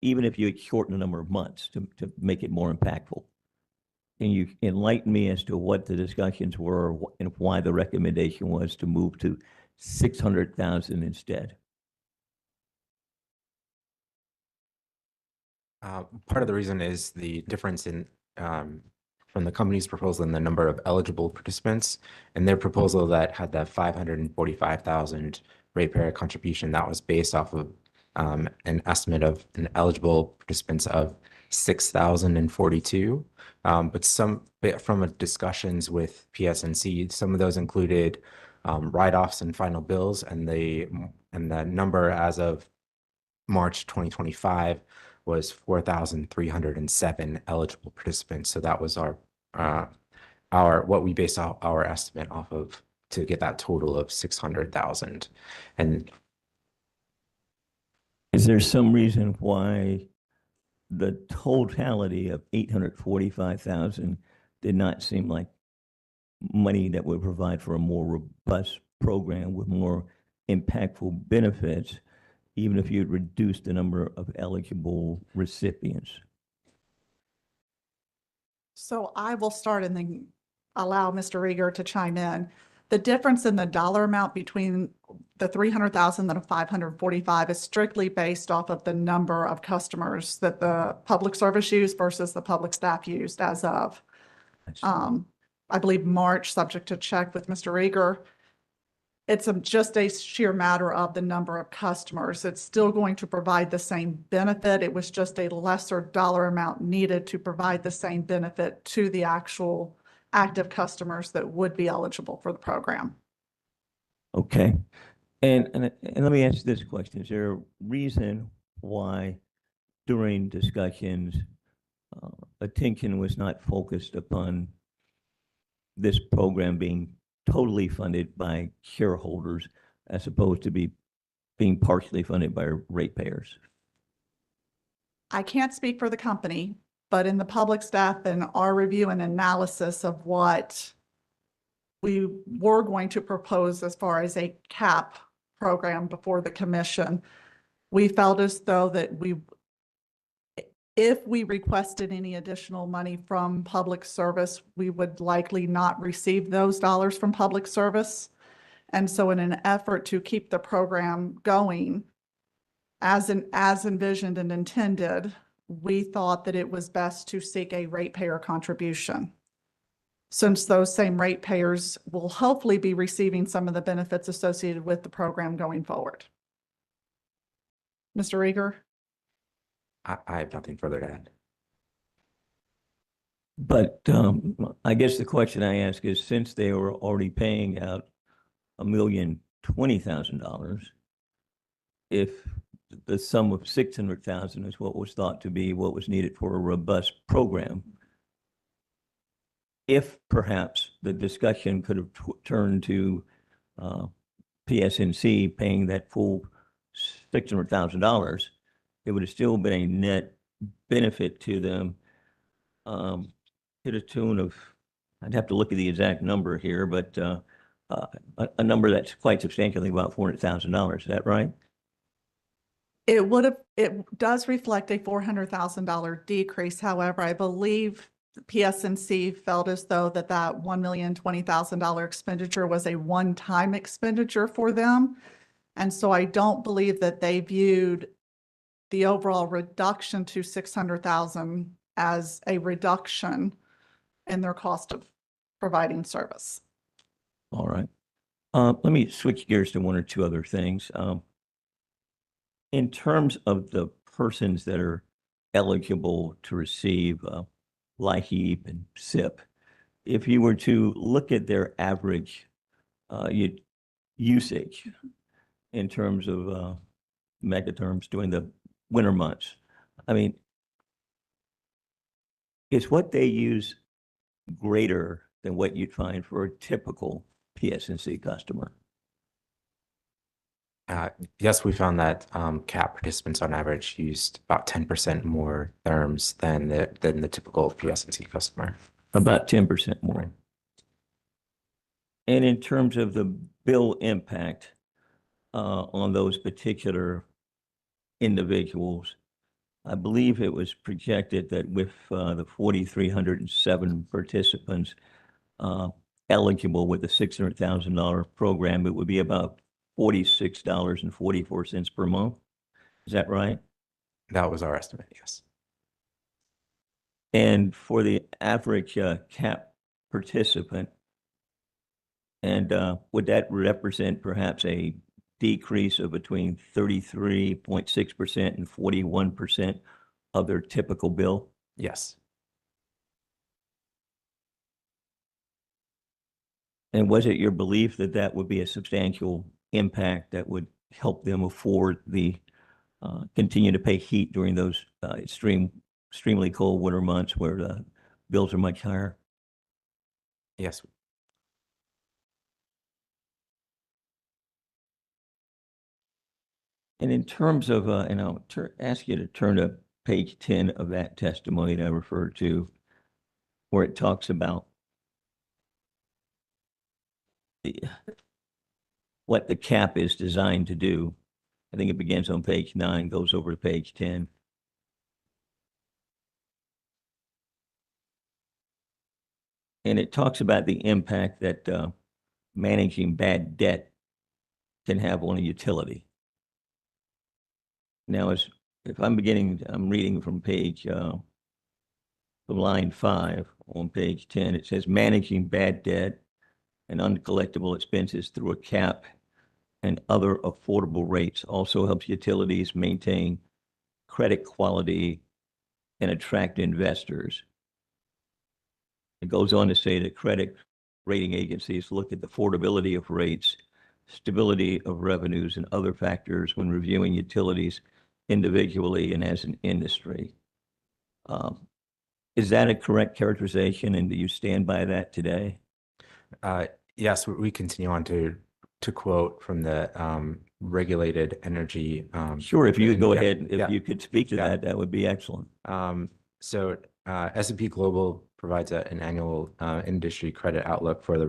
even if you had shortened the number of months to make it more impactful? Can you enlighten me as to what the discussions were and why the recommendation was to move to 600,000 instead? Part of the reason is the difference in from the company's proposal and the number of eligible participants. And their proposal that had that 545,000 ratepayer contribution, that was based off of an estimate of an eligible participants of 6,042. But from discussions with PSNC, some of those included write-offs and final bills, and the number as of March 2025 was 4,307 eligible participants. So that was our what we based our estimate off of to get that total of 600,000. And is there some reason why the totality of 845,000 did not seem like money that would provide for a more robust program with more impactful benefits, even if you'd reduce the number of eligible recipients? So I will start and then allow Mr. Reager to chime in. The difference in the dollar amount between the 300,000 and the 545 is strictly based off of the number of customers that the public service used versus the public staff used as of, I believe, March, subject to check with Mr. Reager. It's just a sheer matter of the number of customers. It's still going to provide the same benefit. It was just a lesser dollar amount needed to provide the same benefit to the actual active customers that would be eligible for the program. Okay. And let me ask this question. Is there a reason why during discussions, attention was not focused upon this program being totally funded by shareholders as opposed to being partially funded by ratepayers? I can't speak for the company, but in the public staff and our review and analysis of what we were going to propose as far as a cap program before the commission, we felt as though that if we requested any additional money from public service, we would likely not receive those dollars from public service. And so in an effort to keep the program going as envisioned and intended, we thought that it was best to seek a ratepayer contribution, since those same ratepayers will hopefully be receiving some of the benefits associated with the program going forward. Mr. Reager? I have nothing further to add. But I guess the question I ask is, since they were already paying out $1,020,000, if the sum of 600,000 is what was thought to be what was needed for a robust program, if perhaps the discussion could have turned to PSNC paying that full $600,000, it would have still been a net benefit to them to the tune of, I'd have to look at the exact number here, but a number that's quite substantially about $400,000. Is that right? It does reflect a $400,000 decrease. However, I believe PSNC felt as though that $1,020,000 expenditure was a one-time expenditure for them. And so I don't believe that they viewed the overall reduction to 600,000 as a reduction in their cost of providing service. All right. Let me switch gears to one or two other things. In terms of the persons that are eligible to receive LIHEAP and SIP, if you were to look at their average usage in terms of megaterms during the winter months, I mean, is what they use greater than what you'd find for a typical PSNC customer? Yes, we found that CAP participants on average used about 10% more therms than the typical PSNC customer. About 10% more. And in terms of the bill impact on those particular individuals, I believe it was projected that with the 4,307 participants eligible with the $600,000 program, it would be about $46.44 per month. Is that right? That was our estimate, yes. And for the average CAP participant, and would that represent perhaps a decrease of between 33.6% and 41% of their typical bill? Yes. And was it your belief that that would be a substantial impact that would help them afford the continue to pay heat during those extremely cold winter months where the bills are much higher? Yes. And in terms of, and I'll ask you to turn to page 10 of that testimony that I referred to, where it talks about what the CAP is designed to do. I think it begins on page 9, goes over to page 10. And it talks about the impact that managing bad debt can have on a utility. Now, if I'm reading from from line 5 on page 10, it says managing bad debt and uncollectible expenses through a CAP and other affordable rates also helps utilities maintain credit quality and attract investors. It goes on to say that credit rating agencies look at the affordability of rates, stability of revenues, and other factors when reviewing utilities individually and as an industry. Is that a correct characterization, and do you stand by that today? Yes, we continue on to quote from the regulated energy. Sure, if you could go ahead, if yeah. you could speak to that, that would be excellent. So S&P Global provides an annual industry credit outlook for the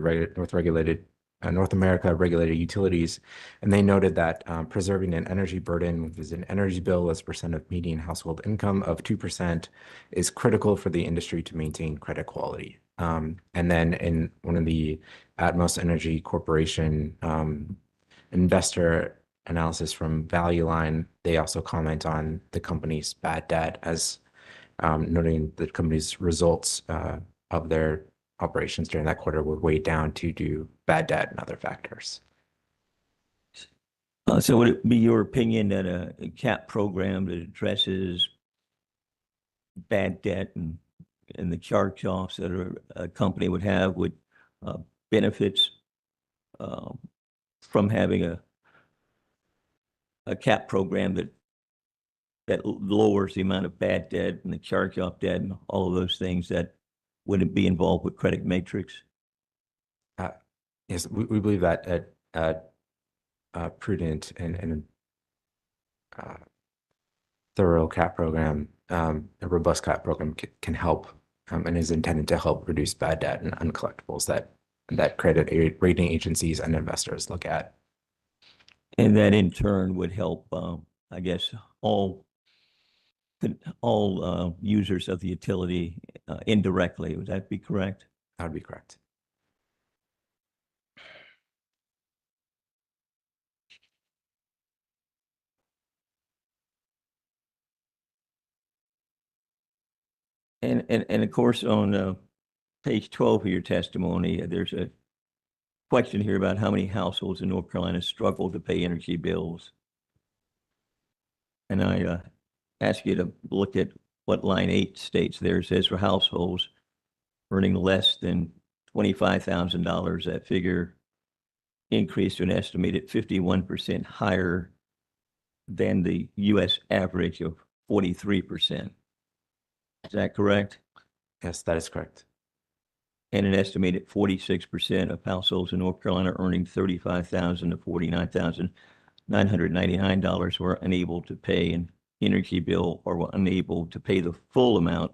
North America regulated utilities, and they noted that preserving an energy burden with an energy bill as a percent of median household income of 2% is critical for the industry to maintain credit quality. And then in one of the Atmos Energy Corporation investor analysis from Value Line, they also comment on the company's bad debt as noting the company's results of their operations during that quarter were weighed down due to bad debt and other factors. So would it be your opinion that a CAP program that addresses bad debt and the charge-offs that a company would have would benefits from having a CAP program that lowers the amount of bad debt and the charge-off debt and all of those things that would it be involved with credit matrix? Yes, we believe that a prudent and thorough cap program, a robust cap program can help and is intended to help reduce bad debt and uncollectibles that credit rating agencies and investors look at. And that in turn would help, I guess, all users of the utility indirectly. Would that be correct? That would be correct. And of course, on page 12 of your testimony, there's a question here about how many households in North Carolina struggle to pay energy bills. And I ask you to look at what line 8 states there. It says for households earning less than $25,000, that figure increased to an estimated 51% higher than the U.S. average of 43%. Is that correct? Yes, that is correct. And an estimated 46% of households in North Carolina earning $35,000 to $49,999 were unable to pay an energy bill or were unable to pay the full amount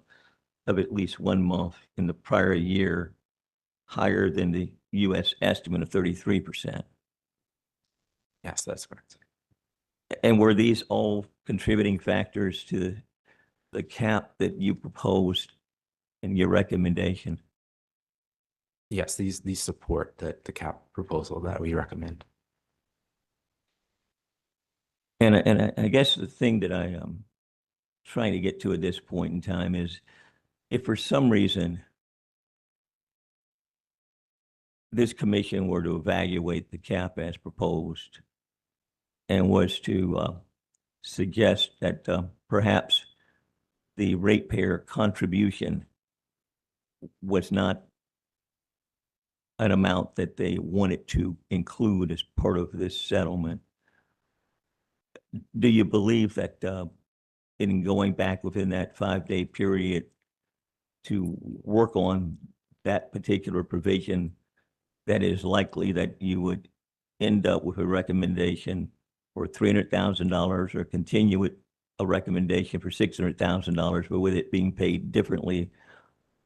of at least 1 month in the prior year, higher than the U.S. estimate of 33%. Yes, that's correct. And were these all contributing factors to the cap that you proposed in your recommendation? Yes, these support the cap proposal that we recommend. And I guess the thing that I am trying to get to at this point in time is, if for some reason this commission were to evaluate the cap as proposed and was to suggest that perhaps the ratepayer contribution was not an amount that they wanted to include as part of this settlement, do you believe that in going back within that 5-day period to work on that particular provision, that is likely that you would end up with a recommendation for $300,000 or continue with a recommendation for $600,000, but with it being paid differently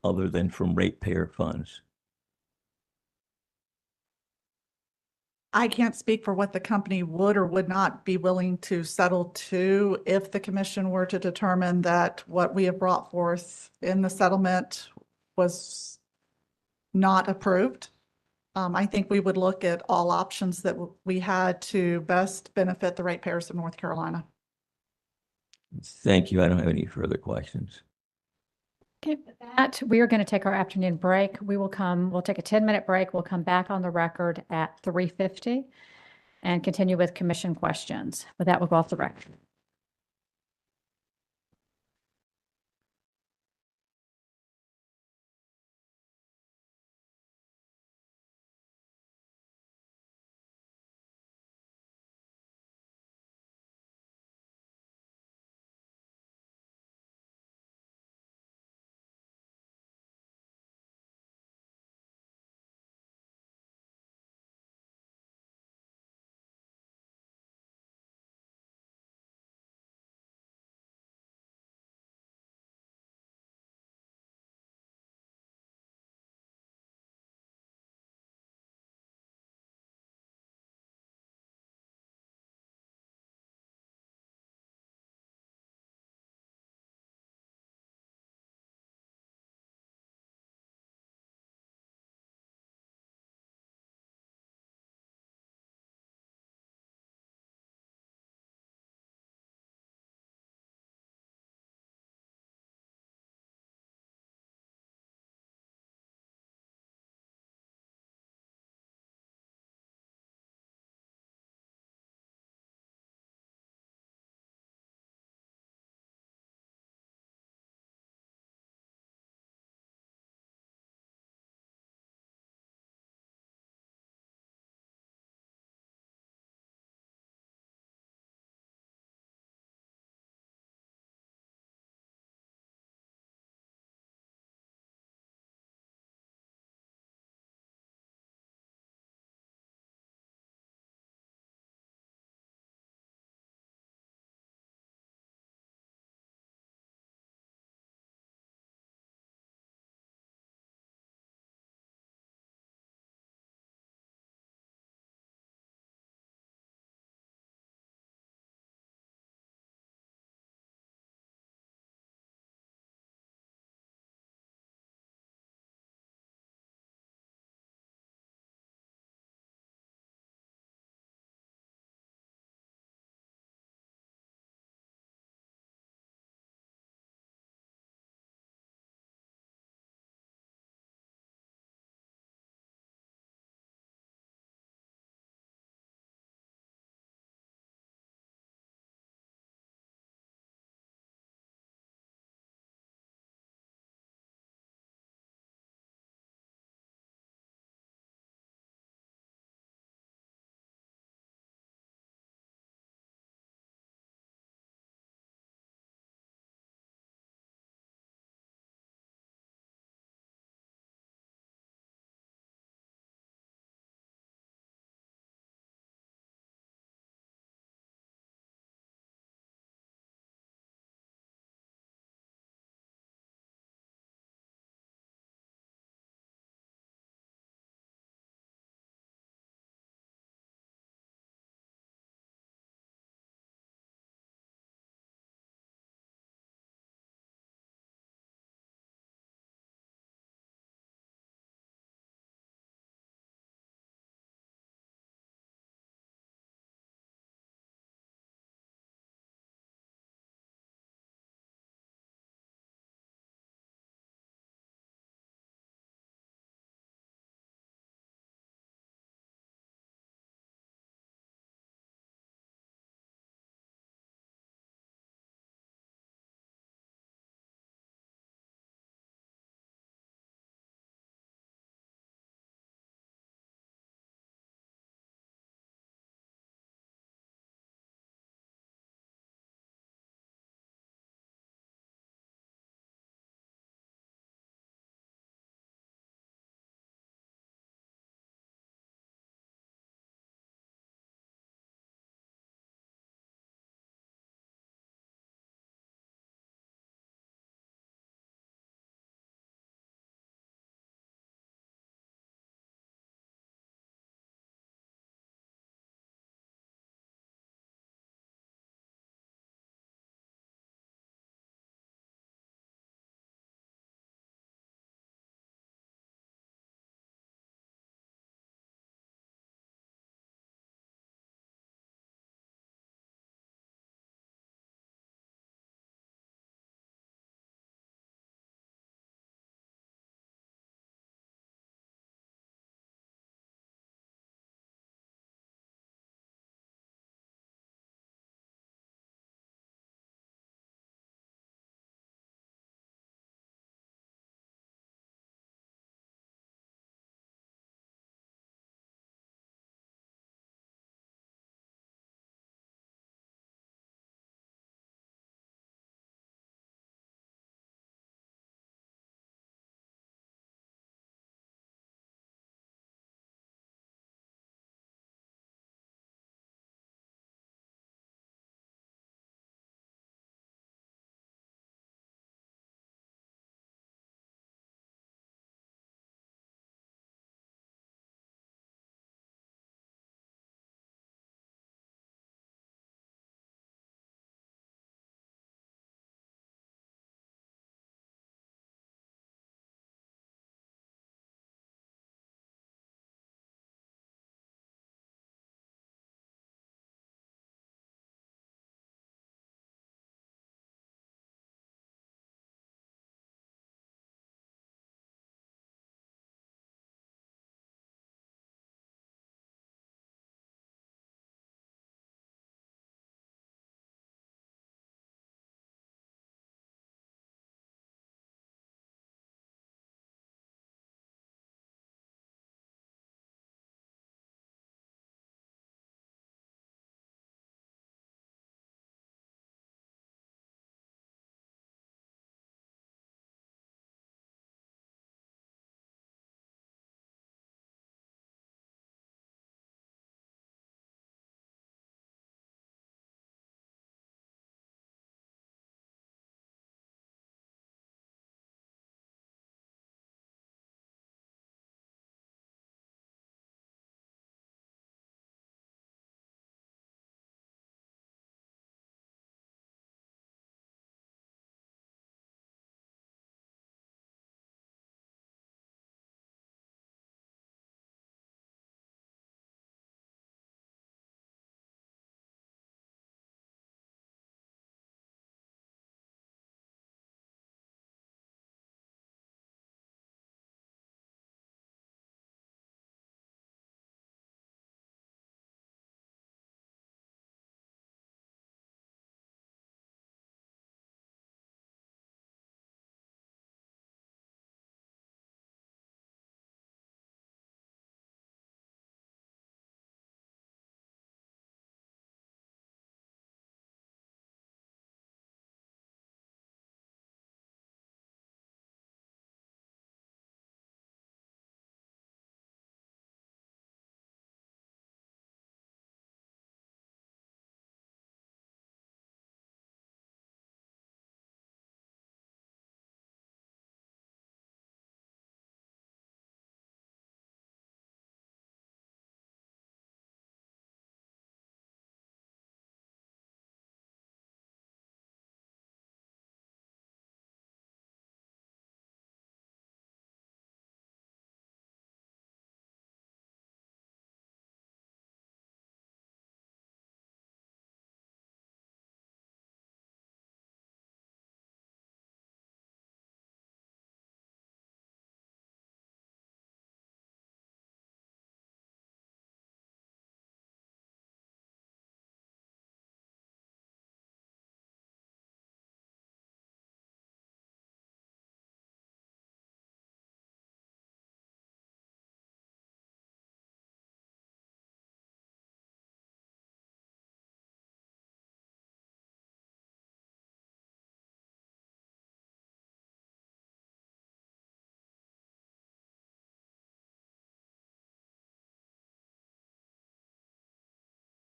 other than from ratepayer funds? I can't speak for what the company would or would not be willing to settle to if the commission were to determine that what we have brought forth in the settlement was not approved. I think we would look at all options that we had to best benefit the ratepayers of North Carolina. Thank you. I don't have any further questions. Okay, with that, we are going to take our afternoon break. We'll take a 10-minute break. We'll come back on the record at 3:50 and continue with commission questions. With that, we'll go off the record.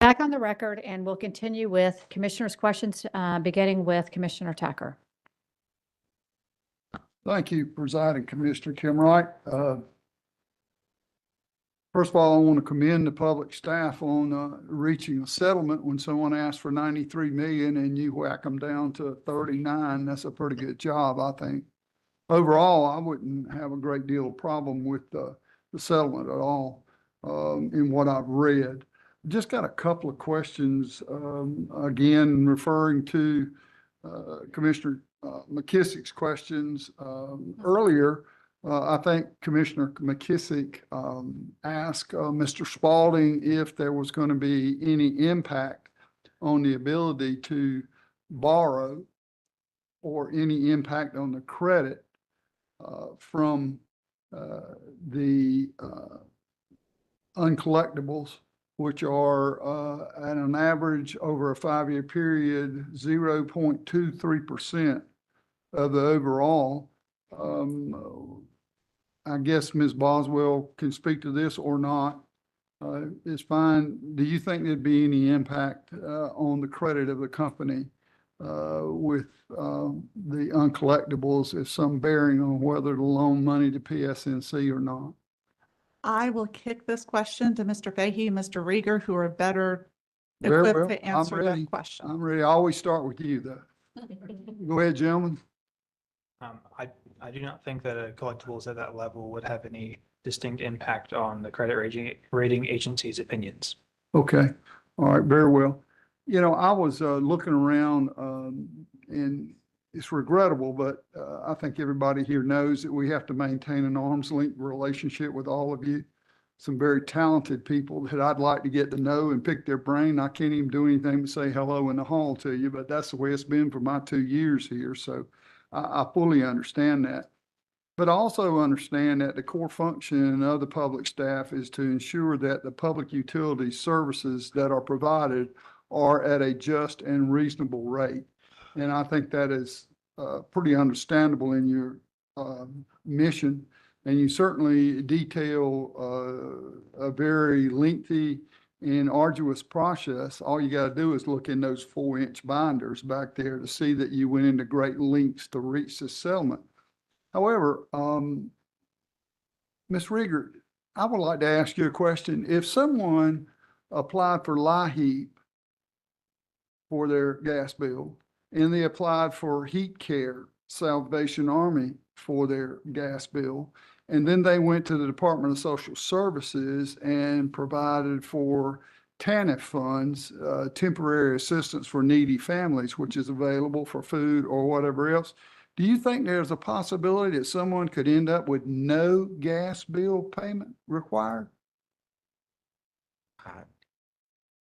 back on the record, and we'll continue with commissioners' questions, beginning with Commissioner Tucker. Thank you, Presiding Commissioner Kimwright. First of all, I want to commend the public staff on reaching a settlement when someone asks for 93 million and you whack them down to 39. That's a pretty good job, I think. Overall, I wouldn't have a great deal of problem with the settlement at all in what I've read. Just got a couple of questions, again, referring to Commissioner McKissick's questions earlier. I think Commissioner McKissick asked Mr. Spalding if there was going to be any impact on the ability to borrow or any impact on the credit from the uncollectibles, which are at an average over a 5-year period, 0.23% of the overall. I guess Ms. Boswell can speak to this or not. It's fine. Do you think there'd be any impact on the credit of the company with the uncollectibles, if some bearing on whether to loan money to PSNC or not? I will kick this question to Mr. Fehee and Mr. Reager, who are better Very equipped well. to I'm answer ready. that question. I'm ready. I always start with you, though. Go ahead, gentlemen. I do not think that a collectibles at that level would have any distinct impact on the credit rating agency's opinions. Okay. All right. Very well. You know, I was looking around and it's regrettable, but I think everybody here knows that we have to maintain an arm's length relationship with all of you. Some very talented people that I'd like to get to know and pick their brain. I can't even do anything but say hello in the hall to you, but that's the way it's been for my 2 years here. So I fully understand that. But I also understand that the core function of the public staff is to ensure that the public utility services that are provided are at a just and reasonable rate. And I think that is pretty understandable in your mission. And you certainly detail a very lengthy and arduous process. All you got to do is look in those 4-inch binders back there to see that you went into great lengths to reach this settlement. However, Ms. Reager, I would like to ask you a question. If someone applied for LIHEAP for their gas bill, and they applied for Heat Care Salvation Army for their gas bill, and then they went to the Department of Social Services and provided for TANF funds, temporary assistance for needy families, which is available for food or whatever else. Do you think there's a possibility that someone could end up with no gas bill payment required?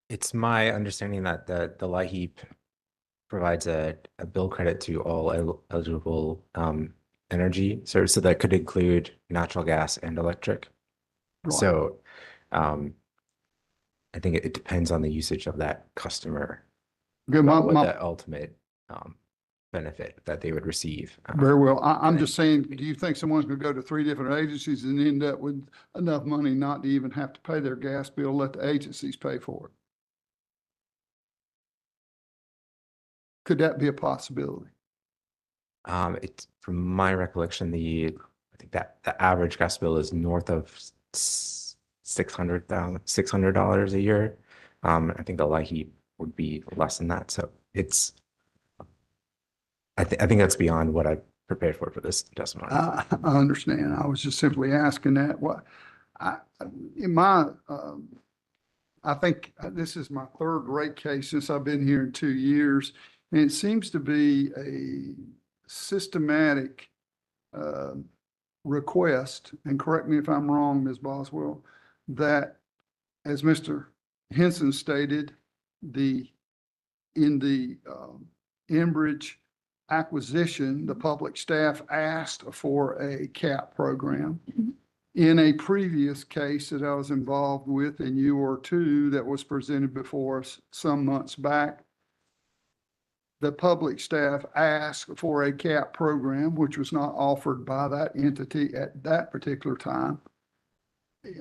It's my understanding that the LIHEAP provides a bill credit to all eligible energy. So that could include natural gas and electric. Right. So I think it depends on the usage of that customer. Good. What the ultimate benefit that they would receive. Very well. I'm just saying, do you think someone's going to go to 3 different agencies and end up with enough money not to even have to pay their gas bill, let the agencies pay for it? Could that be a possibility? It's from my recollection, I think that the average gas bill is north of $600 a year. I think the LIHEAP would be less than that. So I think that's beyond what I prepared for this testimony. I understand. I was just simply asking that. I think this is my 3rd rate case since I've been here in 2 years. And it seems to be a systematic request, and correct me if I'm wrong, Ms. Boswell, that, as Mr. Henson stated, in the EnBridge acquisition, the public staff asked for a CAP program. In a previous case that I was involved with, and you were too, that was presented before us some months back, the public staff asked for a CAP program, which was not offered by that entity at that particular time.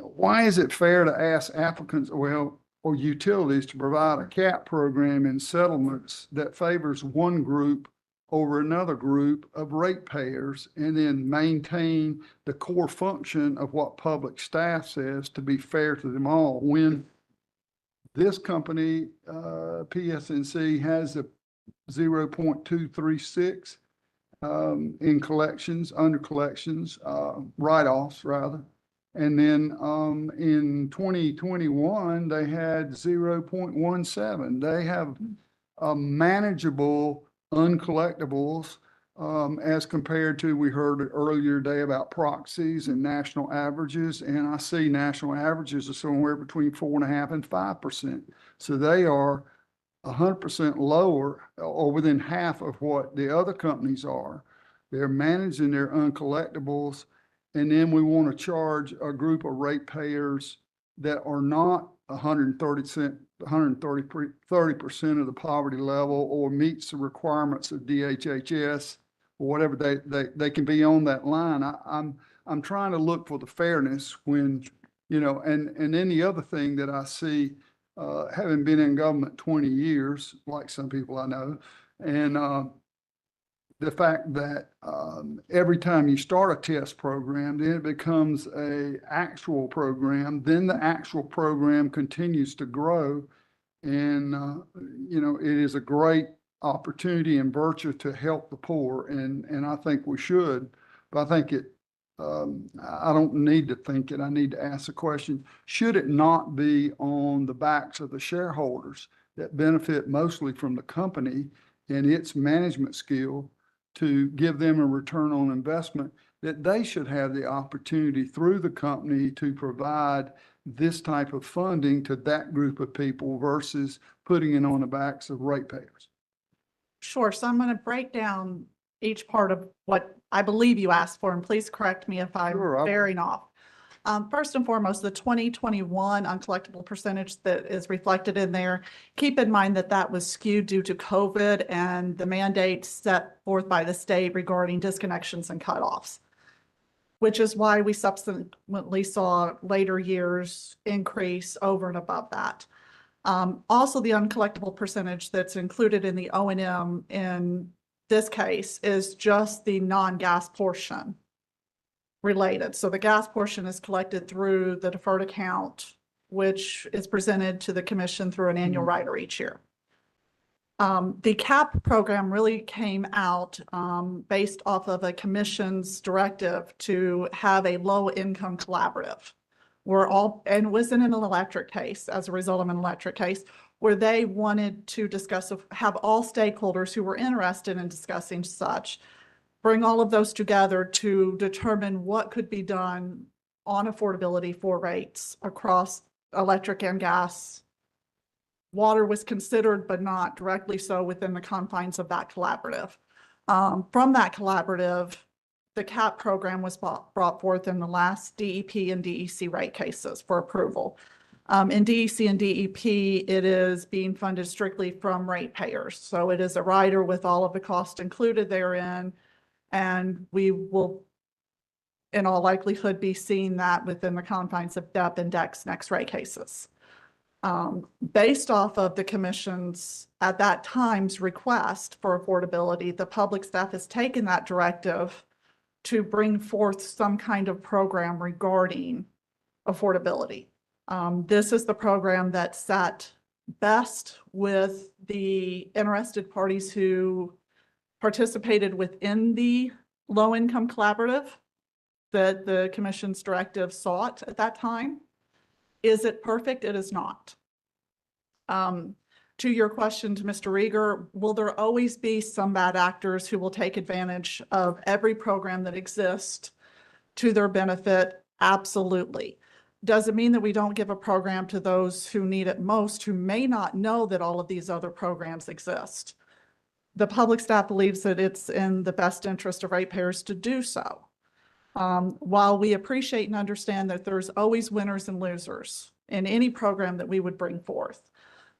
Why is it fair to ask applicants? Well, or utilities to provide a cap program in settlements that favors one group over another group of ratepayers and then maintain the core function of what public staff says to be fair to them all. When this company, PSNC, has a 0.236 in collections, under collections, write-offs rather. And then in 2021, they had 0.17. They have a manageable uncollectibles as compared to, we heard earlier today about proxies and national averages. And I see national averages are somewhere between 4.5% and 5%. So they are 100% lower or within half of what the other companies are. They're managing their uncollectibles. And then we want to charge a group of ratepayers that are not 30% of the poverty level or meets the requirements of DHHS or whatever they can be on that line. I'm trying to look for the fairness when, you know, and then the other thing that I see, having been in government 20 years, like some people I know, and the fact that every time you start a test program, then it becomes a actual program, then the actual program continues to grow. And, you know, it is a great opportunity and virtue to help the poor. And I think we should, but I think I don't need to think it. I need to ask the question, should it not be on the backs of the shareholders that benefit mostly from the company and its management skill to give them a return on investment, that they should have the opportunity through the company to provide this type of funding to that group of people versus putting it on the backs of ratepayers? Sure. So I'm going to break down each part of what I believe you asked for, and please correct me if I'm veering off. First and foremost, the 2021 uncollectible percentage that is reflected in there, keep in mind that that was skewed due to COVID and the mandates set forth by the state regarding disconnections and cutoffs, which is why we subsequently saw later years increase over and above that. Also, the uncollectible percentage that's included in the O&M in this case is just the non-gas portion related. So the gas portion is collected through the deferred account, which is presented to the commission through an annual rider each year. The CAP program really came out based off of a commission's directive to have a low income collaborative. And it was in an electric case as a result of an electric case where they wanted to discuss, have all stakeholders who were interested in discussing such, bring all of those together to determine what could be done on affordability for rates across electric and gas. Water was considered, but not directly so within the confines of that collaborative. From that collaborative, the CAP program was brought forth in the last DEP and DEC rate cases for approval. In DEC and DEP, it is being funded strictly from ratepayers. So it is a rider with all of the costs included therein. And we will, in all likelihood, be seeing that within the confines of DEP and DEC's next rate cases. Based off of the commission's, at that time's request for affordability, the public staff has taken that directive to bring forth some kind of program regarding affordability. This is the program that sat best with the interested parties who participated within the low-income collaborative that the commission's directive sought at that time. Is it perfect? It is not. To your question to Mr. Reager, will there always be some bad actors who will take advantage of every program that exists to their benefit? Absolutely. Does it mean that we don't give a program to those who need it most, who may not know that all of these other programs exist? The public staff believes that it's in the best interest of ratepayers to do so. While we appreciate and understand that there's always winners and losers in any program that we would bring forth,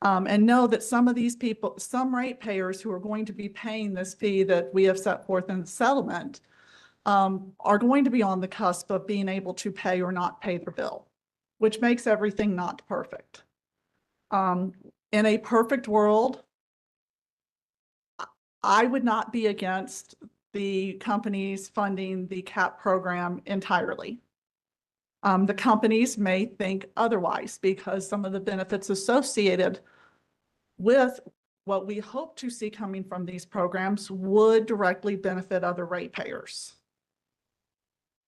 and know that some of these people, some ratepayers who are going to be paying this fee that we have set forth in the settlement, are going to be on the cusp of being able to pay or not pay their bill, which makes everything not perfect. In a perfect world, I would not be against the companies funding the CAP program entirely. The companies may think otherwise because some of the benefits associated with what we hope to see coming from these programs would directly benefit other ratepayers.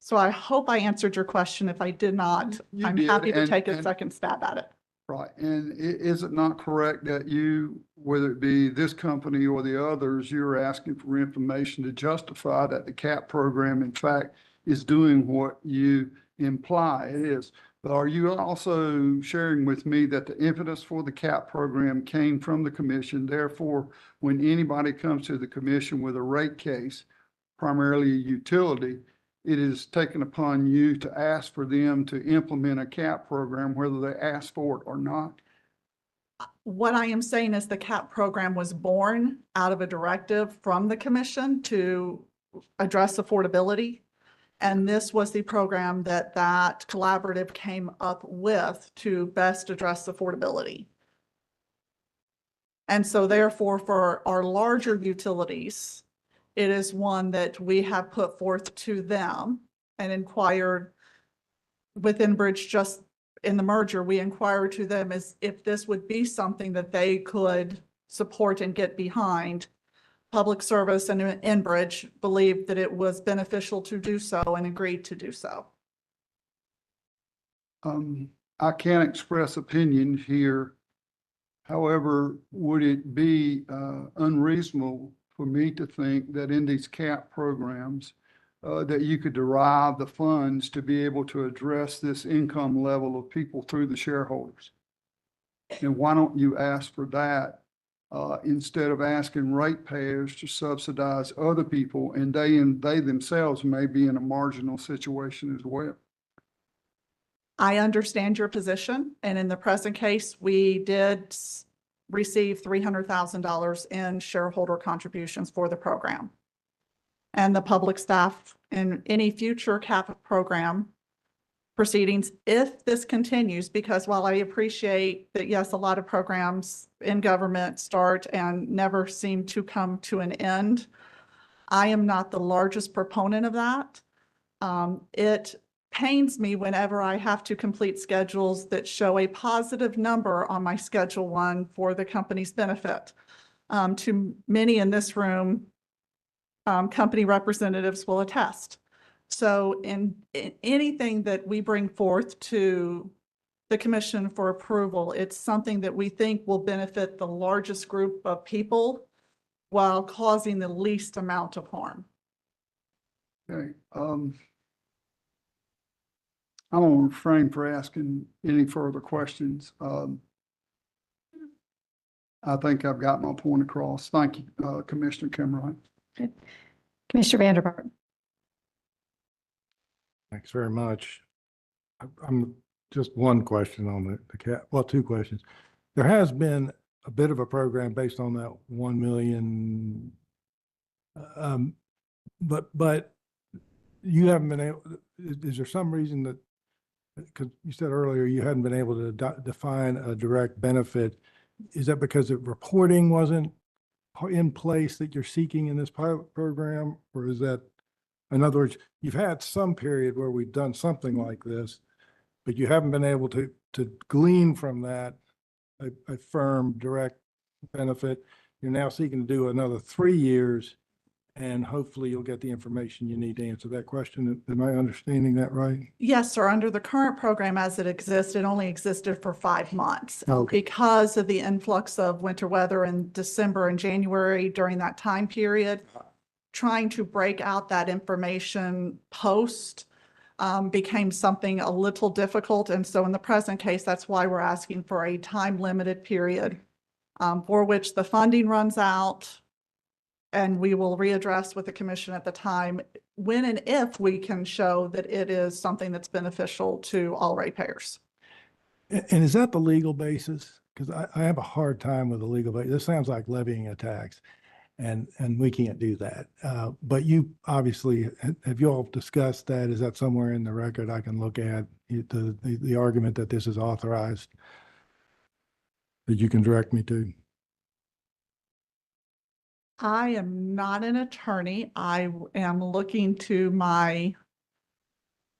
So I hope I answered your question. If I did not, You I'm did, happy to take a and- second stab at it. Right, and is it not correct that you, whether it be this company or the others, you're asking for information to justify that the CAP program, in fact, is doing what you imply it is? But are you also sharing with me that the impetus for the CAP program came from the commission? Therefore, when anybody comes to the commission with a rate case, primarily a utility, it is taken upon you to ask for them to implement a CAP program, whether they ask for it or not? What I am saying is the CAP program was born out of a directive from the commission to address affordability. And this was the program that collaborative came up with to best address affordability. And so therefore, for our larger utilities, it is one that we have put forth to them and inquired with EnBridge. Just in the merger, we inquired to them as if this would be something that they could support and get behind. Public Service and EnBridge believed that it was beneficial to do so and agreed to do so. I can't express opinion here. However, would it be unreasonable for me to think that in these CAP programs, that you could derive the funds to be able to address this income level of people through the shareholders? And why don't you ask for that instead of asking ratepayers to subsidize other people, and they themselves may be in a marginal situation as well? I understand your position, and in the present case, we did receive $300,000 in shareholder contributions for the program. And the public staff in any future CAP program proceedings, if this continues, because while I appreciate that, yes, a lot of programs in government start and never seem to come to an end, I am not the largest proponent of that. It pains me whenever I have to complete schedules that show a positive number on my Schedule 1 for the company's benefit. To many in this room, company representatives will attest. So in anything that we bring forth to the commission for approval, it's something that we think will benefit the largest group of people while causing the least amount of harm. Okay. I won't refrain from asking any further questions. I think I've got my point across. Thank you, Commissioner Kimmerer. Good. Commissioner Vanderburg. Thanks very much. I'm just one question on the CAP, well, two questions. There has been a bit of a program based on that 1 million, but you haven't been able, is there some reason that, because you said earlier you hadn't been able to define a direct benefit? Is that because the reporting wasn't in place that you're seeking in this pilot program? Or is that, in other words, you've had some period where we've done something like this, but you haven't been able to glean from that a firm direct benefit. You're now seeking to do another 3 years, and hopefully you'll get the information you need to answer that question. Am I understanding that right? Yes, sir. Under the current program as it exists, it only existed for 5 months. Okay. Because of the influx of winter weather in December and January during that time period, trying to break out that information post became something a little difficult. And so in the present case, that's why we're asking for a time-limited period for which the funding runs out, and we will readdress with the commission at the time when and if we can show that it is something that's beneficial to all ratepayers. And is that the legal basis? Because I have a hard time with the legal basis. This sounds like levying a tax, and we can't do that. But you obviously, have you all discussed that? Is that somewhere in the record I can look at, the argument that this is authorized? that you can direct me to? I am not an attorney. I am looking to my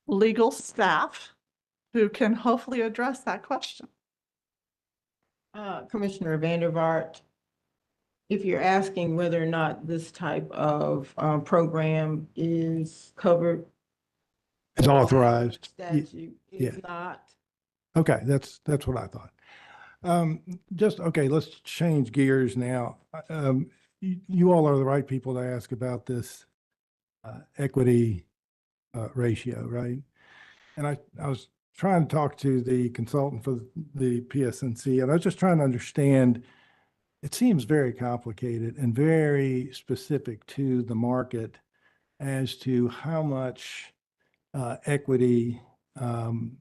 legal staff who can hopefully address that question. Commissioner Vandervaart, if you're asking whether or not this type of program is covered. It's authorized. Statute Yeah. is not. Okay, that's what I thought. Okay, let's change gears now. You all are the right people to ask about this equity ratio, right? And I was trying to talk to the consultant for the PSNC, and I was just trying to understand. It seems very complicated and very specific to the market as to how much equity and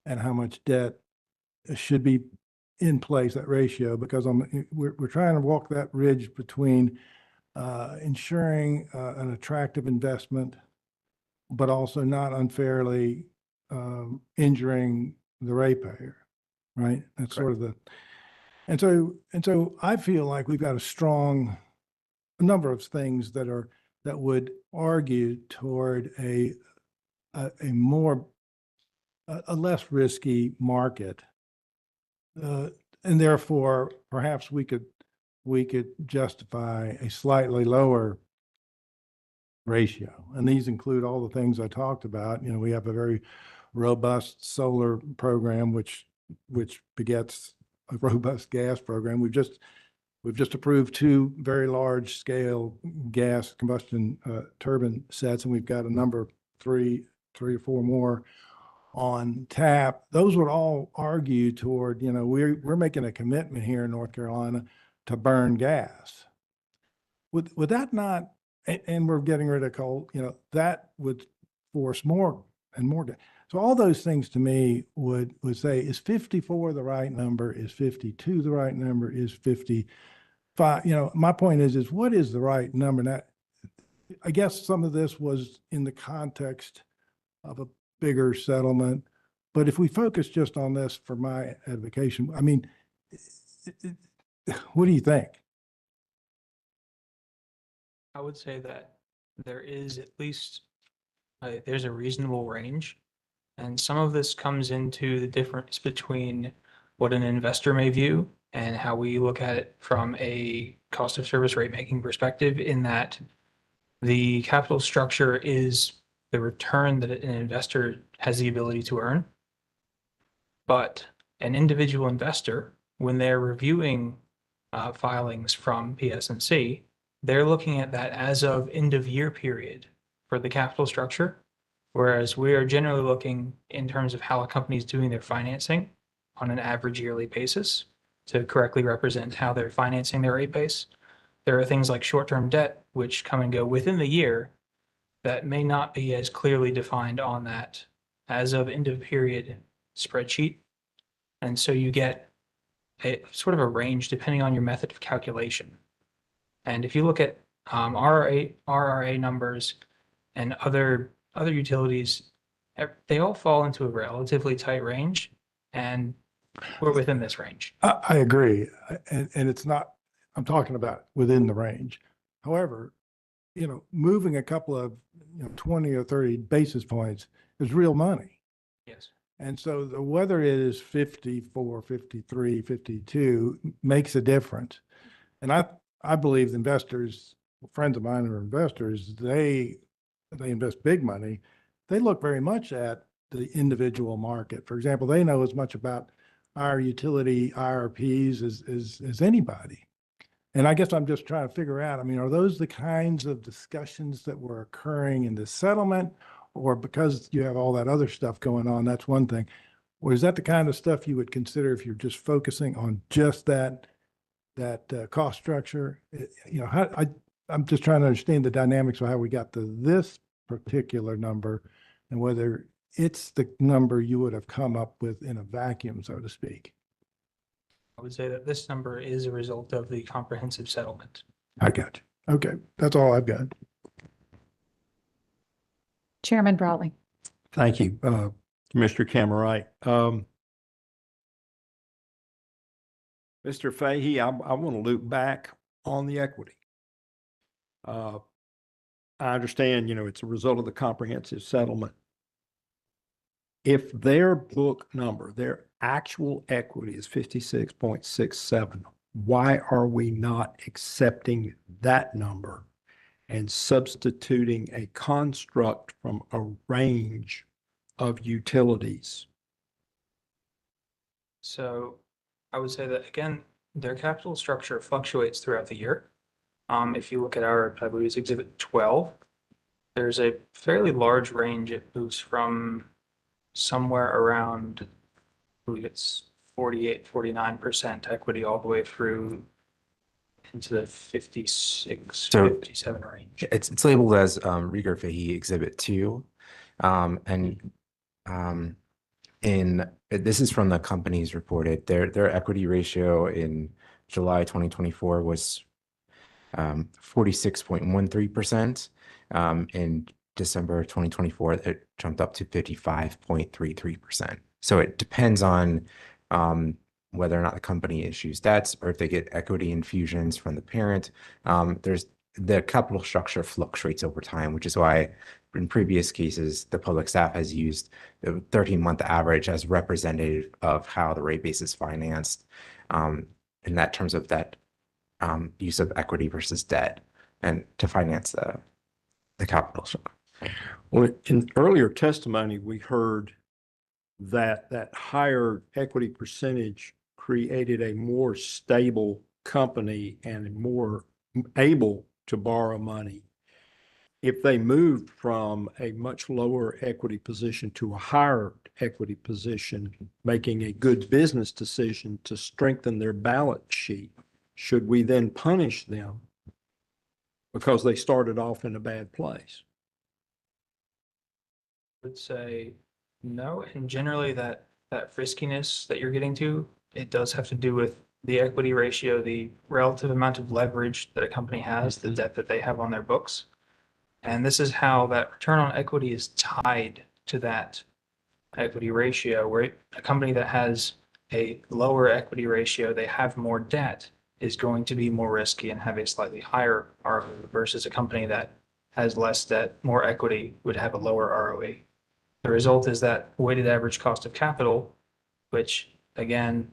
how much debt should be in place, that ratio, because we're trying to walk that ridge between ensuring an attractive investment, but also not unfairly injuring the ratepayer, right? That's sort of the, and so I feel like we've got a number of things that would argue toward a less risky market. And therefore, perhaps we could justify a slightly lower ratio. And these include all the things I talked about. You know, we have a very robust solar program, which begets a robust gas program. We've just approved 2 very large scale gas combustion turbine sets, and we've got a number, 3 or 4 more on tap. Those would all argue toward, you know, we're making a commitment here in North Carolina to burn gas. Would that not, and we're getting rid of coal, you know, that would force more and more. So all those things to me would say, is 54 the right number? Is 52 the right number? Is 55? You know, my point is what is the right number? Now, I guess some of this was in the context of a bigger settlement, but if we focus just on this for my advocation, I mean, what do you think? I would say that there is at least, there's a reasonable range. And some of this comes into the difference between what an investor may view and how we look at it from a cost of service rate making perspective, in that the capital structure is the return that an investor has the ability to earn. But an individual investor, when they're reviewing filings from PSNC, they're looking at that as of end of year period for the capital structure. Whereas we are generally looking in terms of how a company is doing their financing on an average yearly basis to correctly represent how they're financing their rate base. There are things like short-term debt, which come and go within the year, that may not be as clearly defined on that as of end of period spreadsheet. And so you get a sort of a range depending on your method of calculation. And if you look at RRA numbers and other utilities, they all fall into a relatively tight range, and we're within this range. I agree. And it's not, I'm talking about within the range. However, you know, moving a couple of 20 or 30 basis points is real money. Yes. And so whether it is 54, 53, 52 makes a difference. And I believe investors, friends of mine who are investors, they invest big money. They look very much at the individual market. For example, they know as much about our utility IRPs as anybody. And I guess I'm just trying to figure out, I mean, are those the kinds of discussions that were occurring in this settlement? Or because you have all that other stuff going on, that's one thing. Or is that the kind of stuff you would consider if you're just focusing on just that cost structure? You know, I'm just trying to understand the dynamics of how we got to this particular number and whether it's the number you would have come up with in a vacuum, so to speak. I would say that this number is a result of the comprehensive settlement. I got you. Okay, that's all I've got. Chairman Brawley. Thank you, Mr. Camerite. Mr. Fahey, I want to loop back on the equity. I understand, it's a result of the comprehensive settlement. If their book number, their actual equity is 56.67, why are we not accepting that number and substituting a construct from a range of utilities? So I would say that again, their capital structure fluctuates throughout the year. If you look at our, I believe it's Exhibit 12, there's a fairly large range. It moves from somewhere around, I believe it's 48, 49% equity all the way through into the 56, So 57 range. it's labeled as Reager Fehee Exhibit 2. And this is from the company's reported, their equity ratio in July 2024 was 46.13%. In December 2024, it jumped up to 55.33%. So it depends on whether or not the company issues debts or if they get equity infusions from the parent. The capital structure fluctuates over time, which is why in previous cases, the public staff has used the 13-month average as representative of how the rate base is financed in that terms of that use of equity versus debt and to finance the capital structure. Well, in earlier testimony, we heard that higher equity percentage created a more stable company and more able to borrow money. If they moved from a much lower equity position to a higher equity position, making a good business decision to strengthen their balance sheet, should we then punish them because they started off in a bad place? I would say no, and generally that riskiness that you're getting to, it does have to do with the equity ratio, the relative amount of leverage that a company has, the debt that they have on their books. And this is how that return on equity is tied to that equity ratio, where a company that has a lower equity ratio, they have more debt, is going to be more risky and have a slightly higher ROE versus a company that has less debt, more equity would have a lower ROE. The result is that weighted average cost of capital, which again,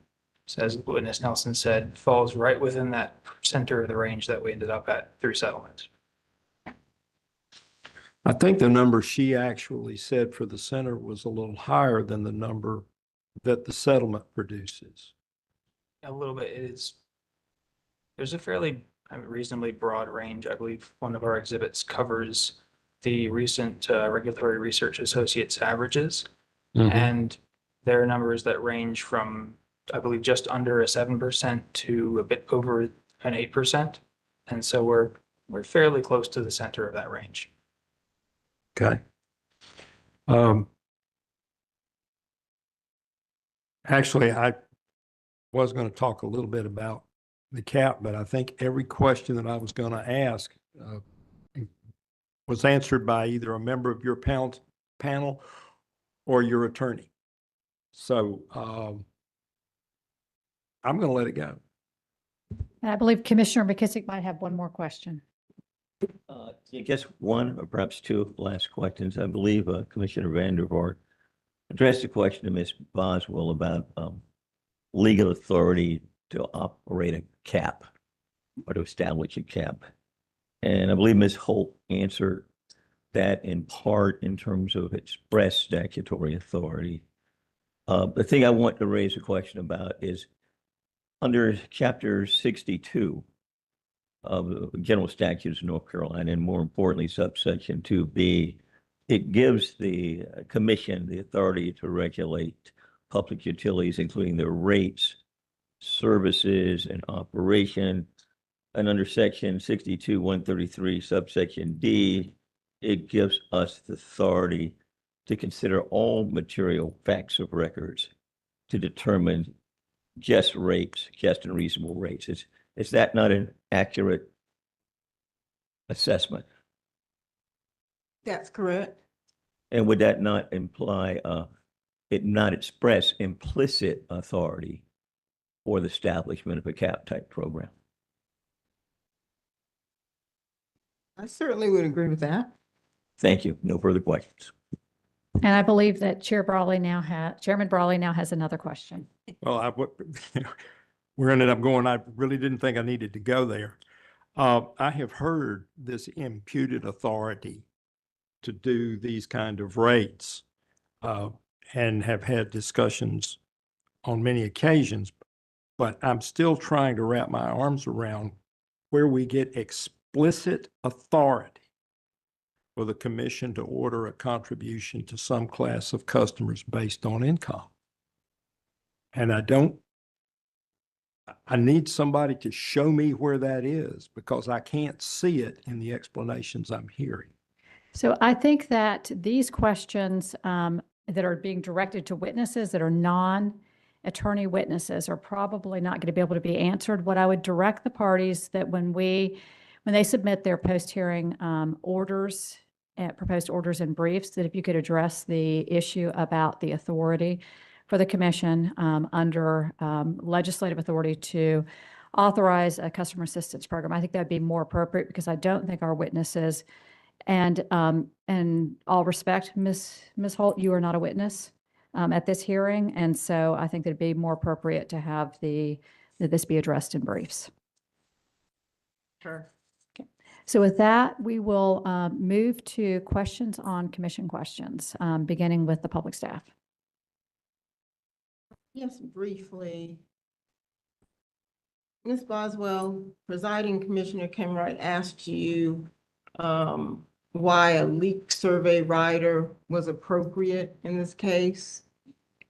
as witness Nelson said, falls right within that center of the range that we ended up at through settlement. I think the number she actually said for the center was a little higher than the number that the settlement produces. A little bit. There's a fairly reasonably broad range. I believe one of our exhibits covers the recent Regulatory Research Associates averages. And there are numbers that range from, I believe, just under a 7% to a bit over an 8%. And so we're fairly close to the center of that range. Okay. Actually, I was going to talk a little bit about the cap, but I think every question that I was going to ask was answered by either a member of your panel or your attorney. So I'm going to let it go. And I believe Commissioner McKissick might have one more question. I guess one or perhaps two last questions. I believe Commissioner Vandervoort addressed the question to Ms. Boswell about legal authority to operate a cap or to establish a cap. And I believe Ms. Holt answered that in part in terms of express statutory authority. The thing I want to raise a question about is under Chapter 62 of the General Statutes of North Carolina, and more importantly, subsection 2B, it gives the commission the authority to regulate public utilities, including their rates, services, and operation. And under section 62-133, subsection D, it gives us the authority to consider all material facts of records to determine just rates, just and reasonable rates. Is that not an accurate assessment? That's correct. And would that not imply it not express implicit authority for the establishment of a cap type program. I certainly would agree with that. Thank you. No further questions. And I believe that Chairman Brawley now has another question. Well, we're ended up going, I really didn't think I needed to go there. I have heard this imputed authority to do these kind of rates, and have had discussions on many occasions, but I'm still trying to wrap my arms around where we get explicit authority for the commission to order a contribution to some class of customers based on income. And I need somebody to show me where that is, because I can't see it in the explanations I'm hearing. So I think that these questions that are being directed to witnesses that are non-attorney witnesses are probably not going to be able to be answered. What I would direct the parties that when they submit their post-hearing orders, proposed orders and briefs, that if you could address the issue about the authority for the commission under legislative authority to authorize a customer assistance program. I think that'd be more appropriate, because I don't think our witnesses, and all respect, Ms. Holt, you are not a witness at this hearing. And so I think that it'd be more appropriate to have that this be addressed in briefs. Sure. So with that, we will move to questions on commission questions, beginning with the public staff. Yes, briefly. Ms. Boswell, presiding Commissioner Kemright asked you why a leak survey rider was appropriate in this case.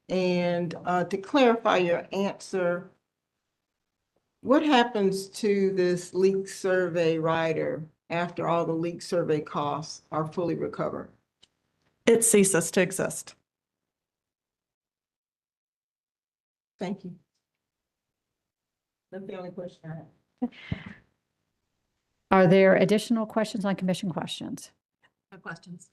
And to clarify your answer, what happens to this leak survey rider after all the leak survey costs are fully recovered? It ceases to exist. Thank you. That's the only question I have. Are there additional questions on commission questions? No questions.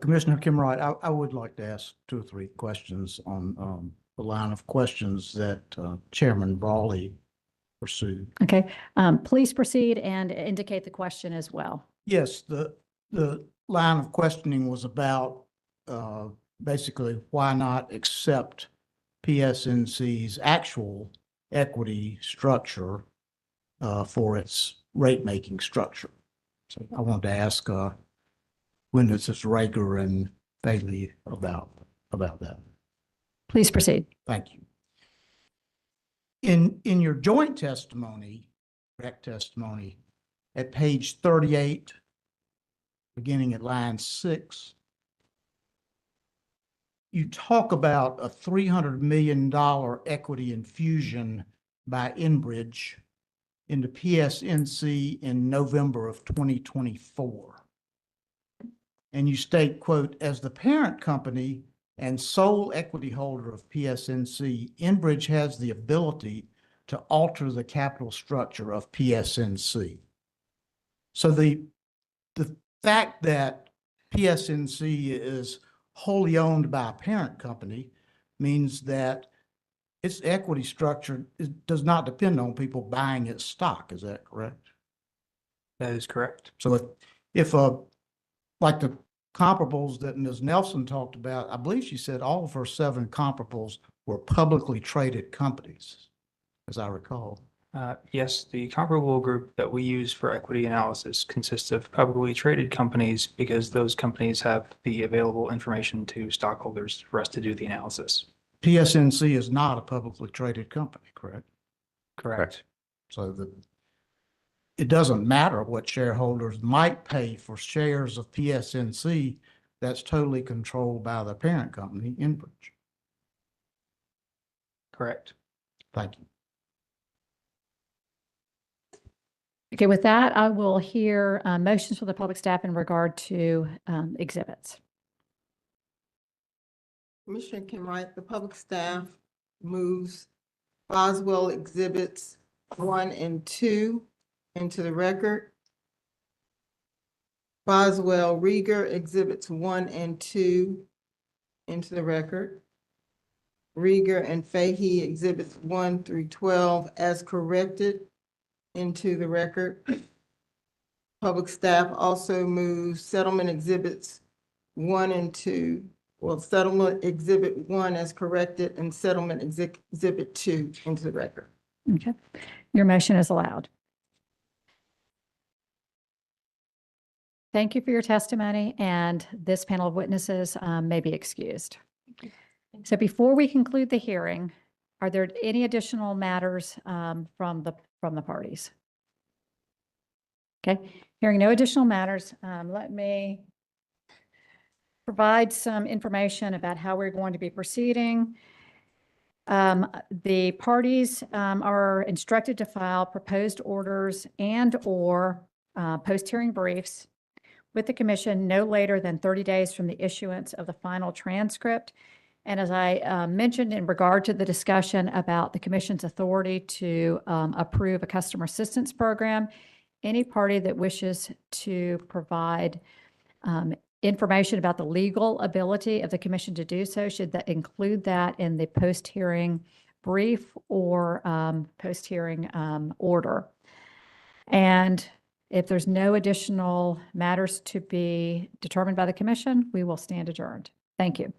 Commissioner Kimwright, I would like to ask 2 or 3 questions on the line of questions that Chairman Brawley pursued. Okay, please proceed and indicate the question as well. Yes, the line of questioning was about basically why not accept PSNC's actual equity structure for its rate-making structure. So I wanted to ask witnesses Reager and Fehee about that. Please proceed. Thank you. In your joint testimony, direct testimony, at page 38, beginning at line 6, you talk about a $300 million equity infusion by EnBridge into PSNC in November of 2024. And you state, quote, as the parent company and sole equity holder of PSNC, EnBridge has the ability to alter the capital structure of PSNC. So the fact that PSNC is wholly owned by a parent company means that its equity structure does not depend on people buying its stock. Is that correct? That is correct. So if like the comparables that Ms. Nelson talked about, I believe she said all of her 7 comparables were publicly traded companies, as I recall. Yes, the comparable group that we use for equity analysis consists of publicly traded companies, because those companies have the available information to stockholders for us to do the analysis. PSNC is not a publicly traded company, correct? Correct. So it doesn't matter what shareholders might pay for shares of PSNC. That's totally controlled by the parent company, EnBridge. Correct. Thank you. Okay, with that, I will hear motions for the public staff in regard to exhibits. Commissioner Kemright, the public staff moves Boswell exhibits 1 and 2 into the record. Boswell Reager exhibits 1 and 2 into the record. Reager, and Fehee Exhibits 1 through 12 as corrected into the record. Public staff also moves settlement exhibits 1 and 2. Well, settlement exhibit 1 as corrected and settlement exhibit 2 into the record. Okay. Your motion is allowed. Thank you for your testimony, and this panel of witnesses may be excused. So before we conclude the hearing, are there any additional matters from the parties? Okay, hearing no additional matters, let me provide some information about how we're going to be proceeding. The parties are instructed to file proposed orders and/or post-hearing briefs with the commission no later than 30 days from the issuance of the final transcript. And as I mentioned in regard to the discussion about the commission's authority to approve a customer assistance program, any party that wishes to provide information about the legal ability of the commission to do so should include that in the post-hearing brief or post-hearing order. And if there's no additional matters to be determined by the commission, we will stand adjourned. Thank you.